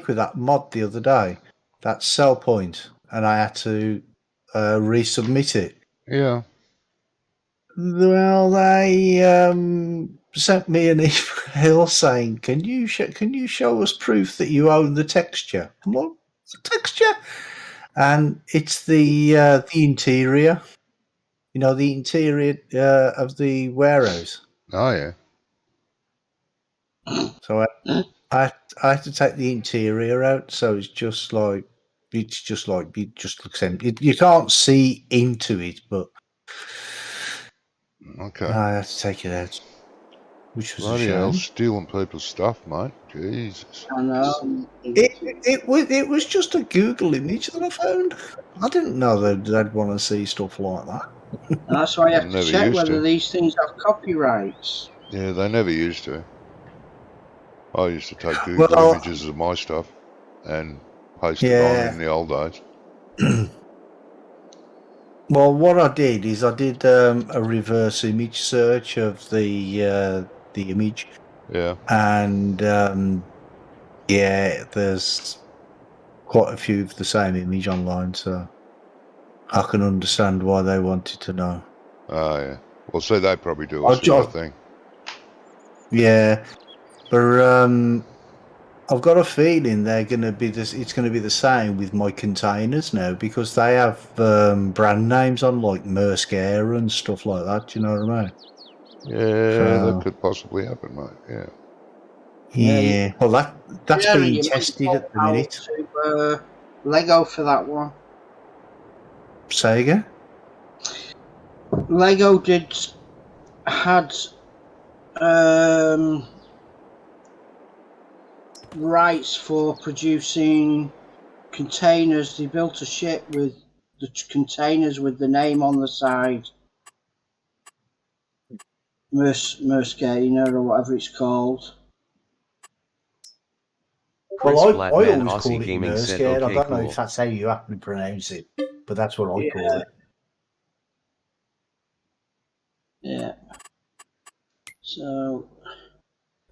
week with that mod the other day, that sell point, and I had to resubmit it. Yeah. Well, they sent me an email saying, "Can you show us proof that you own the texture?" What texture? And it's the interior. You know, the interior of the warehouse. Oh, yeah. So I had to take the interior out, so it just looks empty. You can't see into it, but Okay. I had to take it out, which was Bloody a hell, shame. stealing people's stuff, mate. Jesus. I know. It was just a Google image that I found. I didn't know they'd want to see stuff like that. And that's why you have to Never check used whether to. these things have copyrights. Yeah, they never used to. I used to take Google images of my stuff and post it on in the old days. Well, what I did is I did a reverse image search of the image. Yeah. And there's quite a few of the same image online, so I can understand why they wanted to know. Oh, yeah. Well, see, they probably do a similar thing. Yeah, but I've got a feeling they're going to be this. It's going to be the same with my containers now because they have brand names on like Maersk Air and stuff like that. Do you know what I mean? Yeah, that could possibly happen, mate. Yeah. Yeah. Well, that's being tested at the minute. To, Lego for that one. Say again? Lego had rights for producing containers. They built a ship with the containers with the name on the side. Maersk, or whatever it's called. Well, I always call it Maersk Air. I don't know if that's how you happen to pronounce it, but that's what I call it. Yeah. So,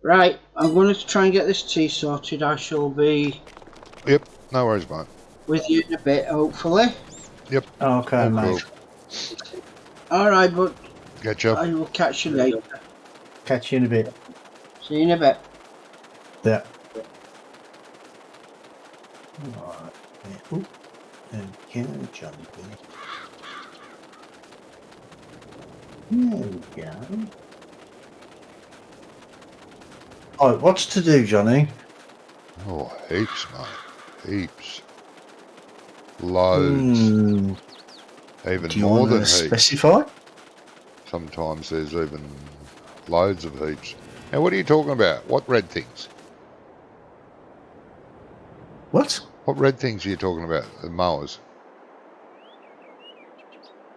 right, I'm going to try and get this tea sorted. I shall be... Yep, no worries, mate. With you in a bit, hopefully. Yep. Okay, mate. Cool. All right, but catch up. I will catch you later. Catch you in a bit. See you in a bit. Yeah. All right. Okay, Johnny. There we go. Oh, what's to do, Johnny? Oh, heaps, mate. Heaps. Loads. Even do you more want than to heaps. Specify? Sometimes there's even loads of heaps. Now, what are you talking about? What red things? What? What red things are you talking about? The mowers?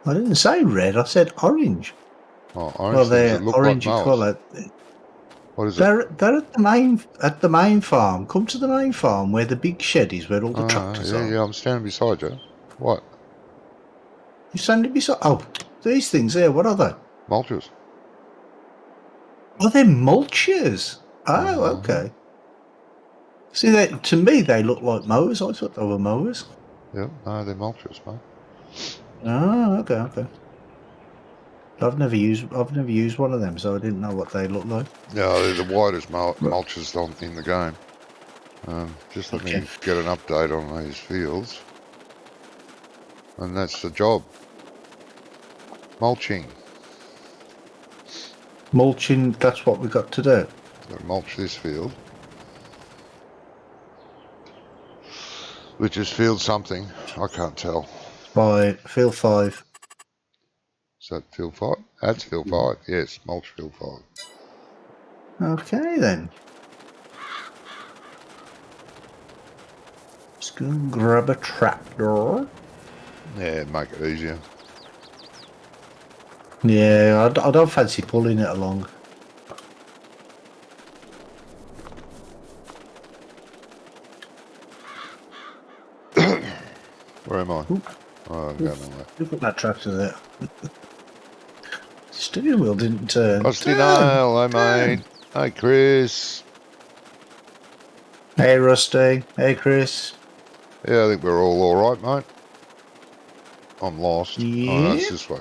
I didn't say red. I said orange. Oh, orange things that look like mowers. Colour. What is they're at the main farm. Come to the main farm where the big shed is, where all the tractors are. Yeah, I'm standing beside you. What? You're standing beside... Oh, these things here, what are they? Mulchers. Oh, they're mulchers. Oh, okay. See, to me, they look like mowers. I thought they were mowers. Yeah, no, they're mulchers, mate. Oh, okay. I've never used one of them, so I didn't know what they look like. No, they're the widest mulchers in the game. Just let me get an update on these fields. And that's the job. Mulching. Mulching, that's what we got to do. Got to mulch this field. Which is field something. I can't tell. Field 5. Is that field 5? That's field 5. Yes, mulch field 5. Okay, then. Just go and grab a tractor. Yeah, make it easier. Yeah, I don't fancy pulling it along. Where am I? Oh, I'm going away. Look at that tractor there. Steering wheel didn't turn. Rusty Nail, hi mate. Hi Chris. Hey, Rusty. Hey, Chris. Yeah, I think we're all alright, mate. I'm lost. Oh, no, it's Yeah. this way.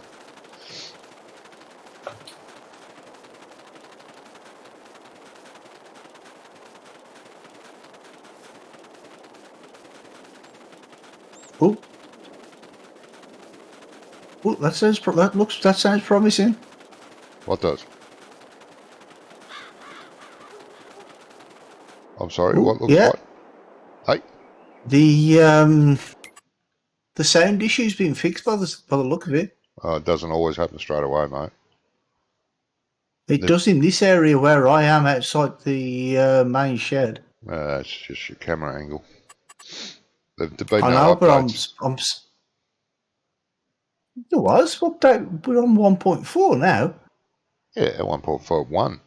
Oh. Oh, that sounds promising. What does? I'm sorry, Oh, what looks yeah. what? Hey? The sound issue's been fixed by the look of it. It doesn't always happen straight away, mate. It does in this area where I am outside the main shed. It's just your camera angle. There've been I no know, but updates. There was update. We're on 1.4 now. Yeah, 1.41.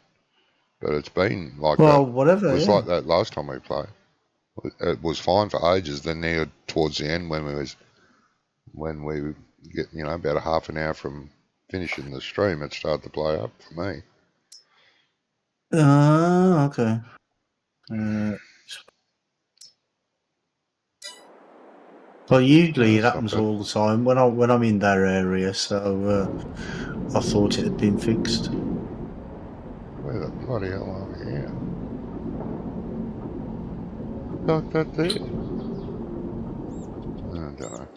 But it's been like Well, that. whatever. It was Yeah. like that last time we played. It was fine for ages. Then near towards the end when we get about a half an hour from finishing the stream, it started to play up for me. Okay. Well, usually it That's not happens bad. all the time when I'm in that area. So I thought it had been fixed. Where the bloody hell are we here? Like that there. I don't know.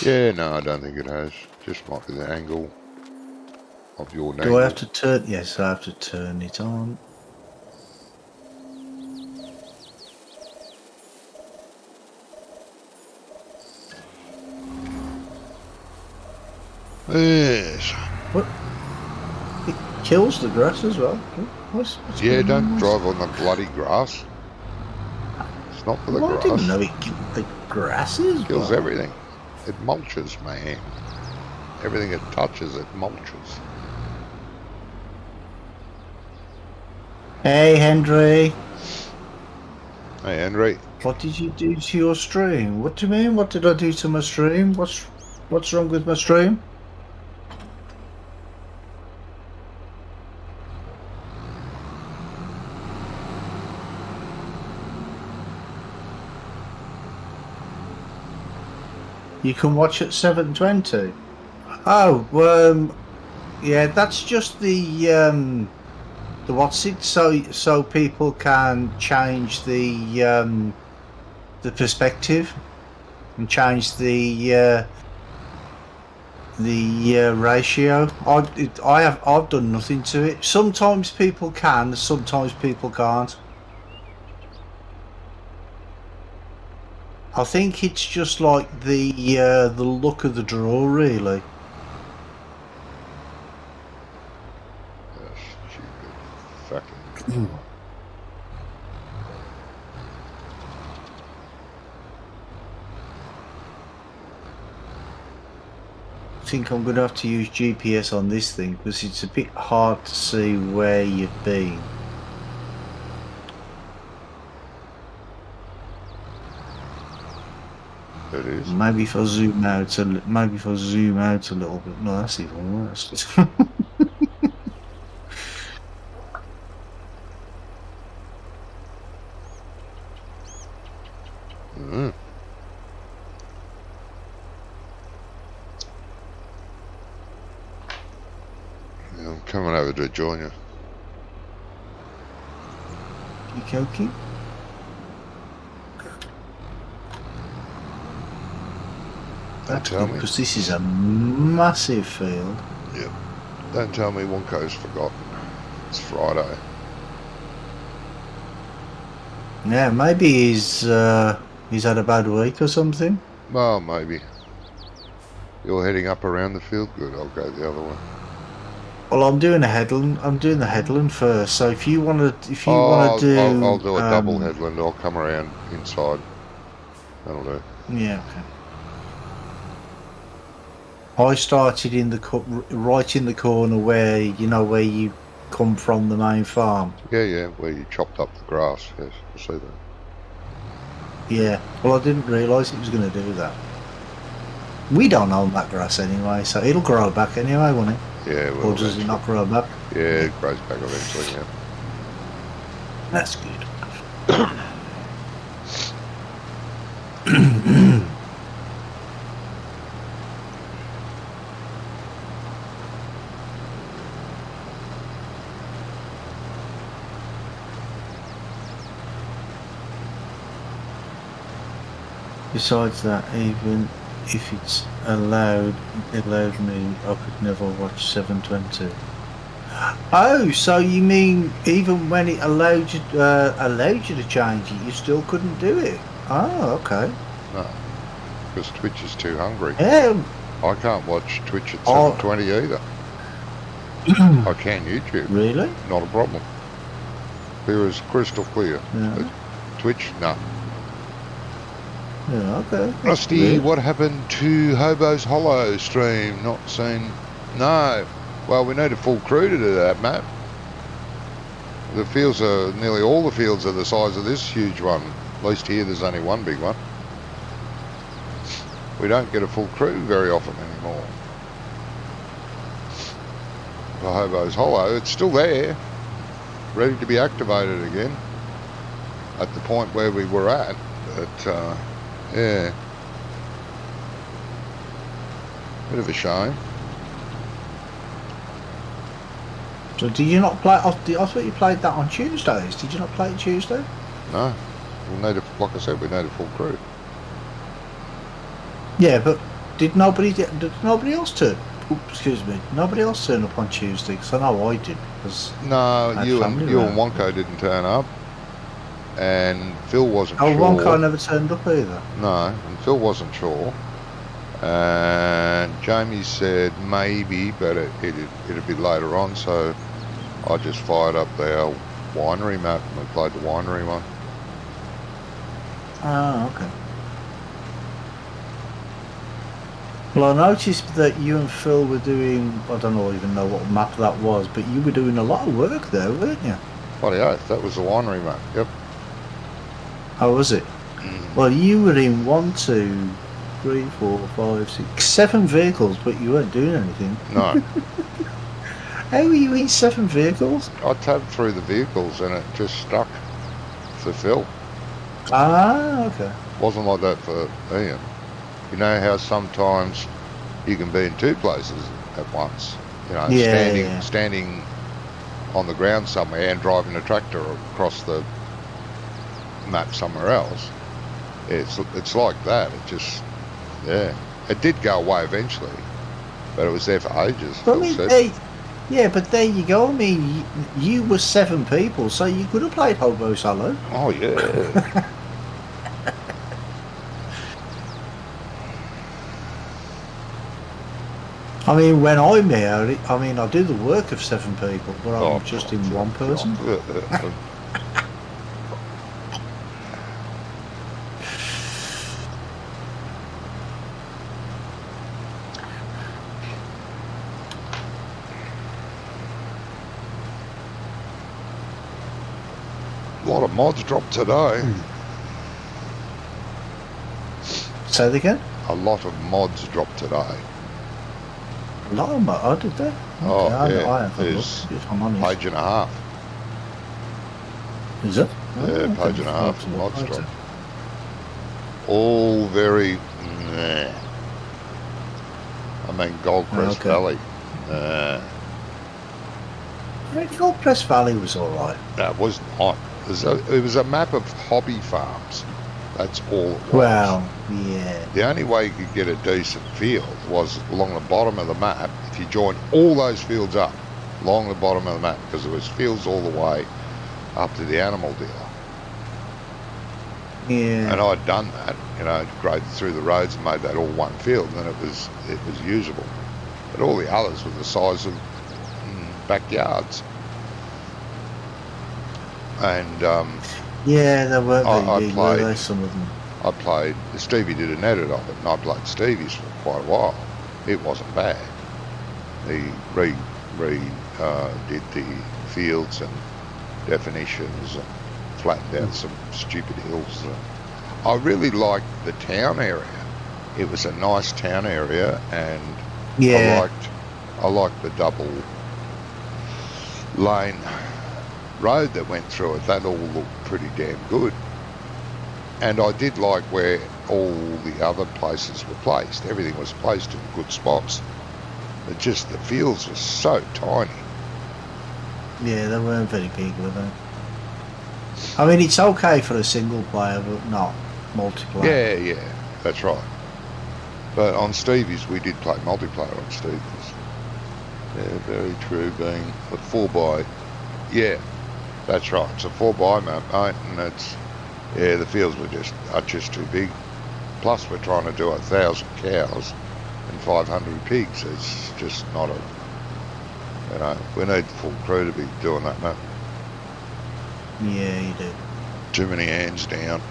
Yeah, no, I don't think it has. Just might be the angle of your Do I have angle. to turn? Yes, I have to turn it on. Yes. What? It kills the grass as well. What's Yeah, going don't on? drive on the bloody grass. It's not for the Well, I didn't grass. know it killed the grasses. It kills Well. everything. It mulches, man. Everything it touches, it mulches. Hey, Henry. Hey, Henry. What did you do to your stream? What do you mean? What did I do to my stream? What's wrong with my stream? You can watch at 7:20. Oh, yeah, that's just the what's it? So people can change the perspective and change the ratio. I've done nothing to it. Sometimes people can, sometimes people can't. I think it's just like the look of the draw, really. Stupid fucking. I think I'm going to have to use GPS on this thing because it's a bit hard to see where you've been. It is. Maybe if I zoom out a little bit. No, that's even worse. Yeah, I'm coming over to join you. Okay. That's tell good me. because this is a massive field. Yep. Don't tell me Wonko's forgotten. It's Friday. Yeah, maybe he's had a bad week or something. Well, maybe. You're heading up around the field? Good, I'll go the other way. Well, I'm doing the headland first. So if you want to do, I'll do a double headland. I'll come around inside. That'll do. Yeah. Okay. I started in right in the corner where you come from the main farm. Yeah, where you chopped up the grass. Yes, I see that. Yeah. Well, I didn't realise it was going to do that. We don't own that grass anyway, so it'll grow back anyway, won't it? Yeah, well, Or does it not grow back? Yeah, it grows back eventually, yeah. That's good. Besides that, even if it's allowed me, I could never watch 720. Oh, so you mean even when it allowed you to change it, you still couldn't do it? Oh, okay. No, because Twitch is too hungry. Yeah. I can't watch Twitch at Oh. 720 either. I can YouTube. Really? Not a problem. Clear as crystal clear. Yeah. But Twitch, no. Yeah, okay. Rusty, Really? what happened to Hobo's Hollow stream? Not seen. No. Well, we need a full crew to do that, Matt. The fields are, nearly all the fields are the size of this huge one. At least here there's only one big one. We don't get a full crew very often anymore. For Hobo's Hollow, it's still there, ready to be activated again at the point where we were at. But, yeah. Bit of a shame. So did you not play? I thought you played that on Tuesdays. Did you not play it Tuesday? No. We need a, like I said, we need a full crew. Yeah, but did nobody else turn? Oops, excuse me. Nobody else turned up on Tuesday? Because I know I did. Cause No, I had you family and around. Wonko didn't turn up. And Phil wasn't Oh, sure. Wonko never turned up either. No, and Phil wasn't sure. And Jamie said maybe, but it'd be later on, so I just fired up the winery map and we played the winery one. Oh, okay. Well, I noticed that you and Phil were doing, I don't even know what map that was, but you were doing a lot of work there, weren't you? Bloody oath, that was the winery map, yep. How was it? Well, you were in 1, 2, 3, 4, 5, 6, 7 vehicles, but you weren't doing anything. No, How were you in 7 vehicles? I tabbed through the vehicles and it just stuck for Phil. Ah, okay. Wasn't like that for Ian. You know how sometimes you can be in 2 places at once. You know, Yeah, standing on the ground somewhere and driving a tractor across the map somewhere else. It's like that. It just, yeah. It did go away eventually, but it was there for ages. But I Phil mean, said. yeah, but there you go. I mean, you were 7 people, so you could have played Hobo's Hollow. Oh yeah. I mean, when I'm here, I mean, I do the work of 7 people, but I'm Oh, just in one person. A lot of mods dropped today. Say that again? A lot of mods dropped today. A lot of them, oh, did they? Oh, I yeah, haven't there's looked, if I'm honest. Page and a half. Is it? Yeah, page and a half of mods dropped. All very meh. I mean, Goldcrest Okay. Valley. Nah, I mean, Goldcrest Valley was alright. that was not. It was a map of hobby farms. That's all it was. Well, yeah. The only way you could get a decent field was along the bottom of the map. If you joined all those fields up along the bottom of the map, because there was fields all the way up to the animal dealer. Yeah. And I'd done that, you know, graded through the roads and made that all one field, and then it was usable. But all the others were the size of backyards. And Yeah, there were I they, played- were there, some of them. I played, Stevie did an edit of it, and I played Stevie's for quite a while. It wasn't bad. He did the fields and definitions and flattened out some stupid hills. I really liked the town area. It was a nice town area, and Yeah. I liked the double lane road that went through it, that all looked pretty damn good. And I did like where all the other places were placed. Everything was placed in good spots. But just the fields were so tiny. Yeah, they weren't very big, were they? I mean, it's okay for a single player, but not multiplayer. Yeah, that's right. But on Stevie's, we did play multiplayer on Stevie's. Yeah, very true, being a 4x. Yeah, that's right. It's a 4x map, mate, and it's, yeah, the fields are just too big. Plus, we're trying to do 1,000 cows and 500 pigs. It's just not a, you know, we need the full crew to be doing that map. Yeah, you do. Too many hands down.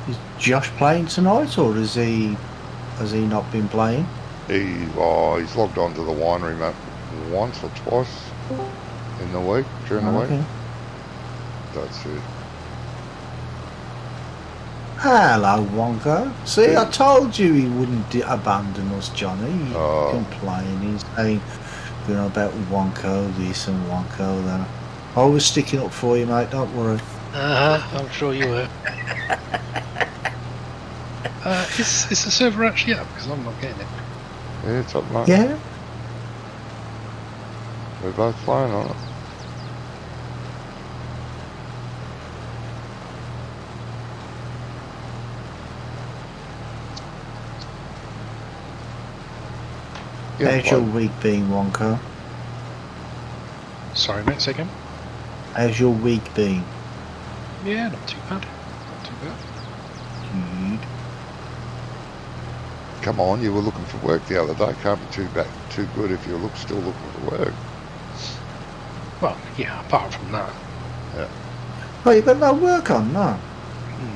Is Josh playing tonight, or has he not been playing? He's logged on to the winery map once or twice in the week, during the week. That's it. Hello, Wonko. See, I told you he wouldn't abandon us, Johnny. He's Oh. complaining. He's saying, you know, about Wonko this and Wonko that. I was sticking up for you, mate. Don't worry. I'm sure you were. Is the server actually up? Because I'm not getting it. Yeah, it's up, mate. Yeah. We're both playing on it. Yeah, How's your week been, Wonko? Sorry, mate, say again? How's your week been? Yeah, not too bad. Not too bad. Good. come on, you were looking for work the other day. Can't be too good if you're still looking for work. Well, yeah, apart from that, Oh, you got no work on, no?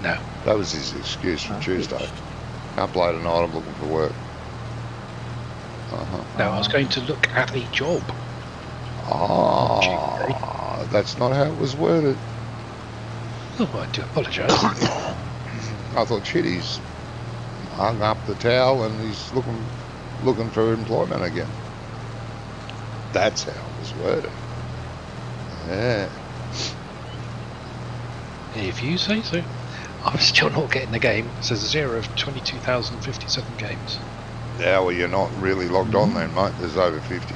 no. That was his excuse for Oh, Tuesday. Can't play tonight, I'm looking for work. No, I was going to look at a job. Ah, that's not how it was worded. Oh, I do apologise. I thought, shit, he's hung up the towel and he's looking for employment again. That's how it was worded. Yeah. If you say so. I'm still not getting the game. It says 0 of 22,057 games. Yeah, well, you're not really logged on then, mate. There's over 50.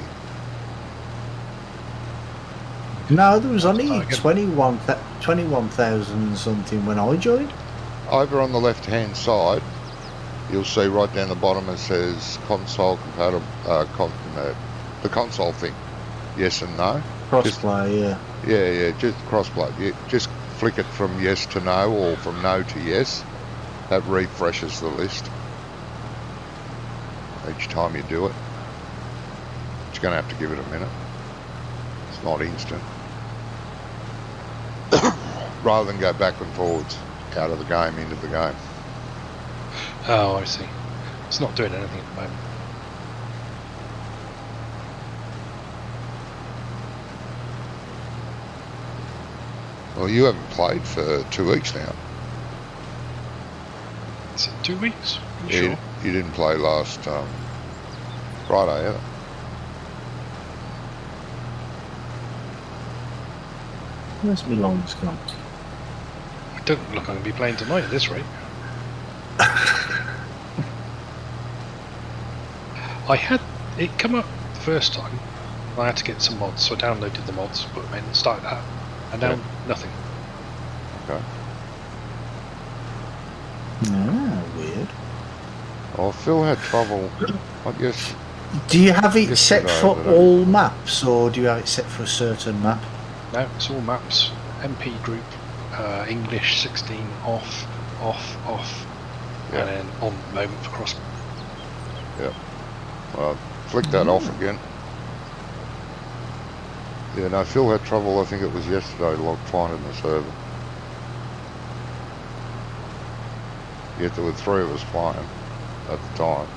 No, there was only Target. 21,000 something when I joined. Over on the left-hand side, you'll see right down the bottom it says console compatible, the console thing. Yes and no. Crossplay, yeah. Yeah, just crossplay. Yeah, just flick it from yes to no or from no to yes. That refreshes the list each time you do it. You're going to have to give it a minute. It's not instant. Rather than go back and forwards, out of the game, into the game. Oh, I see. It's not doing anything at the moment. Well, you haven't played for 2 weeks now. Is it 2 weeks? Are you You, sure? you didn't play last Friday either. Where's my longest gone? I don't look like I'm going to be playing tonight at this rate. I had it come up the first time. I had to get some mods, so I downloaded the mods, put them in, started that, and now nothing. Okay. Ah, weird. Well, Phil had trouble, I guess. Do you have it set Yesterday, for I don't know. all maps, or do you have it set for a certain map? No, it's all maps. MP group, English 16 off, Yeah. and then on the moment for cross. Well, flick that off again. Yeah, no, Phil had trouble, I think it was yesterday, finding the server. Yet there were 3 of us playing at the time.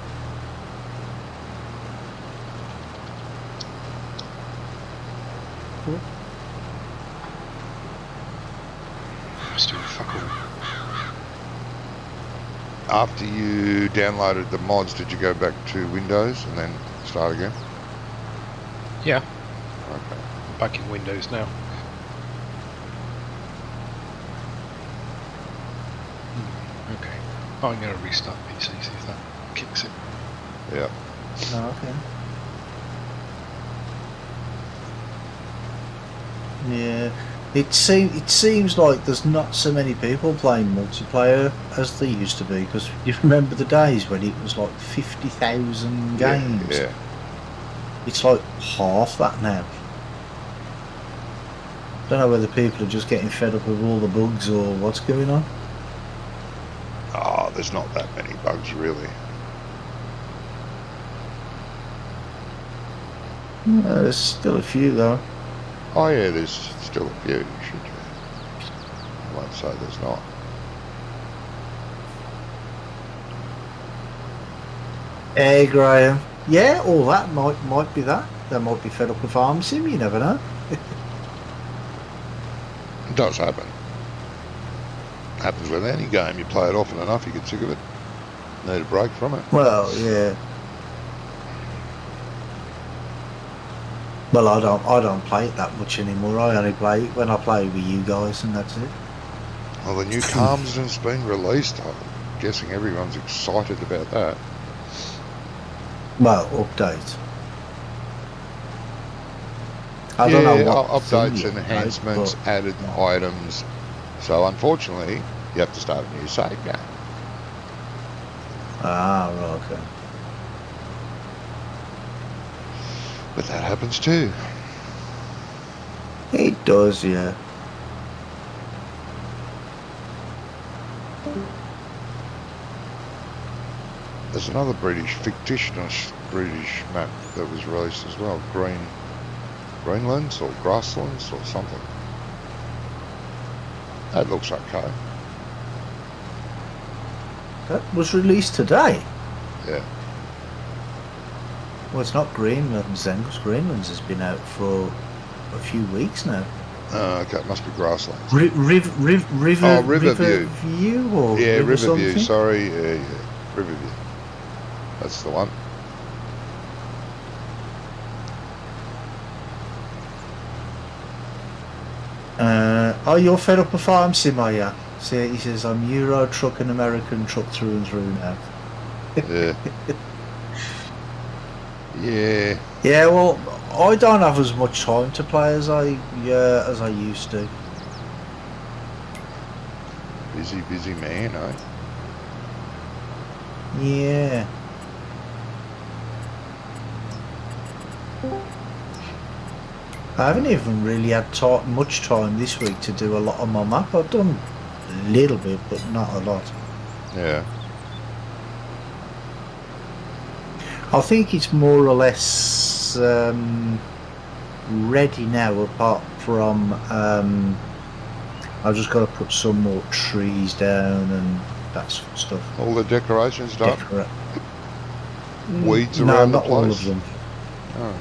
Still fuck all. After you downloaded the mods, did you go back to Windows and then start again? Yeah, Okay. back in Windows now. Okay. I'm going to restart PC, see if that kicks it. Yeah. Oh, okay. Yeah, it seems like there's not so many people playing multiplayer as there used to be. Because you remember the days when it was like 50,000 games. Yeah. It's like half that now. Don't know whether people are just getting fed up with all the bugs or what's going on. Oh, there's not that many bugs really. There's still a few though. Oh yeah, there's still a few. Should you? I won't say there's not. Hey Graham. Yeah, all that might be that. They might be fed up with Farm Sim, you never know. It does happen. Happens with any game. You play it often enough, you get sick of it. Need a break from it. Well, yeah. Well, I don't play it that much anymore. I only play it when I play with you guys, and that's it. Well, the new Calmsden's been released. I'm guessing everyone's excited about that. Well, update. I don't know what updates thing and you enhancements, played, added items. So unfortunately, you have to start a new save game. but- right, okay. But that happens too. It does, yeah. There's another fictitious British map that was released as well. Greenlands or Grasslands or something. That looks okay. That was released today. Yeah. Well, it's not Greenlands then, because Greenlands has been out for a few weeks now. Okay, it must be Grasslands. Riverview or Yeah, River Riverview. something? Sorry, yeah, Riverview. That's the one. You're fed up with Farm Sim, are you? See, he says, I'm Euro truck and American truck through and through now. Yeah. Yeah. Yeah, well, I don't have as much time to play as I used to. Busy man, eh? Yeah. I haven't even really had much time this week to do a lot on my map. I've done a little bit, but not a lot. Yeah. I think it's more or less ready now, apart from I've just got to put some more trees down and that sort of stuff. All the decorations done? Weeds No, around not the all place? of them. Oh.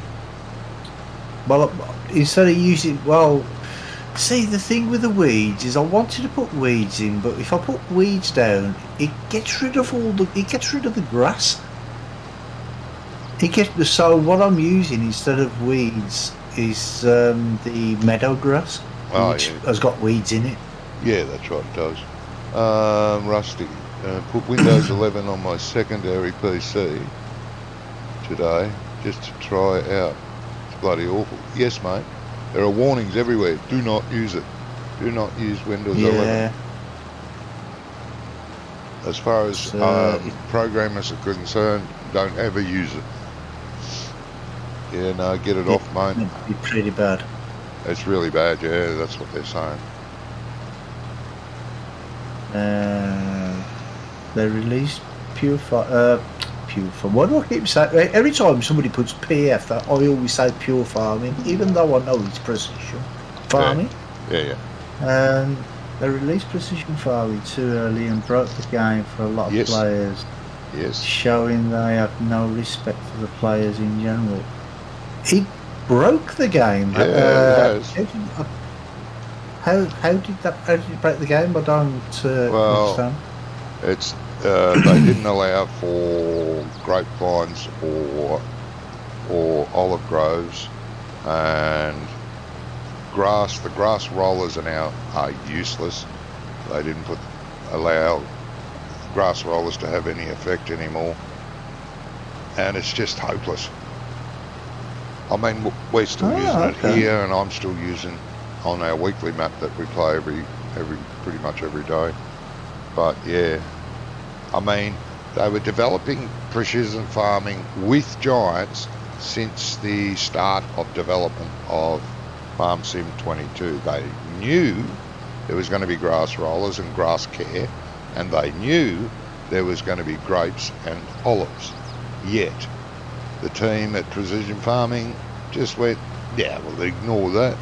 Well, instead of using, see, the thing with the weeds is I wanted to put weeds in, but if I put weeds down, it gets rid of the grass. So what I'm using instead of weeds is the meadow grass, Oh, which yeah. has got weeds in it. Yeah, that's right, it does. Rusty, put Windows 11 on my secondary PC today just to try it out. It's bloody awful. Yes, mate. There are warnings everywhere. Do not use it. Do not use Windows 11. Yeah, As far as programmers are concerned, don't ever use it. Yeah, no, get it off, mate. it'd be pretty bad. It's really bad, yeah, that's what they're saying. They released Pure. Why do I keep saying? Every time somebody puts PF, I always say Pure Farming, even though I know it's Precision Farming. Yeah. They released Precision Farming too early and broke the game for a lot of Yes. players, Yes. showing they have no respect for the players in general. It broke the game. Yeah, it has. How did it break the game? I don't Well, understand. It's they didn't allow for grapevines or olive groves, and grass. The grass rollers are useless. They didn't allow grass rollers to have any effect anymore, and it's just hopeless. I mean, we're still using it here, and I'm still using on our weekly map that we play pretty much every day. But yeah, I mean, they were developing precision farming with giants since the start of development of Farm Sim 22. They knew there was going to be grass rollers and grass care, and they knew there was going to be grapes and olives. Yet the team at Precision Farming just went, yeah, we'll ignore that.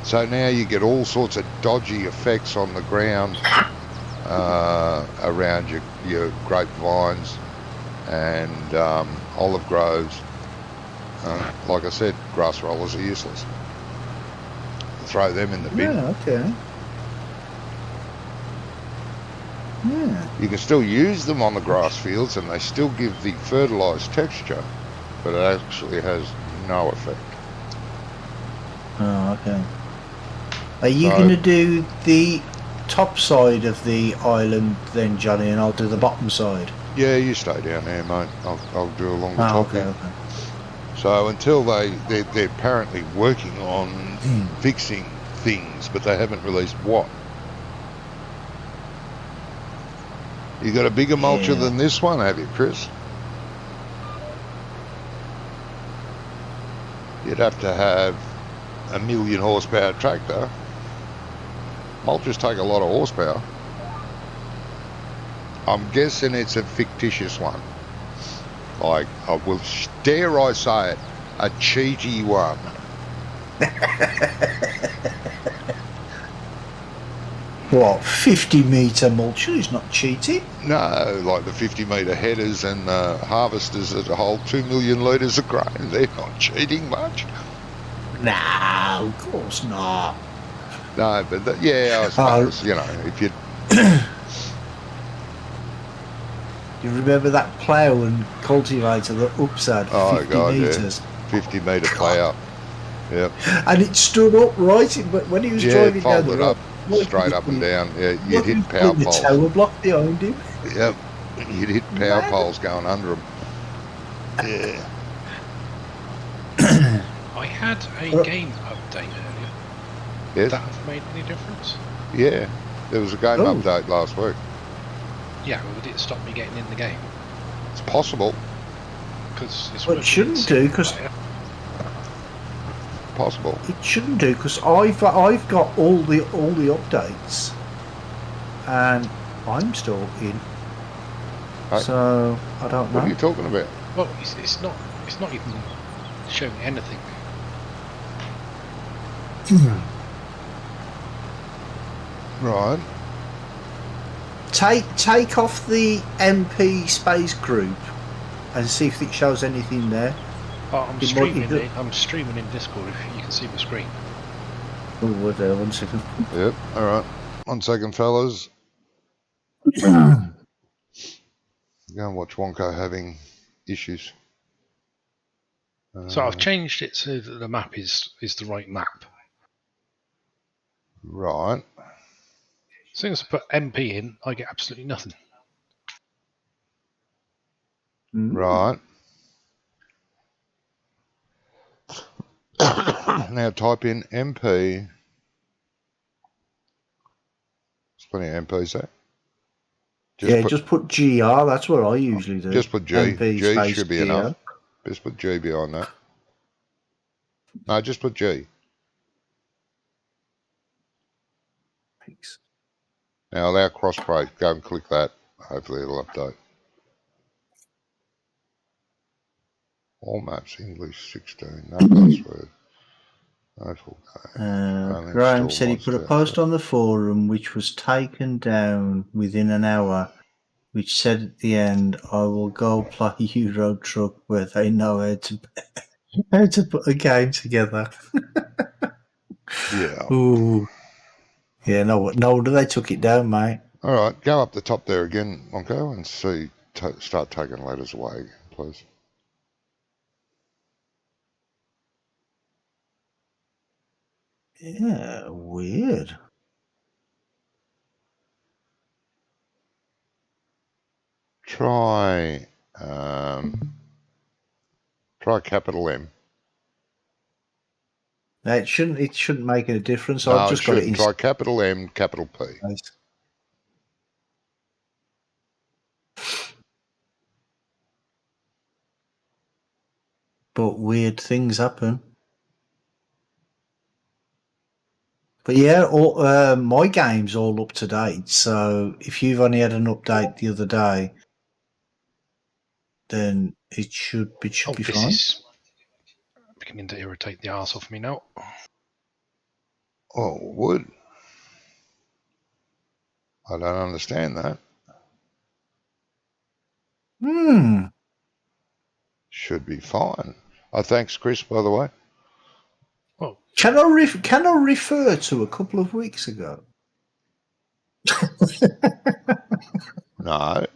So now you get all sorts of dodgy effects on the ground around your grapevines and olive groves. Like I said, grass rollers are useless. Throw them in the bin. Yeah, okay. Yeah. You can still use them on the grass fields and they still give the fertilised texture, but it actually has no effect. Oh, okay. Are you going to do the top side of the island then, Johnny, and I'll do the bottom side? Yeah, you stay down there, mate. I'll do along the top okay, here. okay. So until they're apparently working on fixing things, but they haven't released what. You got a bigger mulcher than this one, have you, Chris? You'd have to have a 1,000,000 horsepower tractor. Mulchers take a lot of horsepower. I'm guessing it's a fictitious one. Like, dare I say it, a cheaty one. What, 50-metre mulcher is not cheating? No, like the 50-metre headers and harvesters that hold 2 million litres of grain. They're not cheating much. No, of course not. No, but I suppose, if you... You remember that plough and cultivator that upside 50 metres? 50-metre plough. Yep. And it stood upright when he was driving down the road. Straight up and down. Yeah, you'd hit power poles. The tower block behind him. Yep. You'd hit power poles going under them. Yeah. I had a game update earlier. Yes. Would that have made any difference? Yeah. There was a game update last week. Yeah, well, did it stop me getting in the game? It's possible. Because it's Well, it shouldn't do, because possible. It shouldn't do, because I've got all the updates, and I'm still in. Right. So I don't know. What are you talking about? Well, it's not even showing anything. Right. Take off the MP space group and see if it shows anything there. Oh, I'm streaming in Discord. If you can see my screen. Oh, wait there, 1 second. Yep. All right. 1 second, fellas. Go and watch Wonko having issues. So I've changed it so that the map is the right map. Right. As soon as I put MP in, I get absolutely nothing. Right. Now type in MP. There's plenty of MPs there. Just put GR, that's what I usually do. Just put G. MP G should be GR. enough. Just put G behind that. No, just put G. Thanks. Now allow crossbreak. Go and click that. Hopefully it'll update. All maps, English 16. No password. No full name. Graham said he put a post on the forum which was taken down within an hour, which said at the end, "I will go play Euro Truck where they know how to put a game together." Yeah. Ooh. Yeah, no wonder they took it down, mate. All right, go up the top there again, Monko, and see. Start taking letters away, again, please. Yeah, weird. Try capital M. Now, it shouldn't make any difference. No, I've just got it in Try capital M, capital P. space. But weird things happen. But yeah, my game's all up to date. So if you've only had an update the other day, then it should be This fine. is beginning to irritate the arse off me now. Oh, would. I don't understand that. Should be fine. Oh, thanks, Chris, by the way. Well, Can I refer to a couple of weeks ago No.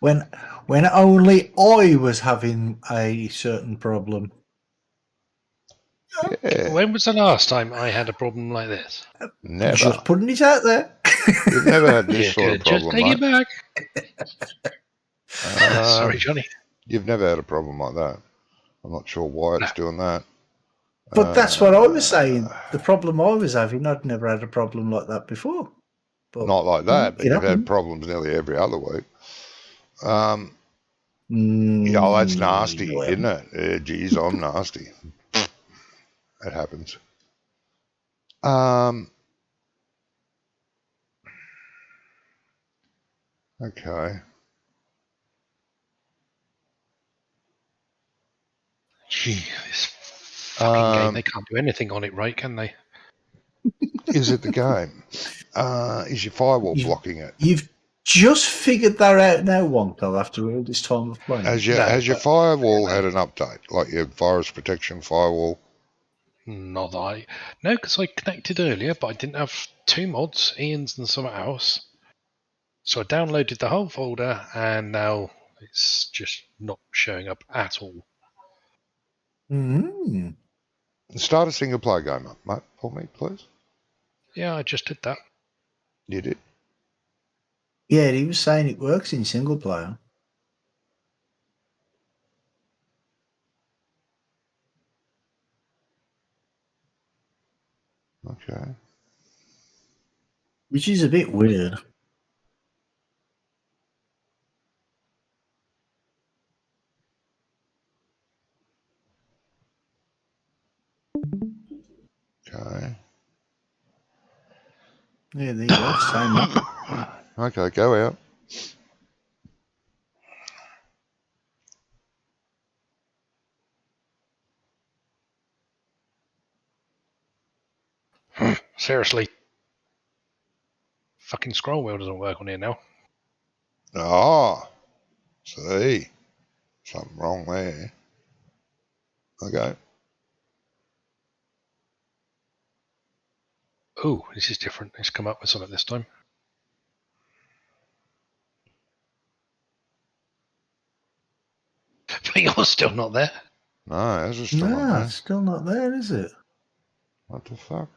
when only I was having a certain problem? Yeah. when was the last time I had a problem like this? Never. Just putting it out there. You've never had this You sort of could just problem, take mate. it back. Sorry, Johnny. You've never had a problem like that. I'm not sure why it's doing that. But that's what I was saying. The problem I was having, I'd never had a problem like that before. But Not like that, but it you've had happened. problems nearly every other week. Yeah, that's nasty, no, isn't it? Yeah, geez, I'm nasty. It happens. Okay. Gee, this fucking game, they can't do anything on it right, can they? Is it the game? Is your firewall blocking it? You've just figured that out now, Wonko, after all this time of playing. Has your firewall had an update, like your virus protection firewall? Not that I... No, because I connected earlier, but I didn't have two mods, Ian's and something else. So I downloaded the whole folder, and now it's just not showing up at all. Start a single player game up, mate, for me, please. Yeah, I just did that. You did? Yeah, he was saying it works in single player. Okay. Which is a bit weird. Okay. Yeah, there you go. Same up. Okay, go out. Seriously. Fucking scroll wheel doesn't work on here now. Ah, see. Something wrong there. Okay. Oh, this is different. It's come up with something this time. But you're still not there. No, this is still No, not there. it's still not there, is it? What the fuck?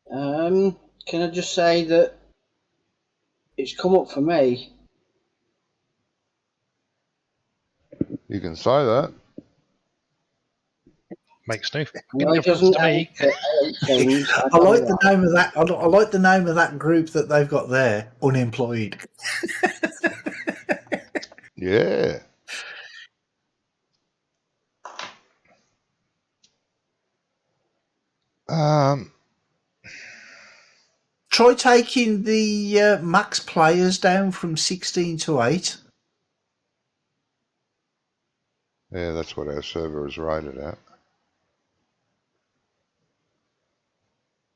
Can I just say that it's come up for me? You can say that. Makes no No, fucking it difference doesn't. to me. I like the name of that. I like the name of that group that they've got there. Unemployed. Yeah. Try taking the max players down from 16 to 8. Yeah, that's what our server is rated at.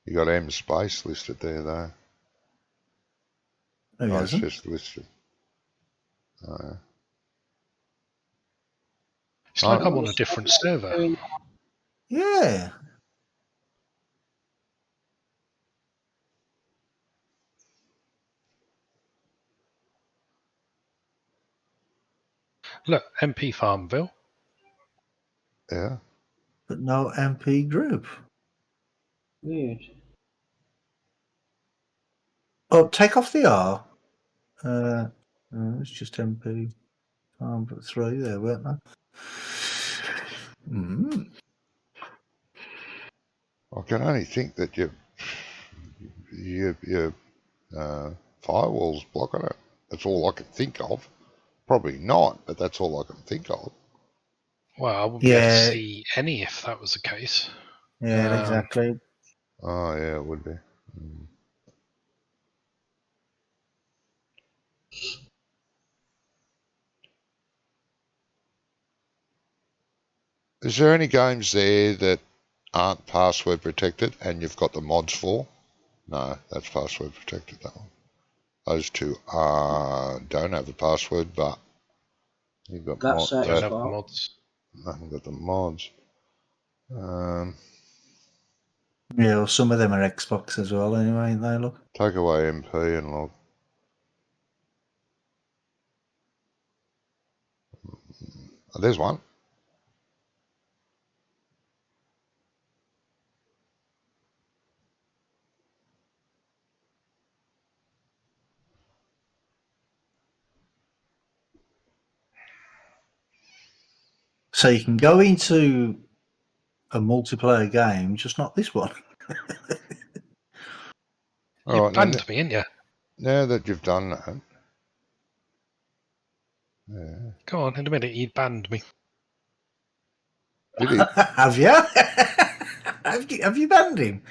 You got M space listed there, though. No, he Oh, it's hasn't. just listed. Oh, It's like I'm on a different server. Yeah. Look, MP Farmville. Yeah. but no MP group. Weird. Oh, take off the R. It's just MP. But 3 there, weren't there? I can only think that your firewall's blocking it. That's all I can think of. Probably not, but that's all I can think of. Well, I wouldn't be able to Yeah. see any if that was the case. Yeah, exactly. Oh, yeah, it would be. Is there any games there that aren't password protected and you've got the mods for? No, that's password protected, that one. Those two don't have the password, but you've got That's Don't have the Xbox. mods. I haven't got the mods. Yeah, well, some of them are Xbox as well, anyway, ain't they? Look. Take away MP and log. Oh, there's one. So you can go into a multiplayer game, just not this one. All You right, banned me, ain't you? now that you've done that, yeah. Go on, in a minute, you banned me. Did he? Have you? Have you banned him?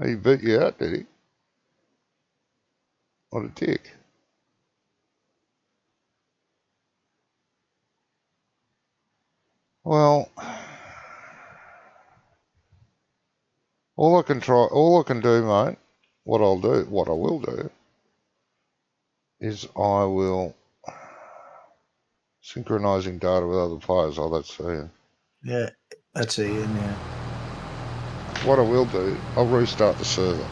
He beat you out, did he? What a dick. Well, all I can do, mate, what I will do, is I will synchronizing data with other players. Oh, that's Ian. Yeah, that's Ian, yeah. What I will do, I'll restart the server.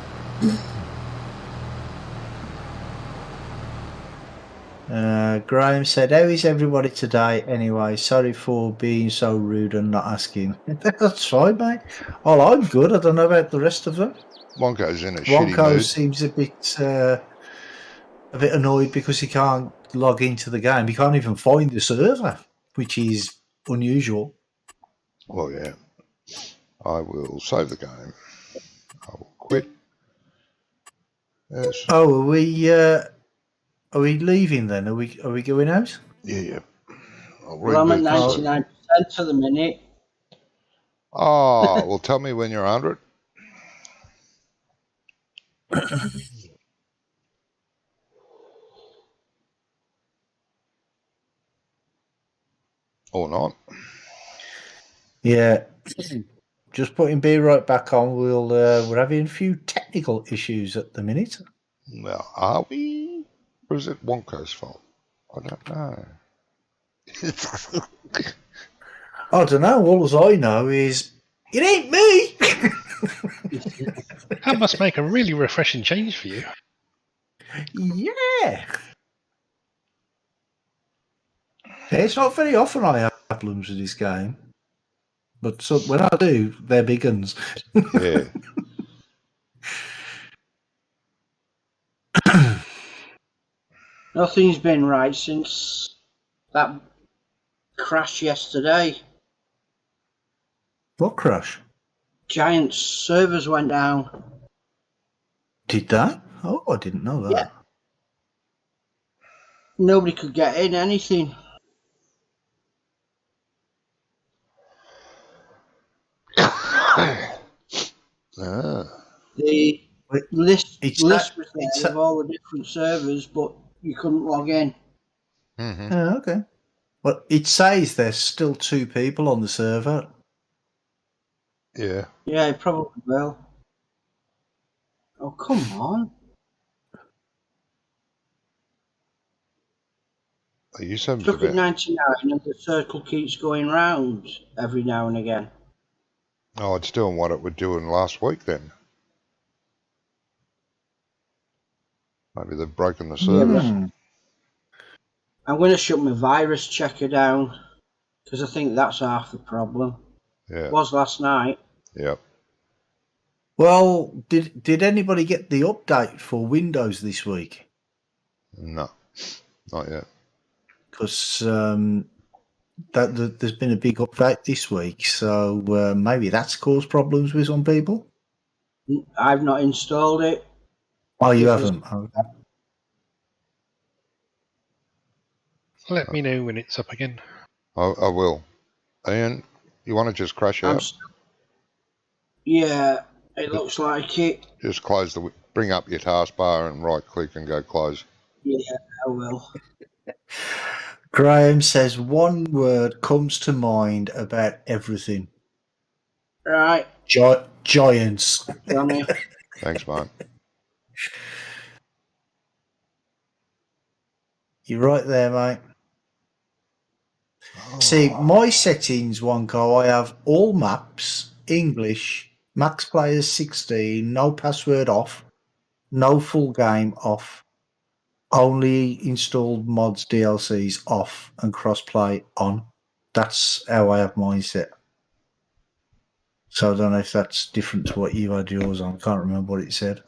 Graham said, "How is everybody today? Anyway, sorry for being so rude and not asking." That's fine, mate. Well, I'm good. I don't know about the rest of them. Wonko's in a shitty Wonko mood. seems a bit annoyed because he can't log into the game. He can't even find the server, which is unusual. Well, yeah. I will save the game. I will quit. Yes. Oh, are we leaving then? Are we going out? Yeah. I'll Well, I'm at reboot. 99% for the minute. Oh, well, tell me when you're 100. Or not. Yeah. Just putting B right back on. We're having a few technical issues at the minute. Well, are we? Or is it Wonko's fault? I don't know. I don't know. All I know is it ain't me. That must make a really refreshing change for you. Yeah. It's not very often I have problems with this game, but when I do, they're big uns. Yeah. Nothing's been right since that crash yesterday. What crash? Giant servers went down. Did that? Oh, I didn't know that. Yeah. Nobody could get in anything. The list was there of all the different servers, but you couldn't log in. Mm-hmm. Oh, okay. Well, it says there's still 2 people on the server. Yeah. Yeah, it probably will. Oh, come on. Are you saying Took it 99 and the circle keeps going round every now and again. Oh, it's doing what it was doing last week then. Maybe they've broken the service. I'm going to shut my virus checker down because I think that's half the problem. Yeah. It was last night. Yep. Well, did anybody get the update for Windows this week? No, not yet. Because there's been a big update this week, so maybe that's caused problems with some people. I've not installed it. Oh, you This was- haven't? Okay. Let me know when it's up again. I will. Ian, you want to just crash I'm out? Yeah, it looks like it. Just close bring up your taskbar and right click and go close. Yeah, I will. Graham says one word comes to mind about everything. Right, Giants. Johnny. Thanks, mate. You're right there, mate. See, my settings, Wonko, I have all maps, English, max players 16, no password off, no full game off, only installed mods, DLCs off, and crossplay on. That's how I have mine set. So I don't know if that's different to what you had yours on. I can't remember what it said.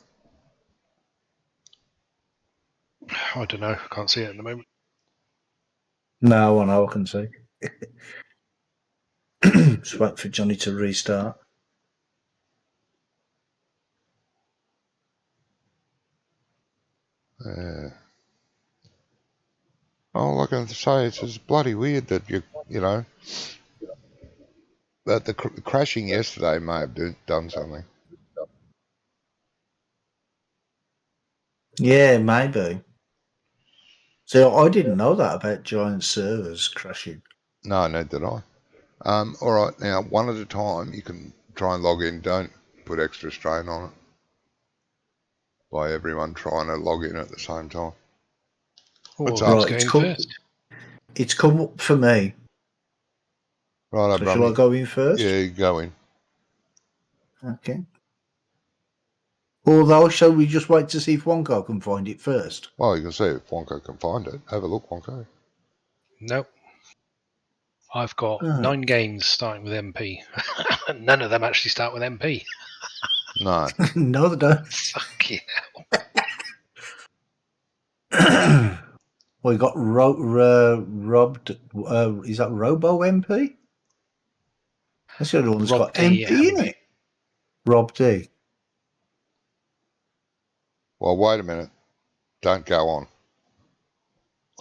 I don't know. Can't see it at the moment. No, I know, I can see. Just wait for Johnny to restart. Oh, like I say, it's just bloody weird that you know, that the crashing yesterday may have done something. Yeah, maybe. So I didn't know that about giant servers crashing. No, neither did I. All right, now one at a time. You can try and log in. Don't put extra strain on it by everyone trying to log in at the same time. What's Well, up? who's Right, going first? It's come up for me. Right, So shall I go in first? Yeah, you go in. Okay. Although, shall we just wait to see if Wonko can find it first? Well, you can see if Wonko can find it. Have a look, Wonko. Nope. I've got Oh. 9 games starting with MP. None of them actually start with MP. No. No, they don't. Fucking We got robbed. Is that Robo MP? That's the other one that's Rob got D, MP in it. Rob D. Well, wait a minute. Don't go on.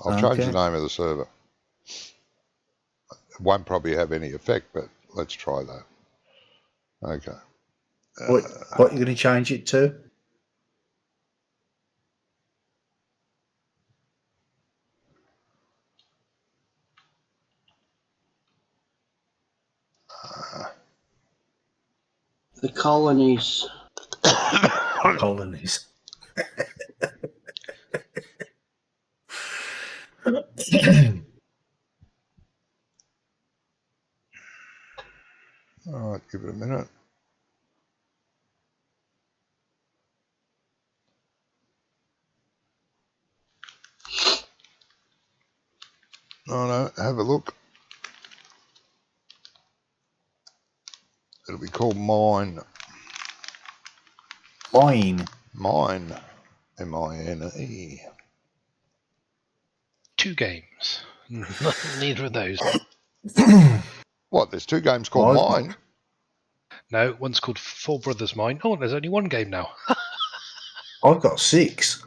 I'll change Okay. the name of the server. It won't probably have any effect, but let's try that. Okay. What are you going to change it to? The colonies. Colonies. All right, give it a minute. Oh, no, have a look. It'll be called Mine. Mine. Mine. M-I-N-E. 2 games. Neither of those. What, there's 2 games called Oh, Mine? No, one's called Four Brothers Mine. Oh, there's only 1 game now. I've got 6.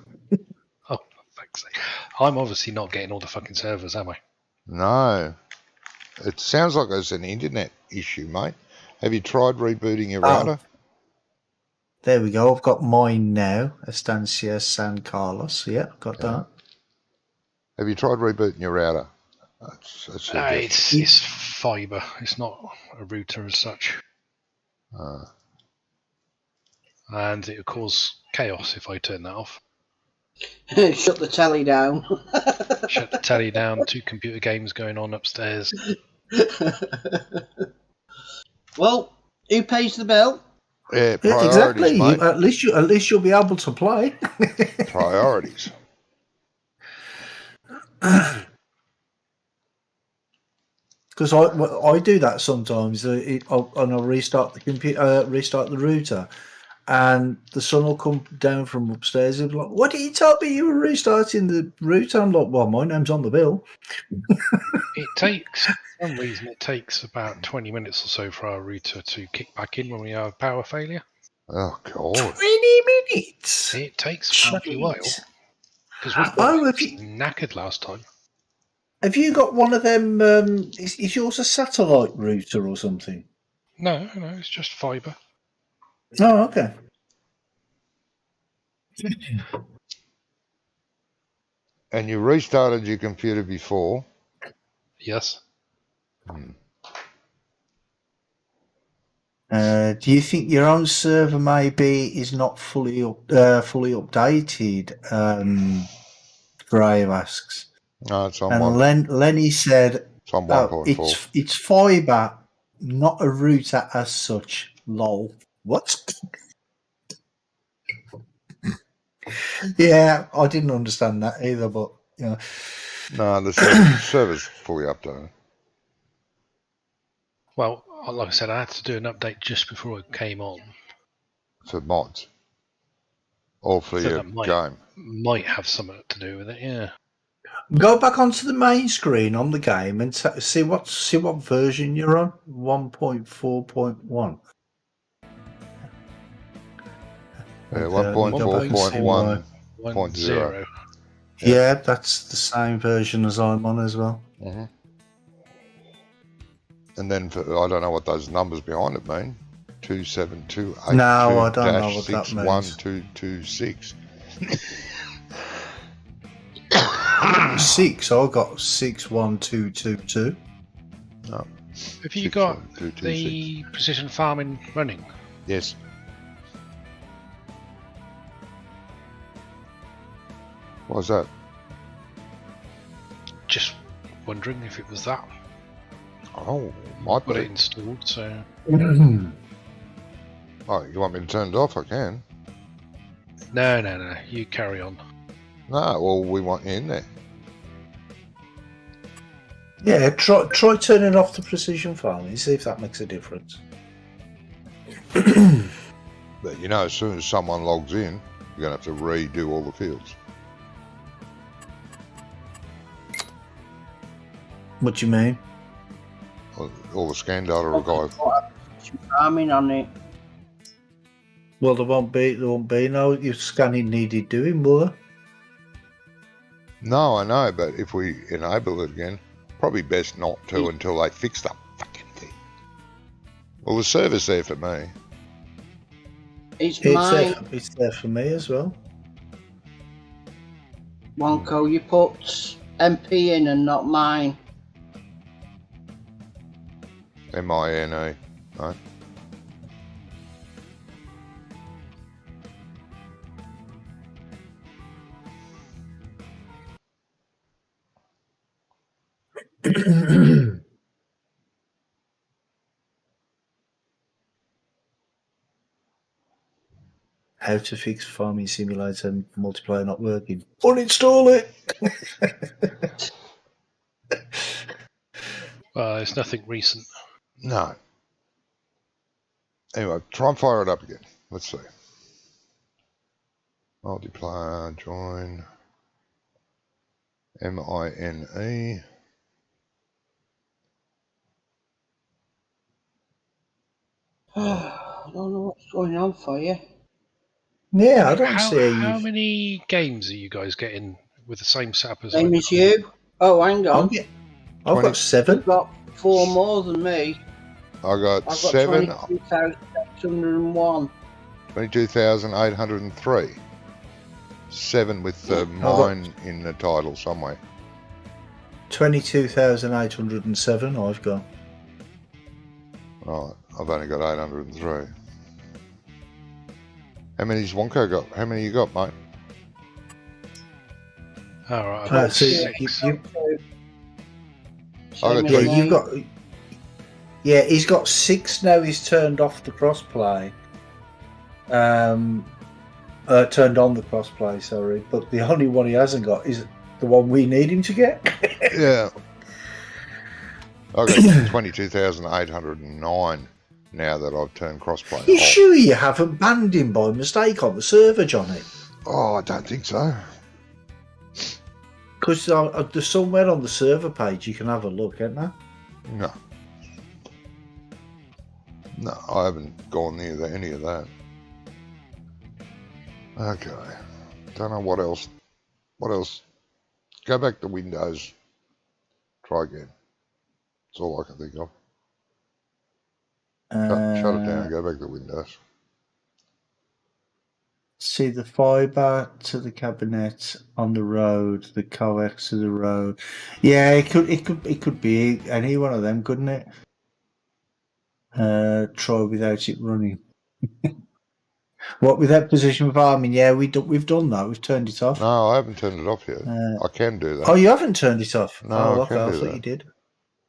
Oh, for fuck's sake. I'm obviously not getting all the fucking servers, am I? No. It sounds like there's an internet issue, mate. Have you tried rebooting your Oh. router? There we go. I've got mine now. Estancia San Carlos. Yeah, I've got that. Have you tried rebooting your router? That's It's fibre. It's not a router as such. And it will cause chaos if I turn that off. Shut the telly down. Shut the telly down, 2 computer games going on upstairs. Well, who pays the bill? Yeah, Yeah, priorities, exactly. mate. At least you'll be able to play. Priorities. because I do that sometimes. And I'll restart the computer, restart the router, and the son will come down from upstairs and be like, "What did you tell me you were restarting the router?" I'm like, "Well, my name's on the bill." It takes, for some reason, it takes about 20 minutes or so for our router to kick back in when we have power failure. Oh, God. 20 minutes. It takes a bloody while. Jeez. Because we Oh, were have you- knackered last time. Have you got one of them? Is yours a satellite router or something? No, it's just fibre. Oh, okay. And you restarted your computer before? Yes. Do you think your own server maybe is not fully updated? Grave asks. No, it's on And Lenny said, it's on "Oh, 1.4. it's fibre, not a router as such." Lol. What? Yeah, I didn't understand that either, but you know. No, the server's fully updated. Well, like I said, I had to do an update just before it came on. For mods. Or for So your that game. Might have something to do with it, yeah. Go back onto the main screen on the game and see what version you're on. 1.4.1. Yeah, Okay, 1.4.1. 1.0. Yeah, that's the same version as I'm on as well. Mm-hmm. And then I don't know what those numbers behind it mean. 27282 No, I don't know what that means. 61226. 6. I got 61222. No. Have you got 61226. the precision farming running? Yes. What was that? Just wondering if it was that. Oh, might Got it be. installed, so... Oh, you want me to turn it off? I can. No, you carry on. No, well, we want you in there. Yeah, try turning off the precision farming, see if that makes a difference. But you know, as soon as someone logs in, you're going to have to redo all the fields. What do you mean? All the scan data will go. Farming on it. Well, there won't be no your scanning needed doing, will there? No, I know, but if we enable it again, probably best not to until they fix that fucking thing. Well, the server's there for me. It's mine. It's there for me as well. Wonko, you put MP in and not mine. MINE, right? How to fix Farming Simulator multiplayer not working? Uninstall it. Well, it's nothing recent. No. Anyway, try and fire it up again. Let's see. Multiplayer, join. MINE. I don't know what's going on for you. Yeah, I don't see How many games are you guys getting with the same setup as Same I? as you. Oh, hang on. I've got 7. You've got 4 more than me. I got I've got 7, 22,601. 22,803. 7 with mine in the title somewhere. 22,807 I've got. Right, I've only got 803. How many's Wonko got? How many you got, mate? All right, I've got So 6. I got Same as three. yeah, me. you've got. Yeah, he's got 6 now. He's turned off the crossplay. Turned on the crossplay. Sorry, but the only one he hasn't got is the one we need him to get. Yeah. I've got 22,809 now that I've turned crossplay You off. sure you haven't banned him by mistake on the server, Johnny? Oh, I don't think so. Because there's somewhere on the server page you can have a look, isn't there? No. No, I haven't gone near any of that. Okay. Don't know what else. What else? Go back to Windows. Try again. That's all I can think of. Shut it down. Go back to Windows. See the fibre to the cabinet on the road, the coax to the road. Yeah, it could be any one of them, couldn't it? Try without it running. What, without position farming? Yeah, we've done that. We've turned it off. No, I haven't turned it off yet. I can do that. Oh, you haven't turned it off? No, oh, I okay, can I do thought that. you did.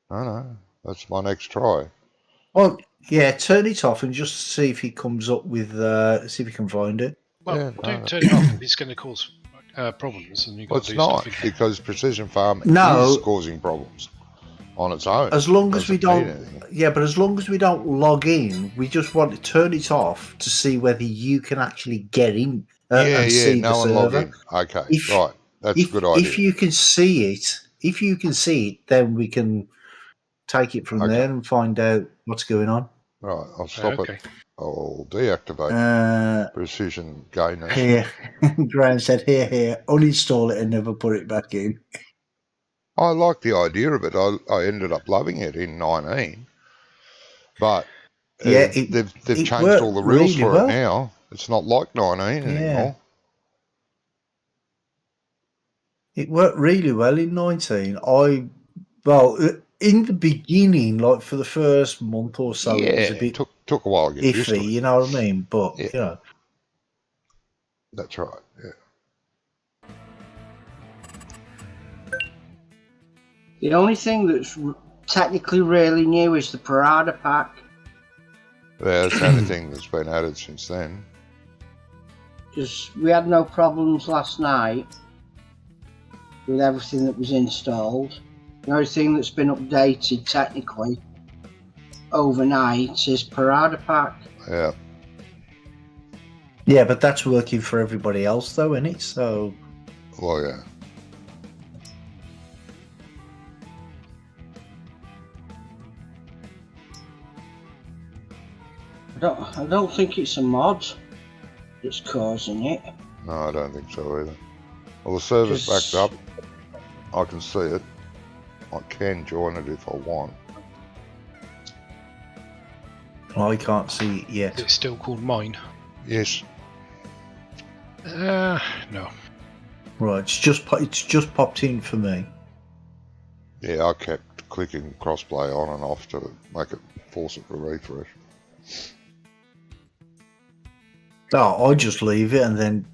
No. That's my next try. Well, yeah, turn it off and just see if he comes up with. See if you can find it. Well, Yeah, don't no. turn it off. It's going to cause problems, and you've Well, got to it's do not, stuff again. because precision farm No. is causing problems on its own. As long as we Doesn't mean don't. anything. Yeah, but as long as we don't log in, we just want to turn it off to see whether you can actually get in and see no the one log server. in. Okay, If- right. That's a good idea. If you can see it, then we can take it from Okay. there and find out what's going on. Right, I'll stop Okay. it. I'll deactivate precision gainers. Here, Graham said, here, uninstall it and never put it back in. I like the idea of it. I ended up loving it in 19. But Yeah, they've it changed worked all the rules really for well. it now. It's not like 19 anymore. It worked really well in 19. In the beginning, like for the first month or so, it was a bit took a while to get used to iffy, it. you know what I mean? But, Yeah. you know. That's right, yeah. The only thing that's technically really new is the Parada pack. Yeah, that's the only thing that's been added since then. Because we had no problems last night with everything that was installed. The only thing that's been updated technically overnight is Parada pack. Yeah. Yeah, but that's working for everybody else, though, isn't it? So, Well, yeah. I don't think it's a mod that's causing it. No, I don't think so either. Well, the server's Just- backed up. I can see it. I can join it if I want. I can't see it yet. It's still called mine. Yes. No. Right, it's just popped in for me. Yeah, I kept clicking crossplay on and off to make it force it to refresh. Oh, I just leave it and then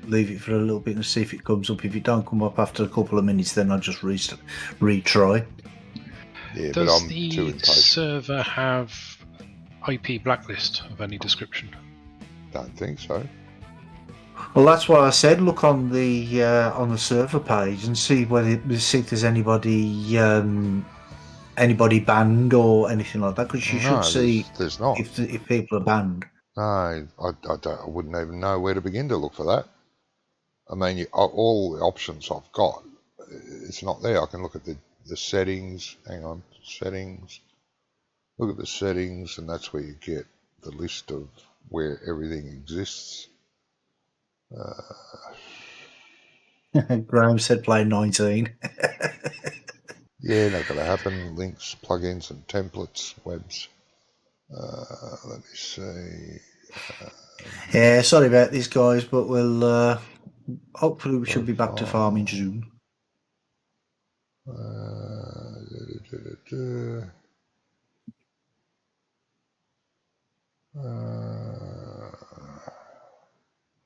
leave it for a little bit and see if it comes up. If it don't come up after a couple of minutes, then I just retry. Yeah, but Does I'm too the impatient. server have IP blacklist of any description? Don't think so. Well, that's why I said look on the server page and see if there's anybody banned or anything like that. Because you No, should see there's not. if people are banned. No, I wouldn't even know where to begin to look for that. I mean, all the options I've got, it's not there. I can look at the settings. Hang on, settings. Look at the settings, and that's where you get the list of where everything exists. Graham said play 19. Yeah, not going to happen. Links, plugins, and templates, webs. Let me see. Yeah, sorry about this, guys, but we'll hopefully we should be back to farming soon.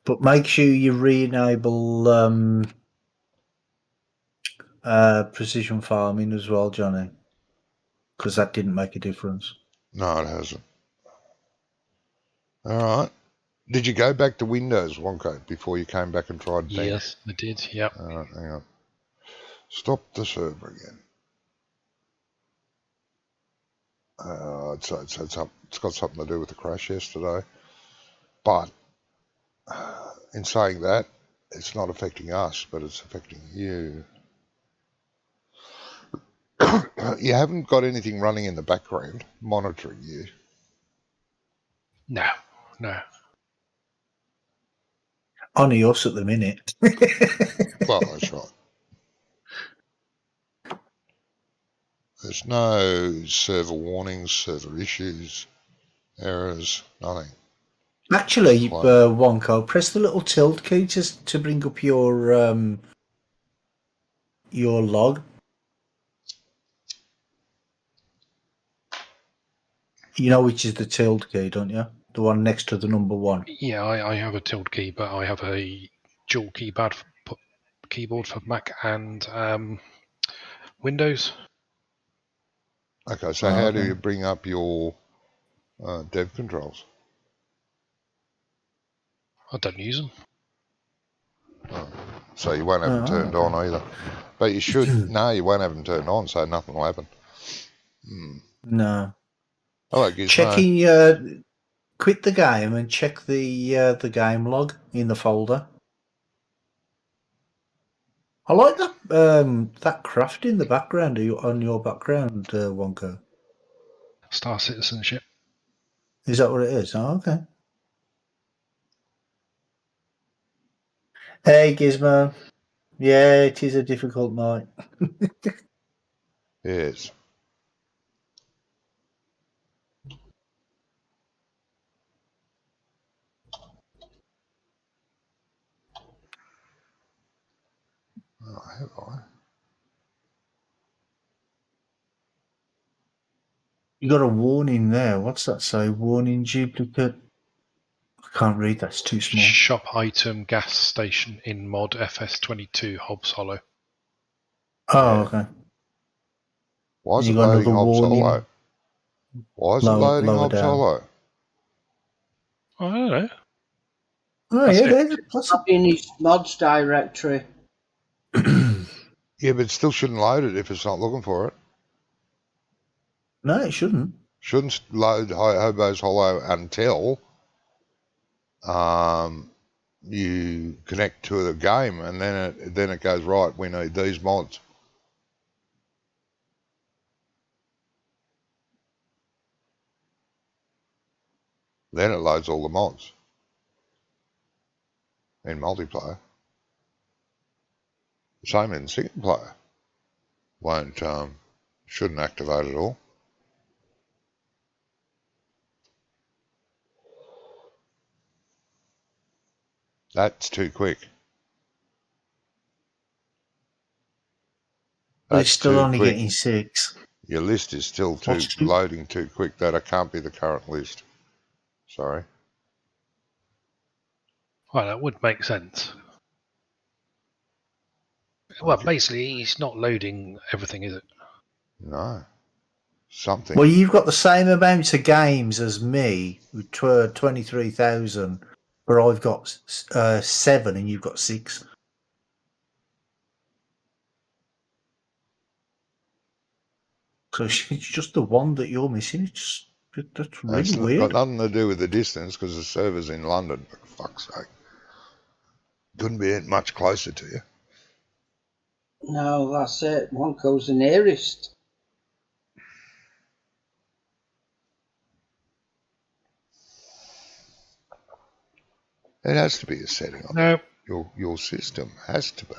But make sure you re-enable precision farming as well, Johnny, because that didn't make a difference. No, it hasn't. All right. Did you go back to Windows, Wonko, before you came back and tried Bank? Yes, I did. Yep. All right, hang on. Stop the server again. It's got something to do with the crash yesterday. But in saying that, it's not affecting us, but it's affecting you. You haven't got anything running in the background monitoring you. No. Only us at the minute. Well, that's right. There's no server warnings, server issues, errors, nothing. Actually, Fine. Wonko, press the little tilt key to bring up your log. You know which is the tilde key, don't you? The one next to the number 1. Yeah, I have a tilde key, but I have a dual keyboard for Mac and Windows. Okay, so how do you bring up your dev controls? I don't use them. Oh, so you won't have them turned on either. But you should. No, you won't have them turned on, so nothing will happen. No. Hello, Gizmo. Checking, quit the game and check the game log in the folder. I like that craft in the background on your background, Wonko. Star Citizenship. Is that what it is? Oh, okay. Hey, Gizmo. Yeah, it is a difficult night. Yes. Oh, have I? You got a warning there. What's that say? Warning duplicate. I can't read. That's too small. Shop item gas station in mod FS22 Hobbs Hollow. Oh, okay. Why is You it got loading another Hobbs warning. Hollow? Why is it loading Lower Hobbs down. Hollow? I don't know. Oh, That's yeah, it. there's plus Not in his mods directory. Yeah, but it still shouldn't load it if it's not looking for it. No, it shouldn't. Shouldn't load Hobos Hollow until you connect to the game, and then it goes, right, we need these mods. Then it loads all the mods in multiplayer. Same in single player. Shouldn't activate at all. That's too quick. But it's That's still too only quick. getting 6. Your list is still What's too- loading too quick. That can't be the current list. Sorry. Well, that would make sense. Well, basically, it's not loading everything, is it? No. Something. Well, you've got the same amount of games as me, with 23,000, but I've got 7 and you've got 6. So it's just the one that you're missing. That's really weird. Got nothing to do with the distance because the server's in London, for fuck's sake. Couldn't be much closer to you. No, that's it. Wonko's the nearest. It has to be a setting on No. your system. Has to be.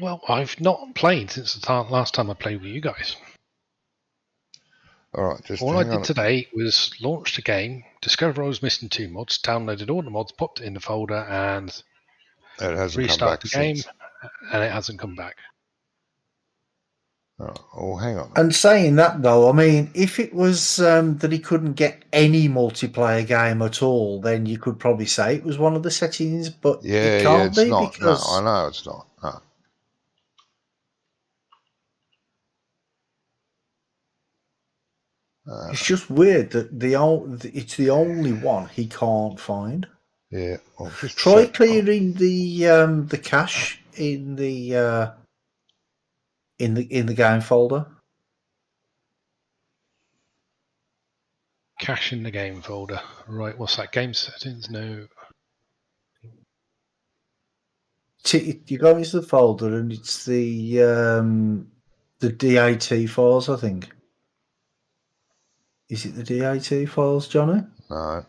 Well, I've not played since the last time I played with you guys. All right, just all I hang did on. today was launched a game, discovered I was missing 2 mods, downloaded all the mods, popped it in the folder, and It hasn't restart come back the game, since. and it hasn't come back. Oh, hang on. And saying that, though, I mean, if it was that he couldn't get any multiplayer game at all, then you could probably say it was one of the settings, but it can't it's be not. because... No, I know it's not. No. It's just weird that it's the only one he can't find. Yeah. Well, just Try clearing the cache in the game folder. Cache in the game folder. Right, what's that? Game settings? No. You go into the folder and it's the DAT files, I think. Is it the DAT files, Johnny? No.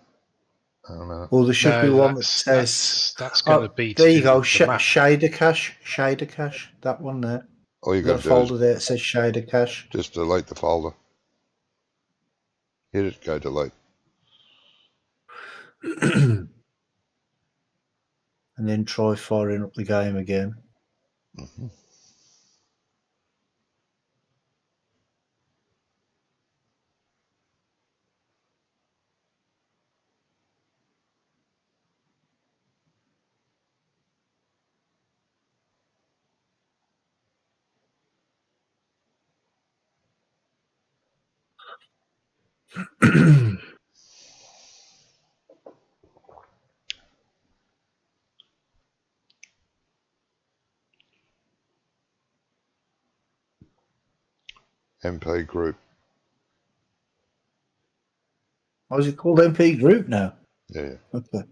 I don't know. Or there should be No, one that says. that's going to Oh, be. there to you do go. with the map. Shader cache. Shader cache. That one there. All you Got got a to do folder is there that says shader cache. just delete the folder. Hit it, go delete. And then try firing up the game again. Mm-hmm. MP group. What is it called? MP Group now? Yeah. Okay.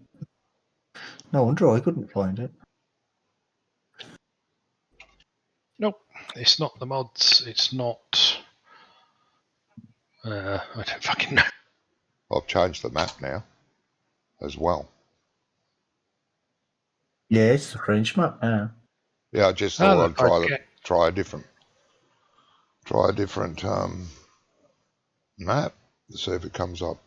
No wonder I couldn't find it. Nope, it's not the mods. It's not. I don't fucking know. I've changed the map now as well. Yeah, it's the French map now. Yeah, I just thought I'd okay. try a different map to see if it comes up.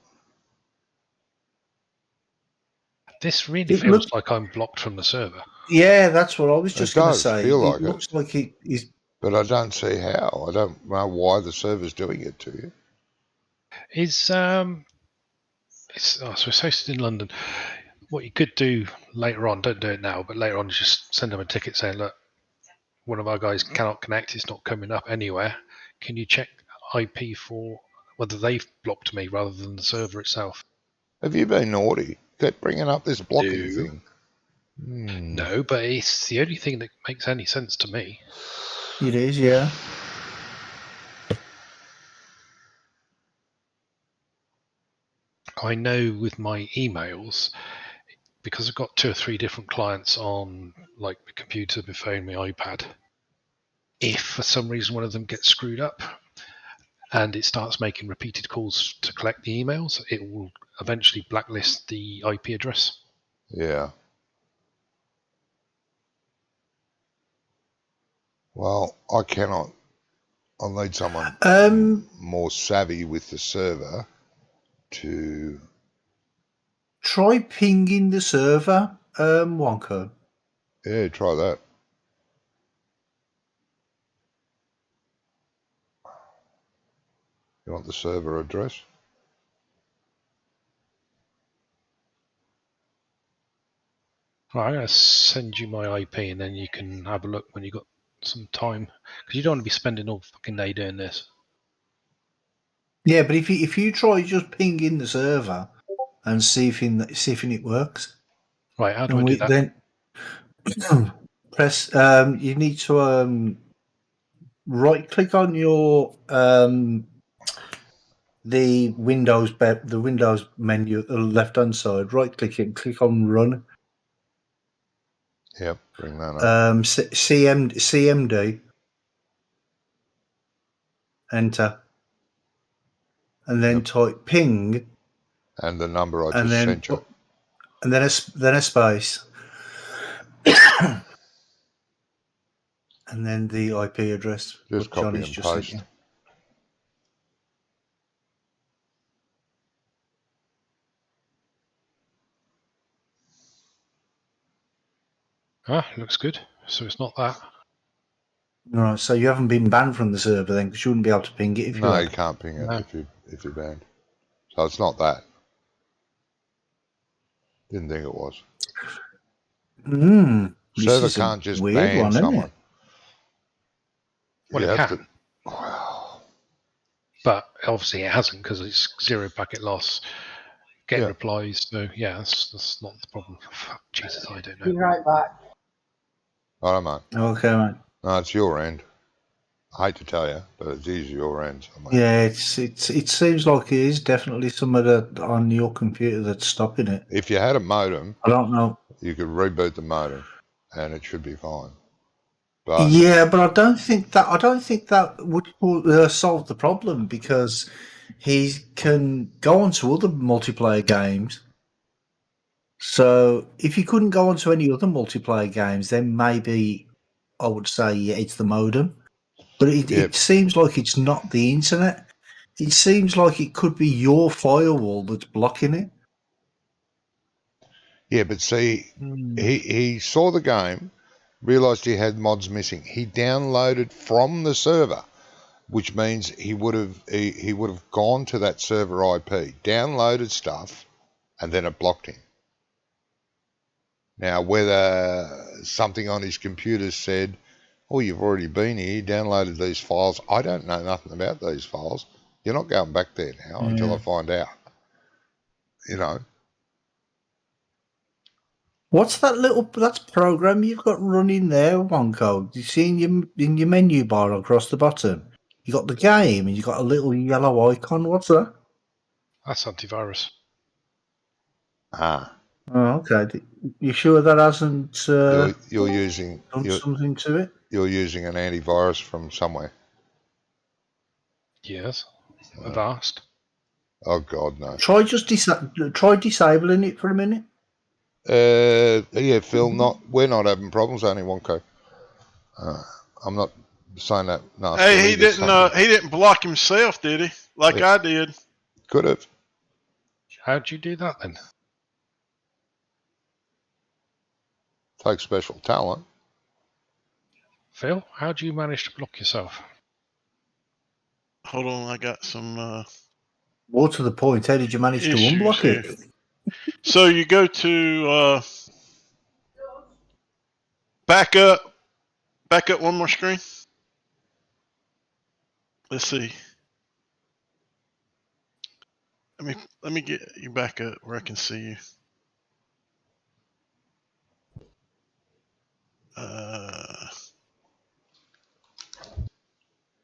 This really It feels look- like I'm blocked from the server. Yeah, that's what I was just It going to does say. feel It like it. looks like it is. But I don't see how. I don't know why the server's doing it to you. It's so it's hosted in London. What you could do later on, don't do it now, but later on just send them a ticket saying, look, one of our guys cannot connect, it's not coming up anywhere. Can you check IP for whether they've blocked me rather than the server itself? Have you been naughty? Keep bringing up this blocking No. thing. No, but it's the only thing that makes any sense to me. It is, yeah. I know with my emails, because I've got 2 or 3 different clients on like my computer, my phone, my iPad, if for some reason one of them gets screwed up and it starts making repeated calls to collect the emails, it will eventually blacklist the IP address. Yeah. Well, I cannot. I'll need someone more savvy with the server to. Try pinging the server, Wonko. Yeah, try that. You want the server address? Right, I'm going to send you my IP and then you can have a look when you've got some time. Because you don't want to be spending all fucking day doing this. Yeah, but if you try just pinging the server and see if it works. Right, how do I do that? Then press. You need to right click on your the Windows menu at the left hand side. Right click it and click on Run. Yep, bring that up. CMD. Enter. And then type ping. And the number I and just then, sent you. And then a space. And then the IP address. Just what copy Johnny's and just sent paste. you. Looks good. So it's not that. Right, so you haven't been banned from the server then, because you wouldn't be able to ping it if you No, had. you can't ping it No. if you're banned. So it's not that. Didn't think it was. Server can't just ban someone. Well, You it have can. to- Wow. But obviously it hasn't because it's 0 packet loss. Get Yeah. replies. So yeah, that's not the problem. Fuck, Jesus, I don't Be know. right back. I don't know. Okay, mate. No, it's your end. I hate to tell you, but it's usually your end somewhere. Yeah, it seems like it is definitely somewhere on your computer that's stopping it. If you had a modem, I don't know. you could reboot the modem, and it should be fine. But Yeah, but I don't think that would solve the problem, because he can go onto other multiplayer games. So if you couldn't go onto any other multiplayer games, then maybe I would say it's the modem. But it seems like it's not the internet. It seems like it could be your firewall that's blocking it. yeah, but see, he saw the game, realised he had mods missing. He downloaded from the server, which means he would have gone to that server IP, downloaded stuff, and then it blocked him. Now, whether something on his computer said, "Oh, you've already been here, you downloaded these files," I don't know nothing about these files. You're not going back there now until I find out. You know. What's that's program you've got running there, Wonko? You see in your menu bar across the bottom, you got the game and you got a little yellow icon. What's that? That's antivirus. Ah. Oh, okay. You sure that hasn't You're using done something to it? You're using an antivirus from somewhere. Yes, I've asked. Oh God, no. Try disabling it for a minute. Yeah, Phil. We're not having problems. Only Wonko. I'm not saying that. No. Hey, he didn't block himself, did he? Like I did. Could have. How'd you do that then? Take special talent. Phil, how'd you manage to block yourself? Hold on, I got some More to the point, how did you manage to issues unblock here. it? So you go to back up one more screen. Let's see. Let me get you back up where I can see you.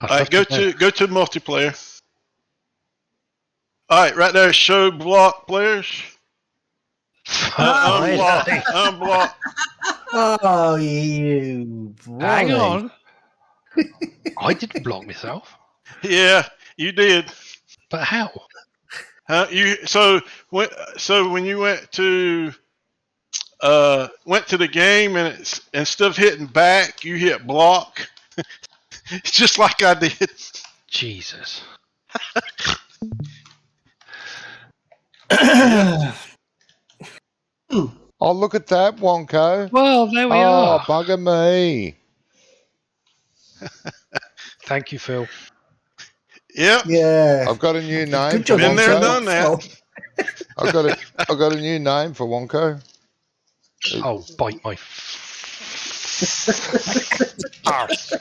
All right, go to multiplayer. All right, right there, show block players. Unblock. Oh, you! Hang Wally. on. I didn't block myself. Yeah, you did. But how? So when you went to the game and instead of hitting back, you hit block. Just like I did. Jesus. Oh, look at that, Wonko. Well, there we Oh, are. bugger me. Thank you, Phil. Yep. Yeah. I've got a new name Good for job. Been there, Wonko. done that. I've got a new name for Wonko. Oh, bite my arse.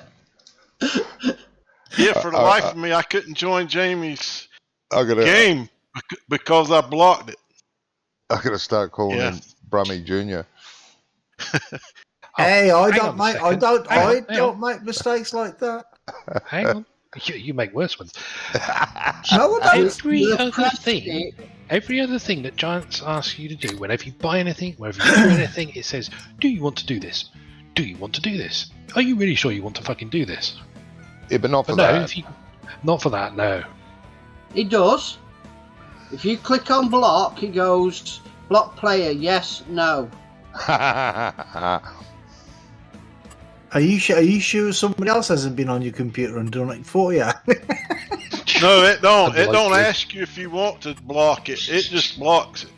Yeah, for the life of me, I couldn't join Jamie's I gotta game because I blocked it. I gotta start calling him Brummy Jr. Hey, I hang on a second. Hang don't make mistakes like that. Hang on. You make worse ones. No, I don't. Every other thing that Giants ask you to do, whenever you buy anything, whenever you do anything, it says, "Do you want to do this? Do you want to do this? Are you really sure you want to fucking do this?" Yeah, but not for But no, that. not for that. No. It does. If you click on block, it goes block player, yes, no. Are you sure somebody else hasn't been on your computer and done it for you? No, it don't. It Block don't it. ask you if you want to block it. It just blocks it.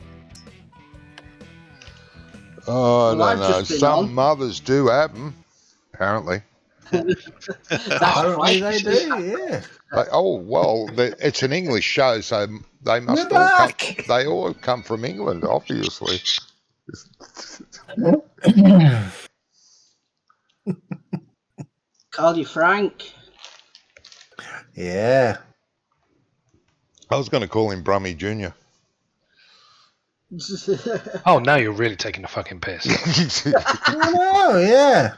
Oh, I Well, I've don't know. just been Some on. mothers do happen, apparently. Apparently they do, yeah. It's an English show, so they must We're all back. they all come from England, obviously. Call you Frank. Yeah. I was going to call him Brummy Jr. Oh, now you're really taking the fucking piss. I know, yeah.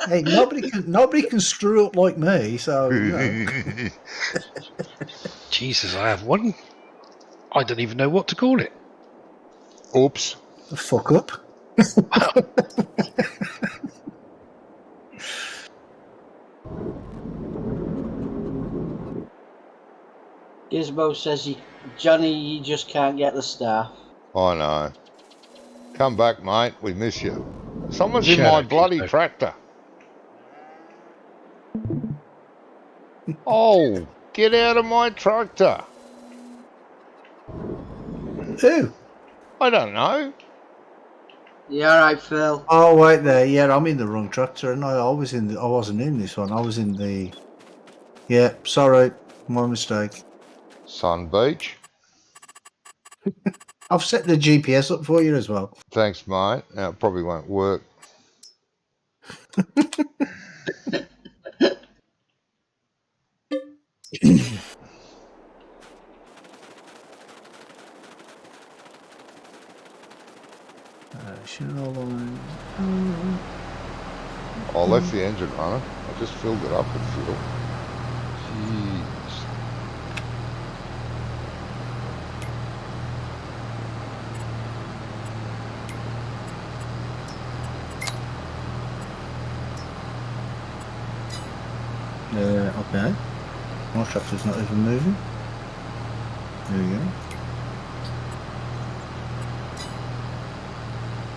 Hey, nobody can screw up like me. So you know. Jesus, I have one. I don't even know what to call it. Oops. Fuck up. Gizmo says Johnny, you just can't get the staff. I know. Come back, mate. We miss you. Someone's in Shut my up, bloody Gizmo. tractor. Oh, get out of my tractor. Who? I don't know. You alright, Phil? Oh, wait there. Yeah, I'm in the wrong tractor, and I wasn't in this one. I was in the. Yeah, sorry, my mistake. Sun Beach. I've set the GPS up for you as well. Thanks, mate. Now, it probably won't work. Shall I? I left the engine running. I just filled it up with fuel. Jeez. Okay. My tractor's not even moving. There we go.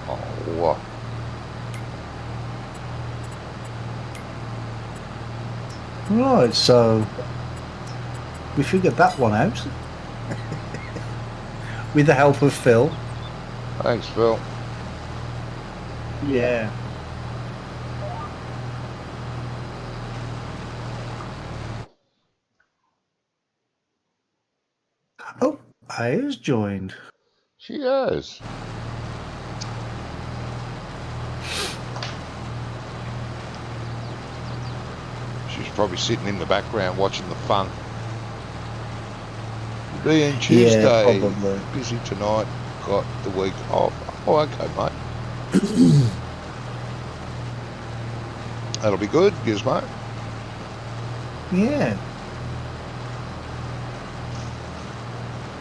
Oh, Right, so we figured that one out with the help of Phil. thanks, Phil. Yeah. Oh, Aya's joined. She has. She's probably sitting in the background watching the fun. Being Tuesday, Yeah, probably. busy tonight, got the week off. Oh, okay, mate. That'll be good, Gizmo. Yeah.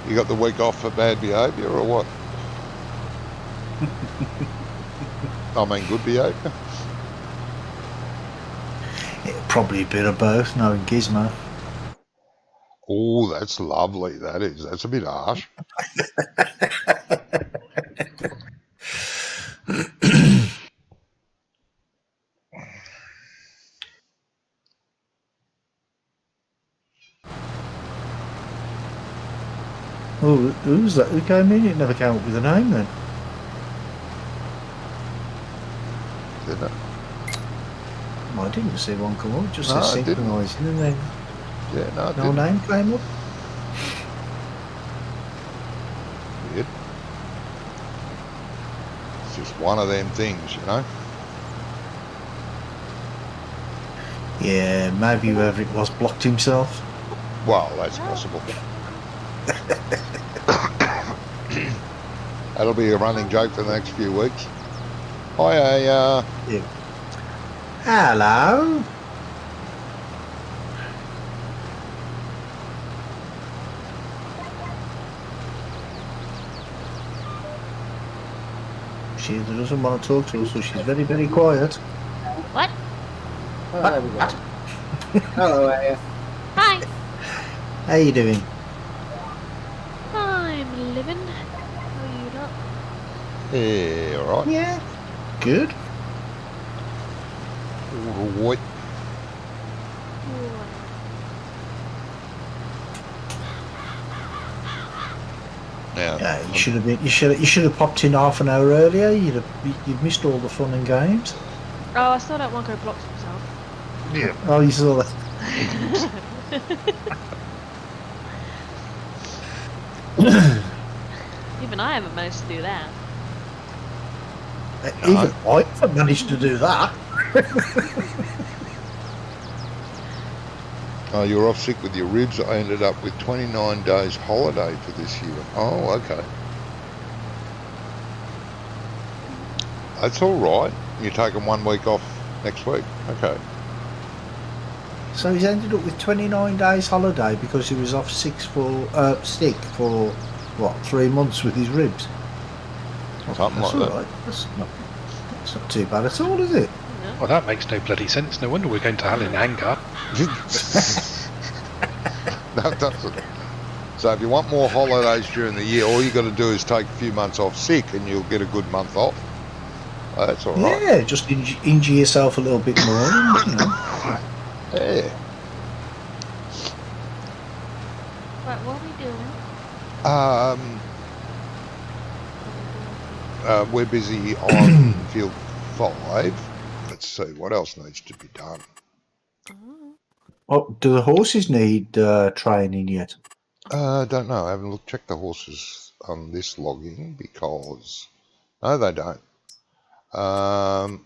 You got the week off for bad behaviour or what? I mean, good behaviour. Yeah, probably a bit of both, knowing Gizmo. Oh, that's lovely. That is. That's a bit harsh. Oh, who's that? Who came in? It never came up with a name then. Didn't it? Well, I didn't see one come up. Just No, says it didn't. synchronising, and then Yeah, no, it no didn't. name came up. Weird. It's just one of them things, you know. Yeah, maybe whoever it was blocked himself. Well, that's possible. That'll be a running joke for the next few weeks. Hi, Yeah. Hello. She either doesn't want to talk to us, or she's very, very quiet. What? Oh, there we go. Hello, Aya. Hi. How you doing? I'm living. How are you lot? yeah, all right. Yeah. Good. All right. Now, Yeah, you should have been. You should have popped in half an hour earlier. You'd missed all the fun and games. Oh, I still don't want to go block himself. yeah. Oh, you saw that. Even I haven't managed to do that. Even I haven't managed to do that. Oh, you were off sick with your ribs. I ended up with 29 days holiday for this year. Oh, okay. That's all right. You're taking 1 week off next week. Okay. So he's ended up with 29 days holiday because he was off sick for what, 3 months with his ribs. Something That's like all right. That's not too bad at all, is it? No. Well, that makes no bloody sense. No wonder we're going to hell in anger. No, it doesn't. So if you want more holidays during the year, all you got to do is take a few months off sick and you'll get a good month off. Oh, that's all right. Yeah, just injure yourself a little bit more. You know. Yeah. Right, what are we doing? We're busy on field 5. Let's see what else needs to be done. Oh. Oh, do the horses need training yet? Don't know. I haven't checked the horses on this logging because no, they don't. Our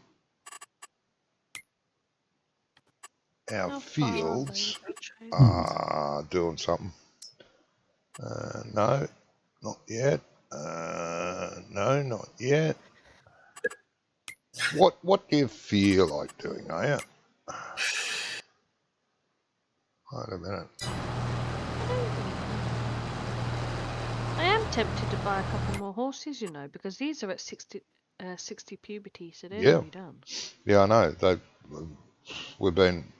How far fields are they trained? are doing something. No, not yet. No, not yet. What do you feel like doing, are you? Wait a minute. I am tempted to buy a couple more horses, you know, because these are at 60 puberty, so they're Yeah. nearly done. Yeah, I know. We've been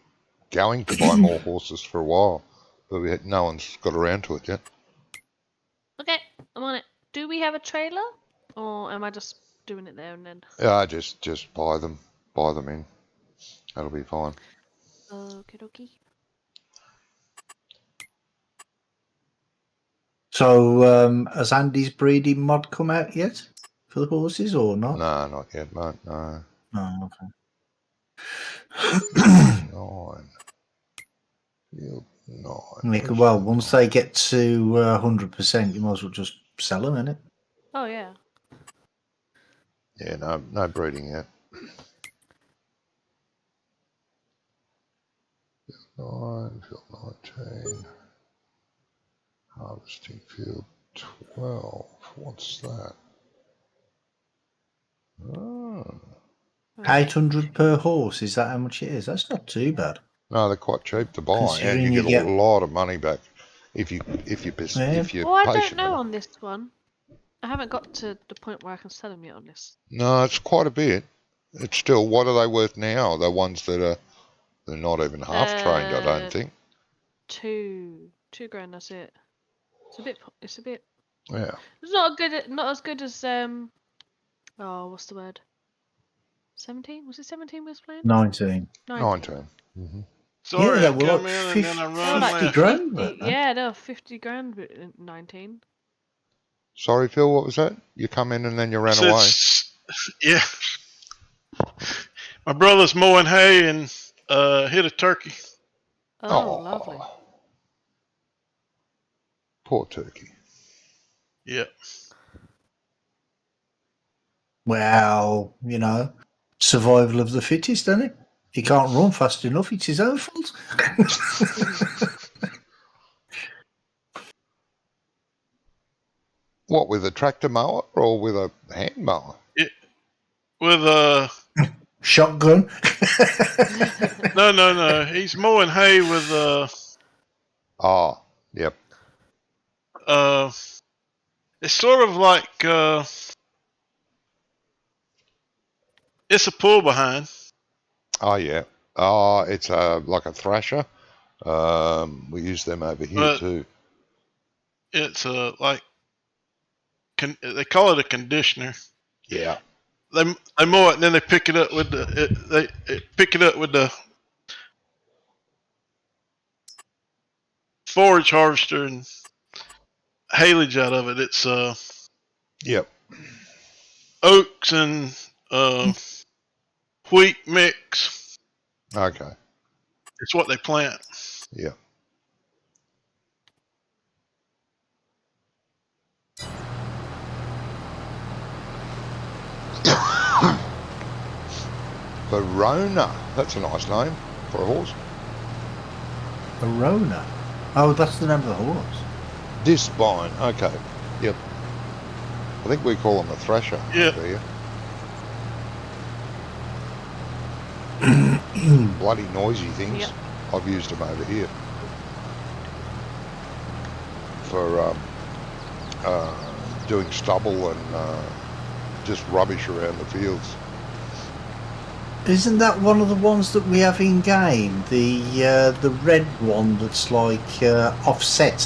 going to buy more horses for a while, but no one's got around to it yet. Okay, I'm on it. Do we have a trailer, or am I just doing it there and then? Yeah, just buy them in. That'll be fine. Okie dokie. So has Andy's breeding mod come out yet for the horses or not? No, not yet, mate. No. Oh, okay. 9. Field 9. Well, once they get to 100%, you might as well just sell them, innit? Oh yeah. Yeah, no breeding yet. Field 9, field 19. Harvesting field 12. What's that? Oh. 800 per horse, is that how much it is? That's not too bad. No, they're quite cheap to buy, and Considering you you get a lot of money back if you're Well, I don't patient. know with it. on this one. I haven't got to the point where I can sell them yet on this. No, it's quite a bit. It's still, what are they worth now? The ones that they're not even half trained, I don't think. $2 grand. That's it. It's a bit. Yeah. It's not as good as Oh, what's the word? 17? Was it 17 we was playing? 19. 19. Mm-hmm. Sorry, Yeah, I well, come in and 50 then I They were run like left. 50 grand. 50, yeah, they were 50 grand with 19. Sorry, Phil, what was that? You come in and then you ran So away. yeah. My brother's mowing hay and hit a turkey. Oh, lovely. Poor turkey. Yeah. Well, you know, survival of the fittest, isn't it? He can't run fast enough. It's his own fault. What, with a tractor mower or with a hand mower? With a Shotgun. no. He's mowing hay with Oh, yep. it's sort of like it's a pull behind. Oh, yeah. Oh, it's like a thrasher. We use them over here too. It's like they call it a conditioner. Yeah. They mow it and then they pick it up with they pick it up with the forage harvester and haylage out of it. It's Yep. oats and wheat mix. Okay. It's what they plant. Yeah. Verona. That's a nice name for a horse. Verona. Oh, that's the name of the horse. Disbine. Okay. Yep. I think we call them a thrasher. Yeah. Over here. Bloody noisy things. Yep. I've used them over here for doing stubble and just rubbish around the fields. Isn't that one of the ones that we have in game? The red one that's like offset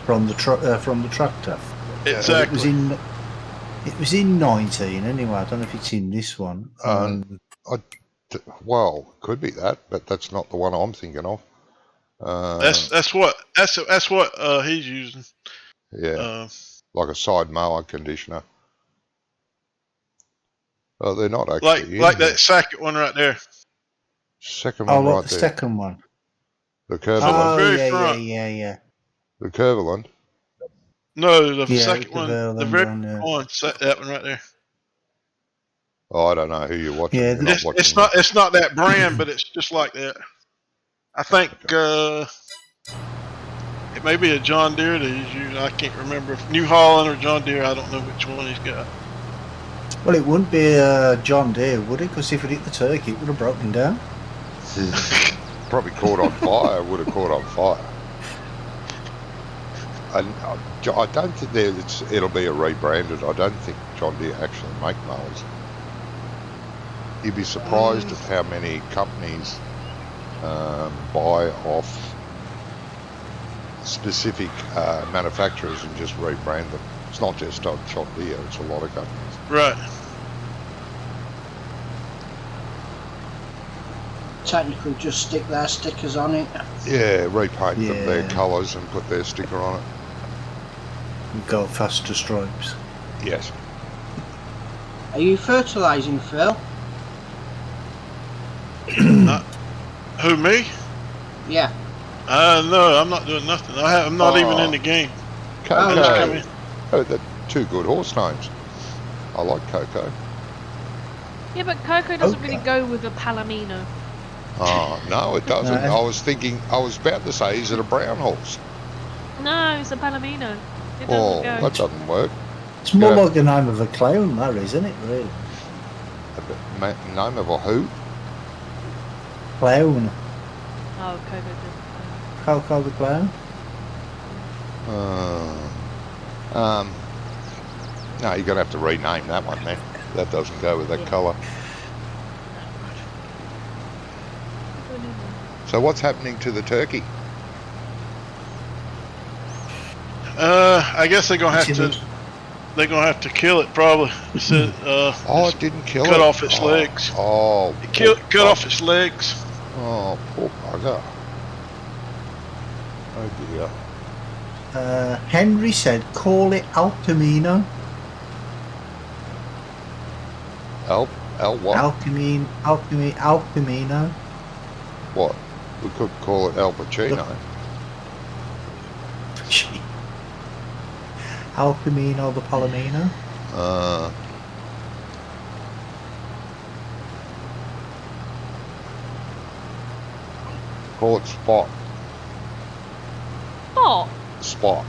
from the tractor. Exactly. It was in 19 anyway. I don't know if it's in this one. Well, could be that, but that's not the one I'm thinking of. That's what he's using. Yeah, like a side mower conditioner. Oh, they're not actually Like that second one right there. Second one right the there. second one. The Curvilind. Oh, very yeah, front. yeah. The Curvilind. No, the Yeah, second one, the very one, yeah. one, that one right there. Oh, I don't know who you're watching. Yeah, You're not watching It's not that brand, but it's just like that. I think it may be a John Deere that he's using. I can't remember if New Holland or John Deere. I don't know which one he's got. Well, it wouldn't be a John Deere, would it? Because if it hit the turkey, it would have broken down. Probably caught on fire. Would have caught on fire. And I don't think it'll be a rebranded. I don't think John Deere actually make mowers. You'd be surprised at how many companies buy off specific manufacturers and just rebrand them. It's not just on John Deere, it's a lot of companies. Right. Technically, just stick their stickers on it. Yeah, repaint them their Yeah. colours and put their sticker on it. Go faster stripes. Yes. Are you fertilising, Phil? Who, me? Yeah. No, I'm not doing nothing. I'm not even in the game. I just come Coco. in. Oh, they're two good horse names. I like Coco. Yeah, but Coco doesn't Okay. really go with a Palomino. Oh, no, it doesn't. No. I was about to say, is it a brown horse? No, it's a Palomino. It doesn't Oh, go. that doesn't work. It's more Yeah. like the name of a clown, that, isn't it, really? Name of a who? Clown. Oh, Coco doesn't. Coco the clown. No, you're going to have to rename that one, man. That doesn't go with that colour. So what's happening to the turkey? I guess they're gonna have to kill it probably. So, Oh, it didn't kill it. cut off its legs. Oh, Cut off its legs. Oh, poor bugger. Oh dear. Henry said, call it Al Camino. Al what? Al Camino. What? We could call it Al Pacino. Al Camino the Palomino. Call it Spot. Spot. Spot.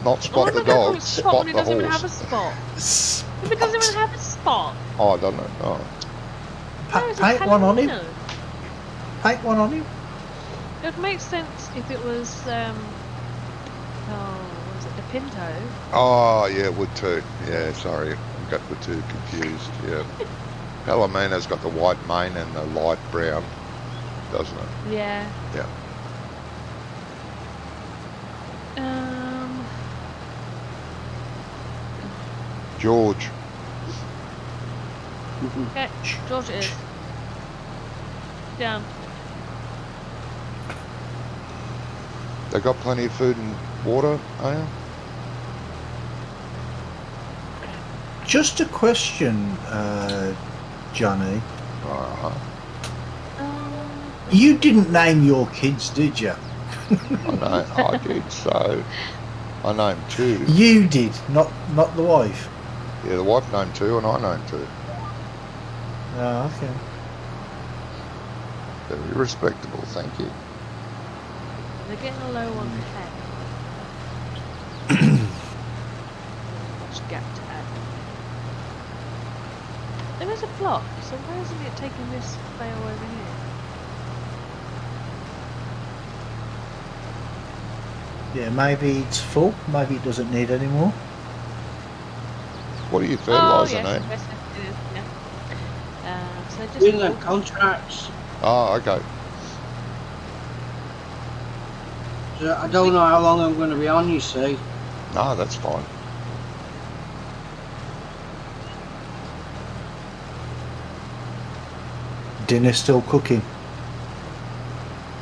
Not Why Spot am the I gonna call dog. it Spot when it the doesn't even have a horse. spot? If it doesn't even have a spot. Oh, I don't know. Oh. No, it's a Paint one on him. Palomino. Paint one on him. It would make sense if it was, was it the Pinto? Oh, yeah, it would too. Yeah, sorry. I got the two confused. Yeah. Palomino's got the white mane and the light brown, doesn't it? Yeah. Yeah. George. Okay, George it is. Down. They got plenty of food and water, Aya? Just a question, Johnny. Uh-huh. You didn't name your kids, did you? I did, so I named two. You did, not the wife. Yeah, the wife named two and I named two. Oh, okay. Very respectable, thank you. They're getting low on hay. Much gap to add. There is a block, so why isn't it taking this fail over here? Yeah, maybe it's full. Maybe it doesn't need any more. What are you Oh fertilising, yes, eh? yes, it is, yeah. So just Doing the walk- contracts. Oh, okay. So I don't know how long I'm going to be on, you see. No, that's fine. Dinner still cooking.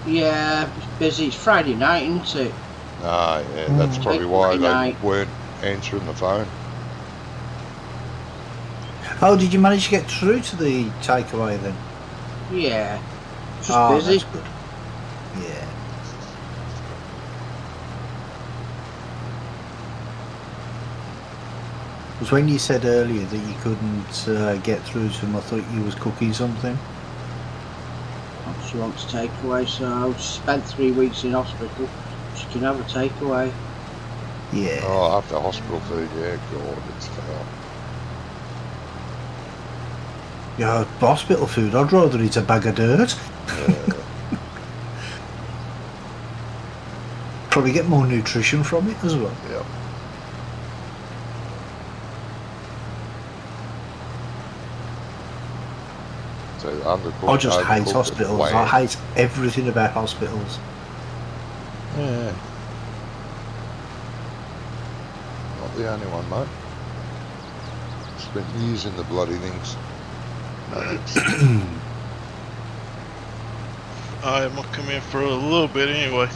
Yeah, it's busy. It's Friday night, isn't it? Ah, yeah, that's Mm. probably why Take they my night. weren't answering the phone. Oh, did you manage to get through to the takeaway then? Yeah. Just Oh, busy. that's good. Yeah. Because when you said earlier that you couldn't get through to him, I thought you was cooking something. She wants takeaway, so she spent 3 weeks in hospital. She can have a takeaway. Yeah. Oh, after hospital food, yeah, God, it's foul. Yeah, hospital food. I'd rather eat a bag of dirt. Yeah. Probably get more nutrition from it as well. Yep. So undercooked, I just hate overcooked, hospitals. I bland. hate everything about hospitals. Yeah. Not the only one, mate. Spent years in the bloody things. I'm gonna come in for a little bit anyway.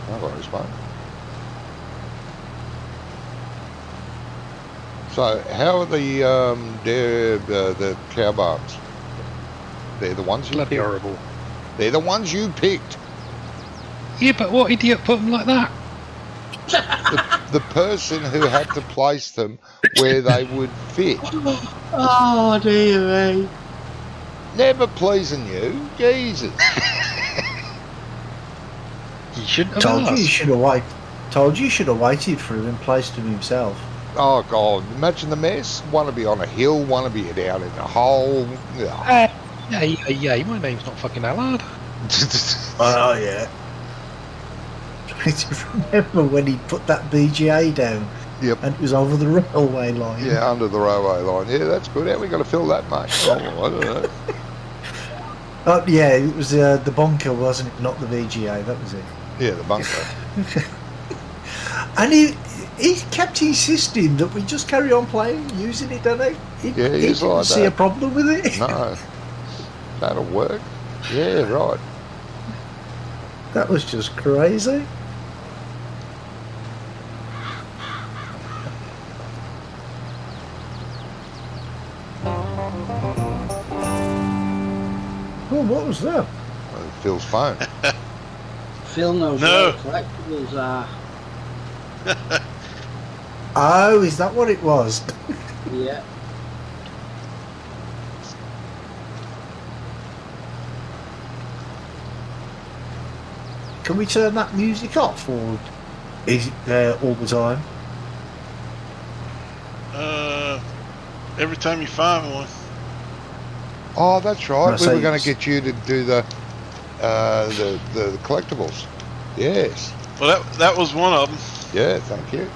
No worries, mate. So, how are the cow barns? They're the ones you Bloody picked. horrible. They're the ones you picked. Yeah, but what idiot put them like that? The person who had to place them where they would fit. Oh, dear me. Never pleasing you, Jesus. You shouldn't have Told you asked. should have waited. Told you should have waited for him and placed him himself. Oh God! Imagine the mess. Want to be on a hill, want to be down in a hole. Yeah. Yeah, my name's not fucking Allard. Oh yeah. Remember when he put that BGA down? Yep. And it was over the railway line. Yeah, under the railway line. Yeah, that's good. How we got to fill that, mate? Oh, I don't know. Oh yeah, it was the bunker, wasn't it? Not the VGA. That was it. Yeah, the bunker. And he kept insisting that we just carry on playing, using it, don't he? Yeah, he he's didn't like see that. a problem with it. No, that'll work. Yeah, right. That was just crazy. Oh, what was that? Phil's phone. Phil knows No. where the collectibles are. Oh, is that what it was? Yeah. Can we turn that music off, or is it there all the time? Every time you find one. Oh, that's right. No, We so were going you- to get you to do the collectibles. Yes. Well, that was one of them. Yeah. Thank you.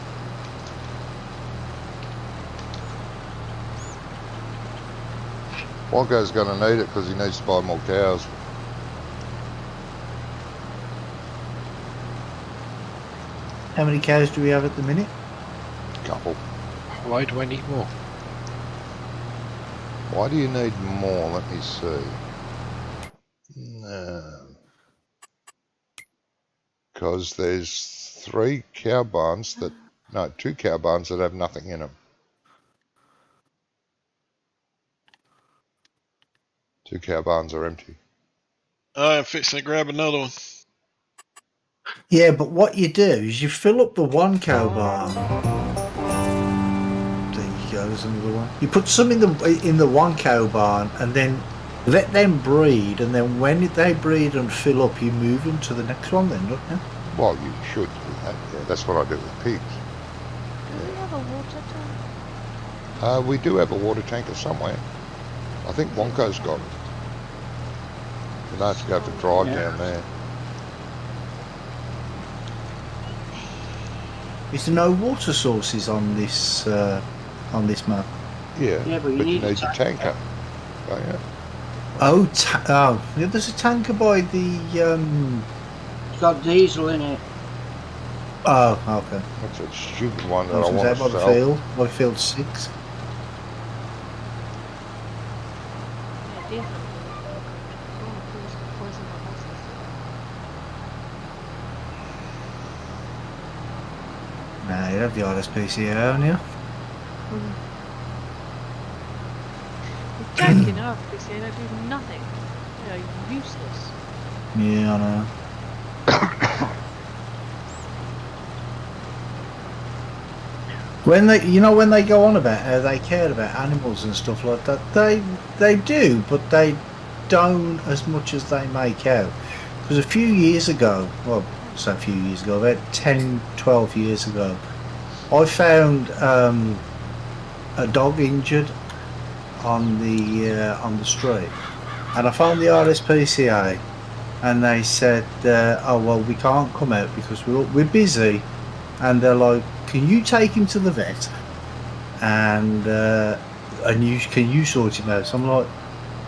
Wonko's going to need it because he needs to buy more cows. How many cows do we have at the minute? Couple. Why do I need more? Why do you need more? Let me see. No. Because there's 3 cow barns that... No, 2 cow barns that have nothing in them. 2 cow barns are empty. I'm fixing to grab another one. Yeah, but what you do is you fill up the one cow barn. There you go, there's another one. You put some in the one cow barn and then let them breed, and then when they breed and fill up, you move them to the next one then, don't you? Well, you should do that. Yeah, that's what I do with pigs. Do we have a water tank? We do have a water tanker somewhere. I think Wonko's got it. You don't have to go for drive Yeah. down there. Is there no water sources on this map? Yeah, Yeah, but you but you need a need your tanker. Don't you? Oh, yeah, there's a tanker by the. It's got diesel in it. Oh, okay. That's a stupid one that I I was going to want say to by the sell. field, by field 6. Yeah, definitely. Don't want to poison my horses. Nah, you have the RSPCA, haven't you? You're joking off, they say they do nothing. They're useless. Yeah, I know. When they go on about how they care about animals and stuff like that, they do, but they don't as much as they make out. Because a few years ago, well, so a few years ago, about 10, 12 years ago, I found a dog injured on the street, and I phoned the RSPCA, and they said, "Oh well, we can't come out because we're busy," and they're like, "Can you take him to the vet, and can you sort him out?" So I'm like,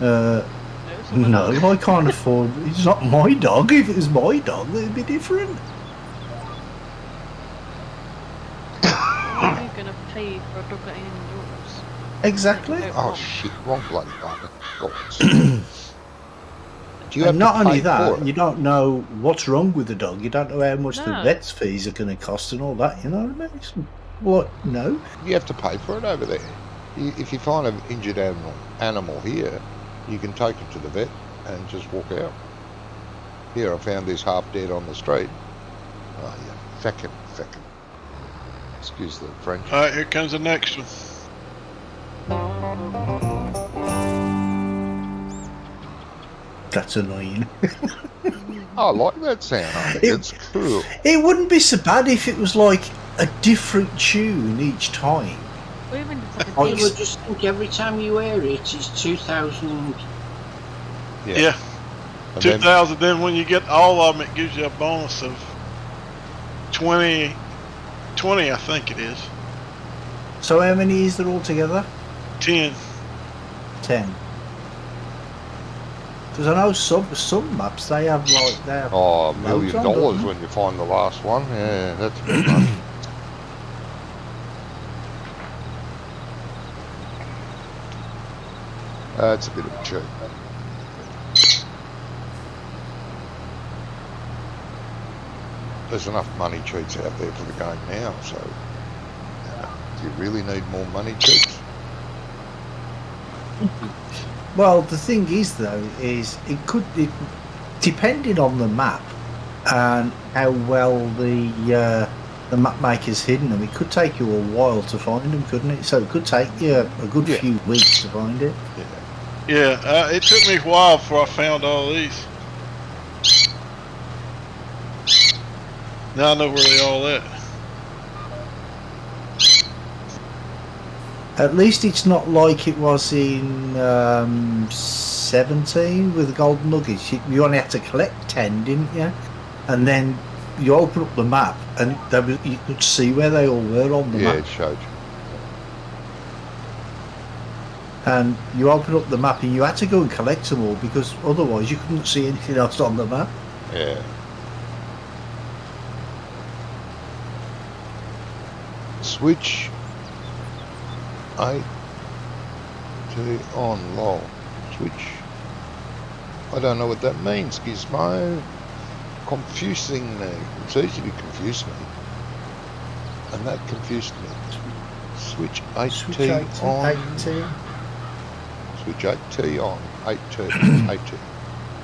"No, I can't afford. It's not my dog. If it was my dog, it'd be different." Why are you going to pay for a dog that ain't yours? Exactly. Don't Oh want. shit! Wrong bloody button. God. Do you have And not to pay only for that, it? you don't know what's wrong with the dog. You don't know how much the No. vet's fees are going to cost and all that. You know what I mean? What? No. You have to pay for it over there. If you find an injured animal here, you can take it to the vet and just walk out. Here, I found this half dead on the street. Oh, yeah. Feckin'. Excuse the French. All right, here comes the next one. That's annoying. I like that sound. I think it's cool. It wouldn't be so bad if it was like a different tune each time. Or even if it's like Oh, a You it's- would just think every time you hear it, it's 2,000. Yeah. And then- 2,000. Then when you get all of them, it gives you a bonus of 20, I think it is. So how many is there altogether? 10. 10. Because I know some maps they have Oh, $1 million Loads on, don't when you find the last one. Yeah, that's good money. It's a bit of a cheat. There's enough money cheats out there for the game now, so do you really need more money cheats? Well, the thing is though, is it depending on the map and how well the map maker's hidden them, it could take you a while to find them, couldn't it? So it could take you a good Yeah. few weeks to find it. Yeah, it took me a while before I found all these. Now I know where they all at. At least it's not like it was in 17 with the golden nuggets. You only had to collect 10, didn't you? And then you open up the map and you could see where they all were on the Yeah, map. it showed you. And you open up the map and you had to go and collect them all because otherwise you couldn't see anything else on the map. Yeah. Switch 8 to on lol. Switch. I don't know what that means, Gizmo. Confusing me. It's easy to confuse me. And that confused me. Switch 8T Switch 8 to on. 18. Switch 8T on. 8T. 8T.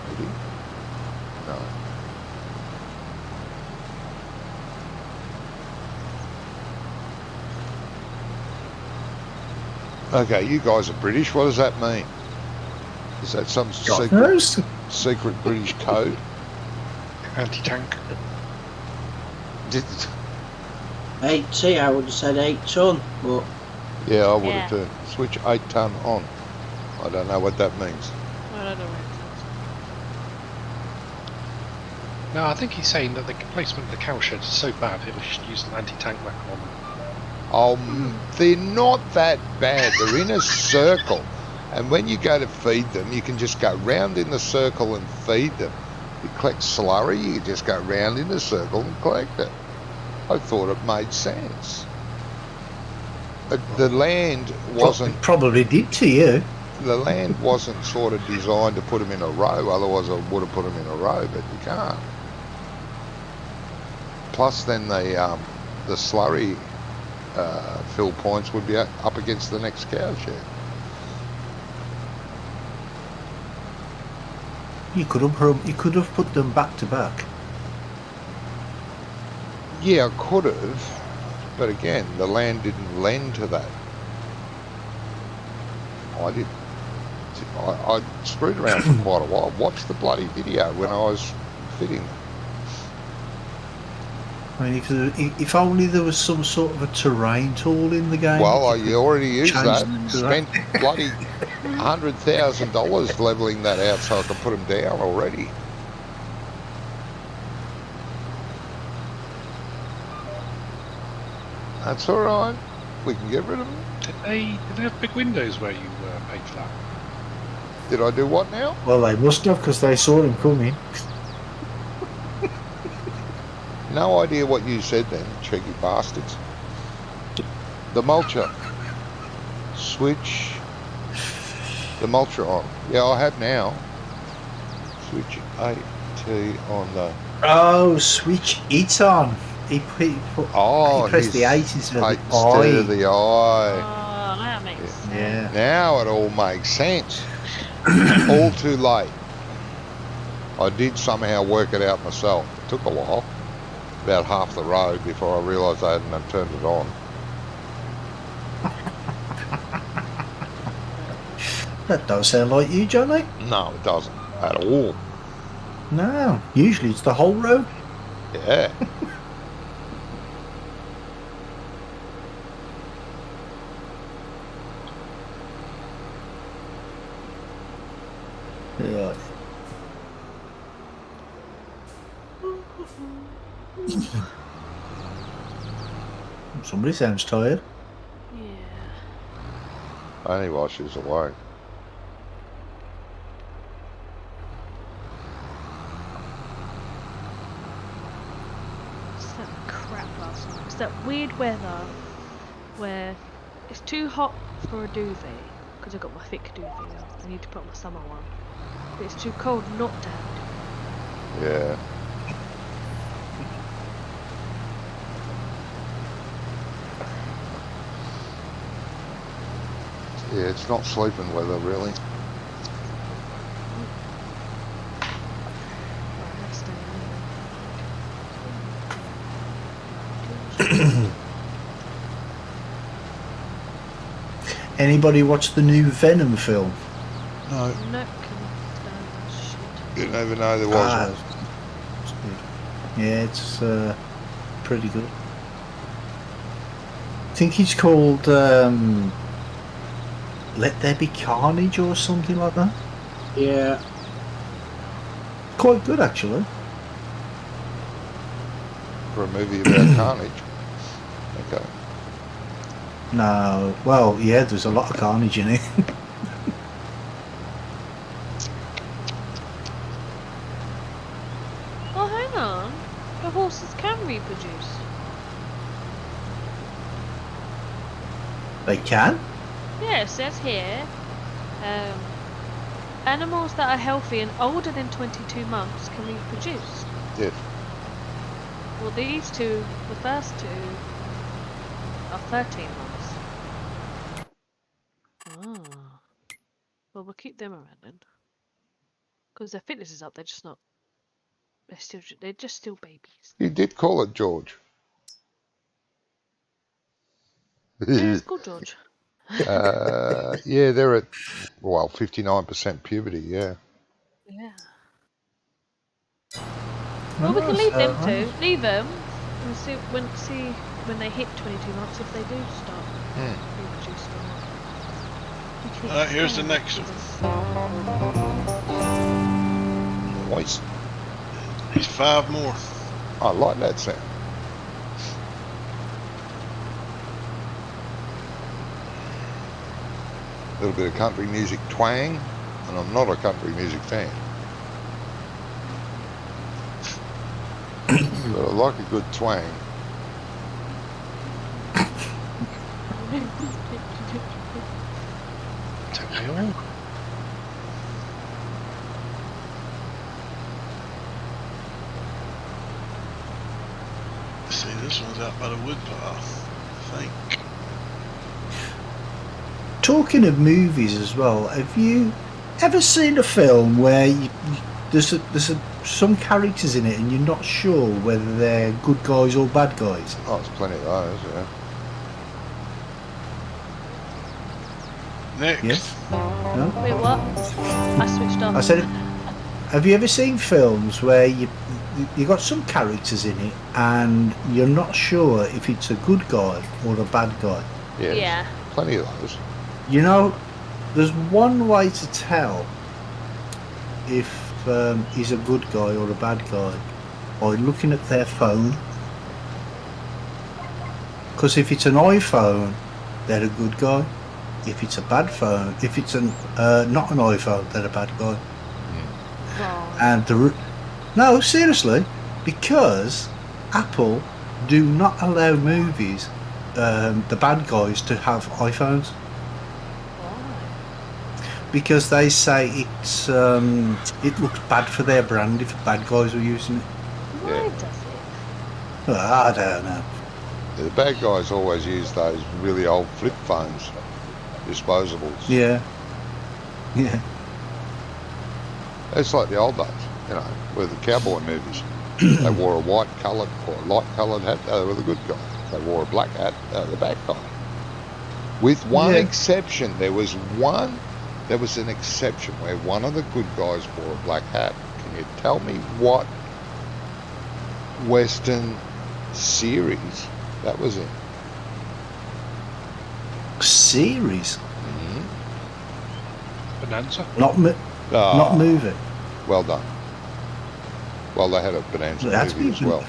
Maybe? No. Okay, you guys are British. What does that mean? Is that some God knows. secret British code? Anti-tank. 8T, I would have said 8 ton, but Yeah, I would Yeah. have too. Switch 8 ton on. I don't know what that means. I don't know where No, I think he's saying that the placement of the cow shed is so bad it was using an anti-tank weapon on them. They're not that bad. They're in a circle. And when you go to feed them, you can just go round in the circle and feed them. You collect slurry, you just go round in the circle and collect it. I thought it made sense. The land wasn't... It probably did to you. The land wasn't sort of designed to put them in a row. Otherwise, I would have put them in a row, but you can't. Plus, then the slurry fill points would be up against the next cow shed. You could have put them back to back. Yeah, I could have, but again, the land didn't lend to that. I screwed around for quite a while. Watched the bloody video when I was fitting them. I mean, if only there was some sort of a terrain tool in the game. Well, I already used change that. them to Spent bloody $100,000 levelling that out so I could put them down already. That's all right. We can get rid of them. Did they have big windows where you paid for that? Did I do what now? Well, they must have, because they saw him coming. No idea what you said then, cheeky bastards. The mulcher. Switch the mulcher on. Yeah, I have now. Switch AT on the... Oh, switch it on. He pressed the 8 instead of the instead of the I. Oh, that makes sense. Yeah. Now it all makes sense. All too late. I did somehow work it out myself. It took a while. About half the road before I realised I hadn't turned it on. That don't sound like you, Johnny. No, it doesn't at all. No, usually it's the whole road. Yeah. Yeah. Somebody sounds tired. Yeah. Only while she's awake. It's that crap last night. It's that weird weather where it's too hot for a duvet because I've got my thick duvet on. I need to put on my summer one. But it's too cold not to have a duvet. Yeah. Yeah, it's not sleeping weather really. Right, let's stay Anybody watch the new Venom film? No. No, shit. Didn't even know there was one. It's good. Yeah, it's pretty good. I think it's called Let There Be Carnage or something like that. Yeah. Quite good, actually. For a movie about carnage. Okay. No, well, yeah, there's a lot of carnage in it. Oh, hang on. The horses can reproduce. They can? Yeah, it says here, animals that are healthy and older than 22 months can reproduce. Yes. Well, these two, the first two, are 13 months. Ah. Well, we'll keep them around then. Because their fitness is up, they're just not... They're just still babies. You did call it George. Yeah, it's called George. Yeah, they're at, well, 59% puberty, yeah. Yeah. Well, we can leave them too. Leave them and see when they hit 22 months if they do start reproducing or not. We can Alright, here's the experiment next with one. this. Nice. There's 5 more. I like that sound. A little bit of country music twang, and I'm not a country music fan. But I like a good twang. Don't they all? See, this one's out by the woodpile, I think. Talking of movies as well, have you ever seen a film where there's some characters in it and you're not sure whether they're good guys or bad guys? Oh, there's plenty of those, yeah. Next. Yes. No? Wait, what? I switched off. I said, have you ever seen films where you got some characters in it and you're not sure if it's a good guy or a bad guy? Yes, Yeah. plenty of those. You know, there's one way to tell if he's a good guy or a bad guy by looking at their phone. Because if it's an iPhone, they're a good guy. If it's a bad phone, if it's not an iPhone, they're a bad guy. Wrong. And no, seriously, because Apple do not allow movies, the bad guys to have iPhones. Because they say it looks bad for their brand if bad guys are using it. Why does it? Well, I don't know. The bad guys always use those really old flip phones, disposables. Yeah. Yeah. It's like the old days, you know, with the cowboy movies. They wore a white coloured or a light coloured hat, they were the good guy. They wore a black hat, they were the bad guy. With one Yeah. exception, there was an exception where one of the good guys wore a black hat. Can you tell me what Western series that was in? Series, Bonanza? not Ah, movie. well done. Well, they had a Bonanza It had to movie be, as well.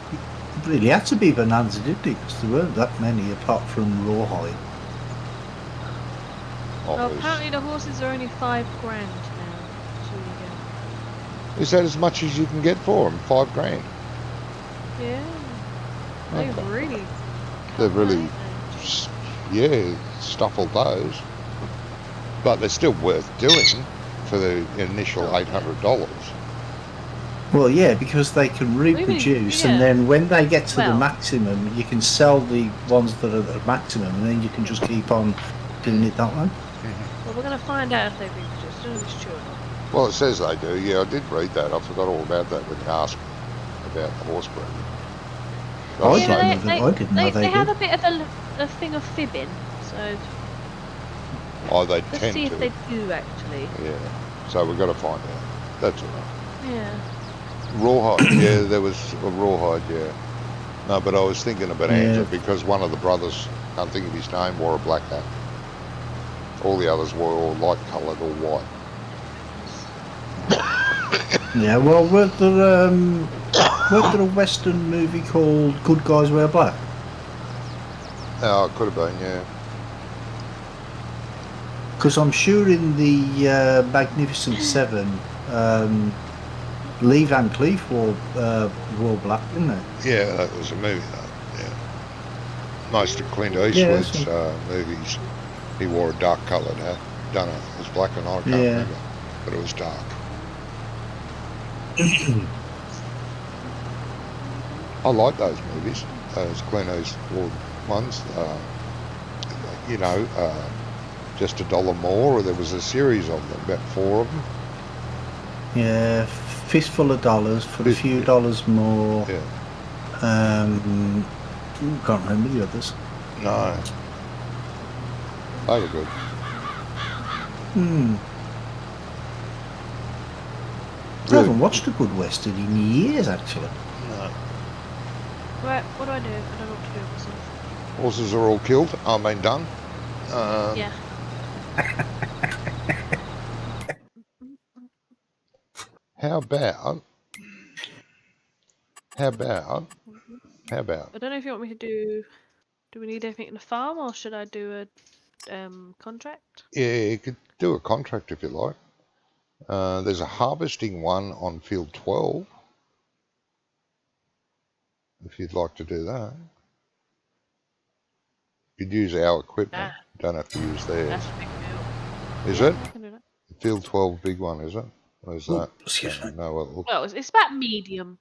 But it had to be Bonanza, didn't it? Because there weren't that many apart from Rawhide. Well, Offers. apparently the horses are only $5,000 now. So you Is that as much as you can get for them? $5 grand. go. Yeah. They Okay. really. They're really, can't yeah, stuffled those. But they're still worth doing for the initial $800. Well, yeah, because they can reproduce, yeah. and then when they get to the Well- maximum, you can sell the ones that are at maximum, and then you can just keep on doing it that way. Well, we're going to find out if they reproduce. Don't be sure. Well, it says they do. Yeah, I did read that. I forgot all about that when you asked about the horse breeding. I Oh, don't know that- I didn't know they have did. a bit of a thing of fibbing, so Oh, they let's tend see to. if they do actually. Yeah. So we've got to find out. That's all right. Yeah. Rawhide. Yeah, there was a rawhide. Yeah. No, but I was thinking of Bonanza Yeah. because one of the brothers, can't think of his name, wore a black hat. All the others were all light coloured or white. Yeah, well, weren't there a Western movie called Good Guys Wear Black? Oh, it could have been. Yeah. Because I'm sure in the Magnificent Seven, Lee Van Cleef wore black, didn't they? Yeah, that was a movie though. Yeah. Most of Clint Yeah, Eastwood's movies, he wore a dark coloured hat. Don't know if it was black or not. I can't Yeah. remember, but it was dark. I like those movies, those Clint Eastwood ones. You know, just $1 more, or there was a series of them, about 4 of them. Yeah, fistful of dollars for a few dollars more. Yeah. Can't remember the others. No. They were good. I haven't watched a good Western in years, actually. No. Right. What do I do? I don't know what to do with myself. Horses are all killed. I mean, done. Yeah. How about How about? I don't know if you want me to do. Do we need anything in the farm, or should I do a contract? Yeah, you could do a contract if you like. There's a harvesting one on field 12. If you'd like to do that. You'd use our equipment. Don't have to use theirs. That's a big deal. Is Yeah, it? I can do that. Field 12 big one, is it? Or is that? Excuse me. No, well, Well, it's about medium.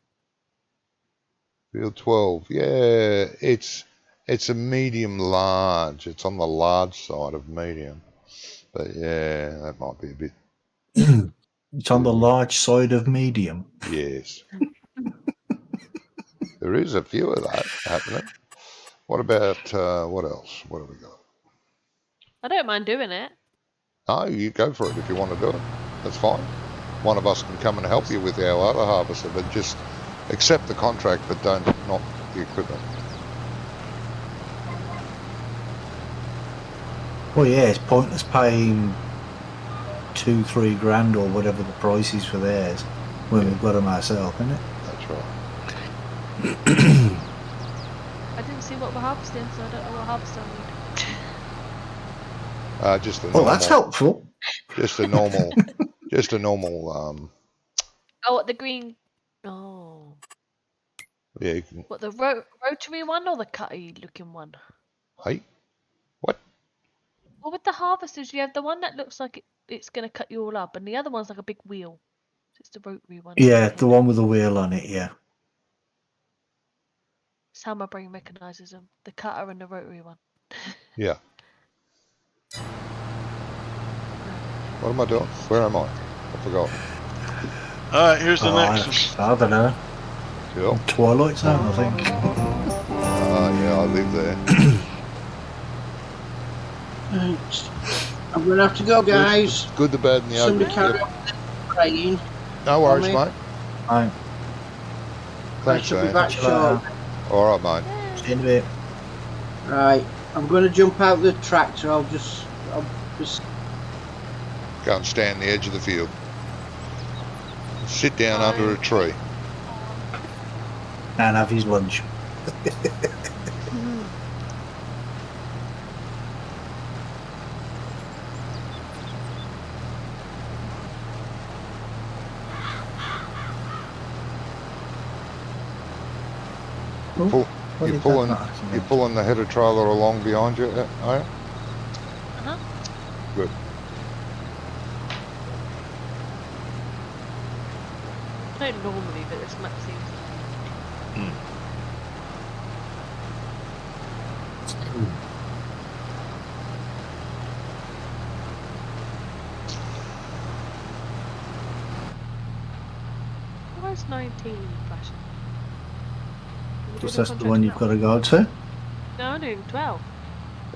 field 12. Yeah, it's a medium large. It's on the large side of medium. But yeah, that might be a bit. It's on the large side of medium. Yes. There is a few of that happening. What about, what else? What have we got? I don't mind doing it. No, you go for it if you want to do it. That's fine. One of us can come and help you with our other harvester, but just accept the contract, but not the equipment. Well, yeah, it's pointless paying 2-3 grand or whatever the price is for theirs when we've got them ourselves, isn't it? That's right. I didn't see what we're harvesting, so I don't know what harvester I need. Just a Well, normal, that's helpful. just a normal, just a normal. Oh, what the green? Oh, Yeah. You can, what the rotary one or the cutty looking one? hey, what? Well, with the harvesters, you have the one that looks like it's going to cut you all up, and the other one's like a big wheel. It's the rotary one. Yeah, the one with the wheel on it, yeah. It's how my brain recognises them. The cutter and the rotary one. Yeah. What am I doing? Where am I? I forgot. Alright, here's the next one. I don't know. Cool. Twilight Zone, I think. Yeah, I live there. Thanks. I'm going to have to go, guys. Good, the bad, and the ugly. Somebody carry Yep. on praying. No worries, Tommy. mate. Fine. I Thanks, shall be Ian. back shortly. All right, mate. See you in a bit. Right, I'm going to jump out the tractor. I'll just Go and stand the edge of the field. Sit down under a tree. And have his lunch. Pull, What you're is that pulling, marking you're then? pulling the header trailer along behind you, are you? Uh-huh. Good. I don't normally, but this map seems. Why is 19 flashing? Because that's the one you've got to go to. No, I'm doing 12.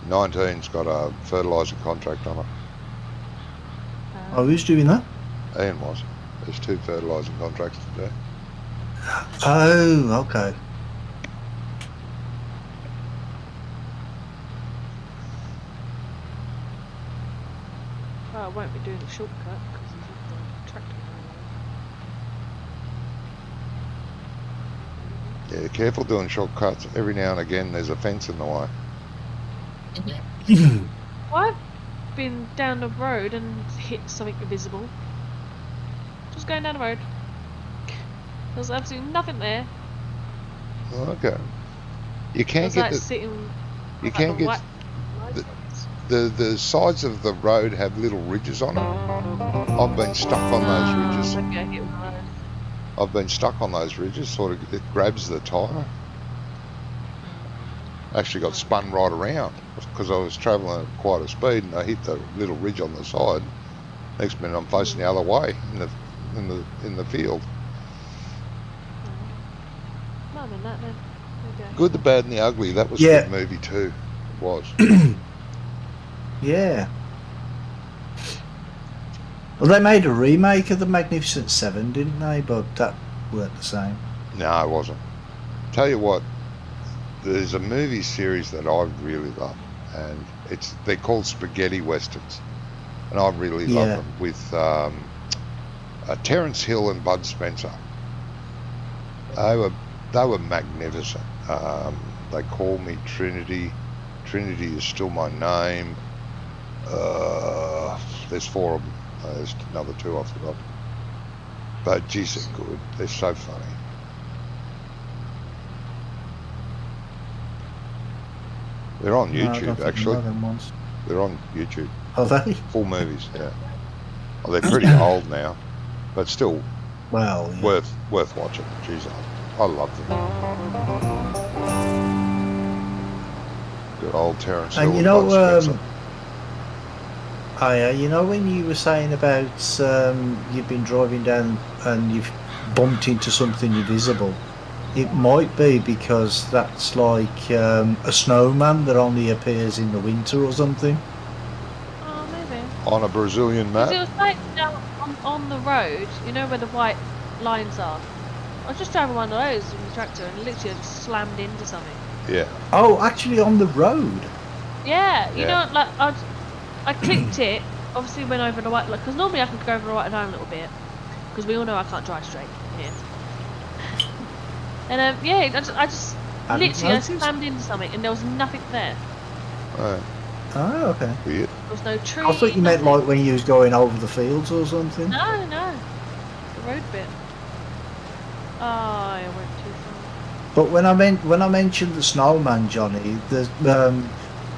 19's got a fertiliser contract on it. Oh, who's doing that? Ian was. There's 2 fertiliser contracts today. Oh, okay. Well, I won't be doing a shortcut because he's got the tractor. Yeah, careful doing shortcuts. Every now and again there's a fence in the way. I've been down the road and hit something invisible. Just going down the road. There's absolutely nothing there. Okay. You can't It's get like the, sitting. you can't get the sides of the road have little ridges on it. I've been stuck on those ridges. Okay, hit the road. I've been stuck on those ridges. Sort of, it grabs the tyre. Actually got spun right around because I was travelling at quite a speed and I hit the little ridge on the side. Next minute I'm facing the other way in the field. No, I'm in that then. Okay. Good, the bad, and the ugly. That was a Yeah. good movie too. It was. Yeah. Well, they made a remake of the Magnificent Seven, didn't they? But that weren't the same. No, it wasn't. Tell you what, there's a movie series that I really love, and they're called spaghetti westerns, and I really love Yeah. them with Terence Hill and Bud Spencer. They were magnificent. They call me Trinity. Trinity is still my name. There's 4 of them. There's another 2 I forgot. But geez, they're good. They're so funny. They're on No, I don't YouTube, think I actually. know them ones. They're on YouTube. Are they? Full movies, yeah. Oh, they're pretty old now, but still Well, yeah. worth watching. Jeez, I love them. Good old Terrence Hill. And you know, Bud Spencer. you know when you were saying about you've been driving down and you've bumped into something invisible, it might be because that's like a snowman that only appears in the winter or something. Oh, maybe. On a Brazilian 'Cause map. it was like down on the road, you know where the white lines are. I was just driving one of those with the tractor and literally just slammed into something. Yeah. Oh, actually on the road. Yeah, you Yeah. know, like I clicked it. Obviously, went over the white line because normally I could go over the white line a little bit because we all know I can't drive straight here. And yeah, I just Hadn't literally I noticed. slammed into something and there was nothing there. Oh, okay. Weird. There was no tree. I thought you meant nothing. like when you was going over the fields or something. No, the road bit. Oh, I went too far. But when I mentioned the snowman, Johnny, the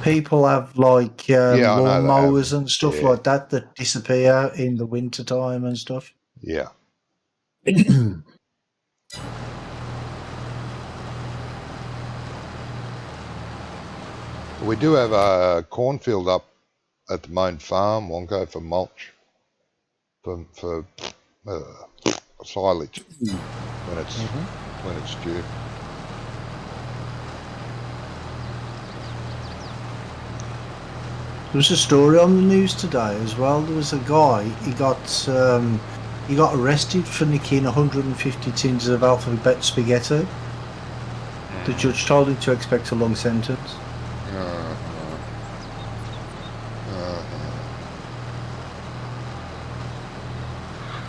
people have like Yeah, I know lawn they have. mowers and stuff Yeah. like that disappear in the winter time and stuff. Yeah. We do have a cornfield up at the main farm, Wonko, for mulch, for silage when it's due. There was a story on the news today as well. There was a guy, he got arrested for nicking 150 tins of alphabet spaghetti. The judge told him to expect a long sentence.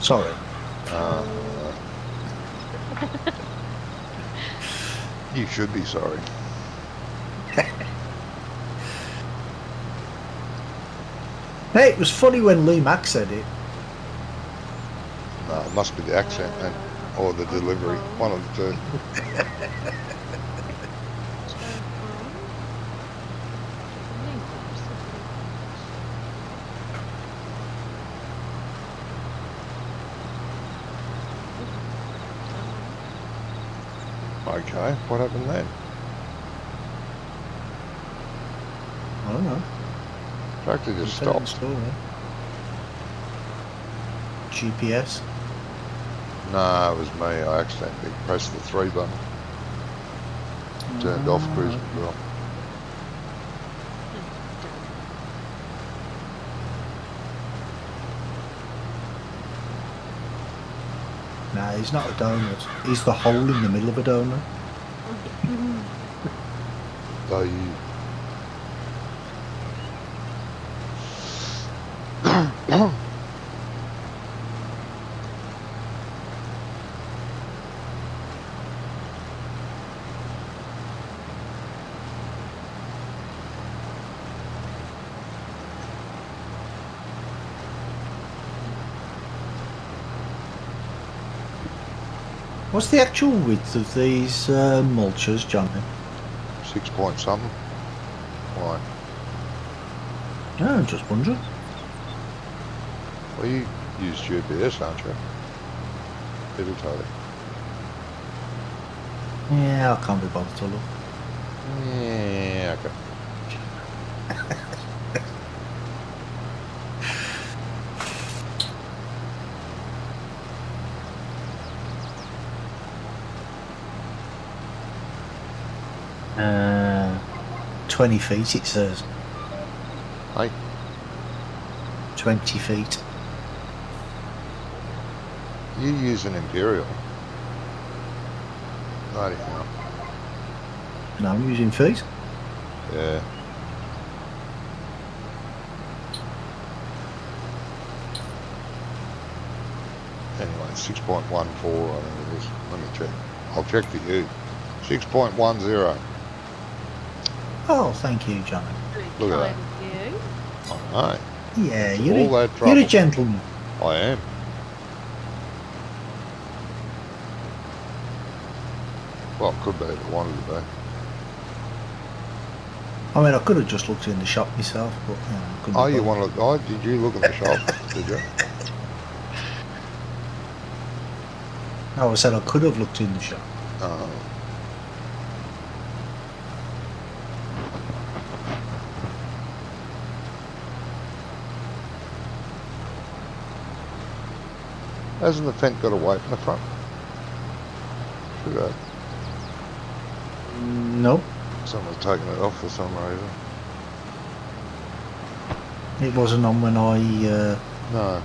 Sorry. You should be sorry. Hey, it was funny when Lee Mack said it. No, it must be the accent then, or the delivery, one of the two. Okay, what happened then? I don't know. Tractor just Tell the stopped. story. GPS. No, it was me. I accidentally pressed the 3 button. Turned off cruise control. Nah, he's not a donut. He's the hole in the middle of a donut. So you... What's the actual width of these mulchers, Johnny? 6 point something. Why? No, I'm just wondering. Well, you use GPS, aren't you? It'll tell you. Yeah, I can't be bothered to look. Yeah, okay. Uh, 20 feet, it says. Hey, 20 feet. you use an Imperial. Bloody hell. No, I'm using feet. Yeah. Anyway, 6.14 I think it is. Let me check. I'll check for you. 6.10. Oh, thank you, John. Look at Kind of you. I Yeah, know. you're All that you're trouble. a gentleman. I am. Well, could be if I wanted to be. I mean, I could have just looked in the shop myself, but couldn't Oh, be you bothered. want to? Oh, did you look in the shop? Did you? No, I said I could have looked in the shop. Oh. Hasn't the Fent got a weight in the front? Should have. Nope, Someone's taken it off for some reason. it wasn't on when I No,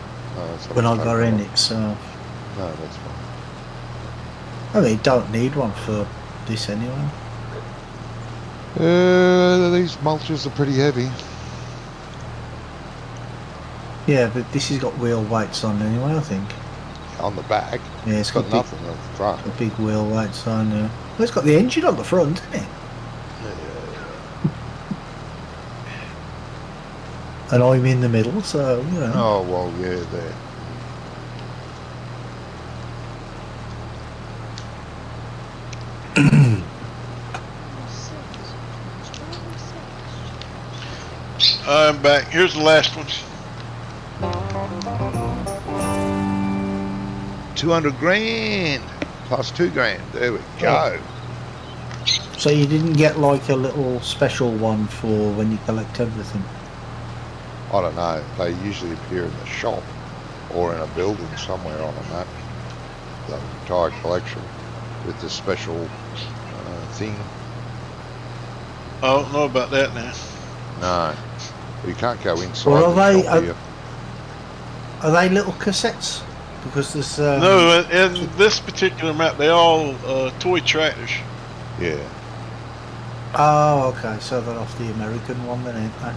when I someone's got taken in it it. So off. No, that's fine. I mean, you don't need one for this anyway. These mulches are pretty heavy. Yeah, but this has got wheel weights on anyway. I think. On the back, Yeah, it's got nothing on the front. got big wheel weights on. Well, it's got the engine on the front, isn't it? And I'm in the middle, so you know. Oh, well, yeah, there. I'm back. Here's the last one. 200 grand plus 2 grand. There we go. So you didn't get like a little special one for when you collect everything? I don't know. They usually appear in the shop or in a building somewhere on a map. The entire collection with the special thing. I don't know about that now. No. You can't go inside Well, the shop here. Are they little cassettes? Because there's No, in this particular map, they all toy tractors. Yeah. Oh, okay. So they're off the American one then, ain't they?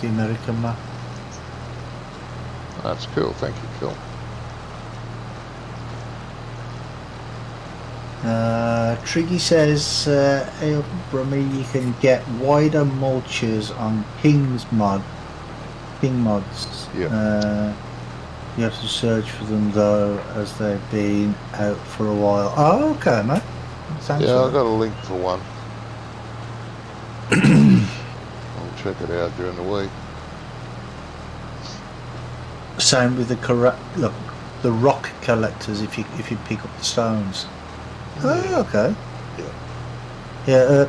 The American map. That's cool. Thank you, Phil. Triggy says, hey, Brummy, you can get wider mulches on King mods. Yeah. You have to search for them though, as they've been out for a while. Oh, okay, mate. Thanks Yeah, for I've got a link for one. I'll check it out during the week. Same with the the rock collectors. If you pick up the stones. Oh, okay. Yeah. Yeah.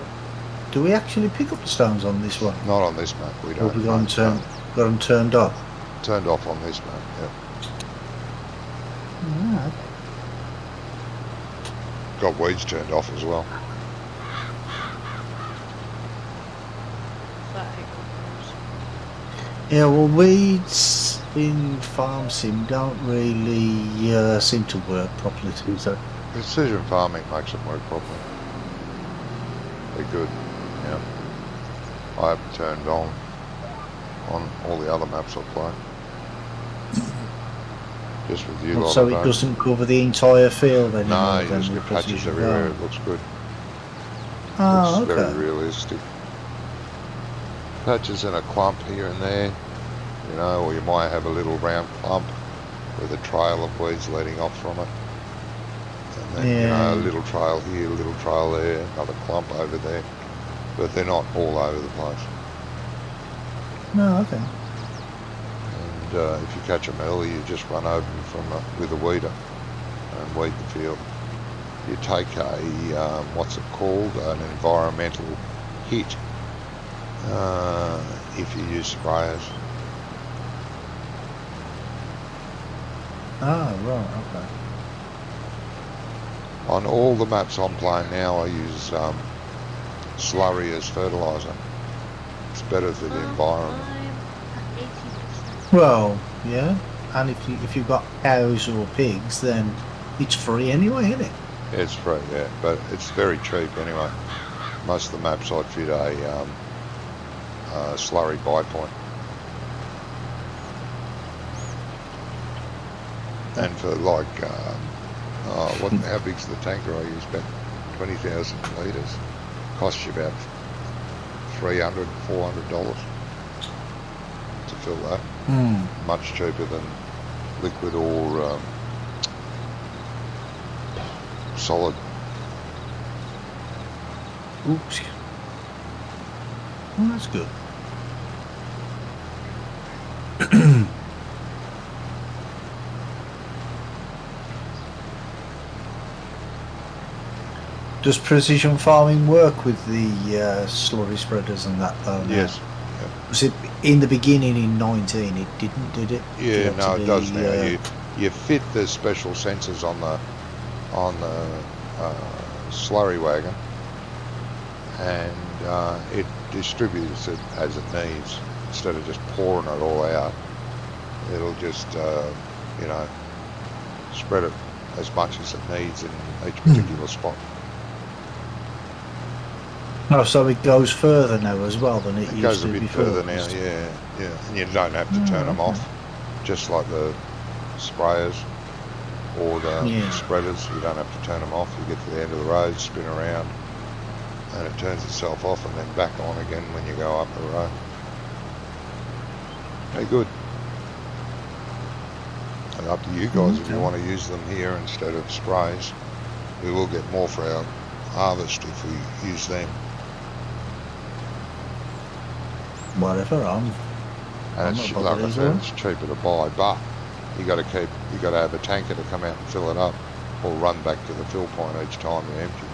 Do we actually pick up the stones on this one? Not on this map. We Or don't. we got no, them turned off? Turned off on this map. Yeah. Alright. Got weeds turned off as well. Yeah, well, weeds in Farm Sim don't really seem to work properly, too. So Precision farming makes it work properly. They're good. Yeah. I haven't turned on all the other maps I play. Just with you lot. so I it don't. doesn't cover the entire field anymore. No, you then just with get patches precision everywhere. farming. It looks good. Oh, Looks okay. very realistic. Patches in a clump here and there, you know, or you might have a little round clump with a trail of weeds leading off from it. And then, you know, a Yeah. little trail here, a little trail there, another clump over there. But they're not all over the place. No, okay. And if you catch them early, you just run over them with a weeder and weed the field. You take a, what's it called, an environmental hit if you use sprayers. Oh, right, okay. On all the maps I'm playing now, I use slurry as fertiliser. It's better for the environment. I'm at 80%. Well, yeah. And if you've got cows or pigs, then it's free anyway, isn't it? It's free, yeah, but it's very cheap anyway. Most of the maps I'd fit a slurry buy point. And for like How big's the tanker I use? About 20,000 litres. Costs you about $300, $400 to fill that. Much cheaper than liquid or solid. Oops. Well, that's good. Does precision farming work with the slurry spreaders and that though? now? Yes. Was it in the beginning in 19? It didn't, did it? Yeah, Did it no, have it to does be, now. You fit the special sensors on the slurry wagon, and it distributes it as it needs instead of just pouring it all out. It'll just spread it as much as it needs in each particular spot. Oh, so it goes further now as well than it It used goes to a bit before. further now, yeah. And you don't have to turn them okay. off, just like the sprayers or the Yeah. spreaders. You don't have to turn them off. You get to the end of the road, spin around, and it turns itself off and then back on again when you go up the road. Very good. And up to you guys if you Okay. want to use them here instead of sprays. We will get more for our harvest if we use them. Whatever, And it's, not like I bothered said, either. it's cheaper to buy, but you got to have a tanker to come out and fill it up, or run back to the fill point each time you empty.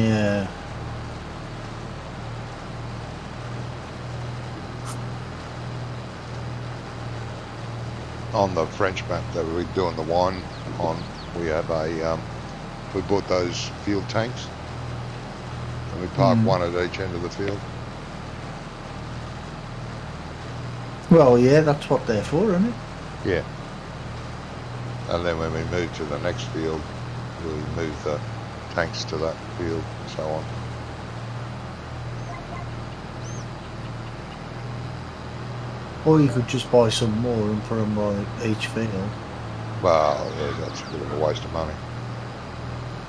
Yeah. On the French map that we're doing the wine on, we have we bought those field tanks, and we park one at each end of the field. Well, yeah, that's what they're for, isn't it? Yeah. And then when we move to the next field, we move the tanks to that field and so on. Or you could just buy some more and put them by each field. Well, yeah, that's a bit of a waste of money.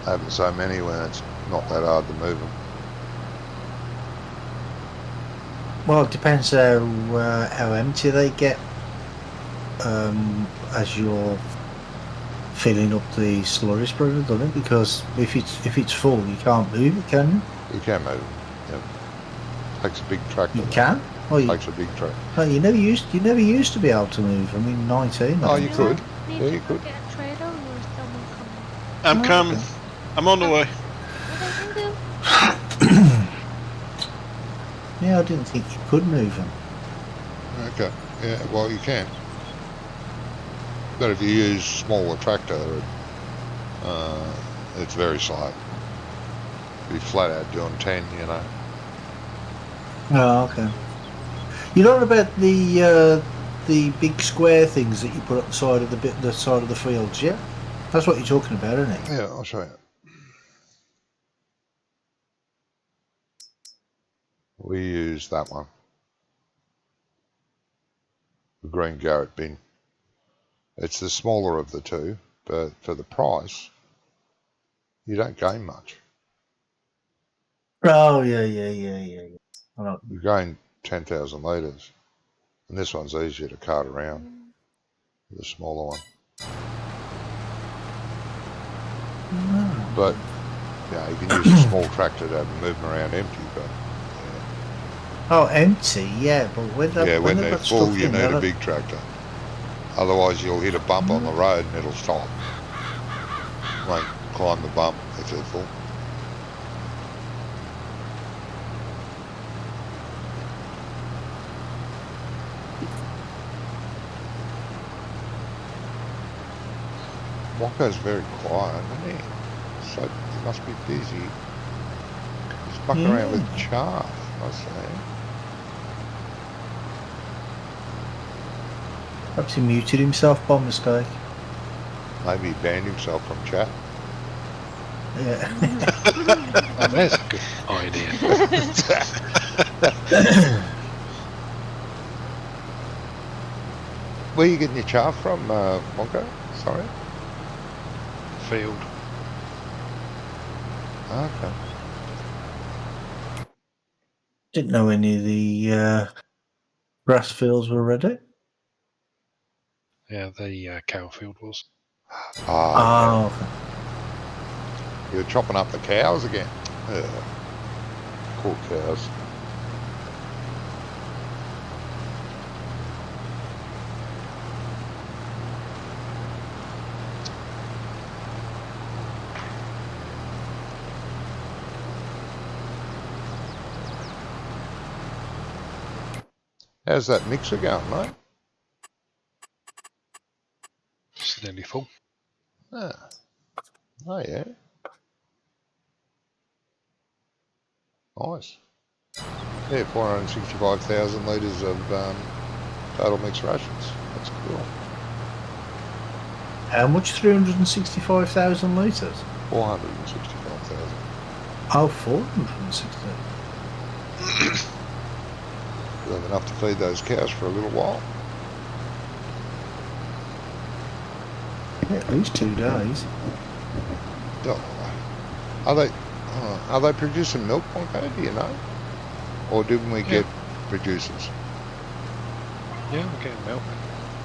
Having so many when it's not that hard to move them. Well, it depends how empty they get as you're filling up the slurry spreader, doesn't it? Because if it's full, you can't move it, can you? You can move them. Yeah. Takes a big tractor. You can. Well, you, Takes a big tractor. no, you never used to be able to move them in 19. Oh, I you think. could. Need Yeah, to you go could. get a trailer, or is someone coming? I'm Oh, coming. okay. I'm on the way. Okay, Yeah, I didn't think you could move them. Okay. Yeah, well, you can. But if you use smaller tractor, it's very slow. Be flat out doing 10, you know. Oh, okay. You know about the big square things that you put up the side of the side of the fields, yeah? That's what you're talking about, isn't it? Yeah, I'll show you. We use that one. The green Garrett bin. It's the smaller of the two, but for the price, you don't gain much. Oh, yeah. I know. You gain 10,000 litres. And this one's easier to cart around, the smaller one. Oh. But, yeah, you can use a small tractor to move them around empty, but Oh, empty, yeah, but when when they've they're got full, stuff you in, need they'll- a big tractor. Otherwise, you'll hit a bump on the road and it'll stop. Won't climb the bump if they're full. Wonka's very quiet, isn't he? So he must be busy. He's mucking around with chaff, I say. Perhaps he muted himself by mistake. Maybe he banned himself from chat. Yeah. Oh, there's a good idea. Where are you getting your chaff from, Wonka? Sorry. field. Okay. Didn't know any of the grass fields were ready. Yeah, the cow field was. Ah, Oh, okay. yeah. You're chopping up the cows again. Yeah. Poor cows. How's that mixer going, mate? It's nearly full. Ah. Oh, yeah. Nice. Yeah, 465,000 litres of total mixed rations. That's cool. How much? 365,000 litres? 465,000. Oh, 460. You'll have enough to feed those cows for a little while. Yeah, at least 2 days. Oh. Are they producing milk, Ponko, do you know? Or didn't we get producers? Yeah, we're getting milk.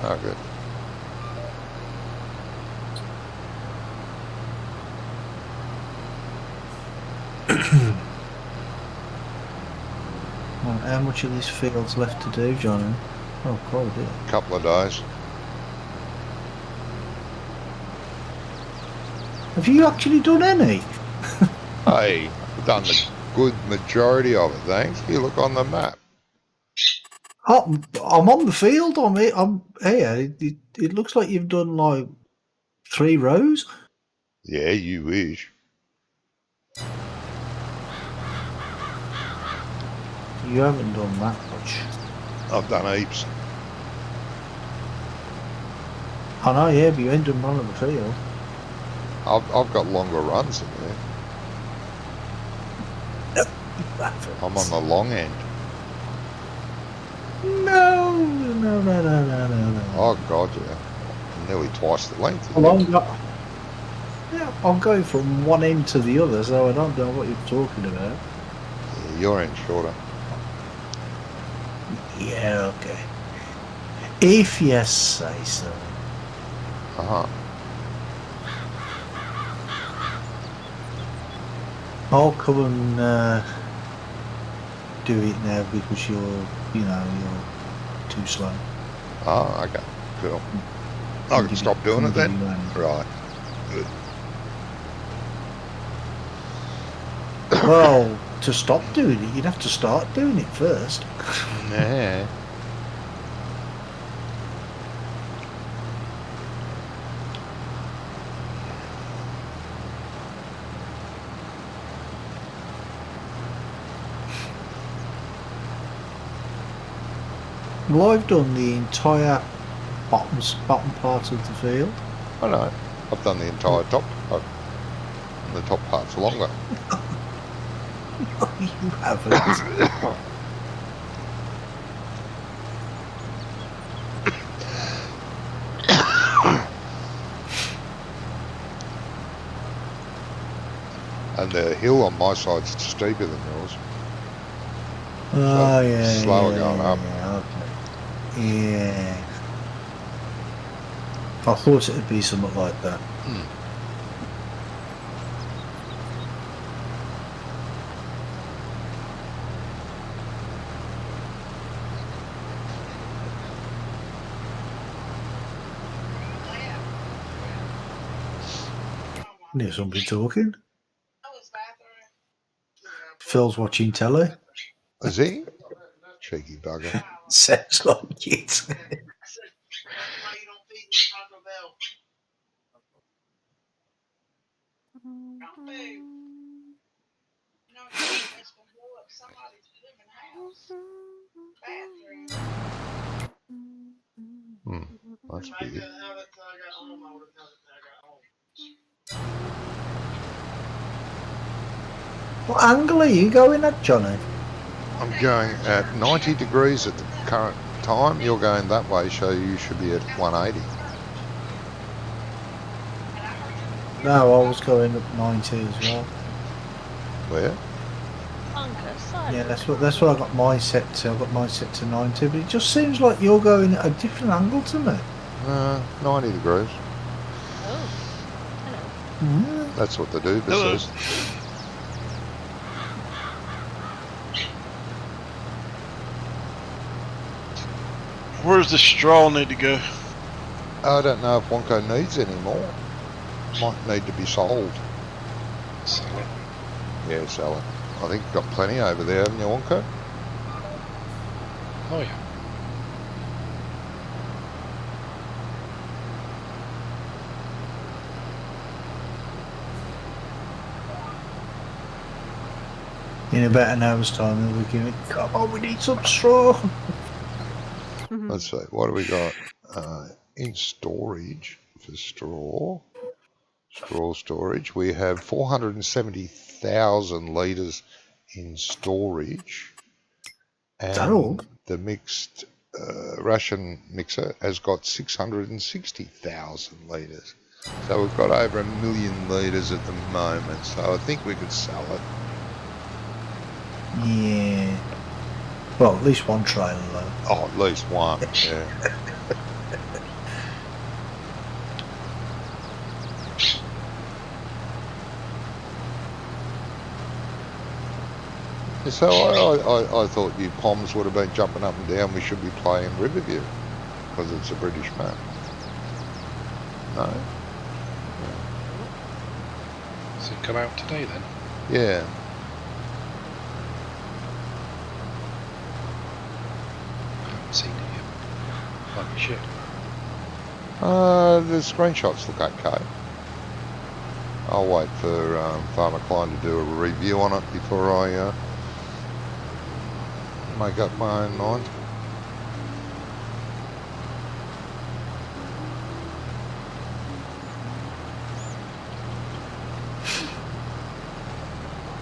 Oh, good. Well, how much of this field's left to do, Johnny? Oh, quite a bit. Couple of days. Have you actually done any? Hey, I've done the good majority of it, thanks. You look on the map. Oh, I'm on the field. I'm here. It looks like you've done like 3 rows. Yeah, you wish. You haven't done that much. I've done heaps. I know, yeah, but you ain't done none of the field. I've got longer runs than you. I'm on the long end. No. Oh, God, yeah. Nearly twice the length. Well, I'm going from one end to the other, so I don't know what you're talking about. Yeah, your end's shorter. Yeah, okay. If you say so. Uh-huh. I'll come and do it now because you're too slow. Oh, okay. Cool. I can stop doing it then? Right. Good. Well, to stop doing it, you'd have to start doing it first. Nah. Well, I've done the entire bottom part of the field. I know. I've done the entire top part. And the top part's longer. You haven't. And the hill on my side's steeper than yours. Oh, yeah. slower yeah, going up. Yeah, okay. Yeah. I thought it'd be something like that. There's somebody talking. Phil's watching telly. Is he? Cheeky bugger. Sounds like it. That's big. What angle are you going at, Johnny? I'm going at 90 degrees at the current time. You're going that way, so you should be at 180. No, I was going up 90 as well. Where? Bunker, side. Yeah, that's what I got mine set to. I got mine set to 90, but it just seems like you're going at a different angle to me. 90 degrees. Oh. Hello. That's what the Duba Hello. says. Where's the straw need to go? I don't know if Wonko needs any more. Might need to be sold. Sell it. Yeah, sell it. I think you've got plenty over there, haven't you, Wonko? Oh yeah. In about an hour's time, then we're going, come on, we need some straw. Let's see, what do we got in storage for straw? Straw storage. We have 470,000 litres in storage. And that all? the mixed ration mixer has got 660,000 litres. So we've got over 1 million litres at the moment. So I think we could sell it. Yeah. Well, at least one trailer though. Oh, at least one. Yeah. So I thought you Poms would have been jumping up and down. We should be playing Riverview because it's a British map. No? Does it come out today then? Yeah. I haven't seen it yet. Like it should. The screenshots look okay. I'll wait for Farmer Klein to do a review on it before I make up my own mind.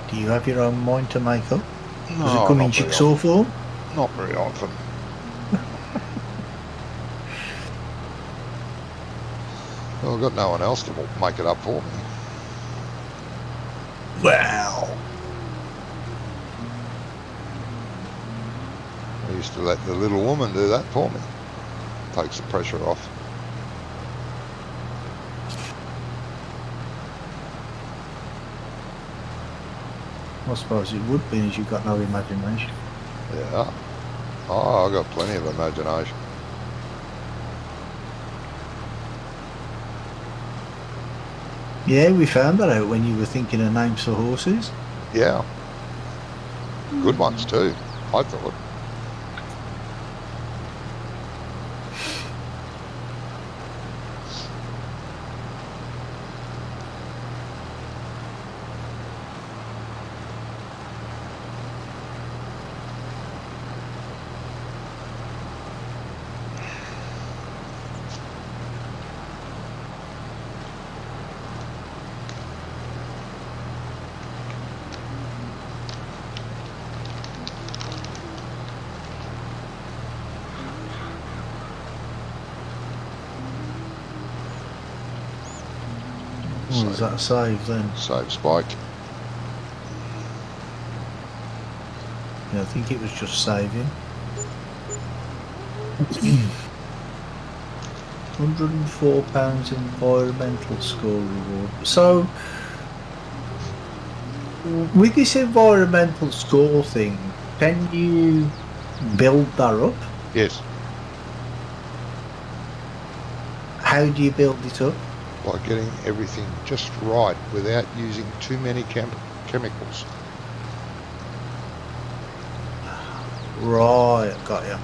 Do you have your own mind to make up? Does No, it come in not very jigsaw form? often. Not very often. Well, I've got no one else to make it up for me. Wow. I used to let the little woman do that for me. Takes the pressure off. I suppose it would be, as you've got no imagination. Yeah. Oh, I've got plenty of imagination. Yeah, we found that out when you were thinking of names for horses. Yeah. Good ones too, I thought. Oh, is that a save then? Save spike. Yeah, I think it was just saving. £104 environmental score reward. So, with this environmental score thing, can you build that up? Yes. How do you build it up? By getting everything just right without using too many chemicals. Right, got you.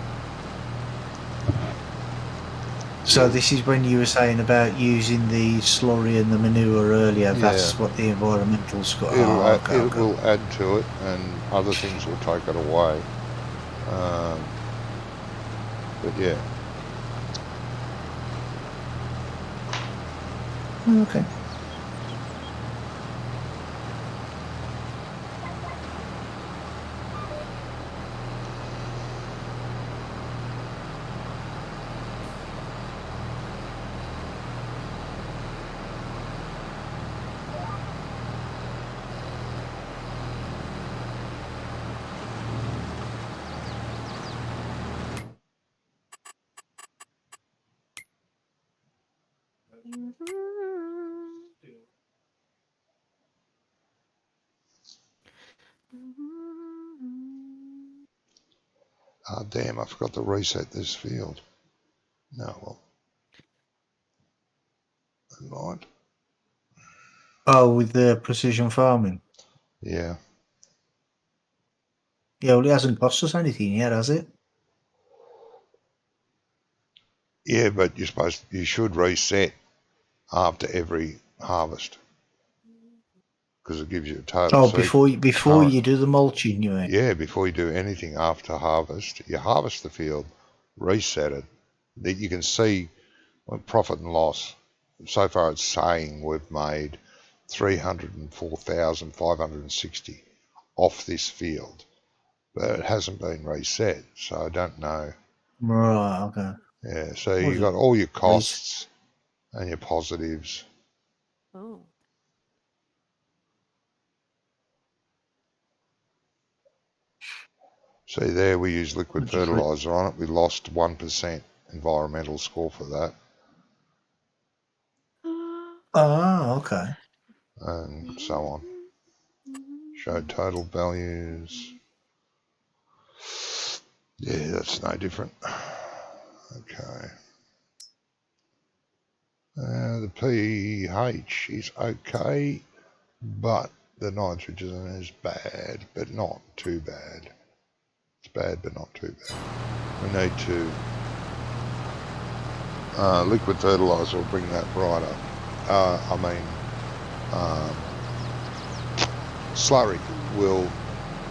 So this is when you were saying about using the slurry and the manure earlier. That's Yeah. what the environmental score. It will add to it, and other things will take it away. But yeah. Okay. Ah, damn, I forgot to reset this field. No, well, never mind. Oh, with the precision farming. Yeah. Yeah, well, it hasn't cost us anything yet, has it? Yeah, but you should reset after every harvest because it gives you a total. Oh, So before current- you do the mulching, you mean? Yeah, before you do anything after harvest, you harvest the field, reset it. That you can see profit and loss. So far, it's saying we've made 304,560 off this field, but it hasn't been reset, so I don't know. Right. Okay. Yeah, so Was you've it got all your costs and your positives. Oh. See there, we use liquid Would you put- fertiliser on it. We lost 1% environmental score for that, Oh, okay. and so on. Show total values. Yeah, that's no different. Okay. The pH is okay, but the nitrogen is bad, but not too bad. It's bad, but not too bad. We need to liquid fertiliser will bring that right up. Slurry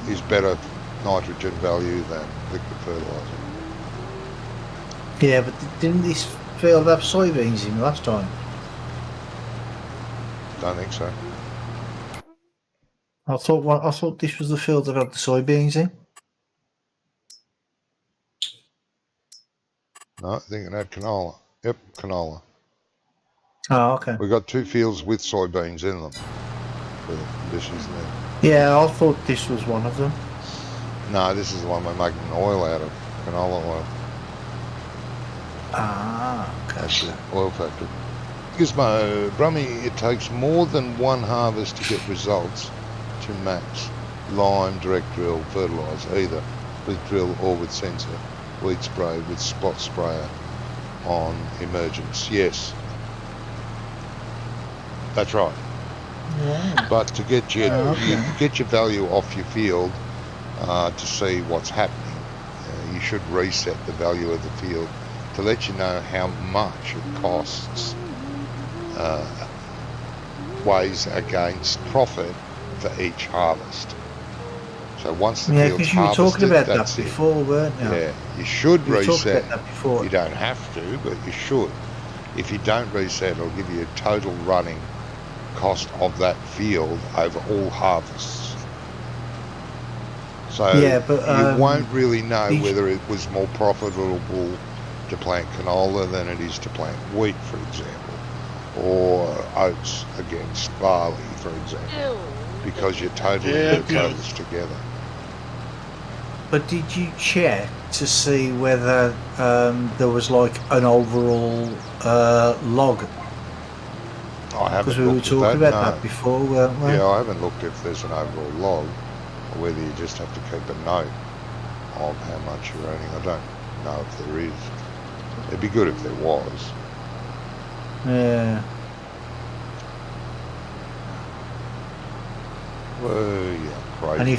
is better nitrogen value than liquid fertiliser. Yeah, but didn't this field have soybeans in last time? Don't think so. I thought this was the field that had the soybeans in. No, I think it had canola. Yep, canola. Oh, okay. We've got 2 fields with soybeans in them. This is there. Yeah, I thought this was one of them. No, this is the one we're making oil out of. Canola oil. Ah, That's okay. the oil factory. Gizmo, Brummy, it takes more than one harvest to get results to max lime, direct drill, fertiliser, either with drill or with sensor, weed spray with spot sprayer on emergence. Yes, that's right. Yeah. But to get your Okay. get your value off your field to see what's happening, you should reset the value of the field to let you know how much it costs. Weighs against profit for each harvest. So once the Yeah, field's because you were harvested, talking about that that's it. before, weren't you? Yeah, you should You were talking reset. about that before. You don't have to, but you should. If you don't reset, it'll give you a total running cost of that field over all harvests. So Yeah, but, you won't really know each- whether it was more profitable to plant canola than it is to plant wheat, for example, or oats against barley, for example, because you're totally Yeah, put good. those together. But did you check to see whether there was like an overall log? I haven't Because we were looked talking at about that, that before, weren't we? Yeah, I haven't looked if there's an overall log, or whether you just have to keep a note of how much you're earning. I don't know if there is. It'd be good if there was. Yeah. Well, yeah, crazy. And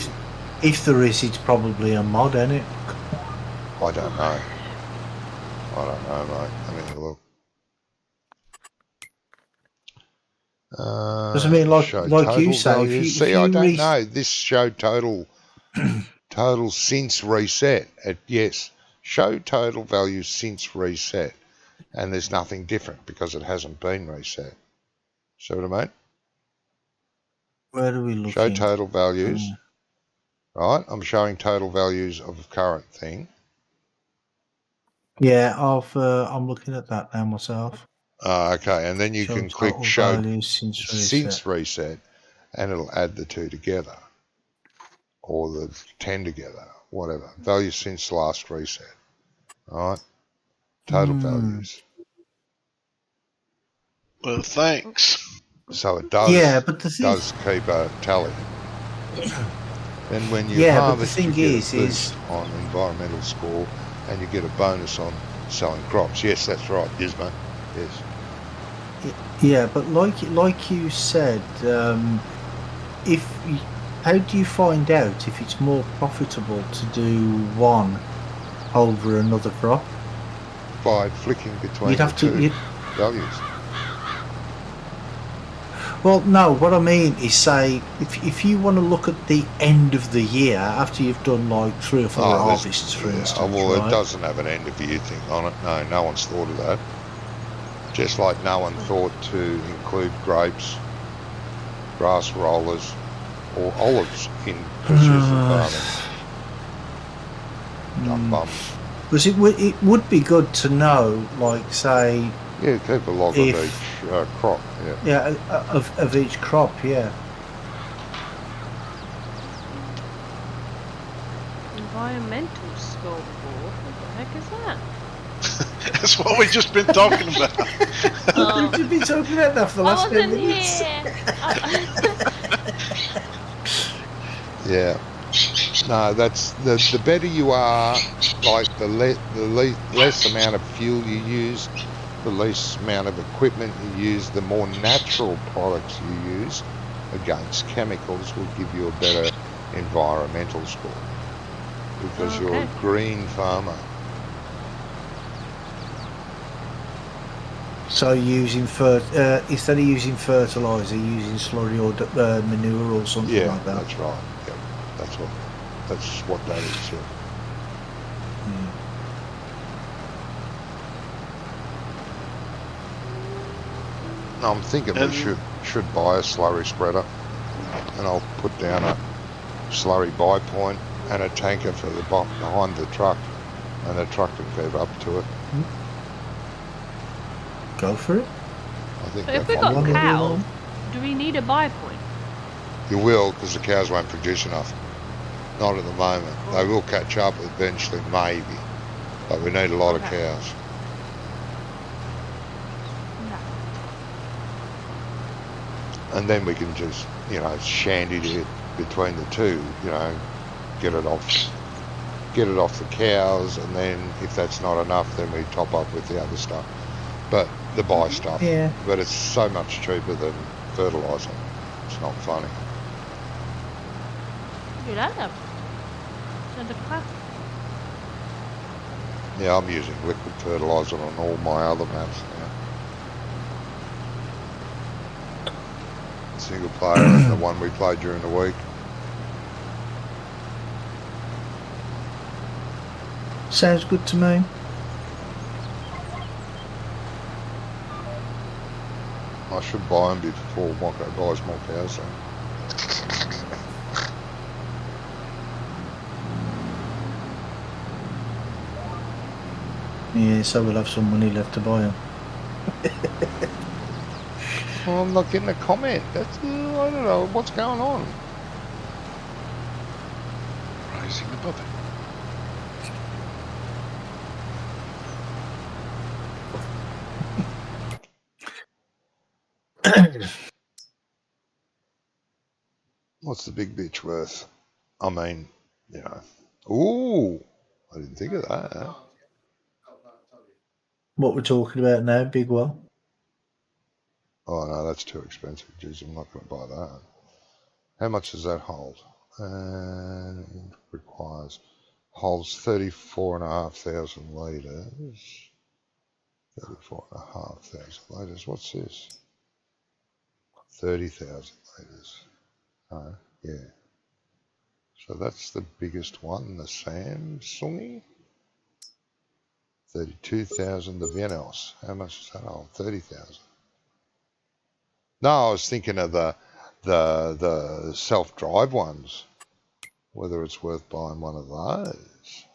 if there is, it's probably a mod, isn't it? I don't know. I don't know, mate. Let me have a look. Because I mean, like show you total say, values. if See, you I don't know. This showed total since reset. Yes, show total values since reset, and there's nothing different because it hasn't been reset. See what I mean? Where are we looking? Show total values. Right, I'm showing total values of the current thing. Yeah, I'm looking at that now myself. Okay, and then you Show can click total show values since reset, and it'll add the 2 together, or the 10 together, whatever. Values since last reset. All right, total values. Well, thanks. So it does, Yeah, but the thing, does keep a tally. And when you yeah, but the harvest, thing you get is a boost on environmental score, and you get a bonus on selling crops. Yes, that's right, Gizmo. Yes. yeah, but like you said, how do you find out if it's more profitable to do one over another crop? By flicking between You'd have the two to. values. Well, no. What I mean is, say, if you want to look at the end of the year after you've done like 3 or 4 harvests, for instance, well, right? it doesn't have an end of year thing on it. No, no one's thought of that. Just like no one thought to include grapes, grass rollers, or olives in precision farming. Dumb bums. Because it would be good to know, like, say, Yeah, keep a log of each crop. Yeah. of each crop. Yeah. Environmental scoreboard. What the heck is that? That's what we've just been talking about. Oh. You've been talking about that for the last I 10 wasn't minutes. here. Yeah. No, that's the better you are, like the less amount of fuel you use, the less amount of equipment you use, the more natural products you use against chemicals will give you a better environmental score because you're a green farmer. So using instead of using fertilizer, using slurry or manure or something like that. That's right. Yep. That's what that is. Yeah. I'm thinking we should buy a slurry spreader, and I'll put down a slurry buy point and a tanker for the behind the truck, and the truck can keep up to it. Go for it. I think But if we've got cows, do we need a buy point? You will, because the cows won't produce enough. Not at the moment. They will catch up eventually, maybe, but we need a lot of cows. And then we can just, shandy it between the two, get it off the cows, and then if that's not enough, then we top up with the other stuff. But the buy stuff. Yeah. But it's so much cheaper than fertiliser. It's not funny. Do that then. Send a pack. Yeah, I'm using liquid fertiliser on all my other maps now. Single player and the one we played during the week. Sounds good to me. I should buy them before Mocko buys more cows. So. Yeah, so we'll have some money left to buy them. Well, I'm not getting a comment. That's I don't know what's going on. Rising above it. What's the big bitch worth? I mean, Ooh, I didn't think of that. What we're talking about now, big well. Oh no, that's too expensive. Jeez, I'm not going to buy that. How much does that hold? And holds 34,500 litres. 34,500 litres. What's this? 30,000 litres. Oh, yeah. So that's the biggest one, the Samsungi. 32,000, the Venos. How much is that? Oh, 30,000. No, I was thinking of the self-drive ones. Whether it's worth buying one of those.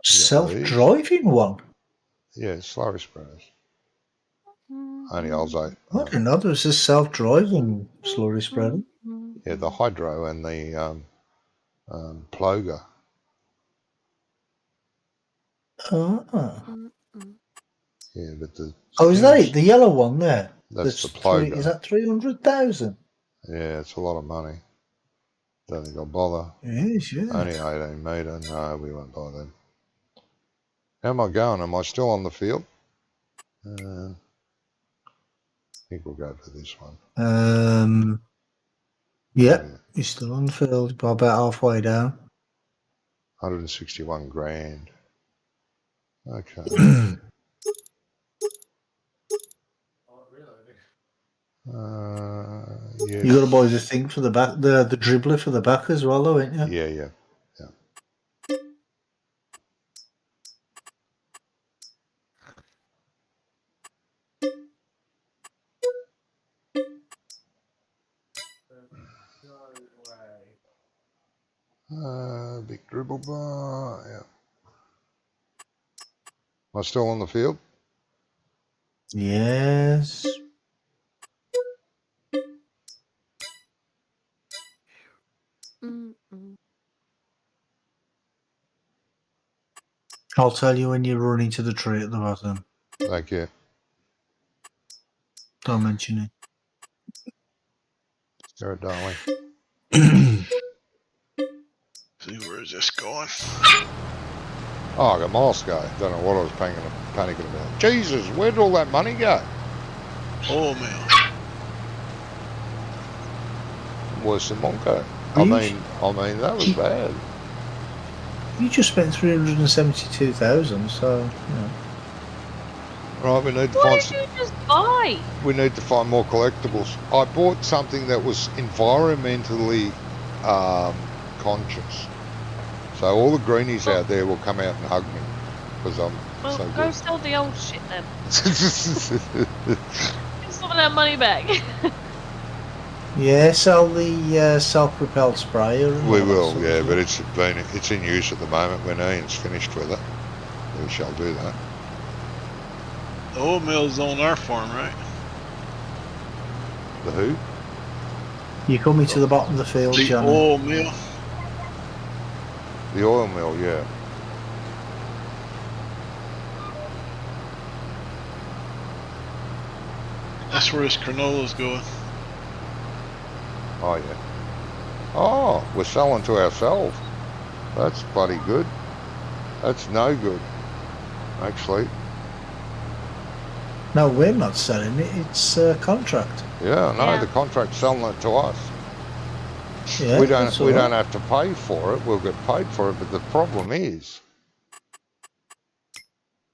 Self-driving one? Yeah, slurry spreaders. Only holds 8. I didn't know there was a self-driving slurry spreader. Yeah, the Hydro and the Ploger. Oh. Yeah, but the Oh, is that it? The yellow one there? That's the three, Plogo. is that 300,000? Yeah, it's a lot of money. Don't think I'll bother. Yes, yeah. Only 18 metre. No, we won't buy them. How am I going? Am I still on the field? I think we'll go for this one. Yeah, he's still on the field, but about halfway down. 161 grand. Okay. Yeah. You got to buy the thing for the back, the dribbler for the back as well, though, ain't you? Yeah. Big dribble bar. Yeah. Am I still on the field? Yes. I'll tell you when you run into the tree at the bottom. Thank you. Don't mention it. Garrett Darling. See, where is this going? Oh, I got miles to go. Don't know what I was panicking about. Jesus, where'd all that money go? Oh, man. Worse than Monco. I mean, that was bad. You just spent 372,000, so yeah. Right, we need to Why find. did you just buy? We need to find more collectibles. I bought something that was environmentally conscious. So all the greenies out there will come out and hug me because I'm Well, so go good. sell the old shit then. Get some of that money back. Yeah, sell the self-propelled sprayer. and We all that will, sort yeah, of but stuff. it's in use at the moment. When Ian's finished with it, we shall do that. The oil mill's on our farm, right? The who? You're coming to the bottom of the field, The Johnny. oil mill. The oil mill, yeah. That's where his granola's going. Oh yeah. Oh, we're selling to ourselves. That's bloody good. That's no good, actually. No, we're not selling it. It's a contract. Yeah, no, Yeah. the contract's selling it to us. Yeah, we that's all don't right. have to pay for it. We'll get paid for it. But the problem is,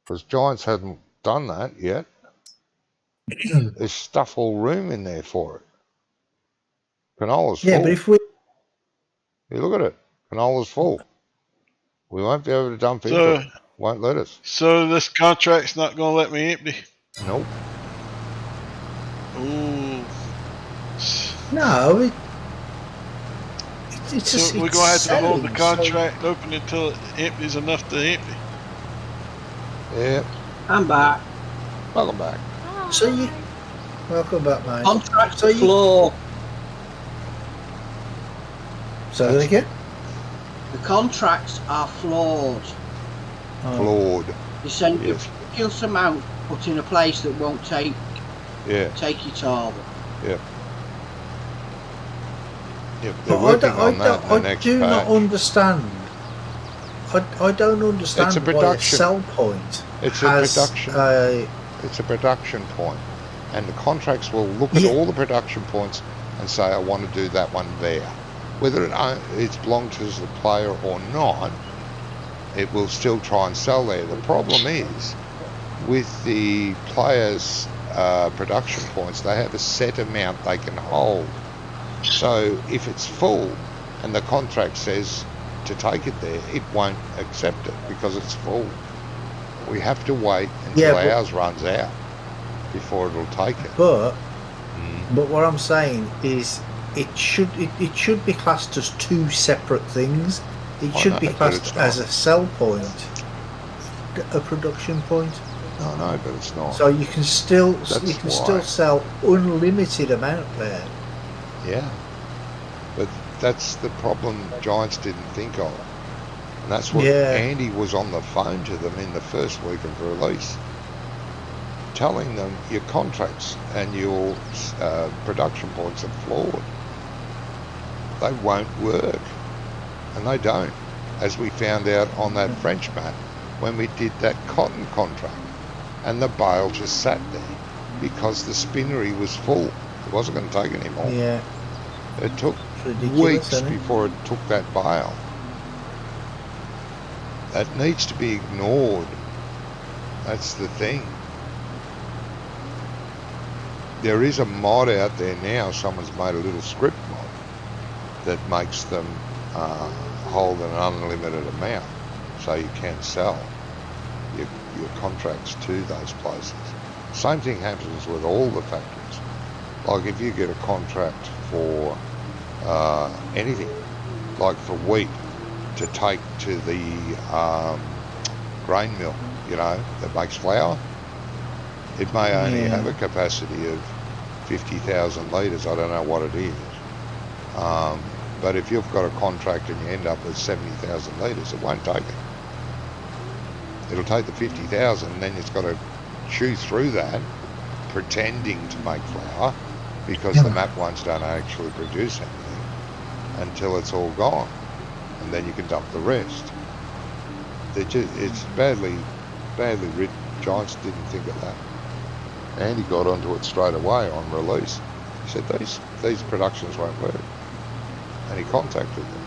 because Giants hadn't done that yet, there's stuff all room in there for it. Canola's Yeah, full. but if we You look at it. Canola's full. We won't be able to dump into So, it. Won't let us. so this contract's not going to let me empty. Nope. Ooh. no, it's So just we're going to have to hold the selling, so- contract open until it empties enough to empty. Yeah. I'm back. Welcome back. So you welcome back, mate. Contract So you- floor. Say that again. The contracts are flawed. Oh. Flawed. You send Yes. a ridiculous amount put in a place that won't take Yeah. it all. Yep. They're But working on that in the I next do not patch. understand. I don't understand It's a why a production. sell point It's a has production. It's a production point, and the contracts will look at Yeah. all the production points and say, "I want to do that one there." Whether it belongs to the player or not, it will still try and sell there. The problem is with the players' production points, they have a set amount they can hold. So if it's full and the contract says to take it there, it won't accept it because it's full. We have to wait until Yeah, but- ours runs out before it'll take it. But Mm. but what I'm saying is it should be classed as two separate things. It I should know, be but classed it's as not. a sell point, a production point. No, but it's not. So you can still That's still why. sell unlimited amount there. Yeah. But that's the problem Giants didn't think of. And that's what Yeah. Andy was on the phone to them in the first week of release. telling them your contracts and your production points are flawed. They won't work, and they don't, as we found out on that French map when we did that cotton contract, and the bale just sat there because the spinnery was full. It wasn't going to take any more. Yeah. It took Ridiculous, weeks isn't it? before it took that bale. That needs to be ignored. That's the thing. There is a mod out there now, someone's made a little script mod that makes them hold an unlimited amount, so you can sell your contracts to those places. Same thing happens with all the factories. Like if you get a contract for anything, like for wheat to take to the grain mill, you know, that makes flour, it may only have a capacity of 50,000 litres. I don't know what it is. But if you've got a contract and you end up with 70,000 litres, it won't take it. It'll take the 50,000, and then it's got to chew through that, pretending to make flour, because the map ones don't actually produce anything until it's all gone, and then you can dump the rest. It's badly written. Giants didn't think of that. Andy got onto it straight away on release. He said these productions won't work, and he contacted them.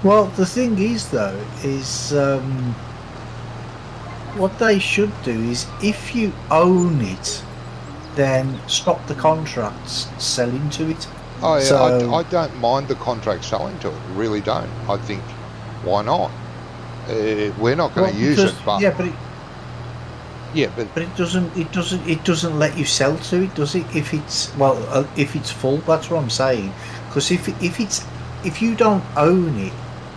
Well, the thing is, though, is what they should do is, if you own it, then stop the contracts selling to it. Oh yeah, So- I don't mind the contract selling to it. Really don't. I think, why not? We're not going to use because- it, but yeah, but it doesn't let you sell to it, does it? If it's full, that's what I'm saying. Because if you don't own it,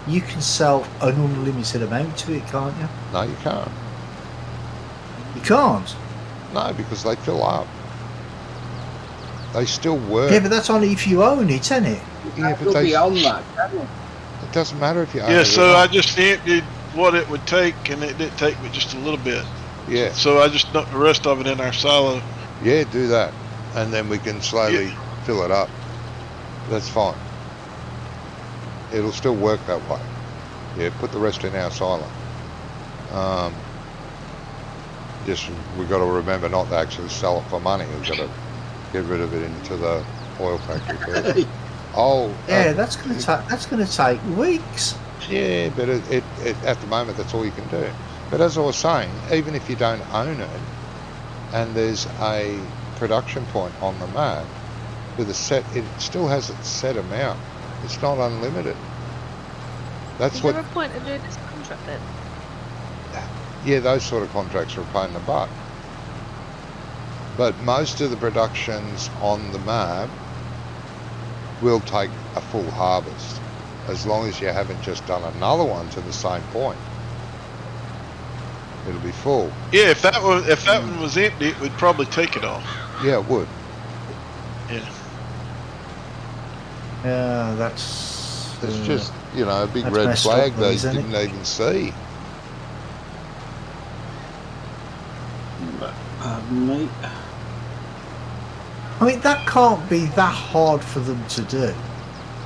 you can sell an unlimited amount to it, can't you? no, you can't. You can't. No, because they fill up. They still work. Yeah, but that's only if you own it, isn't it? Yeah, It'll but be on that, can't it? it doesn't matter if you own Yeah, it or so not. I just emptied what it would take, and it did take me just a little bit. Yeah, So I just dumped the rest of it in our silo. yeah, do that, and then we can slowly fill it up. That's fine. It'll still work that way. Yeah, put the rest in our silo. Just we've got to remember not to actually sell it for money. We've got to get rid of it into the oil factory first. Yeah, that's gonna take weeks. Yeah, but it at the moment that's all you can do. But as I was saying, even if you don't own it, and there's a production point on the map with it still has its set amount. It's not unlimited. That's Is what. there a point of doing this contract then? Yeah, those sort of contracts are a pain in the butt. But most of the productions on the map will take a full harvest, as long as you haven't just done another one to the same point. It'll be full. Yeah, if that one was empty, it would probably take it all. Yeah, it would. Yeah. Yeah, that's. It's just, a big That's red messed flag up, they isn't it? didn't even see. Pardon me. I mean, that can't be that hard for them to do.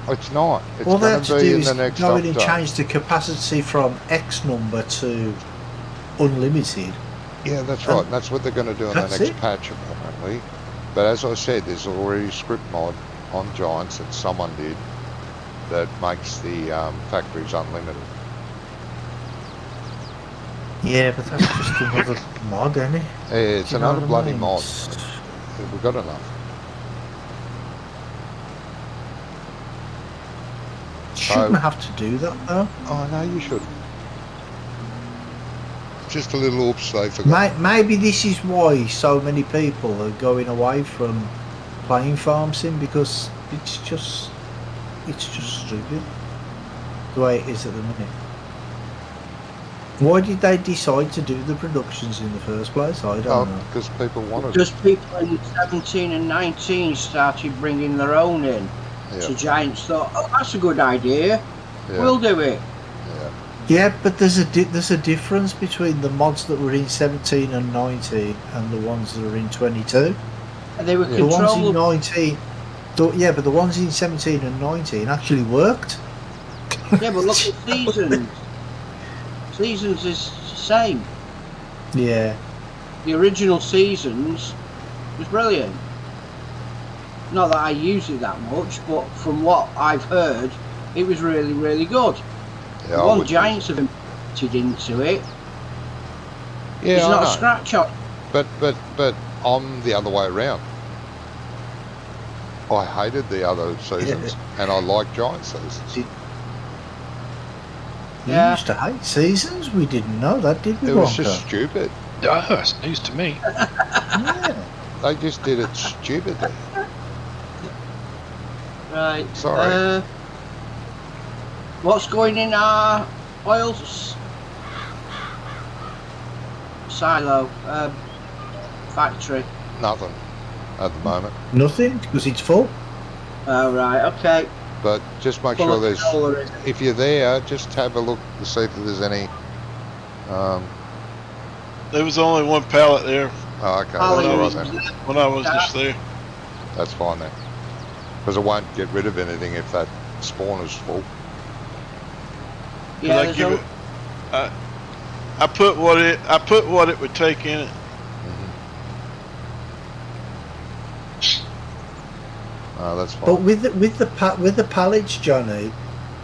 It's not. It's All they going have to to be do in is the next go in and update. change the capacity from X number to unlimited. Yeah, that's right. And that's what they're going to do in the That's next it. patch, apparently. But as I said, there's already a script mod on Giants that someone did that makes the factories unlimited. Yeah, but that's just another mod, isn't it? It's Do you know another what I bloody mean? mod. We've got enough. Shouldn't have to do that though. Oh, no, you should. Just a little oops they forgot. Maybe this is why so many people are going away from playing Farm Sim, because it's just stupid the way it is at the minute. Why did they decide to do the productions in the first place? I don't know. Because people wanted it. Just people in 17 and 19 started bringing their own in. Yeah, So Giants thought, oh, that's a good idea. yeah, We'll do it. yeah. Yeah, but there's a difference between the mods that were in 17 and 19 and the ones that are in 22. And they were The ones in controllable. 19, but the ones in 17 and 19 actually worked. Yeah, but look at Seasons. Seasons is the same. Yeah. The original Seasons was brilliant. Not that I use it that much, but from what I've heard, it was really, really good. Yeah, The I one would- Giants have imported into it. Yeah, There's I not a know. scratch on it. But I'm the other way around. I hated the other seasons, and I like Giant seasons. You Yeah. used to hate Seasons? We didn't know that, did we, It was Wonka? just stupid. Oh, that's news to me. Yeah. They just did it stupidly. Right. Sorry. What's going in our oil silo factory? Nothing at the moment. Nothing, because it's full. Oh, right, okay. But just make Full sure of there's. canola, is it? If you're there, just have a look to see if there's any. There was only one pallet there Oh, okay, Holly that's all was right then. when I was just there. That's fine then. Because I won't get rid of anything if that spawn is full. Yeah, I there's give a- it. I put what it would take in it. Oh, that's fine. But with the pallets, Johnny,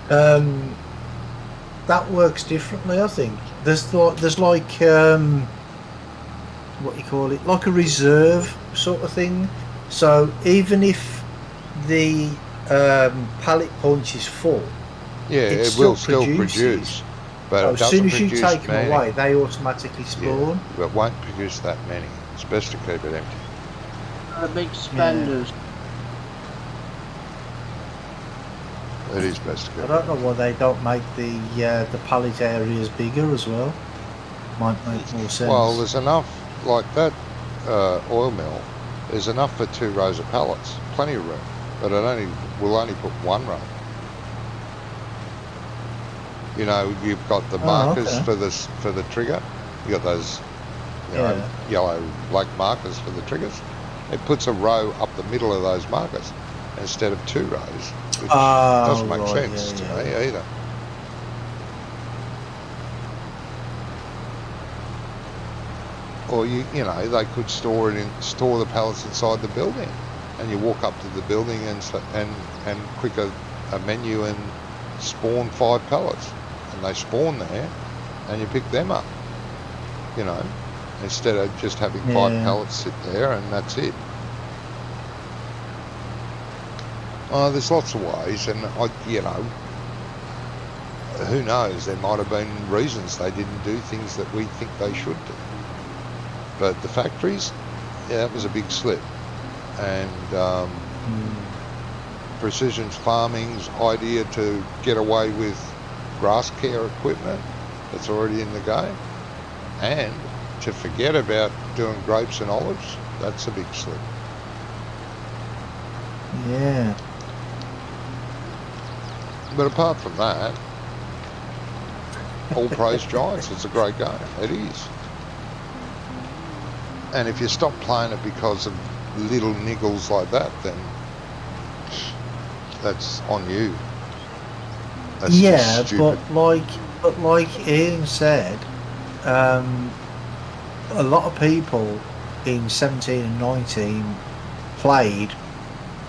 that works differently. I think there's like what do you call it, like a reserve sort of thing. So even if the pallet punch is full, yeah, it it still will still produces. produce. But so it as doesn't soon as you produce take them many. away, they automatically spawn. Yeah, it won't produce that many. It's best to keep it empty. the big spenders. It is best to keep I it don't know why they don't make the pallet areas bigger as well. Might make more sense. Well, there's enough, like that oil mill, there's enough for 2 rows of pallets. Plenty of room. But we'll only put 1 row. You know, you've got the markers okay. for the trigger. You got those, yellow black markers for the triggers. It puts a row up the middle of those markers instead of 2 rows, which doesn't make right, sense yeah, to me either. Or you know, they could store the pallets inside the building, and you walk up to the building and click a menu and spawn 5 pallets, and they spawn there, and you pick them up. You know, instead of just having 5 Yeah. pallets sit there and that's it. There's lots of ways, and who knows? There might have been reasons they didn't do things that we think they should do. But the factories, yeah, that was a big slip. And Precision Farming's idea to get away with grass care equipment that's already in the game, and to forget about doing grapes and olives, that's a big slip. yeah. But apart from that, all praise Giants. It's a great game. It is. And if you stop playing it because of little niggles like that, then that's on you. That's Yeah, just stupid. but like Ian said, a lot of people in 17 and 19 played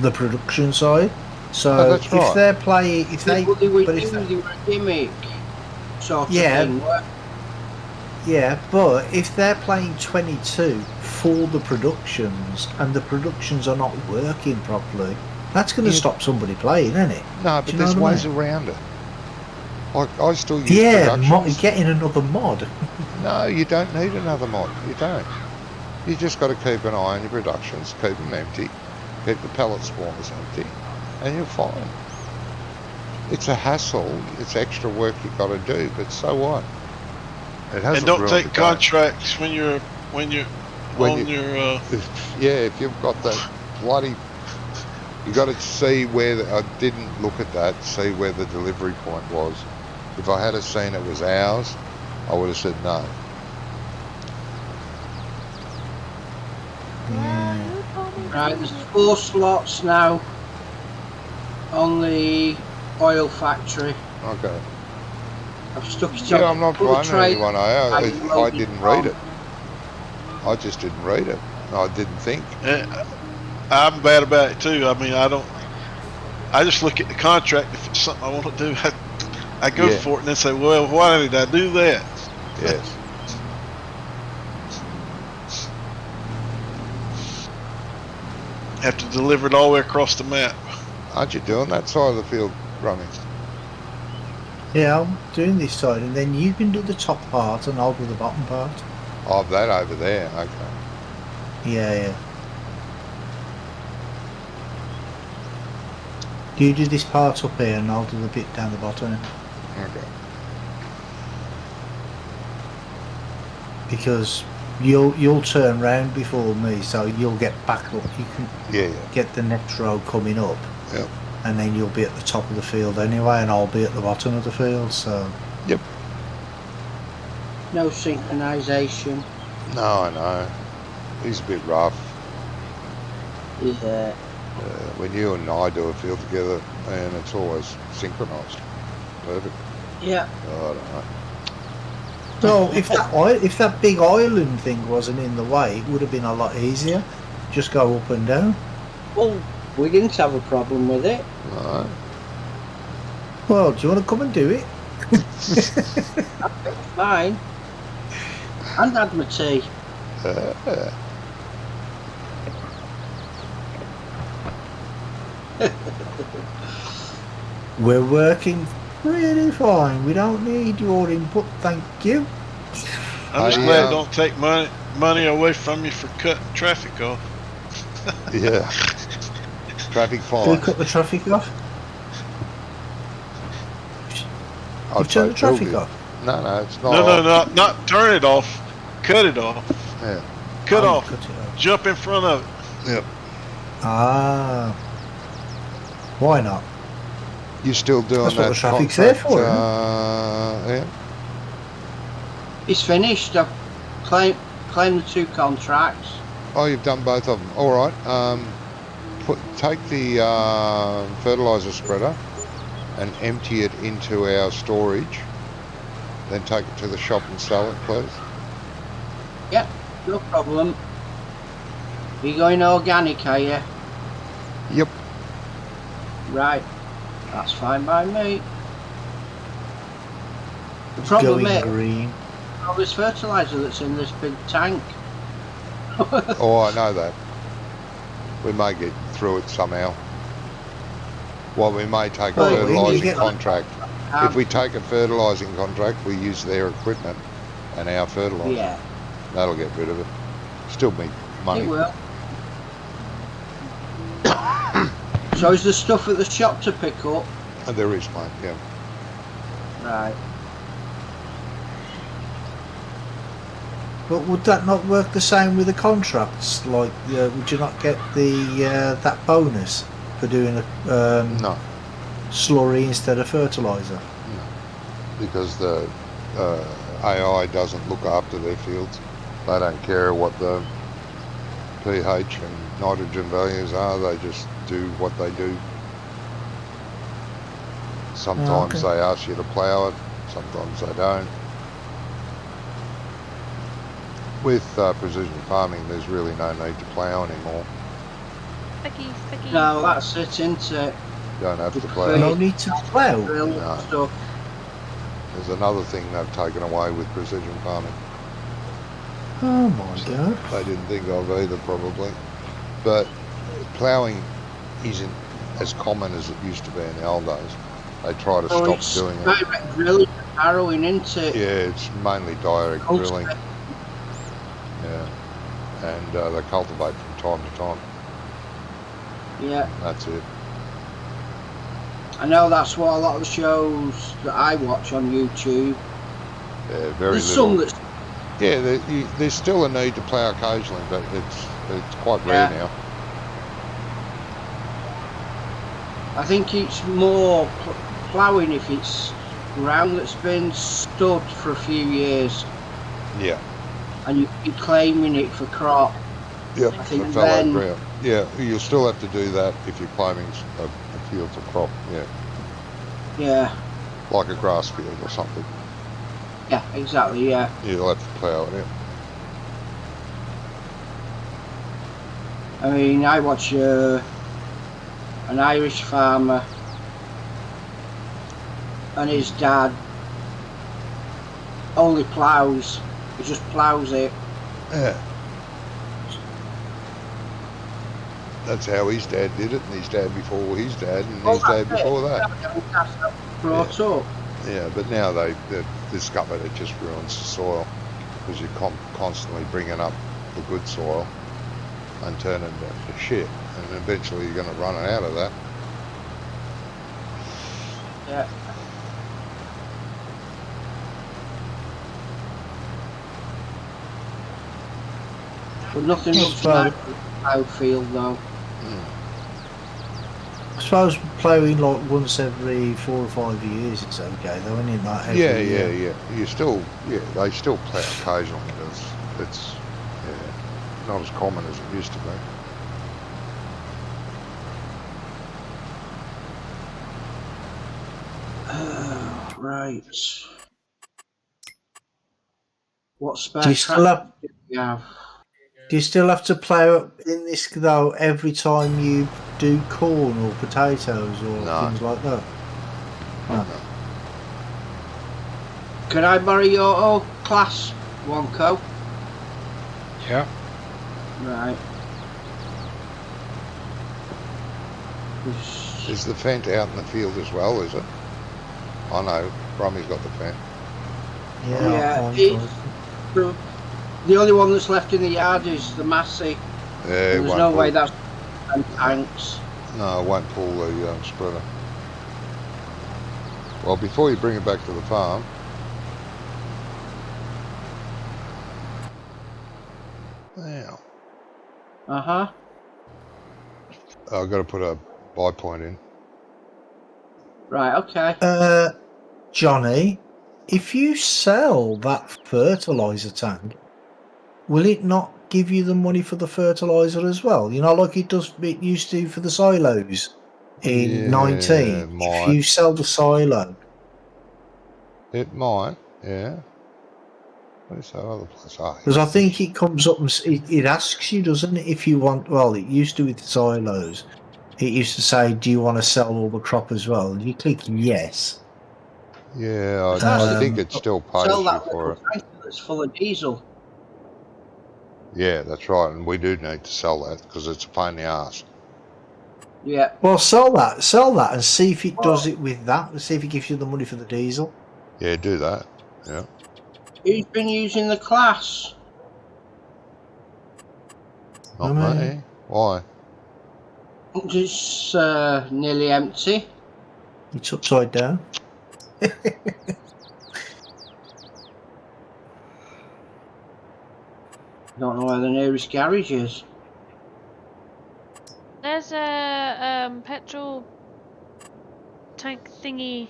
the production side. So Oh, that's if right. they're playing, if they, They were but if they were a gimmick sort of Yeah. thing. yeah, but if they're playing 22 for the productions and the productions are not working properly, that's going to Yeah. stop somebody playing, isn't it? No, Do but you know there's what I ways around it. Like, I still use Yeah, productions. getting another mod. No, you don't need another mod. You don't. You just got to keep an eye on your productions, keep them empty, keep the pallet spawners empty, and you're fine. It's a hassle. It's extra work you've got to do, but so what? It hasn't And don't ruined take the game. contracts when you're When on you- your. Yeah, if you've got that bloody, you got to see where I didn't look at that. See where the delivery point was, If I had have seen it was ours, I would have said no. Yeah. You told me Right, to there's do it. 4 slots now on the oil factory. Okay. I've stuck it Yeah, on. I'm not Put the blaming tray- anyone. I didn't read it. I just didn't read it. I didn't think. I'm bad about it too. I mean, I just look at the contract. If it's something I want to do, I go Yeah. for it and then say, well, why did I do that? Yes. Have to deliver it all the way across the map. Aren't you doing that side of the field running? Yeah, I'm doing this side, and then you can do the top part, and I'll do the bottom part. Oh, that over there. Okay. Yeah. You do this part up here, and I'll do the bit down the bottom. Okay. Because you'll turn round before me, so you'll get back up. You can Yeah. get the next row coming up, Yep. and then you'll be at the top of the field anyway, and I'll be at the bottom of the field. So No synchronisation. No, I know. He's a bit rough. Yeah. When you and I do a field together, and it's always synchronised. Perfect. Yeah. Oh, I don't know. So if that big island thing wasn't in the way, it would have been a lot easier. Just go up and down. Well, we didn't have a problem with it. No. Well, do you want to come and do it? Fine. And had my tea. We're working really fine. We don't need your input, thank you. I'm just I, glad it don't take money away from you for cutting traffic off. Yeah. Traffic Do we fine. cut the traffic off? I'd You turn the say traffic build it. off? No, it's not. No, not turn it off. Cut it off. Yeah. Cut Oh, off. cut it off. Jump in front of it. Yep. Ah. Why not? You're still doing That's what that the traffic's there contract, for, isn't yeah. It's finished. I've claimed the 2 contracts. Oh, you've done both of them. All right. Take the fertilizer spreader and empty it into our storage. Then take it to the shop and sell it, please. Yep, no problem. You going organic, are you? Yep. Right. That's fine by me. The problem Going is, green. all this fertiliser that's in this big tank. Oh, I know that. We may get through it somehow. Well, we may take a Well, we fertilising get- contract. If we take a fertilising contract, we use their equipment and our fertiliser. Yeah, That'll get rid of it. Still be it money. will. So is there stuff at the shop to pick up? And there is, mate, yeah. Right. But would that not work the same with the contracts? Like, would you not get the that bonus for doing a No, slurry instead of fertiliser? because the AI doesn't look after their fields. They don't care what the pH and nitrogen values are. They just do what they do. Sometimes okay. they ask you to plough it, sometimes they don't. With precision farming, there's really no need to plough anymore. Sticky. No, that's it, isn't it? You don't have to Good plough. No need to plough. Drill No. stuff. There's another thing they've taken away with precision farming. Oh my god. They didn't think of either, probably. But ploughing isn't as common as it used to be in the old days. They try to Oh, stop it's doing it. direct drilling, harrowing, isn't it? Yeah, it's mainly direct drilling. Cultivate. Yeah, and they cultivate from time to time. Yeah, That's it. I know that's what a lot of the shows that I watch on YouTube. Yeah, very There's little. some that's Yeah, there's still a need to plough occasionally, but it's quite rare Yeah. now. I think it's more ploughing if it's ground that's been stood for a few years, Yeah. and you're claiming it for crop. Yep. I think For fallow then- ground. Yeah, you'll still have to do that if you're claiming a field for crop. Yeah, Yeah, like a grass field or something. yeah, exactly, yeah. You'll have to plough it out. I mean, I watch an Irish farmer and his dad only ploughs. He just ploughs it. Yeah. That's how his dad did it, and his dad before his dad, and his dad before that. That's brought up. Yeah, but now they discovered it just ruins the soil because you're constantly bringing up the good soil and turning it to shit, and eventually you're going to run out of that. Yeah. But nothing Yes, looks well- like a plough field though. I suppose ploughing like once every 4 or 5 years it's okay though, isn't it? Like every Yeah, year. You still, they still plough occasionally. It's not as common as it used to be. Right. What spare Do you still have tractor do you have? Do you still have to plough in this though every time you do corn or potatoes or No. things like that? No. Can I borrow your old class one co? Yeah. Right. Is the fent out in the field as well, is it? I know, Brummy's got the fent. Yeah, Yeah, fine, it's- fine. The only one that's left in the yard is the Massey. Yeah, it There's won't no pull, way that's and tanks. No, it won't pull the spreader. Well, before you bring it back to the farm, now, Uh-huh. I've got to put a buy point in. Right, okay. Johnny, if you sell that fertilizer tank, will it not give you the money for the fertilizer as well? You know, like it used to for the silos in Yeah, 19. it If might. you sell the silo, It might, yeah. Where's that other place? Ah, because I think it comes up and it asks you, doesn't it? If you want, well, it used to with the silos. It used to say, "Do you want to sell all the crop as well?" And you click yes. yeah, I think it still pays Sell you that for little it. tank that's full of diesel. Yeah, that's right, and we do need to sell that because it's a pain in the arse. Yeah. Well, sell that, and see if it does it with that. And see if it gives you the money for the diesel. Yeah, do that. Yeah. Who's been using the class? Not I mean- me. Why? It's nearly empty. It's upside down. Don't know where the nearest garage is. There's a petrol tank thingy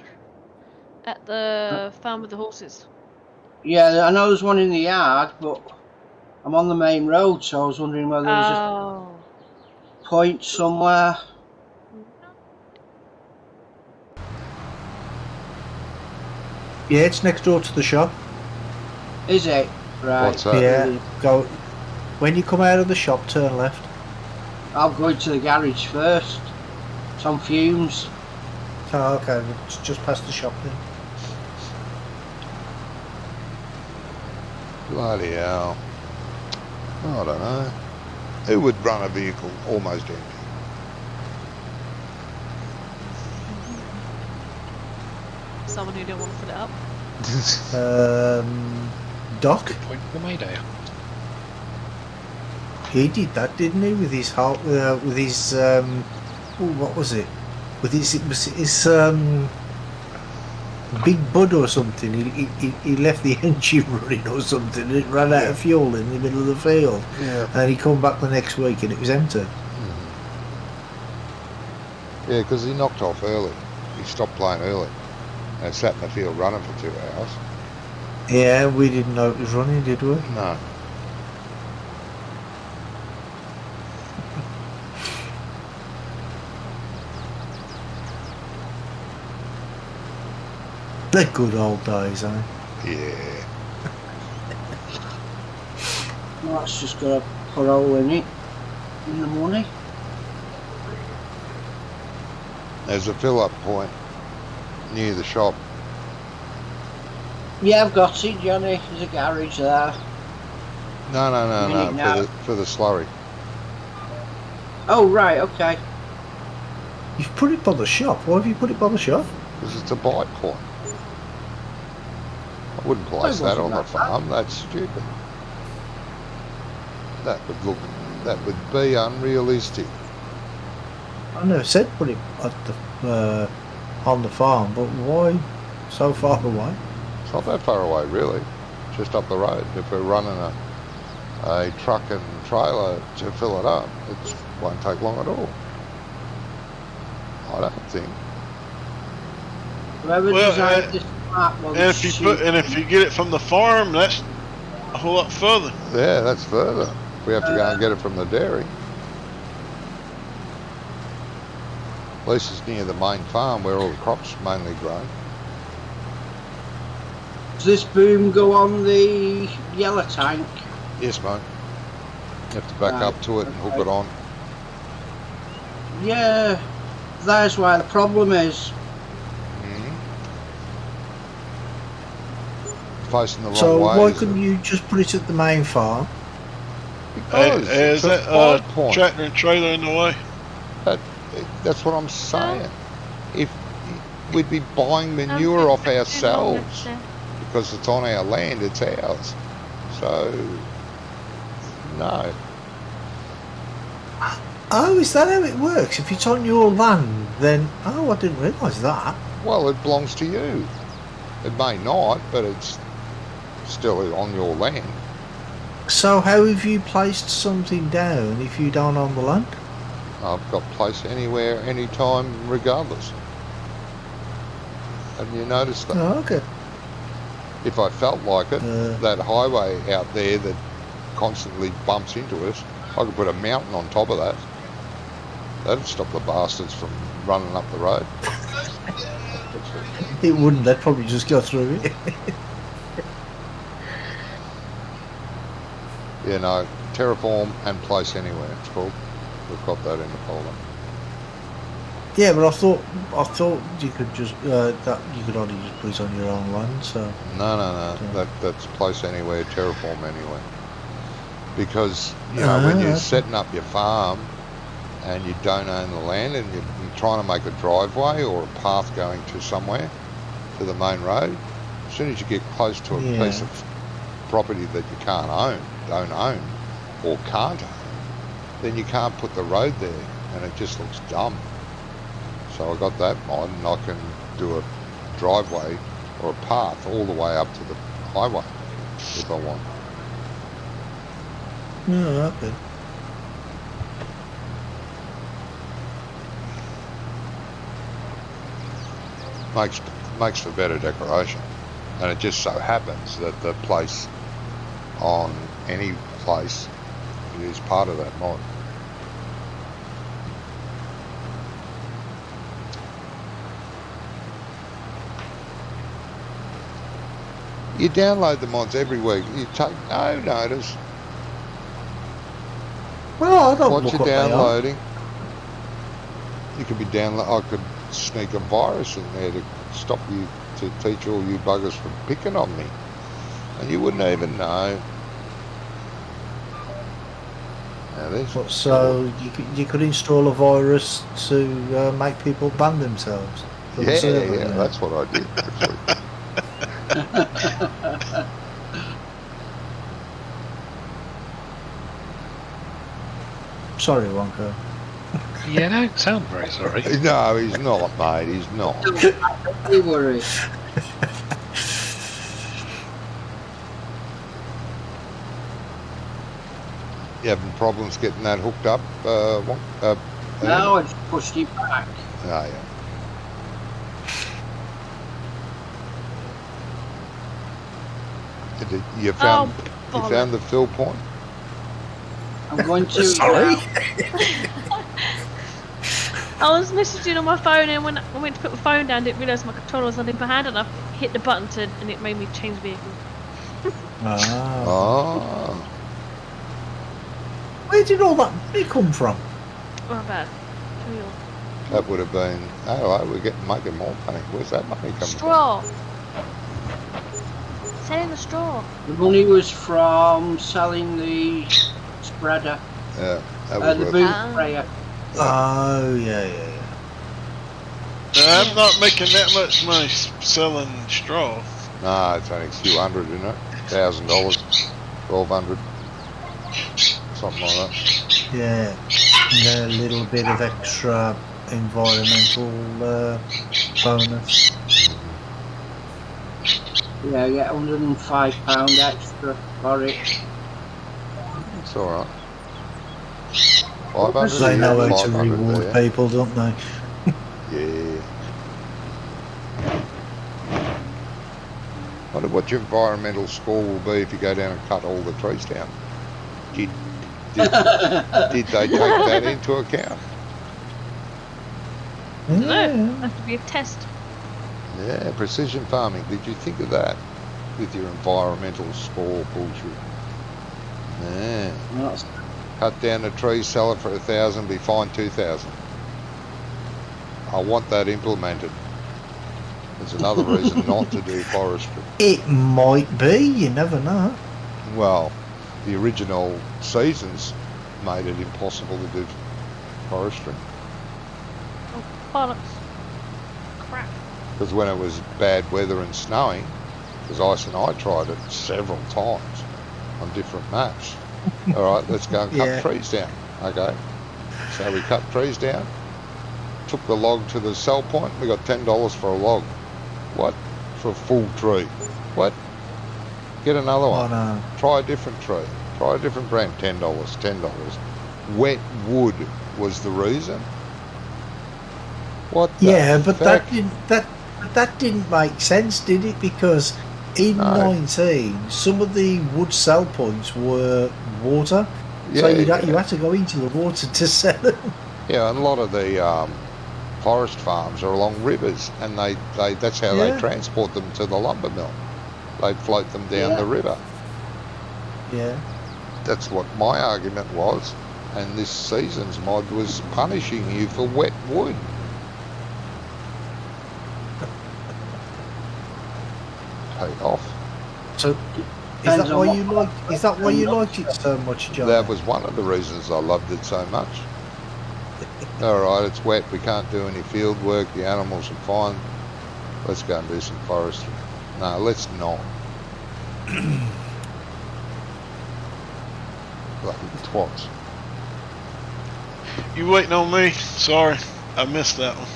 at the farm with the horses. Yeah, I know there's one in the yard, but I'm on the main road, so I was wondering whether there's a Oh. point somewhere. Yeah, it's next door to the shop. Is it? Right. What's that? Yeah, go. When you come out of the shop, turn left. I'll go into the garage first. It's on fumes. Oh, okay, it's just past the shop then. Bloody hell. I don't know. Who would run a vehicle almost empty? Someone who didn't want to put it up. Doc, Good point for the Mayday. he did that, didn't he? With his heart, with his what was it? With his big bud or something. He left the engine running or something. And it ran out of fuel in the middle of the field. Yeah. And then he come back the next week and it was empty. Yeah, because he knocked off early. He stopped playing early. And it sat in the field running for 2 hours. Yeah, we didn't know it was running, did we? No. The good old days, eh? Yeah. Well, that's just got a put hole in it. In the money. There's a fill-up point near the shop. Yeah, I've got it, Johnny. There's a garage there. No. For the slurry. Oh, right, okay. You've put it by the shop. Why have you put it by the shop? Because it's a bite point. I wouldn't place that on the farm. That's stupid. That would be unrealistic. I never said put it at the on the farm, but why so far away? It's not that far away, really. Just up the road. If we're running a truck and trailer to fill it up, it won't take long at all. I don't think. Whoever Well, designed this map was And if you get it from the farm, that's a whole lot further. Yeah, that's further. We have to go and get it from the dairy. At least it's near the main farm where all the crops mainly grow. Does this boom go on the yellow tank? Yes, mate. You have to back up to it and hook it on. Yeah, that's why the problem is. Facing the wrong So way. why couldn't you just put it at the main farm? Because Is it's a that bite point. tractor and trailer in the way? That's what I'm saying. If we'd be buying manure off ourselves because it's on our land, it's ours. So no. Oh, is that how it works? If it's on your land, then I didn't realise that. Well, it belongs to you. It may not, but it's still on your land. So how have you placed something down if you don't own the land? I've got place anywhere, anytime, regardless. Have you noticed that? Oh, okay. If I felt like it, Uh. that highway out there that constantly bumps into us, I could put a mountain on top of that. That'd stop the bastards from running up the road. It wouldn't. They'd probably just go through it. Yeah, no, terraform and place anywhere, it's called. We've got that in the folder. Yeah, but I thought you could just that you could only just put it on your own land. So No. That's place anywhere, terraform anywhere. Because you know when you're okay. setting up your farm and you don't own the land and you're trying to make a driveway or a path going to somewhere to the main road, as soon as you get close to a piece of property that you don't own, or can't own, then you can't put the road there, and it just looks dumb. So I got that mod, and I can do a driveway or a path all the way up to the highway if I want. no, okay. Makes for better decoration, and it just so happens that the place on any place is part of that mod. You download the mods every week. You take no notice Well, I don't what look you're what they are. downloading. You could be I could sneak a virus in there to stop you, to teach all you buggers from picking on me, and you wouldn't even know. Now there's So you could install a virus to make people ban themselves. from the server, yeah, that's what I did actually. Sorry, Wonko. Yeah, don't sound very sorry. No, he's not, mate. He's not. Don't worry. You having problems getting that hooked up? No, I just pushed it back. Oh, yeah. You found Oh, you found the fill point? I'm going to Sorry? now. I was messaging on my phone, and when I went to put my phone down, I didn't realise my controller was not in my hand, and I hit the button and it made me change vehicle. Ah. Oh, Where did all that money come from? Oh, bad. Real. that would have been. Oh, we're making more money. Where's that money coming Straw. Selling the straw. The money was from selling the spreader, from? Yeah, that was the worth. boot Ah. sprayer. Oh, yeah. I'm not making that much money selling straw. Nah, it's only a few hundred, isn't it? $1,000, 1,200, something like that. Yeah. And a little bit of extra environmental bonus. Yeah, I get £105 extra for it. It's all right. 500. They know how to 500 reward there. people, don't they? Yeah. Wonder what your environmental score will be if you go down and cut all the trees down. Did they take that into account? No, have to be a test. Yeah, precision farming. Did you think of that with your environmental score bullshit? Yeah. That's Cut down the trees, sell it for 1,000, be fined 2,000. I want that implemented. There's another reason not to do forestry. It might be, you never know. Well, the original seasons made it impossible to do forestry. Oh, bollocks. Crap. Because when it was bad weather and snowing, because Ice and I tried it several times on different maps. All right, let's go and cut Yeah. trees down. Okay. So we cut trees down, took the log to the sell point, we got $10 for a log. What? For a full tree. What? Get another Oh, one. no. Try a different tree. Try a different brand. $10. Wet wood was the reason. What the Yeah, but heck? that didn't make sense, did it? Because in No. 19, some of the wood sell points were water, so you had to go into the water to sell them. Yeah, and a lot of the forest farms are along rivers, and that's how they Yeah. transport them to the lumber mill. They float them down Yeah. the river. Yeah. That's what my argument was, and this season's mod was punishing you for wet wood. Take off. So Depends on what- Is that why you liked it so much, John? That was one of the reasons I loved it so much. All right, it's wet. We can't do any field work. The animals are fine. Let's go and do some forestry. No, let's not. Bloody twats. You waiting on me? Sorry, I missed that one.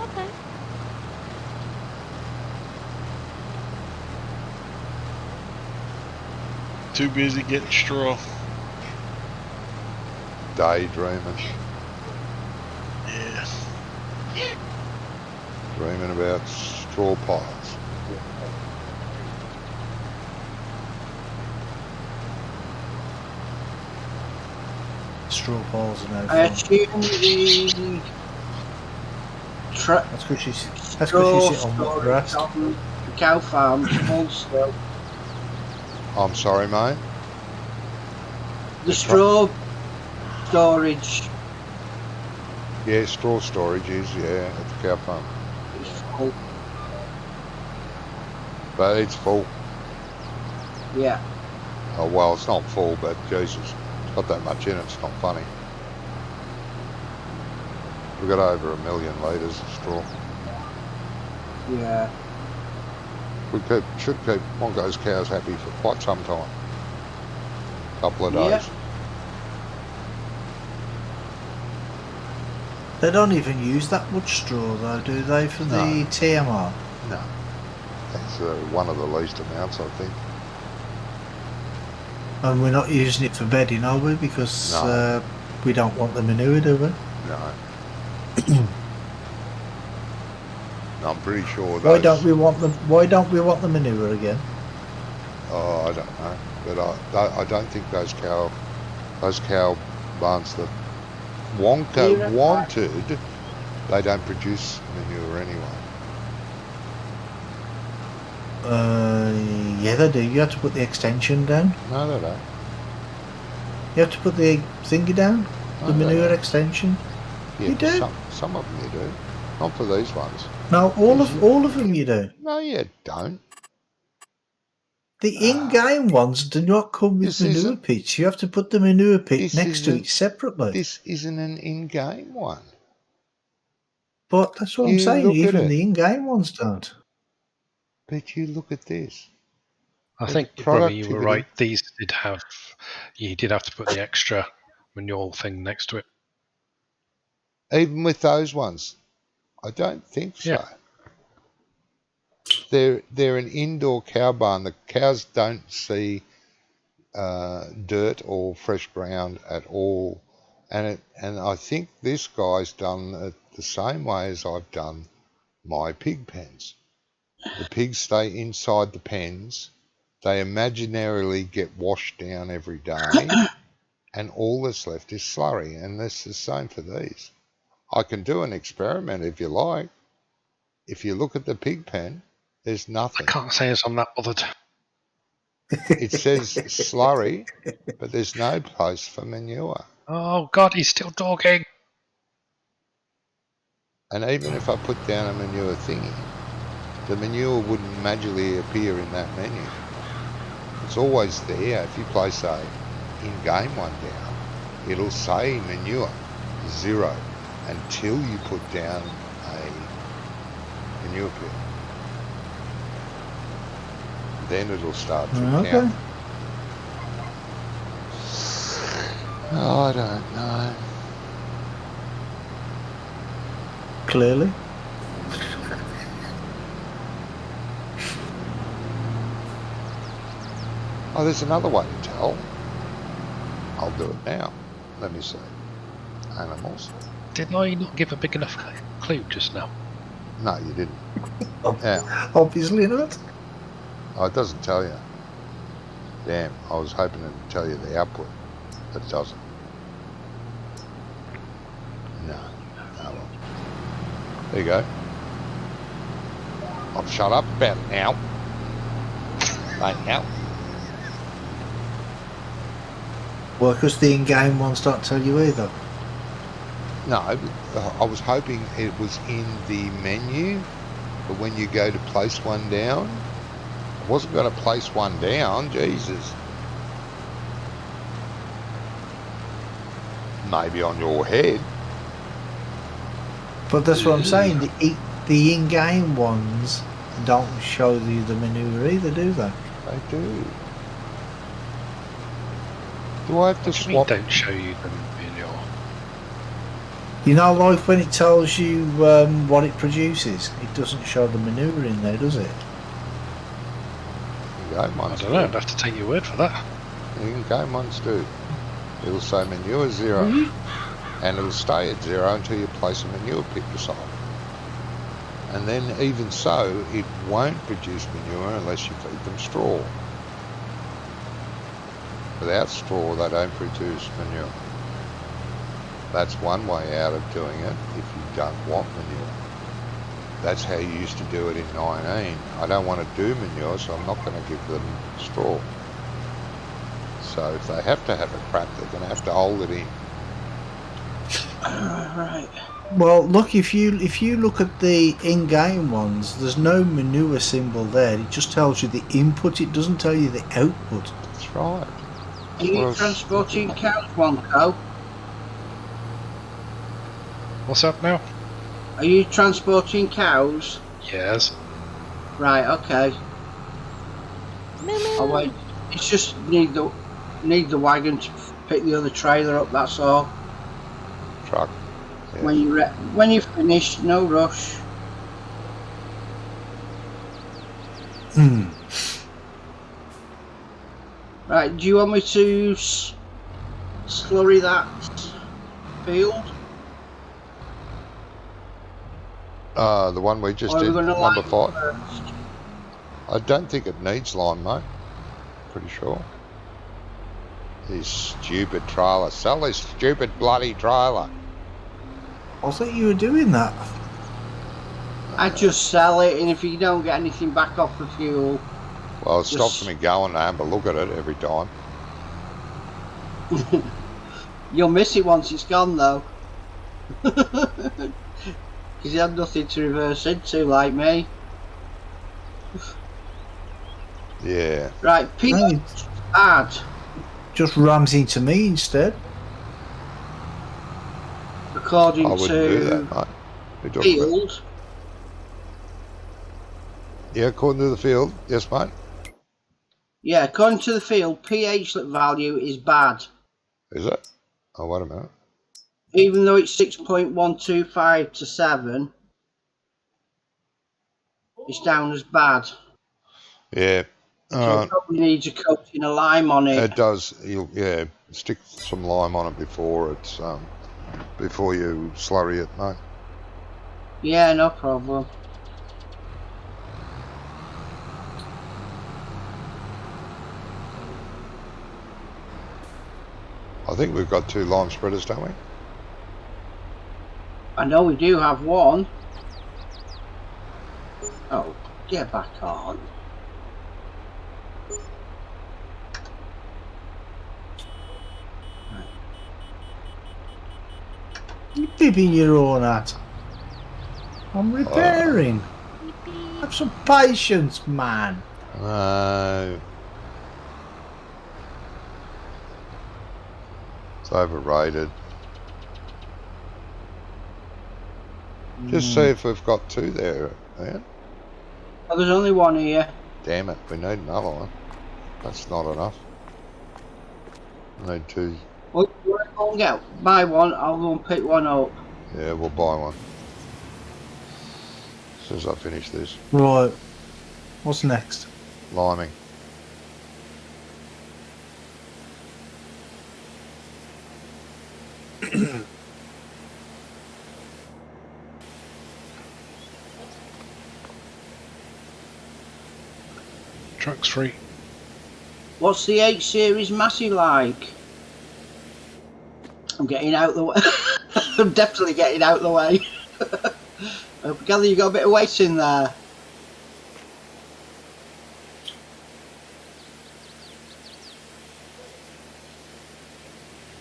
Okay. Too busy getting straw. Daydreaming. Yeah. Dreaming about straw piles. Straw piles and I everything. assume the That's because you straw sit on the storage grass. on the cow farm's full still. I'm sorry, mate. The straw storage Yeah, straw storage is, yeah, at the cow farm. is full. But it's full. Yeah. Oh, well, it's not full, but Jesus, it's got that much in it, it's not funny. We've got over 1 million litres of straw. Yeah. We should keep Mongo's cows happy for quite some time. Couple of Yeah. days. They don't even use that much straw, though, do they, for the No. TMR? No. That's one of the least amounts, I think. And we're not using it for bedding, are we? Because No. we don't want the manure, do we? No. I'm pretty sure Why those, don't we want the manure again? Oh, I don't know, but I don't think those cow barns that Wonka Yeah. wanted, they don't produce manure anyway. Yeah, they do. You have to put the extension down. No, they don't. You have to put the thingy down. No, The they manure don't. extension. Yeah, You do? Some of them you do. Not for these ones. No, all of them you do. No, you don't. The in-game ones do not come with This manure isn't- pits. You have to put the manure pit this next to isn't- it separately. This isn't an in-game one. But that's what I'm You saying. look at Even it. the in-game ones don't. But you look at this. I The think, Robbie, you were productivity- right. These did have, you did have to put the extra manure thing next to it. Even with those ones, I don't think so. Yeah. They're an indoor cow barn. The cows don't see dirt or fresh ground at all, and I think this guy's done it the same way as I've done my pig pens. The pigs stay inside the pens. They imaginarily get washed down every day, and all that's left is slurry. And this is the same for these. I can do an experiment if you like. If you look at the pig pen, there's I nothing. can't say as I'm that bothered. It says slurry, but there's no place for manure. Oh, God, he's still talking. And even if I put down a manure thingy, the manure wouldn't magically appear in that menu. It's always there. If you place a in-game one down, it'll say manure 0 until you put down a manure pit. Then it'll start to Okay. count. Oh, I don't know. Clearly. Oh, there's another way to tell. I'll do it now. Let me see. Animals. Did I not give a big enough clue just now? No, you didn't. Yeah. Obviously not. Oh, it doesn't tell you. Damn, I was hoping it would tell you the output, but it doesn't. No. Oh well. There you go. I've shut up about it now. Right now. Well, because the in-game ones don't tell you either. No, I was hoping it was in the menu, but when you go to place one down, I wasn't going to place one down, Jesus. Maybe on your head. But that's what I'm saying. The in-game ones don't show you the manure either, do they? They do. Do I have to What do you mean swap? don't show you the manure? You know, like when it tells you what it produces, it doesn't show the manure in there, does it? In-game I ones don't know, I'd have to take your word for that. In-game ones do. It'll say manure 0, and it'll stay at 0 until you place a manure pit beside it. And then even so, it won't produce manure unless you feed them straw. Without straw, they don't produce manure. That's one way out of doing it if you don't want manure. That's how you used to do it in 19. I don't want to do manure, so I'm not going to give them straw. So if they have to have a crap, they're going to have to hold it in. Right. Well, look, if you look at the in-game ones, there's no manure symbol there. It just tells you the input. It doesn't tell you the output. That's right. Are you Well, transporting cows, Wonko? What's up now? Are you transporting cows? Yes. Right, okay. Oh wait, it's just need the wagon to pick the other trailer up. That's all. Truck. Yeah. When you're finished, no rush. Hmm. Right, do you want me to slurry that field? The one we just Or are we did, gonna number line 5. I don't think it needs lime, mate. pretty sure. This stupid trailer. Sell this stupid bloody trailer. I thought you were doing that. I just sell it, and if you don't get anything back off the fuel, Well, it Just- stops me going to have a look at it every time. you'll miss it once it's gone, though. Because you have nothing to reverse into, like me. Yeah. Right, Pete, Right. add. Just rams into me instead. According I wouldn't do to that, mate. You're talking about- field, Yeah, according to the field. Yes, mate. yeah, according to the field, pH value is bad. Is it? Oh, wait a minute. Even though it's 6.125 to 7, it's down as bad. Yeah. So it probably needs a coating of lime on it. It does. Yeah, stick some lime on it before it's before you slurry it, mate. Yeah, no problem. I think we've got 2 lime spreaders, don't we? I know we do have one. Oh, get back on. You're bibbing your own hat. I'm repairing. Have some patience, man. It's overrated. Just see if we've got 2 there, man. Oh, there's only one here. Damn it, we need another one. That's not enough. We need 2. Well, you want to go and get buy one, I'll go and pick one up. Yeah, we'll buy one. As soon as I finish this. Right. What's next? Liming. Truck's free. What's the 8 Series Massey like? I'm getting out the way. I'm definitely getting out the way. I gather you got a bit of weight in there.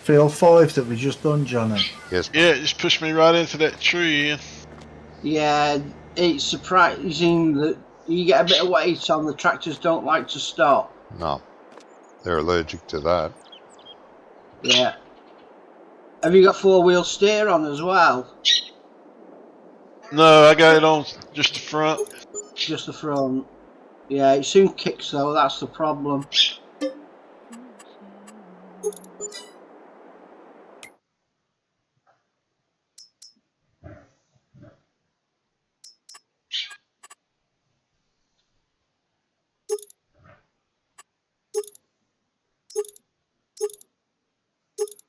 Field 5 that we just done, Johnny. Yes. Yeah, it just pushed me right into that tree. Ian. Yeah, it's surprising that you get a bit of weight on. The tractors don't like to stop. No. They're allergic to that. Yeah. Have you got 4-wheel steer on as well? No, I got it on just the front. Just the front. Yeah, it soon kicks though, that's the problem.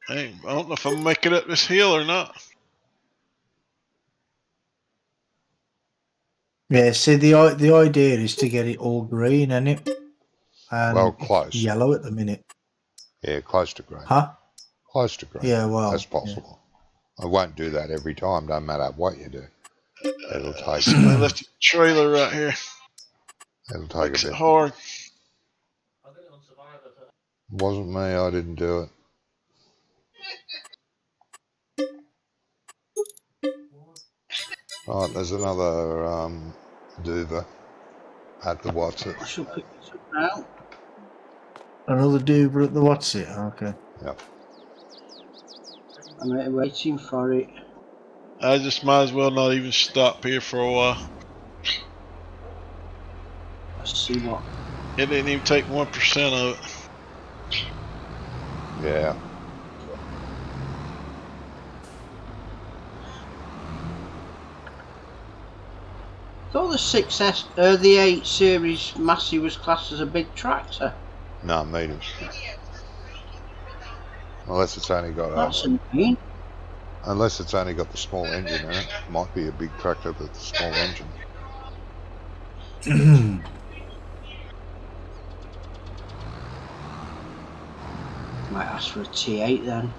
Hey, I don't know if I'm making it up this hill or not. Yeah, see, the idea is to get it all green, isn't it? And Well, close. yellow at the minute. Yeah, close to green. Huh? Close to green. Yeah, well. That's possible. I won't do that every time, no matter what you do. It'll take I left the trailer right here. it'll take Makes a it bit. hard. Wasn't me, I didn't do it. Right, there's another Duva at the what's it. I shall pick this up now. Another Duber at the what's it? Okay. Yep. I'm waiting for it. I just might as well not even stop here for a while. Let's see what. It didn't even take 1% of it. Yeah. I thought the 6S, the 8 Series Massey was classed as a big tractor. No, medium. Unless it's only got That's mean. unless it's only got the small engine in it. Might be a big tractor with the small engine. Might ask for a T8 then.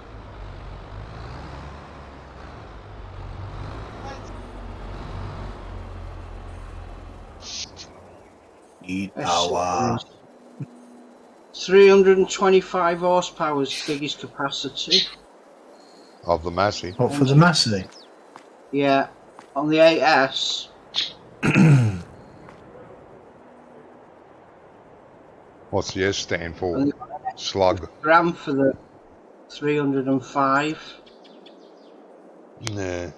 Need power. 325 horsepower is biggest capacity. Of the Massey. What for the Massey? Yeah, on the 8S. What's the S stand for? And Slug. gram for the 305. Nah.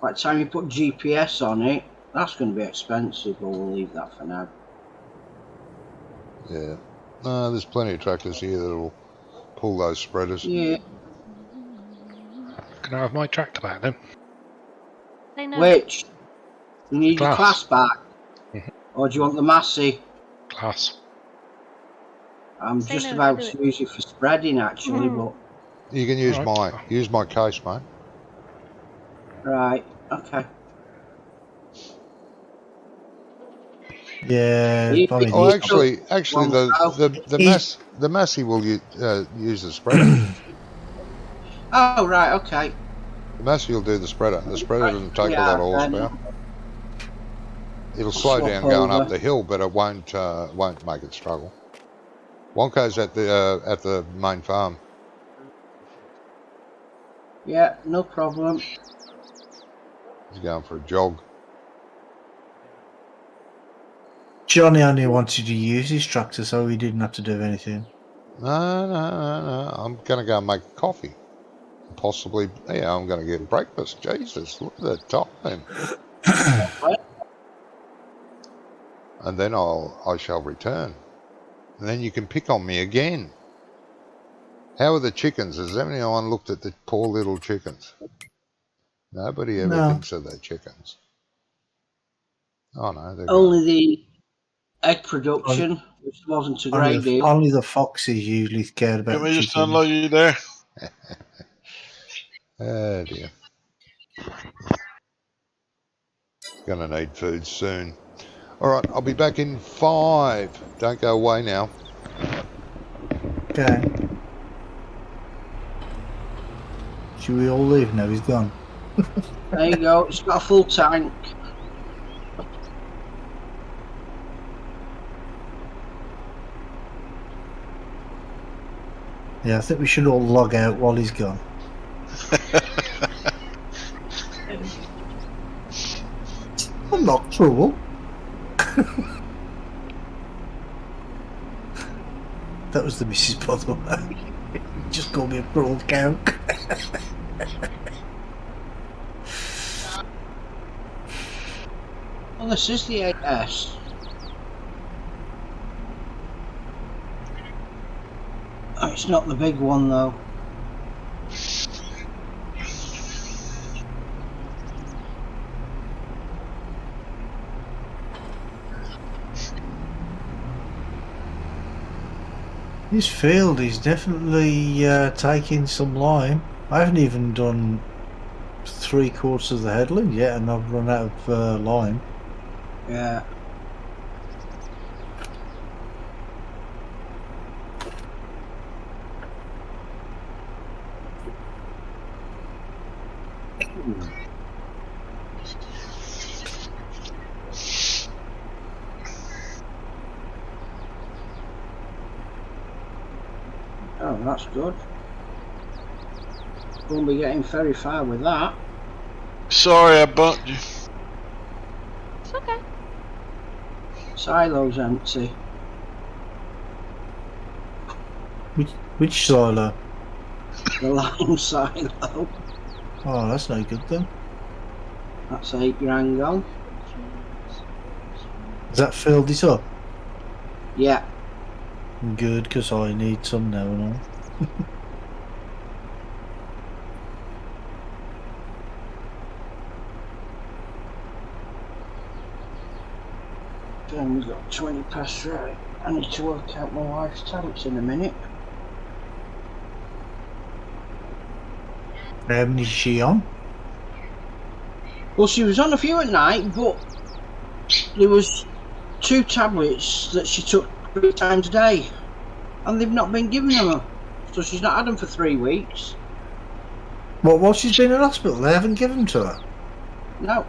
By the time you put GPS on it, that's going to be expensive, but we'll leave that for now. Yeah. No, there's plenty of tractors here that'll pull those spreaders. Yeah. Can I have my tractor back then? They know. Which? You need your Class. class back? Mhm. Or do you want the Massey? Class. I'm Say just no, about do to use it for spreading actually, Mhm. You can use Alright. my case, mate. but right, okay. Yeah, You- probably Oh, needs- actually, the Massey will use the spreader. Oh right, okay. The Massey will do the spreader. The spreader doesn't take a lot of horsepower. It'll slow Swap down going over. up the hill, but it won't make it struggle. Wonko's at the main farm. Yeah, no problem. He's going for a jog. Johnny only wanted to use his tractor so he didn't have to do anything. No. I'm going to go and make coffee. Possibly, yeah, I'm going to get breakfast. Jesus, look at the time. And then I shall return. And then you can pick on me again. How are the chickens? Has anyone looked at the poor little chickens? Nobody ever No. thinks of their chickens. Oh no, they're Only the egg production, which wasn't a great deal. Only the foxes usually cared about Can we just chickens. unload you there? oh dear. Gonna need food soon. Alright, I'll be back in 5. Don't go away now. Okay. Should we all leave now? He's gone. There you go, it's got a full tank. Yeah, I think we should all log out while he's gone. I'm not cruel. That was the missus, by the way. Just called me a cruel cock. Well, this is the 8S. Oh, it's not the big one though. This field is definitely taking some lime. I haven't even done 3/4 of the headland yet, and I've run out of lime. Yeah. Oh, that's good. Won't be getting very far with that. Sorry, I bumped you. It's okay. Silo's empty. Which silo? The lime silo. Oh, that's no good then. That's 8 grand gone. Has that filled it up? Yeah. Good, because I need some now and all. Then we've got 20 past right. I need to work out my wife's tanks in a minute. How many is she on? Well, she was on a few at night, but there was 2 tablets that she took 3 times a day. and they've not been giving them. So she's not had them for 3 weeks. What? While she's been in hospital, they haven't given to her. No.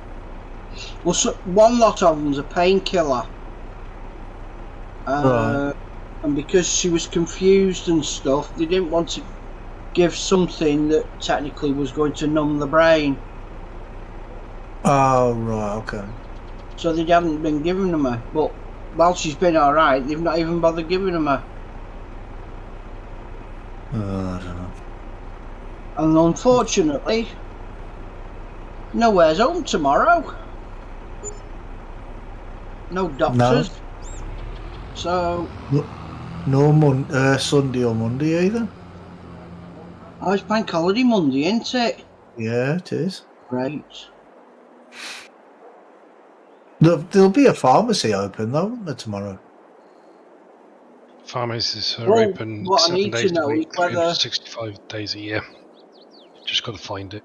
Well, so, one lot of them's a painkiller. Right. And because she was confused and stuff, they didn't want to give something that technically was going to numb the brain. Oh, right, okay. So they haven't been giving them her. But while she's been alright, they've not even bothered giving them her. I don't know. And unfortunately, nowhere's home tomorrow. No doctors. So, No Sunday or Monday either. oh, it's bank holiday Monday, isn't it? Yeah, it is. Right. There'll be a pharmacy open though, won't there, tomorrow? Pharmacies are Well, open what I 7 need to days a know is week, whether- 365 days a year. Just got to find it.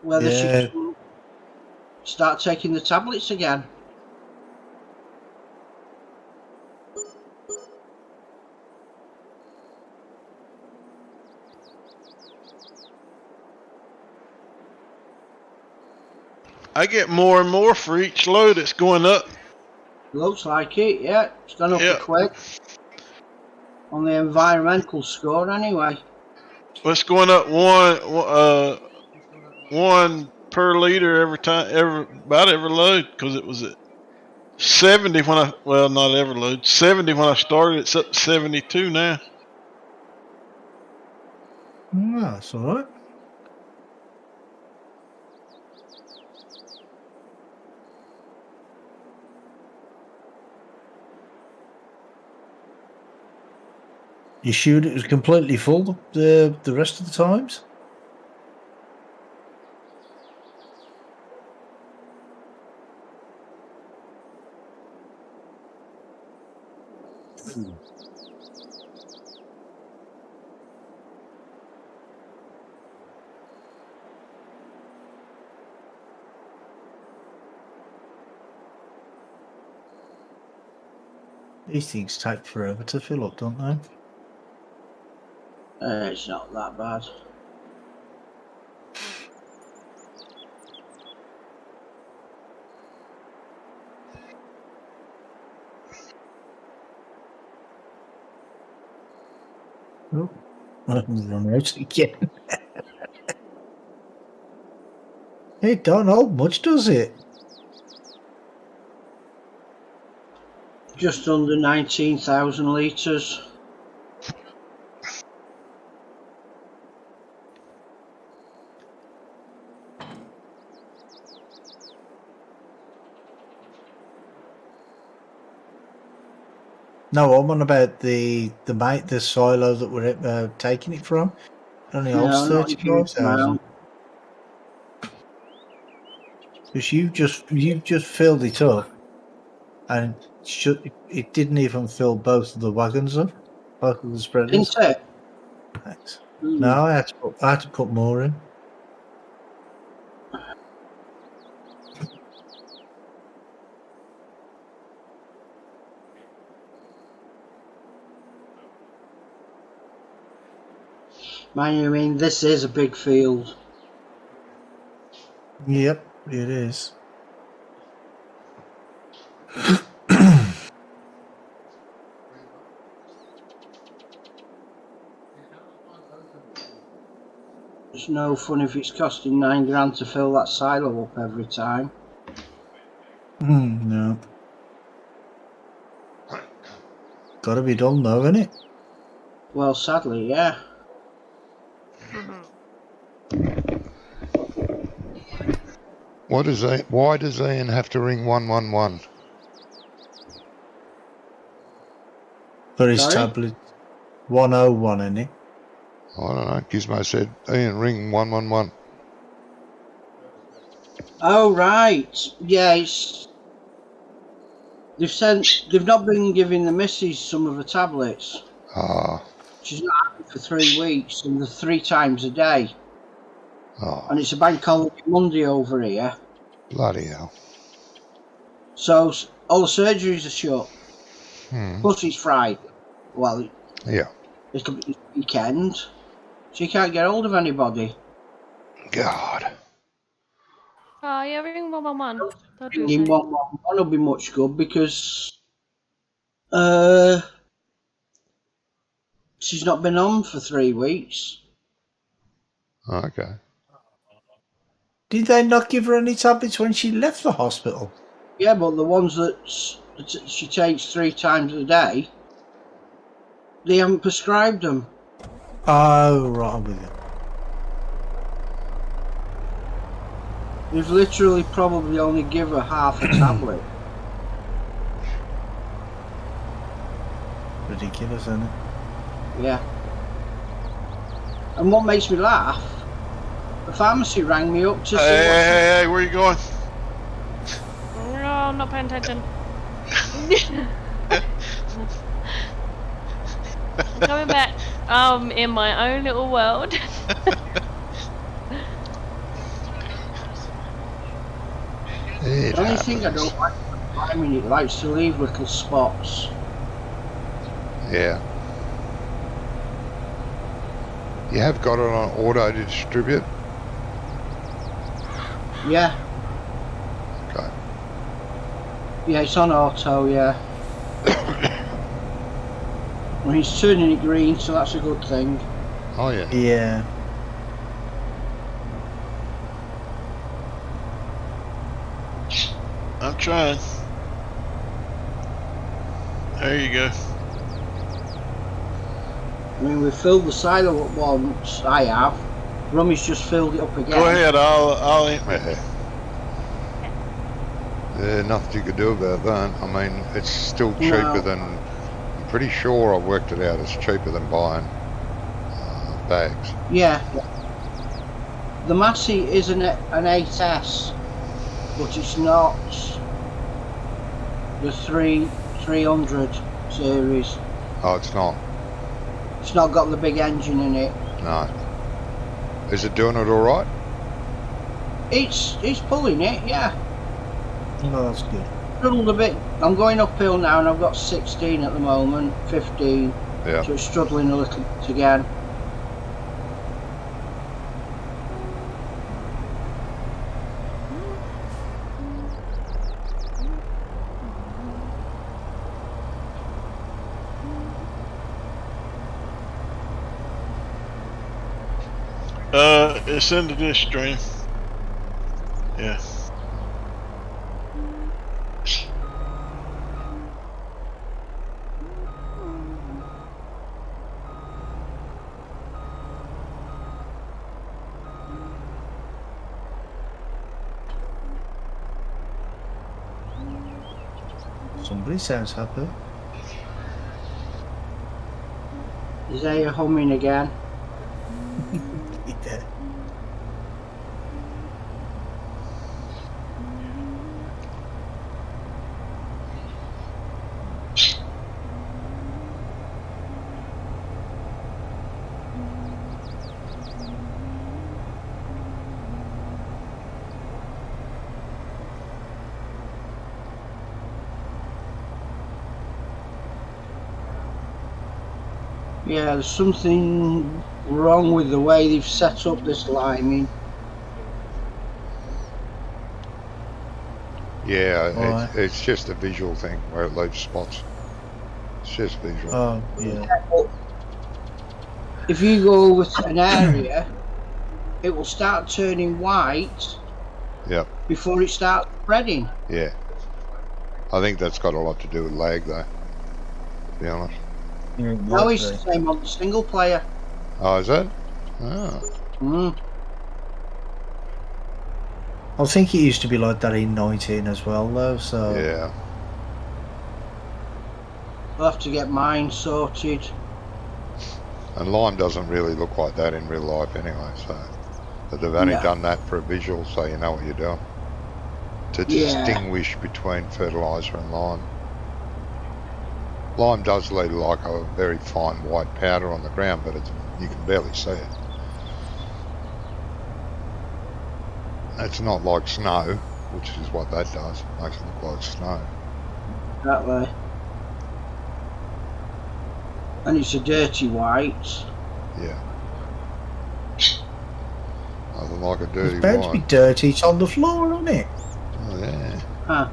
Whether Yeah. she can start taking the tablets again. I get more and more for each load. It's going up. Looks like it, yeah. It's gone up Yeah. a quick. On the environmental score, anyway. Well, it's going up one per liter about every load, because it was at 70 when not every load, 70 when I started. It's up to 72 now. Oh, that's all right. You sure it was completely full the rest of the times? These things take forever to fill up, don't they? It's not that bad. Oh, I've run out again. It don't hold much, does it? Just under 19,000 litres. No, I'm on about the silo that we're taking it from. It only holds No, not a huge 35,000. amount. Because you just filled it up, and it didn't even fill both of the wagons up, both of the spreaders. Didn't it? Thanks. Mm. No, I had to put more in. Mind you, I mean, this is a big field. Yep, it is. It's no fun if it's costing £9 to fill that silo up every time. No. Gotta be done though, innit? Well, sadly, yeah. Why does Ian have to ring 111? For his Sorry? tablet. 101, innit? I don't know. Gizmo said, Ian, ring 111. Oh, right. Yeah, they've not been giving the missus some of the tablets. Ah, She's not had it for 3 weeks, and they're 3 times a day. oh, And it's a bank holiday Monday over here. bloody hell. So all the surgeries are shut. Plus it's Friday. Well, Yeah. it's weekend, so you can't get hold of anybody. God. Oh, yeah, ring 111. They'll do Ringing something. 111 will be much good because she's not been on for 3 weeks. Okay. Did they not give her any tablets when she left the hospital? Yeah, but the ones that she takes 3 times a day, they haven't prescribed them. Oh, right, I'm with you. They've literally probably only give her half a tablet. Ridiculous, isn't it? Yeah. And what makes me laugh, the pharmacy rang me up to Hey, see what hey, where you going? No, I'm not paying attention. I'm coming back. In my own little world. It the only thing I happens. don't like about climbing, it likes to leave little spots. Yeah. You have got it on auto to distribute? Yeah, Okay. yeah, it's on auto, yeah. Well, he's turning it green, so that's a good thing. Oh, yeah. Yeah. I'm trying. There you go. I mean, we've filled the silo up once, I have. Rummy's just filled it up again. Go ahead. I'll. Yeah. Nothing you could do about that. I mean, it's still cheaper No. than... I'm pretty sure I've worked it out. It's cheaper than buying bags. Yeah. The Massey is an 8S, but it's not the 300 series. Oh, it's not? It's not got the big engine in it. No. Is it doing it all right? It's pulling it, yeah. No, that's good. Struggled a bit. I'm going uphill now and I've got 16 at the moment, 15. Yeah. So it's struggling a little bit again. It's into this stream. Yeah. Somebody sounds happy. Is there humming again? Yeah. Yeah, there's something wrong with the way they've set up this liming. Yeah, Right. it's just a visual thing where it leaves spots. It's just visual. Oh, yeah. If you go over to an area, it will start turning white Yep. before it starts spreading. Yeah. I think that's got a lot to do with lag, though, to be honest. Now it's the same on the single player. Oh, is that? Oh. Mm. I think it used to be like that in 19 as well, though, so... Yeah. I'll have to get mine sorted. And Lime doesn't really look like that in real life anyway, so... But they've only No. done that for a visual, so you know what you're doing. To Yeah. distinguish between fertiliser and lime. Lime does leave like a very fine white powder on the ground, but you can barely see it. It's not like snow, which is what that does. It makes it look like snow. That way. And it's a dirty white. Yeah. Nothing like a It's dirty bound to be white. dirty. It's on the floor, isn't it? Oh, yeah. Huh.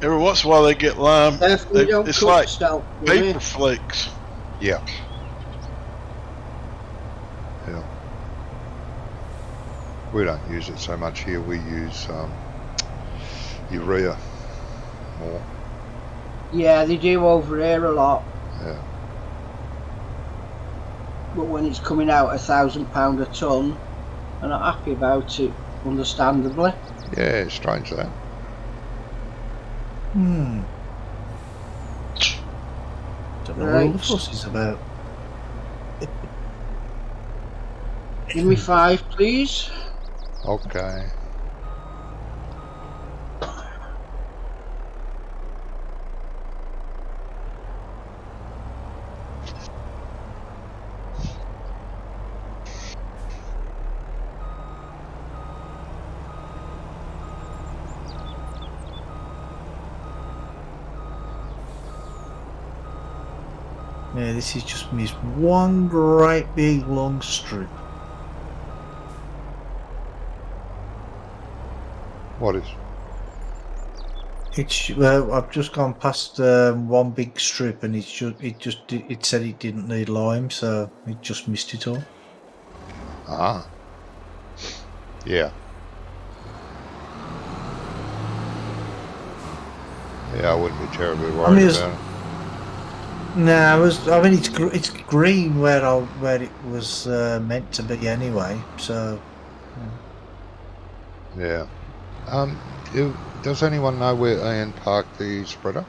Every once in a while they get lime. Definitely don't It's cook like stealth, paper flakes. Yeah. Yeah. We don't use it so much here. We use urea more. Yeah, they do over here a lot. Yeah. But when it's coming out £1,000 a ton, they're not happy about it, understandably. Yeah, strange that. Don't know what all the Right. fuss is about. Give me 5, please. Okay. Yeah, this is just this one great big long strip. What is? It's I've just gone past one big strip, and it said it didn't need lime, so it just missed it all. Ah. Yeah. Yeah, I wouldn't be terribly worried mean, it's- about it. No, it's green where it was meant to be anyway. So Yeah. Does anyone know where Ian parked the spreader?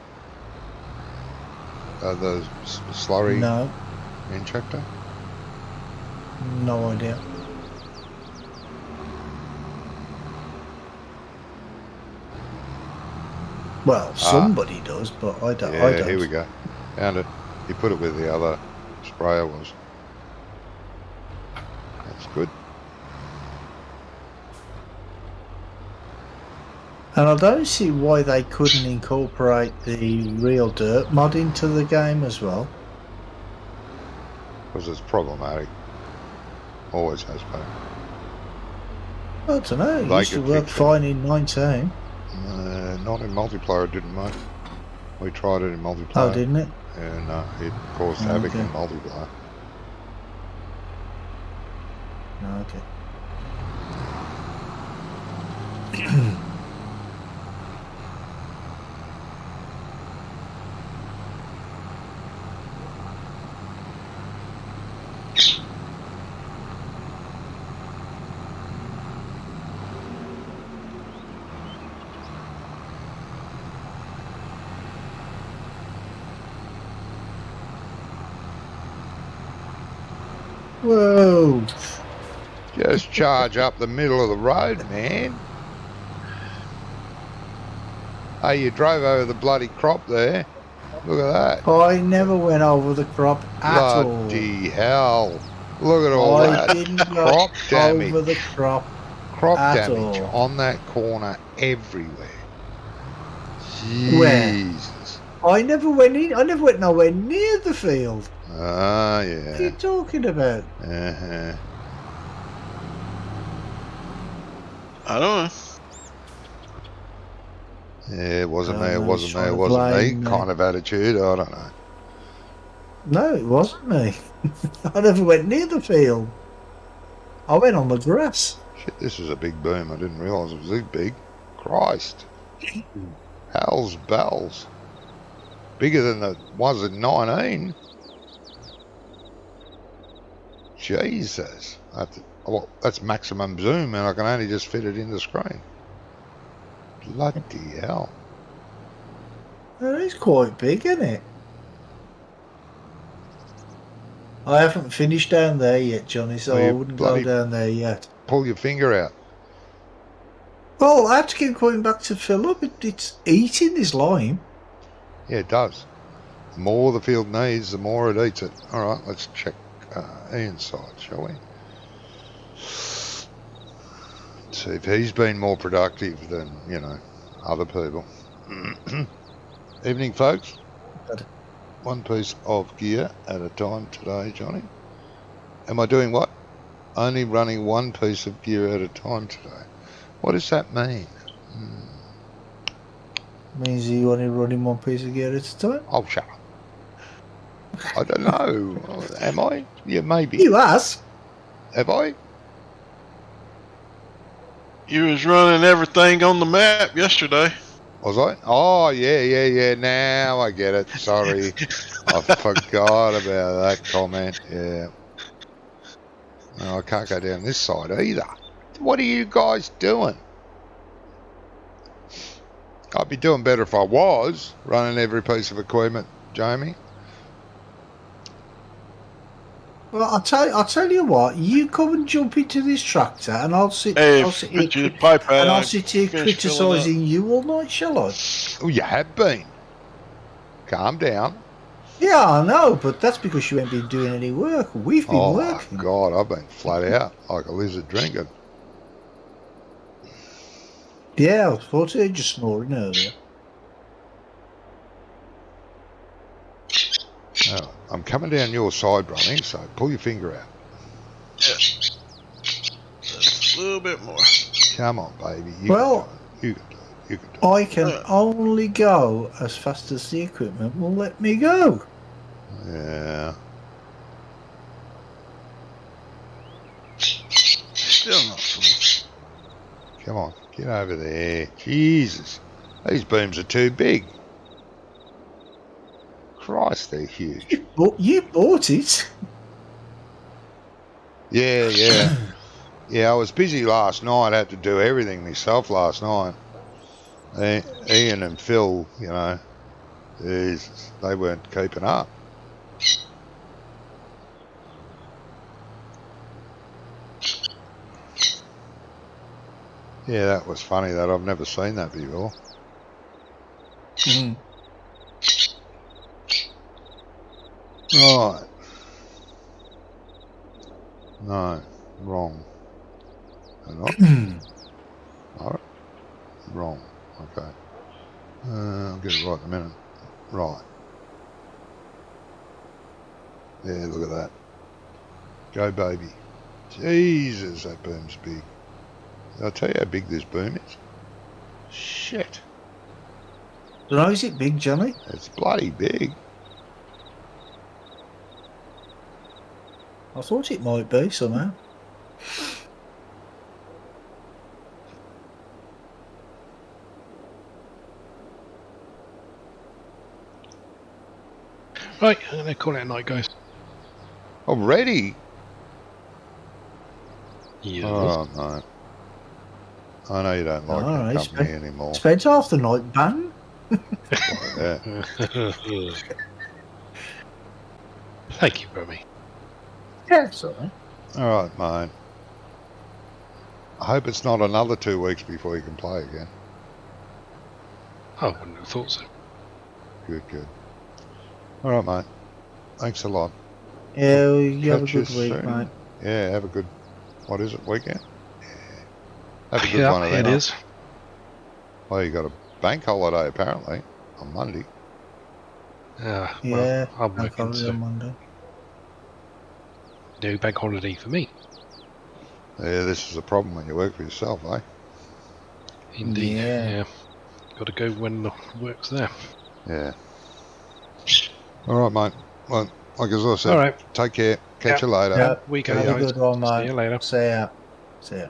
The slurry no injector? idea. Well, somebody does, but I don't. Yeah, I don't. here we go. Found it. He put it where the other sprayer was. That's good. And I don't see why they couldn't incorporate the real dirt mod into the game as well. Because it's problematic. Always has been. I don't know. It They used to could work fix it. fine in 19. Not in multiplayer, it didn't, mate. We tried it in multiplayer. Oh, didn't it? And it caused Oh, havoc in okay. multiplayer. No, okay. Whoa! Just charge up the middle of the road, man. Hey, you drove over the bloody crop there. Look at that. I never went over the crop at all. Bloody hell. Look at all I that didn't go crop damage. over the crop. Crop at damage all. on that corner everywhere. Where? Jesus. I never went in. I never went nowhere near the field. Ah, What are you yeah. talking about? Uh-huh. I don't know. Yeah, it wasn't Oh, me, it no, wasn't he's me, trying it to wasn't me blame me. kind of attitude. I don't know. No, it wasn't me. I never went near the field. I went on the grass. Shit, this is a big boom. I didn't realise it was this big. Christ. Hell's bells. Bigger than it was in 19. Jesus. Well, that's maximum zoom and I can only just fit it in the screen. Bloody hell. That is quite big, isn't it? I haven't finished down there yet, Johnny, so Well, I you wouldn't go bloody- down there yet. Pull your finger out. Well, I have to keep going back to fill up. It's eating this lime. Yeah, it does. The more the field needs, the more it eats it. Alright, let's check Ian's side, shall we? See if he's been more productive than, other people. Evening, folks. Good. One piece of gear at a time today, Johnny. Am I doing what? Only running one piece of gear at a time today. What does that mean? Means you only running one piece of gear at a time? Oh, shut up. I don't know. Am I? Yeah, maybe. You ask. Have I? You was running everything on the map yesterday. Was I? Oh, yeah. Now I get it. Sorry. I forgot about that comment. Yeah. No, I can't go down this side either. What are you guys doing? I'd be doing better if I was running every piece of equipment, Jamie. Well, I'll tell you what. You come and jump into this tractor, and I'll sit. Hey, I'll sit put here, your pipe out. and I'll sit here finish filling criticising you all night, shall I? Oh, you have been. Calm down. Yeah, I know, but that's because you ain't been doing any work. We've been Oh, working. my God. I've been flat out like a lizard drinking. Yeah, I thought I just snoring earlier. Oh, I'm coming down your side, Ronnie, so pull your finger out. Just a little bit more. Come on, baby. Well- You can do it. You can do it. I can only go as fast as the equipment will let me go. Yeah. Still not full. Come on. Get over there. Jesus. These booms are too big. Christ, they're huge. You bought it. Yeah. Yeah, I was busy last night. I had to do everything myself last night. Ian and Phil, they weren't keeping up. Yeah, that was funny. That I've never seen that before. Mm. Right. No, wrong. They're not. No, wrong. Okay. I'll get it right in a minute. Right. Yeah, look at that. Go, baby. Jesus, that boom's big. I'll tell you how big this boom is. Shit. So is it big, Johnny? It's bloody big. I thought it might be somehow. Right, I'm going to call it a night, guys. Already? Yeah. Oh, no. I know you don't like All your right, company anymore. Spent half the night banned. Yeah. Thank you, Romy. Yeah, sorry. All right, mate. I hope it's not another 2 weeks before you can play again. I wouldn't have thought so. Good. All right, mate. Thanks a lot. Yeah, well, you have a Catch you good week, soon. mate. Yeah, have a good, what is it, weekend? Yeah. Have a good Yeah, one of it them. is. Well, you got a bank holiday apparently on Monday. Yeah, Yeah, well, I'm I'll working, probably so on Monday. no bank holiday for me. Yeah, this is a problem when you work for yourself, eh? Indeed. Yeah. Yeah. Got to go when the work's there. Yeah. All right, mate. Well, like as I said, All right. take care. Catch Yeah. you later. Yeah. Weekend, Have a guys. good one, mate. See you later. See ya. See ya.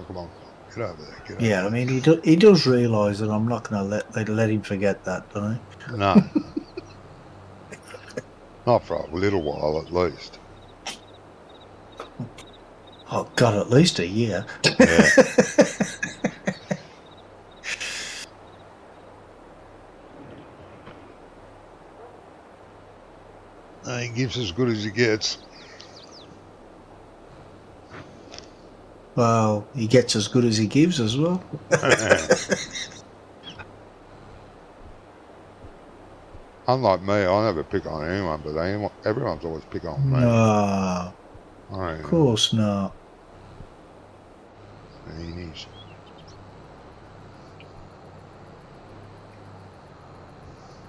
Come on. Get over there. Get over Yeah, I mean, he does realise that I'm not going to let him forget that, don't there. No. Not for a little while at least. he? Oh, God, at least a year. Yeah. He gives as good as he gets. Well, he gets as good as he gives as well. Unlike me, I never pick on anyone, but everyone's always pick on me. No, I of course not. Meanies.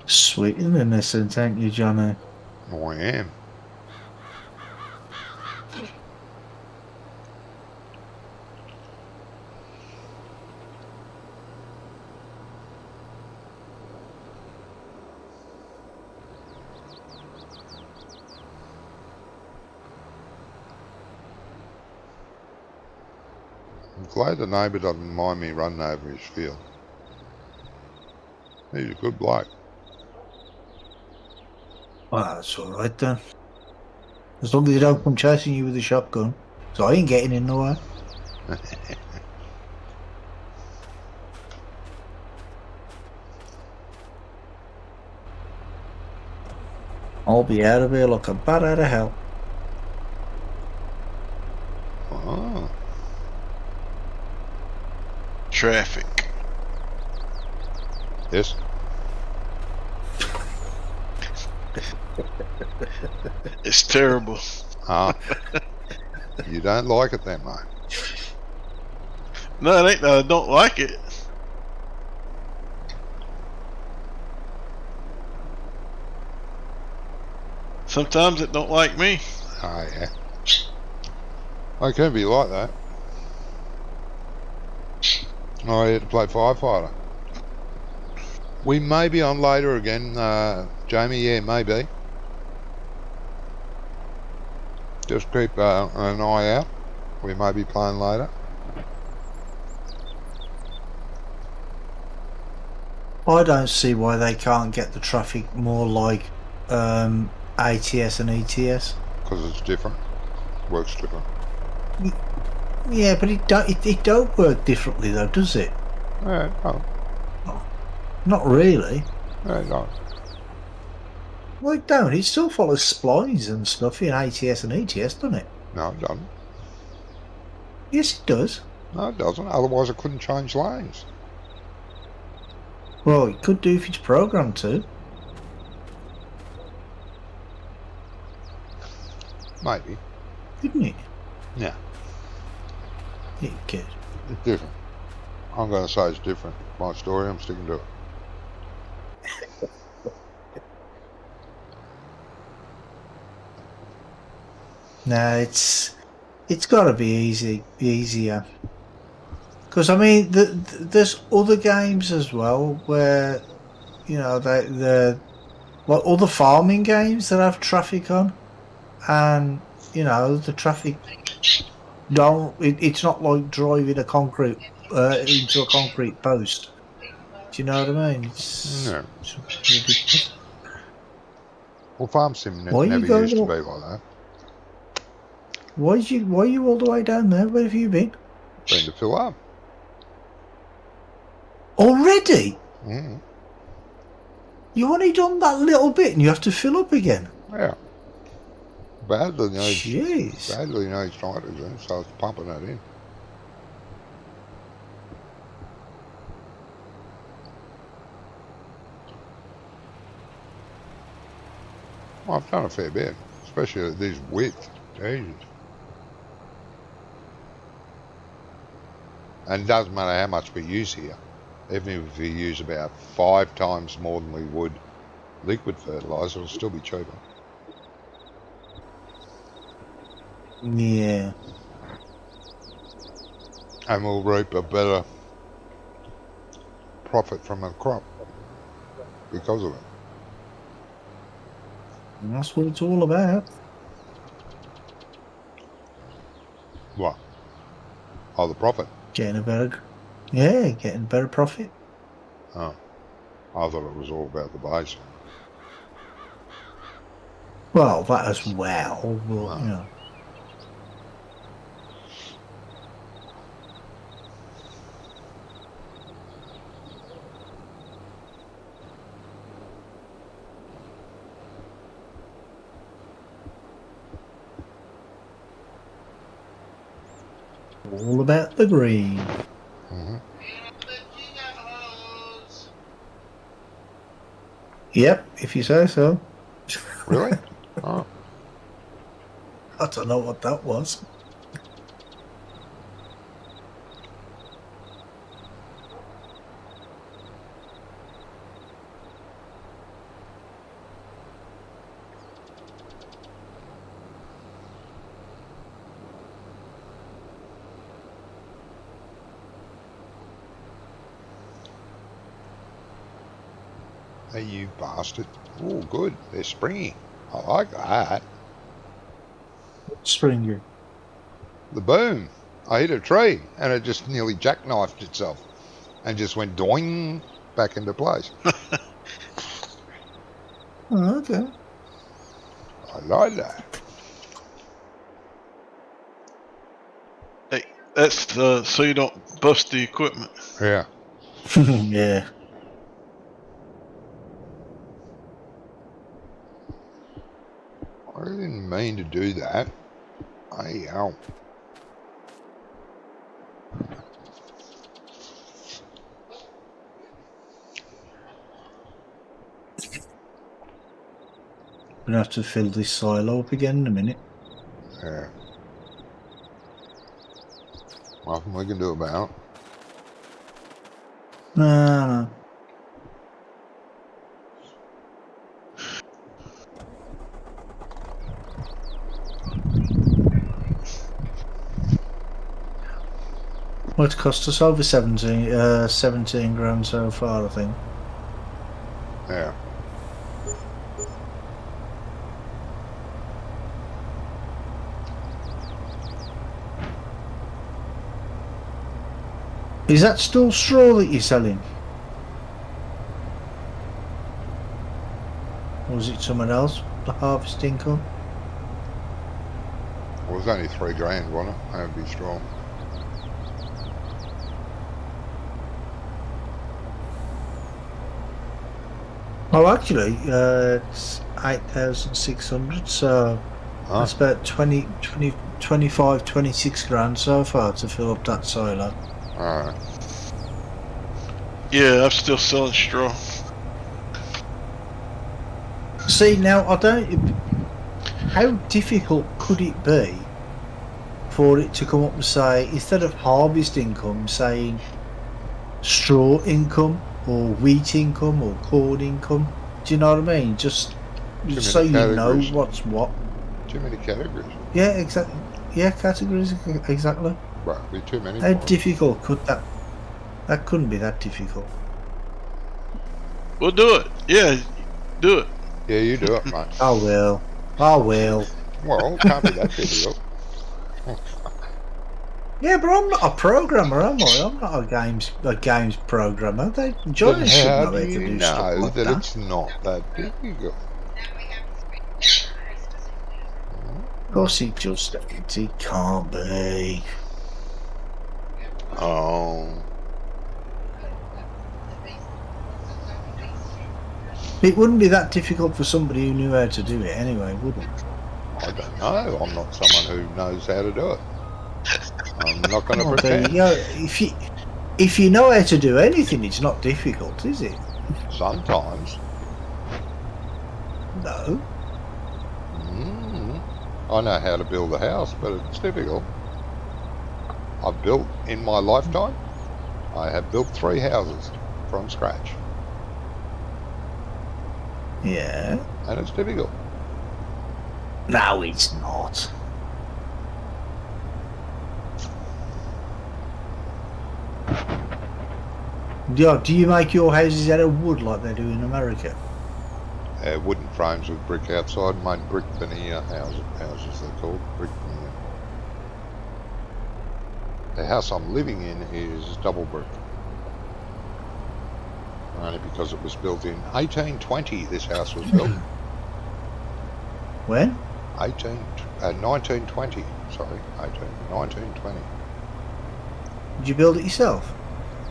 Sweet and innocent, ain't you, Johnny? I am. I'm glad the neighbour doesn't mind me running over his field. He's a good bloke. Well, that's all right then. As long as they don't come chasing you with a shotgun. So I ain't getting in the way. I'll be out of here like a bat out of hell. Oh, Traffic. yes. It's terrible. Ah, you don't like it then, mate. No, it ain't that I don't like it. Sometimes it don't like me. Oh, yeah. I can be like that. I had to play firefighter. We may be on later again, Jamie. Yeah, maybe. Just keep an eye out. We may be playing later. I don't see why they can't get the traffic more like ATS and ETS. Because it's different. Works different. Yeah, but it don't work differently though, does it? Yeah, no, Not really. no. Well, it don't. It still follows splines and stuff in ATS and ETS, doesn't it? No, it doesn't. Yes, it does. No, it doesn't. Otherwise, I couldn't change lanes. Well, it could do if it's programmed to. Maybe. Couldn't it? Yeah. It could. It's different. I'm going to say it's different. My story, I'm sticking to it. No, it's got to be easier. Because I mean, there's other games as well where, you know, the other farming games that have traffic on, and you know the traffic don't. It's not like driving a concrete into a concrete post. Do you know what I mean? It's ridiculous. Well, Farm Sim Why never you going used to up? be like that. Why are you all the way down there? Where have you been? Been to fill up. Already? Mm. You only done that little bit and you have to fill up again. Yeah. Badly Jeez. needs nitrogen, so it's pumping that in. Well, I've done a fair bit, especially at these widths. Jesus. And it doesn't matter how much we use here. Even if we use about 5 times more than we would liquid fertiliser, it'll still be cheaper. Yeah. And we'll reap a better profit from a crop because of it. And that's what it's all about. What? Oh, the profit. Getting better profit. Oh, I thought it was all about the base. Well, that as well, but you know. All about the green. Mm-hmm. Yep, if you say so. Really? Oh, I don't know what that was. hey, you bastard. Oh, good. They're springy. I like that. Springer. The boom. I hit a tree and it just nearly jackknifed itself and just went doing back into place. Oh, okay. I like that. Hey, that's so you don't bust the equipment. Yeah. Yeah. I didn't mean to do that. Hey, ow. Gonna have to fill this silo up again in a minute. Yeah. Nothing we can do about it. No. Well, it's cost us over 17 grand so far, I think. Yeah. Is that still straw that you're selling? Or is it someone else? The harvest income? Well, it was only 3 grand, wasn't it? That would be strong. Oh, actually, it's 8,600, so Huh? that's about 25, 26 grand so far to fill up that silo. Alright. Yeah, I'm still selling straw. See, now, I don't... How difficult could it be for it to come up and say, instead of harvest income, saying straw income, or wheat income, or corn income? Do you know what I mean? Just Too so you many know categories. what's what. Too many categories. Yeah, exactly. Yeah, categories, exactly. Right, it'd be too many. How for 'em. difficult could that... That couldn't be that difficult. We'll do it. Yeah, do it. Yeah, you do it, mate. I will. I will. Well, it can't be that difficult. Yeah, but I'm not a programmer, am I? I'm not a games programmer. Johnny Then should how know how do to you do stuff know like that that. it's not that difficult? Of course he just... He can't be. Oh. It wouldn't be that difficult for somebody who knew how to do it anyway, would it? I don't know. I'm not someone who knows how to do it. I'm not going to Well, there you pretend. go. If you know how to do anything, it's not difficult, is it? Sometimes. No. I know how to build a house, but it's difficult. I've built, in my lifetime, I have built 3 houses from scratch. Yeah. And it's difficult. No, it's not. Yeah, do you make your houses out of wood like they do in America? Wooden frames with brick outside, made brick veneer houses they're called, brick veneer. The house I'm living in is double brick. Only because it was built in 1820, this house was built. When? 1920, sorry, 1920. Did you build it yourself?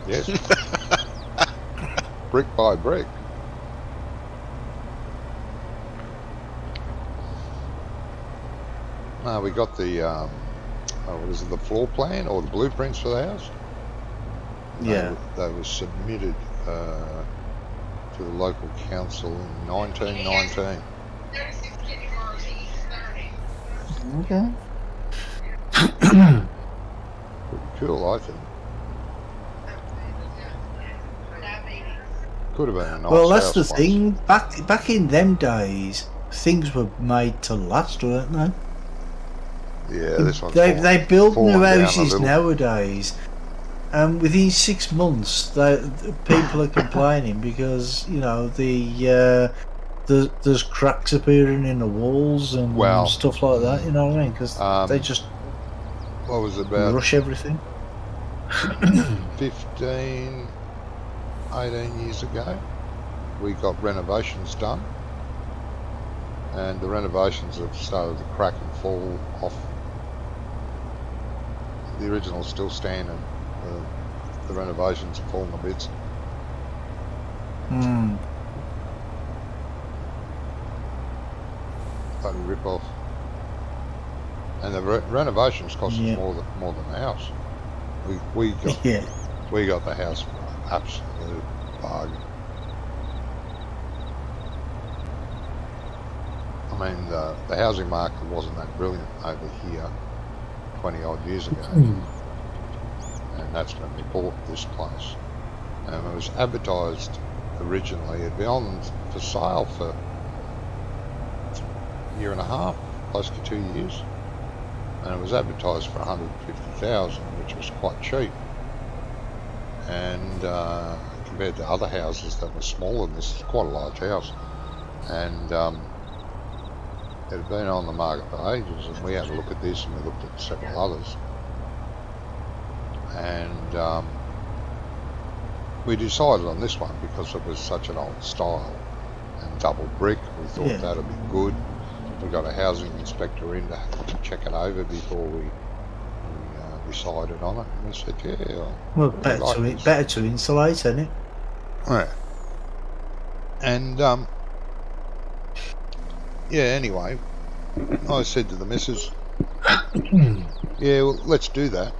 Yes. Brick by brick. We got the, what is it, the floor plan or the blueprints for the house? Yeah. They were submitted to the local council in 1919. Okay. Pretty cool, I think. Could have been a nice Well, that's house the once. thing. Back in them days, things were made to last, weren't they? Yeah, this one's They build fallen new down a houses little. nowadays, and within 6 months, the people are complaining because there's cracks appearing in the walls and Well, stuff like that. You know what I mean? Because they just What was it, about rush everything. 15, 18 years ago, we got renovations done, and the renovations have started to crack and fall off. The original's still standing. The renovations have fallen to bits. Hmm. Bloody rip off. And the renovations cost Yeah. us more than the house. We got Yeah. we got the house for an absolute bargain. I mean, the housing market wasn't that brilliant over here 20 odd years ago, and that's when we bought this place. And it was advertised originally, it'd been on for sale for a year and a half, close to 2 years, and it was advertised for 150,000, which was quite cheap. And compared to other houses that were smaller, this is quite a large house, and it had been on the market for ages, and we had a look at this and we looked at several others, and we decided on this one because it was such an old style and double brick. We thought Yeah. that'd be good. We got a housing inspector in to check it over before we decided on it, and we said, yeah, Well, I like this. better to insulate, isn't it? Yeah. And yeah, anyway, I said to the missus, yeah, well, let's do that.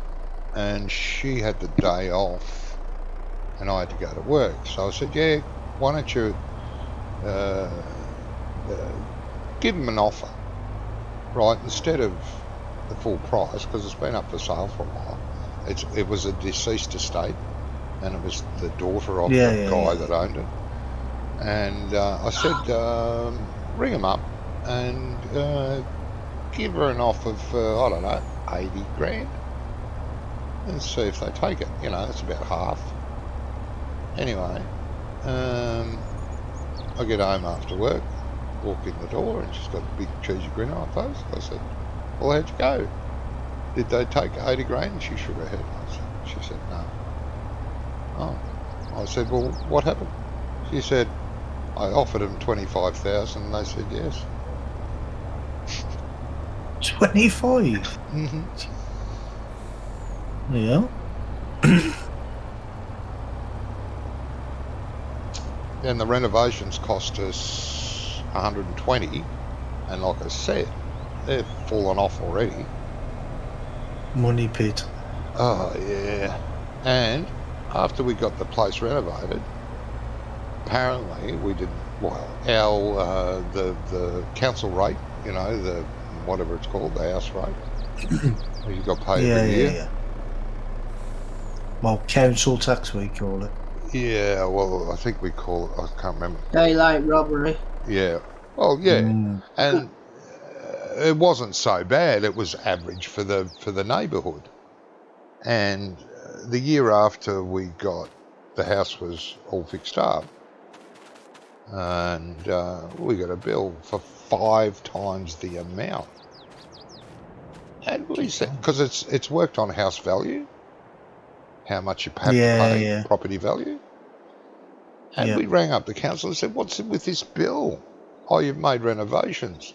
And she had the day off and I had to go to work. So I said, yeah, why don't you give them an offer, right, instead of the full price, because it's been up for sale for a while. It was a deceased estate, and it was the daughter of the guy that owned it. And I said, ring them up and give her an offer for, I don't know, 80 grand, and see if they take it. You know, it's about half. Anyway, I get home after work, walk in the door, and she's got a big cheesy grin on her face. I said, well, how'd you go? Did they take 80 grand? And she shook her head. She said, no. Oh. I said, well, what happened? She said, I offered them 25,000 and they said yes. 25. Mm-hmm. Yeah. Then the renovations cost us 120, and like I said, they've fallen off already. Money pit. Oh yeah. And after we got the place renovated, apparently we didn't. Well, our the council rate, you know, the whatever it's called, the house rate, you got paid every year. Yeah. Well, council tax we call it. Yeah, well, I think we call it. I can't remember. Daylight robbery. Yeah. Well, yeah, Mm. and it wasn't so bad. It was average for the neighbourhood. And the year after we got the house was all fixed up, and we got a bill for 5 times the amount. And we said, because it's worked on house value, how much you have to pay property value. And we rang up the council and said, what's it with this bill? Oh, you've made renovations.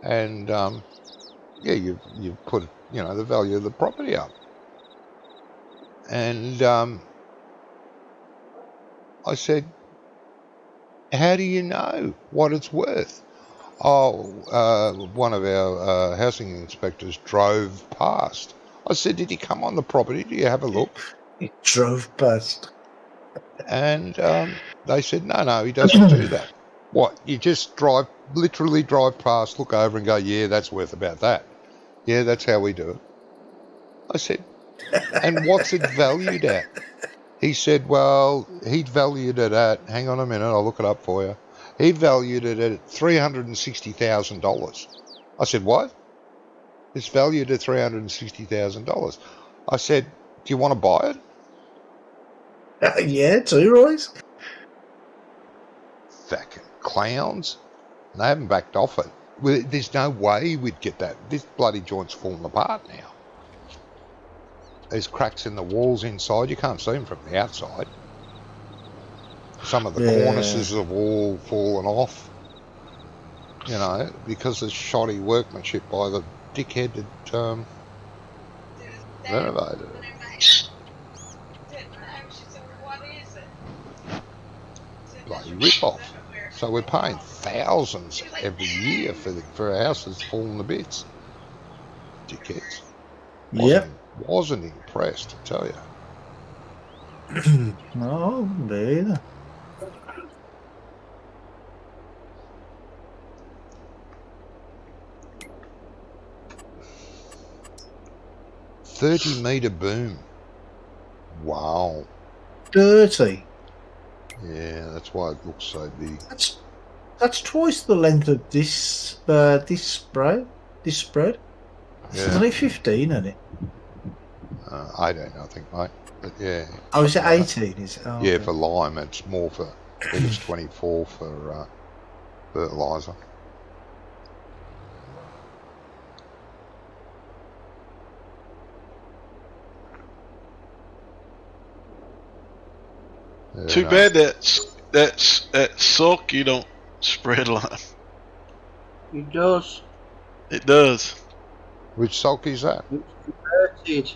And, yeah, you've put, you know, the value of the property up. And I said, how do you know what it's worth? Oh, one of our housing inspectors drove past. I said, did he come on the property? Do you have a look? He drove past. And they said, no, he doesn't do that. What? You just literally drive past, look over and go, yeah, that's worth about that. Yeah, that's how we do it. I said, and what's it valued at? He said, well, he'd valued it at, hang on a minute, I'll look it up for you. He valued it at $360,000. I said, what? It's valued at $360,000. I said, do you want to buy it? Yeah, 2 Roys. Fucking clowns. And they haven't backed off it. There's no way we'd get that. This bloody joint's falling apart now. There's cracks in the walls inside. You can't see them from the outside. Some of the cornices have all fallen off. You know, because of shoddy workmanship by the dickhead that renovated it. Bloody rip-off. So we're paying thousands every year for a house that's fallen to bits. Dickheads. Yep. Wasn't impressed, I tell you. No, me either. $30-metre boom. Wow. Dirty. Yeah, that's why it looks so big. That's twice the length of this spread. Yeah. There's only 15 in it. I don't know, I think, mate. But yeah. Oh, is it 18? Is it? Oh, Yeah, okay. for lime, it's more for, I think it's 24 for fertiliser. Yeah, Too no. bad that sulk you don't spread lime. It does. It does. Which sulk is that? It's converted.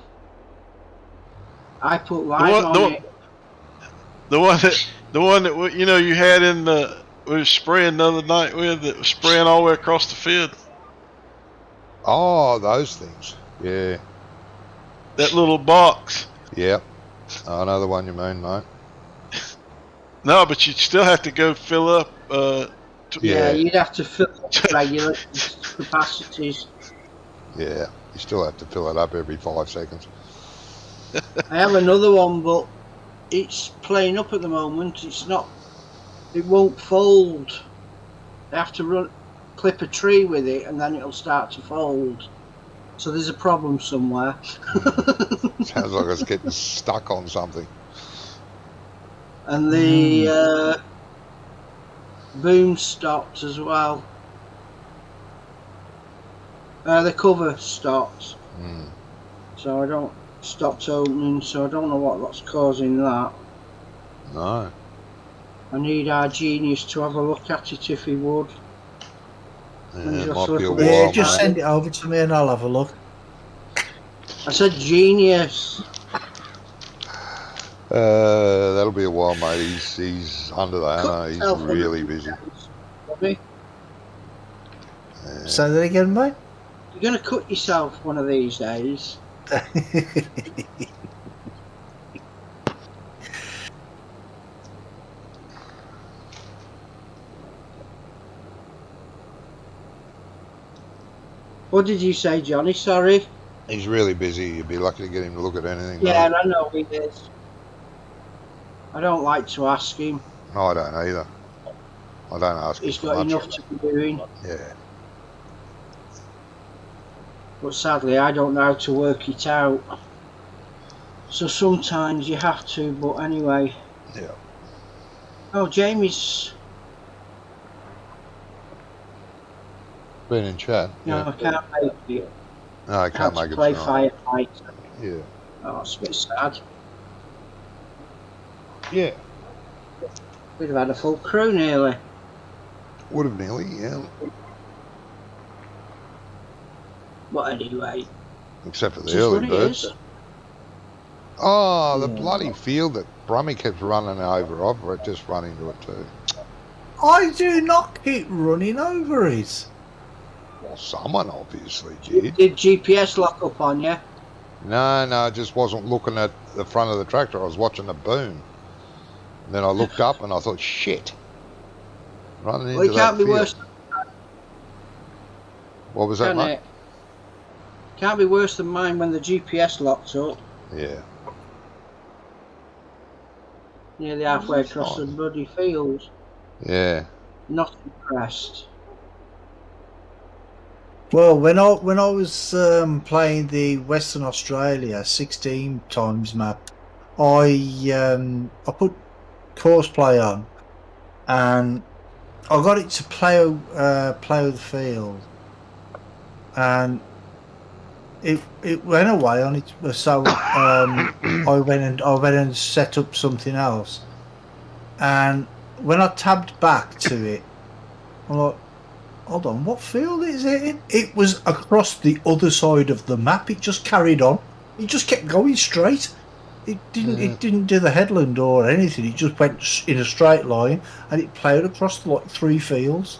I put lime on it. The one that you know you had in the we were spraying the other night with that was spraying all the way across the field. Oh, those things. Yeah. That little box. Yep. I know the one you mean, mate. No, but you'd still have to go fill up. Yeah, you'd have to fill up regular capacities. Yeah. You still have to fill it up every 5 seconds. I have another one, but it's playing up at the moment. It's not. It won't fold. They have to clip a tree with it, and then it'll start to fold. So there's a problem somewhere. Sounds like it's getting stuck on something. And the boom stopped as well. The cover stopped. Mm. So I don't stopped opening. So I don't know what's causing that. No. I need our genius to have a look at it if he would. Yeah, Just it might be a look- while, Yeah, just mate. send it over to me and I'll have a look. I said genius. That'll be a while, mate. He's under the hammer. He's Cut yourself really on the- busy. Bobby, Yeah. Say that again, mate. you're going to cut yourself one of these days. What did you say, Johnny? Sorry. He's really busy. You'd be lucky to get him to look at anything. Yeah, mate. I know he is. I don't like to ask him. No, I don't either. I don't ask He's him for got much. enough to be doing. Yeah. But sadly, I don't know how to work it out. So sometimes you have to, but anyway. Yeah. Oh, Jamie's... Been in chat. No, Yeah. I can't make it. No, I I can't have make to it play tonight. Firefighter. Yeah. Oh, it's a bit sad. Yeah. We'd have had a full crew nearly. Would have nearly, yeah. But anyway, Except for the it's just early what it birds. is. Oh, the Yeah. bloody field that Brummy kept running over. I've just run into it too. I do not keep running over it. Well, someone obviously did. Did GPS lock up on you? No, I just wasn't looking at the front of the tractor. I was watching the boom. Then I looked up and I thought, shit. Running Well, into it can't that be field. worse, What was that, can mate? it? Can't be worse than mine when the GPS locked up. Yeah. Nearly halfway That's across the fine. bloody fields. Yeah. Not impressed. Well, when I was playing the Western Australia 16 times map, I put course play on, and I got it to play the field, and it went away on it. So I went and set up something else, and when I tabbed back to it, I'm like, hold on, what field is it in? It was across the other side of the map. It just carried on. It just kept going straight. It didn't. It didn't do the headland or anything. It just went in a straight line, and it played across like 3 fields,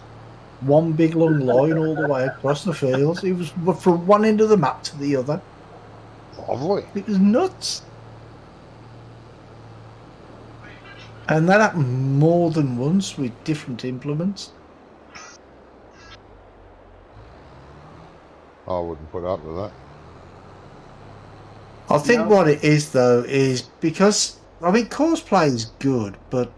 one big long line all the way across the fields. It was from one end of the map to the other. Lovely. It was nuts. And that happened more than once with different implements. I wouldn't put up with that. I think No. what it is, though, is because, I mean, course play is good, but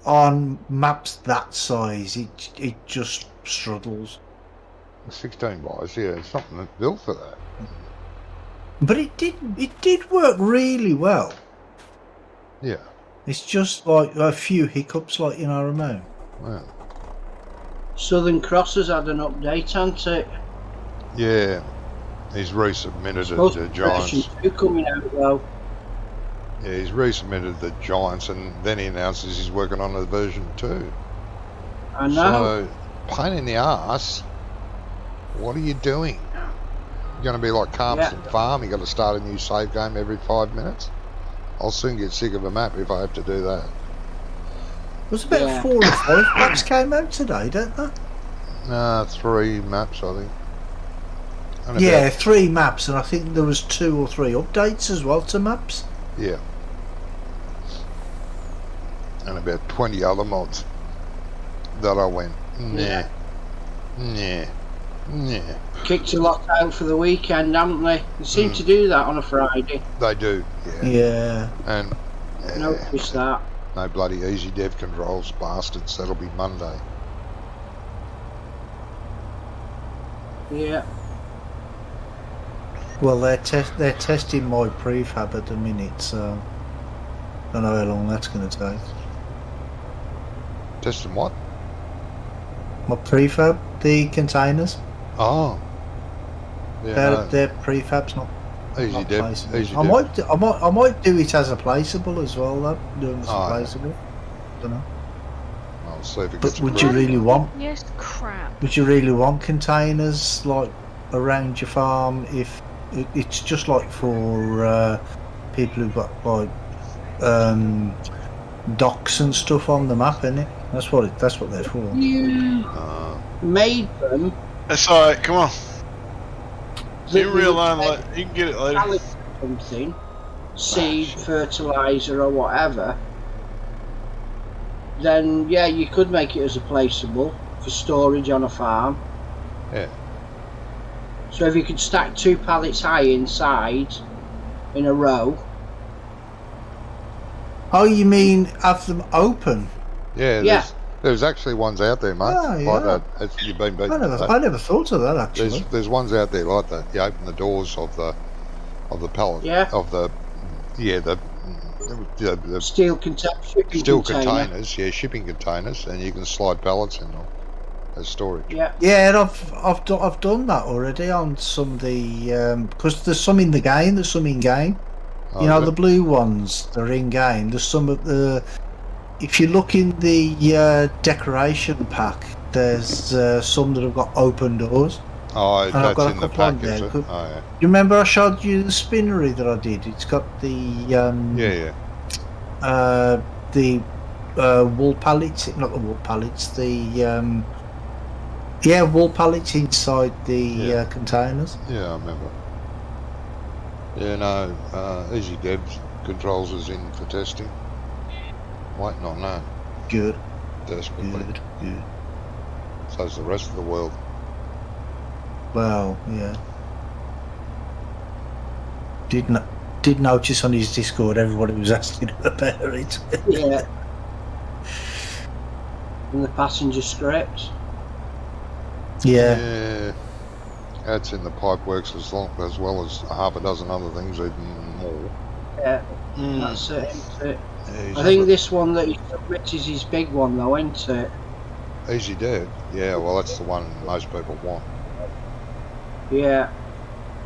on maps that size, it just struggles. 16 bars, yeah, it's something that's built for that. But it did work really well. Yeah. It's just like a few hiccups, like in our own. Yeah. Southern Cross has had an update, hasn't it? Yeah. He's resubmitted Supposed it to to be version Giants. 2 coming out though. Yeah, he's resubmitted the Giants, and then he announces he's working on a version 2. I know. So, pain in the ass. What are you doing? You're going to be like Carmston Farm. You got to start a new save game every 5 minutes. I'll soon get sick of a map if I have to do that. There's about Yeah. 4 or 5 maps came out today, don't there? 3 maps, I think. And Yeah, about- 3 maps, and I think there was 2 or 3 updates as well to maps. Yeah. And about 20 other mods that I went, nah, Yeah. nah, nah. Kicked a lot out for the weekend, haven't they? They seem to do that on a Friday. They do, yeah. Yeah. And Notice that. no bloody easy dev controls, bastards. That'll be Monday. Yeah. Well, they're testing my prefab at the minute, so I don't know how long that's going to take. Testing what? My prefab, the containers, Oh. Yeah, their prefab's not easy dev. placeable. Easy I dev. might do it as a placeable as well, though. Do it as a Oh, yeah. placeable. Don't know. I'll see if it But gets would you approved. really want? Yes, crap. Would you really want containers like around your farm? If it's just like for people who've got like docks and stuff on the map, isn't it? That's what they're for. You made them. That's all right. Come on. that You they would realign. take You can get it later. pallet or something, seed, fertilizer, or whatever. Then yeah, you could make it as a placeable for storage on a farm. Yeah. So if you could stack 2 pallets high inside in a row. Oh, you mean have them open? Yeah, Yeah. there's actually ones out there, mate. Oh, yeah. Like that. You've been beaten. to that. I never thought of that actually. There's ones out there like that. You open the doors of the pallet. Yeah. Of the Steel shipping steel container. containers. Yeah, shipping containers, and you can slide pallets in them as storage. Yeah. Yeah, and I've done that already on some of the because there's some in the game, there's some in game. Oh, You know, really? the blue ones, they're in game. There's some of the. If you look in the decoration pack, there's some that have got open doors. Oh, I've that's got a in the couple on pack, there. is it? Could- Oh, yeah. You remember I showed you the spinnery that I did? It's got the Yeah. wool pallets, not the wool pallets, the wool pallets inside the Yeah. containers. Yeah, I remember. Yeah, no, Easy Devs controls us in for testing. Waiting on that. Good, Desperately. good. So's the rest of the world. Well, yeah. Did notice on his Discord everybody was asking about it. Yeah. And the passenger script. Yeah. That's in the pipeworks as well as half a dozen other things, even more. Yeah, Mm. that's it, isn't it? Yeah, I think this one that he submits is his big one, though, isn't it? Easy Dead. Yeah, well, that's the one most people want. Yeah.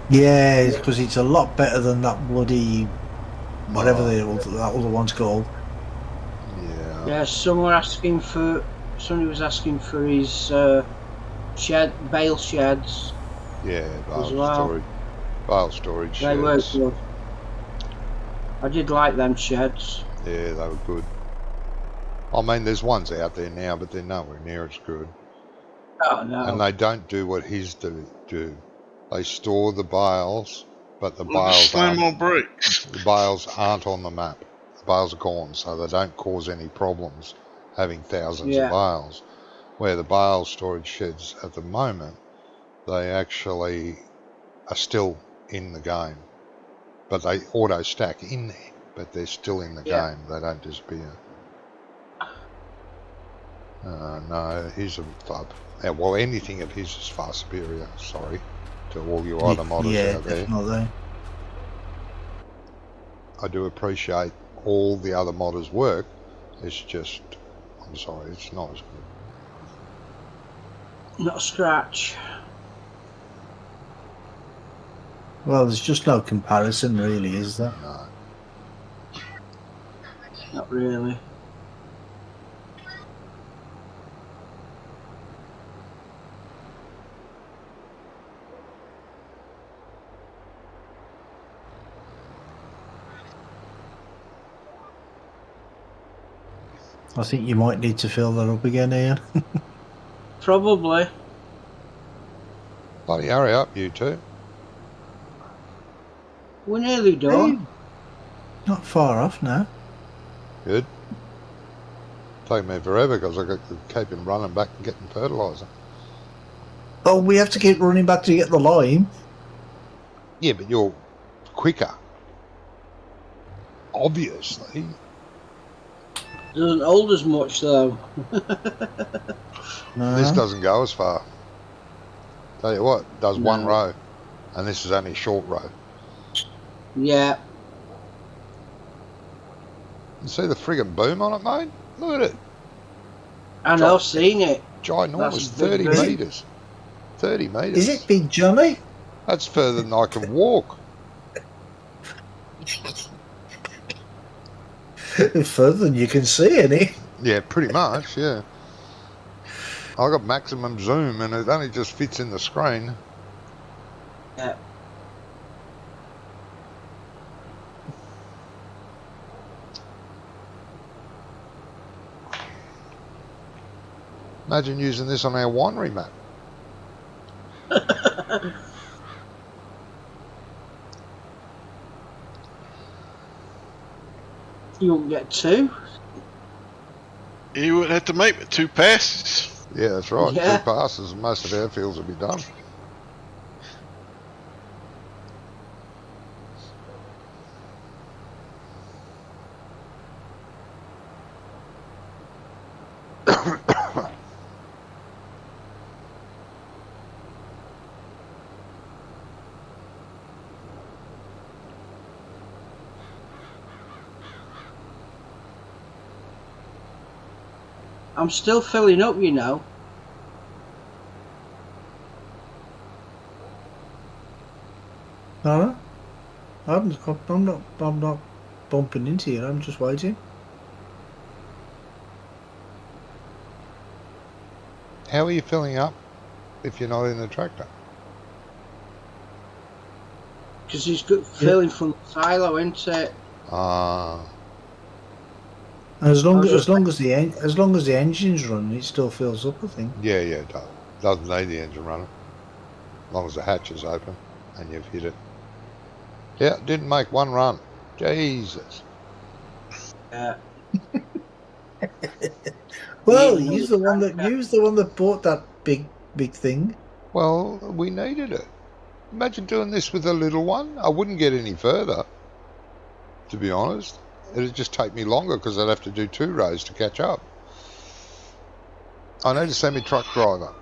Yeah, because it's a lot better than that bloody whatever Oh. that other one's called. Yeah. Yeah, somebody was asking for his bale sheds. Yeah, bale well. storage. Bale storage They were sheds. good. I did like them sheds. Yeah, they were good. I mean, there's ones out there now, but they're nowhere near as good. Oh no. And they don't do what his do. They store the bales, but the Well, just slam bales on brakes. aren't on the map. The bales are gone, so they don't cause any problems having thousands Yeah. of bales. Where the bale storage sheds at the moment, they actually are still in the game. But they auto stack in there, but they're still in the Yeah. game. They don't disappear. No, he's a fub. Well, anything of his is far superior. Sorry to all you other modders Yeah, out there. definitely. I do appreciate all the other modders' work. It's just, I'm sorry, it's not as good. Not a scratch. Well, there's just no comparison, really, is there? No. Not really. I think you might need to fill that up again, Ian. Probably. Bloody hurry up, you two. We're nearly done. Not far off now. Good. Take me forever because I got to keep him running back and getting fertiliser. Oh, we have to keep running back to get the lime. Yeah, but you're quicker. Obviously. Doesn't hold as much though. No. This doesn't go as far. Tell you what, it does one No. row. And this is only a short row. Yeah. You see the friggin' boom on it, mate? Look at it. I know, I've seen it. Ginormous, That's a big 30 boom. metres. 30 metres. Is it Big Johnny? That's further than I can walk. Further than you can see, any. Yeah, pretty much, yeah. I got maximum zoom and it only just fits in the screen. Yeah. Imagine using this on our winery map. You won't get two. You wouldn't have to make but 2 passes. Yeah, that's right. Yeah. 2 passes and most of our fields will be done. I'm still filling up, you know. No, I'm not bumping into you. I'm just waiting. How are you filling up if you're not in the tractor? Because he's got filling from the silo, isn't it? As long I was as the engine's running, it still fills up. I think. Yeah, it does. Doesn't need the engine running. As long as the hatch is open and you've hit it. Yeah, didn't make one run. Jesus. Yeah. Well, Need he's the one that another bought that big thing. Well, we needed it. Imagine doing this with a little one. I wouldn't get any further, to be honest. It'd just take me longer because I'd have to do 2 rows to catch up. I need a semi-truck driver.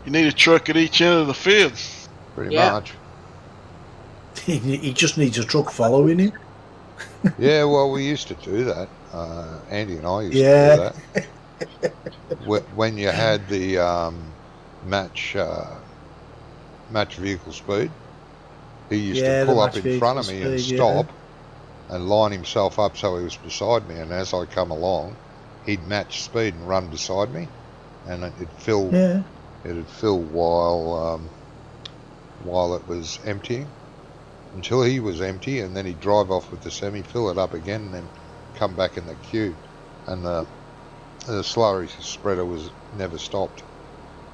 You need a truck at each end of the field. Pretty Yeah. much. He just needs a truck following him. Yeah, well, we used to do that. Andy and I used Yeah. to do that. When you had the match vehicle speed, he used Yeah, to the pull up match in front of me vehicle and speed, stop and line himself up so he was beside me. And as I come along, he'd match speed and run beside me, and it'd fill. Yeah. It'd fill while it was emptying, until he was empty, and then he'd drive off with the semi, fill it up again, and then come back in the queue. And the slurry spreader was never stopped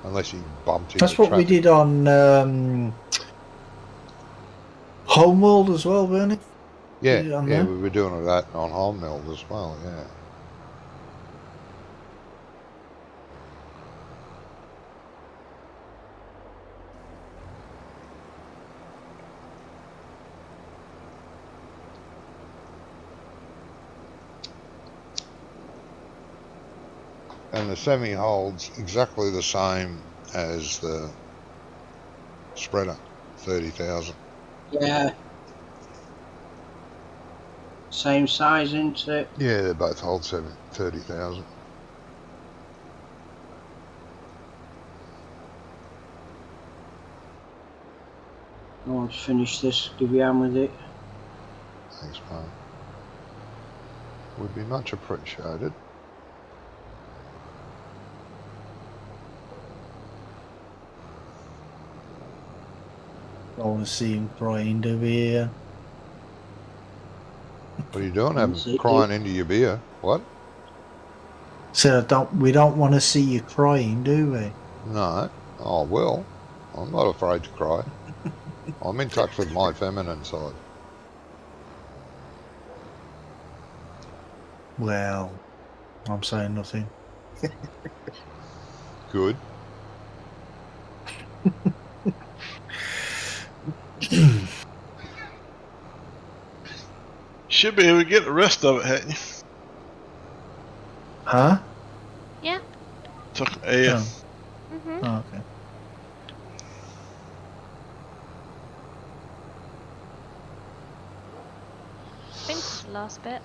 unless he bumped into That's what we traffic. did on Homeworld as well, weren't it? Yeah, Did it on yeah, there? we were doing that on Homeworld as well. Yeah. And the semi holds exactly the same as the spreader, 30,000. Yeah. Same size, isn't it? Yeah, they both hold 30,000. I want to finish this, give you a hand with it. Thanks, mate. Would be much appreciated. I want to see him crying, do we? What are you doing? That's it, Crying into your beer? What? So we don't want to see you crying, do we? No. Oh, well. I'm not afraid to cry. I'm in touch with my feminine side. Well, I'm saying nothing. Good. Should be able to get the rest of it, hadn't you? Huh? Yeah. Yeah. Mhm. Oh, okay. I think it's the last bit.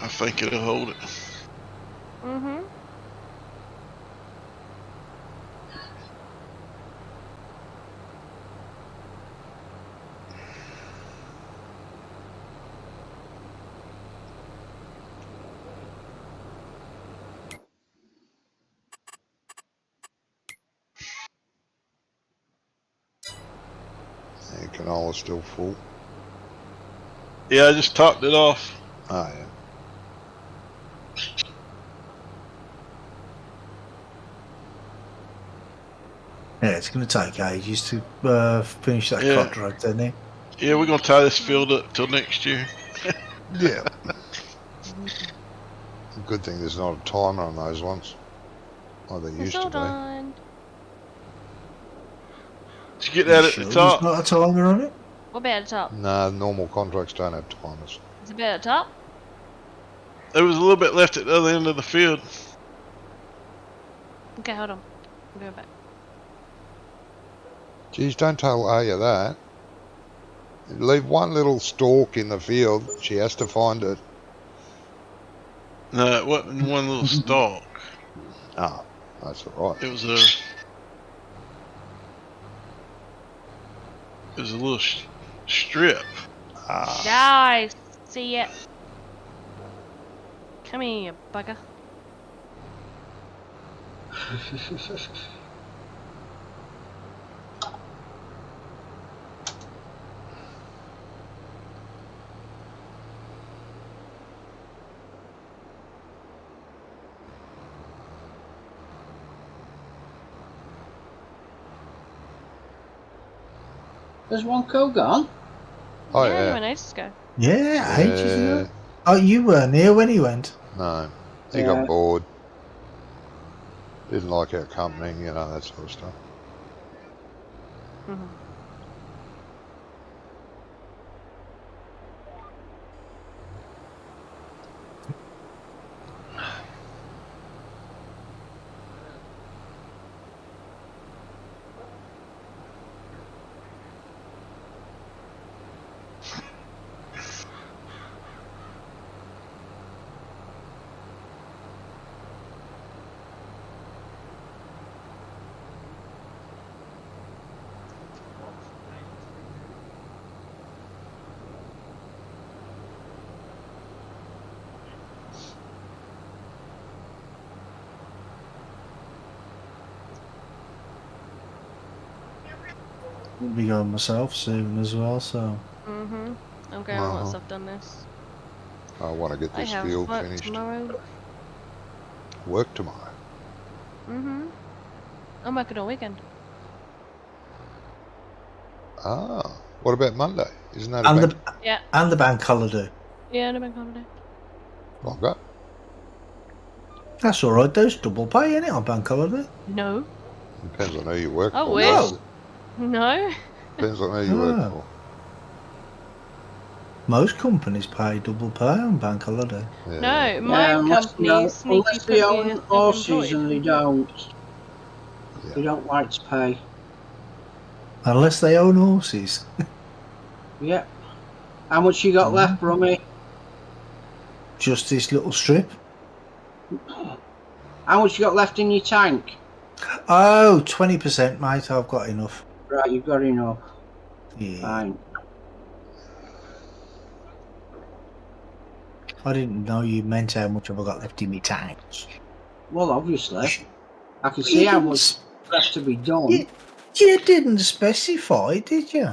I think it'll hold it. Mhm. Yeah, canola's still full. Yeah, I just topped it off. Oh, yeah. Yeah, it's going to take ages to finish that Yeah. contract, isn't it? Yeah, we're gonna tie this field up till next year. Yeah. Good thing there's not a timer on those ones. Like they used to Hold be. on. Did you get that at Sure the there's top? not a timer on it? What bit at the top? No, normal contracts don't have timers. Is a bit at the top? There was a little bit left at the other end of the field. Okay, hold on. I'm going back. Geez, don't tell Aya that. Leave one little stalk in the field. She has to find it. No, it wasn't one little stalk. Ah, that's all right. It was a little strip. Ah, Guys, see it. Come here, you bugger. Has Wonko gone? Oh yeah, he yeah. went ages ago. Yeah, ages Yeah. ago. Oh, you weren't here when he went. No, he Yeah. got bored. Didn't like our company, you know, that sort of stuff. Mhm. I'll be going myself soon as well, so. Mhm. I'm going once I've done this. I want to get I this have field work finished. tomorrow. Work tomorrow. Mhm. I'm working all weekend. Ah, what about Monday? Isn't that a And bank? the Yeah. and the bank holiday. Yeah, no bank holiday. Bugger. That's all right. There's double pay in it on bank holiday. No. Depends on who you work I for. wish. doesn't it? No. Depends on who you work Ah. for. Most companies pay double pay on bank holiday. Yeah. No, my unless, company sneaky unless put they me own as horses and they self-employed. don't. Yeah. They don't like to pay. Unless they own horses. Yep. How much you got Mhm. left, Brummy? Just this little strip. How much you got left in your tank? Oh, 20%, mate. I've got enough. Right, you've got enough. Yeah. Fine. I didn't know you meant how much have I got left in my tank. Well, obviously. I can You see how didn't much s- left to be done. you didn't specify, did you?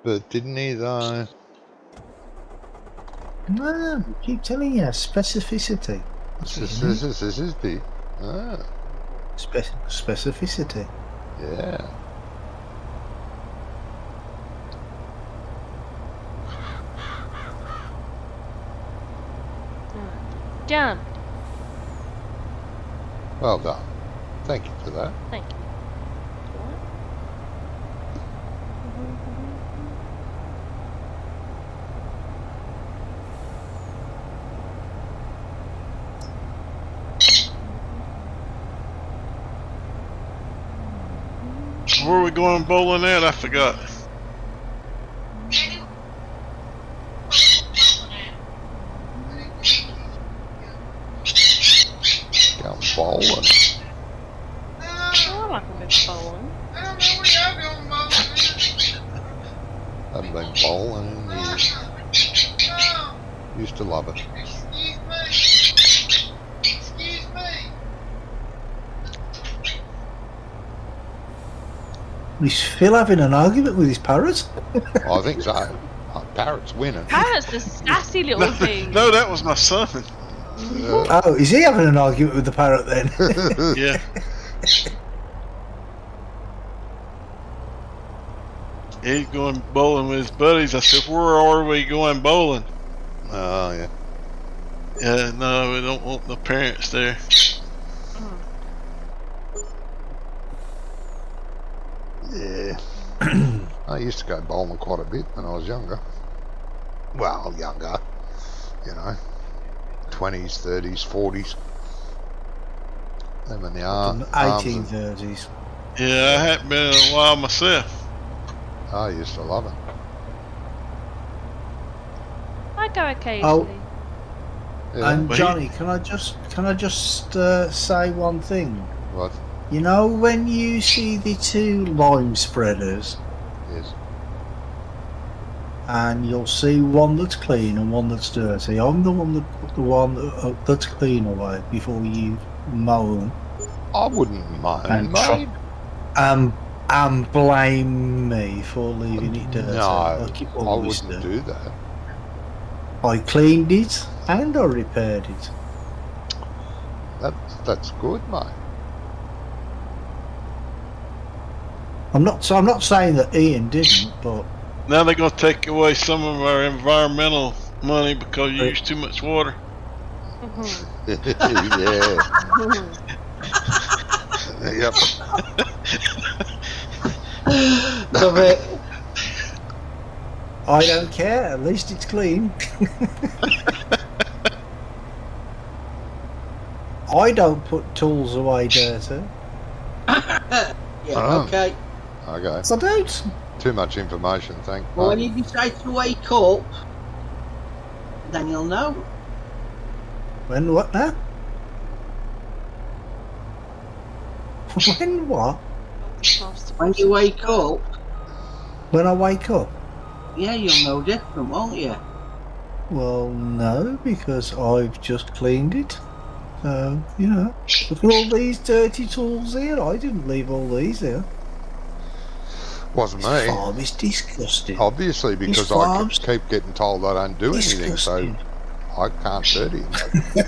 But didn't he though? No, I keep telling you, specificity. That's what you need. This is the. Ah, Specificity. yeah. Done. Well done. Thank you for that. Thank you. Where are we going bowling at? I forgot. Going bowling. I like a bit of bowling. Haven't been bowling in years. Used to love it. Is Phil having an argument with his parrot? I think so. Parrot's winning. Parrot's the sassy little thing. No, that was my son. Yeah. Oh, is he having an argument with the parrot then? Yeah. He's going bowling with his buddies. I said, where are we going bowling? Oh yeah. Yeah, no, we don't want the parents there. Yeah. I used to go bowling quite a bit when I was younger. Well, younger. You know. 20s, 30s, 40s. Them in the From the arms and- 1830s. Yeah, I hadn't been in a while myself. I used to love it. I go occasionally. Yeah. And But Johnny, can I just say one thing? What? You know when you see the two lime spreaders, Yes. and you'll see one that's clean and one that's dirty. I'm the one that put the one that's clean away before you mow them. I wouldn't mind, And mate. And blame me for leaving it dirty. No, like you I always wouldn't do. do that. I cleaned it and I repaired it. That's good, mate. I'm not saying that Ian didn't, but Now they're going to take away some of our environmental money because you Right. use too much water. Mhm. Yeah. Mhm. Yep. Love it. I don't care. At least it's clean. I don't put tools away dirty. Yeah, Oh. okay. Okay. I don't. Too much information, thank Well, when you. you decide to wake up, then you'll know. When what now? When what? When you wake up, When I wake up? yeah, you'll know different, won't you? Well, no, because I've just cleaned it. So, you know, look at all these dirty tools here. I didn't leave all these here. Wasn't This me. farm is disgusting. Obviously, because I farms- keep getting told I don't do anything, so Disgusting. I can't dirty it.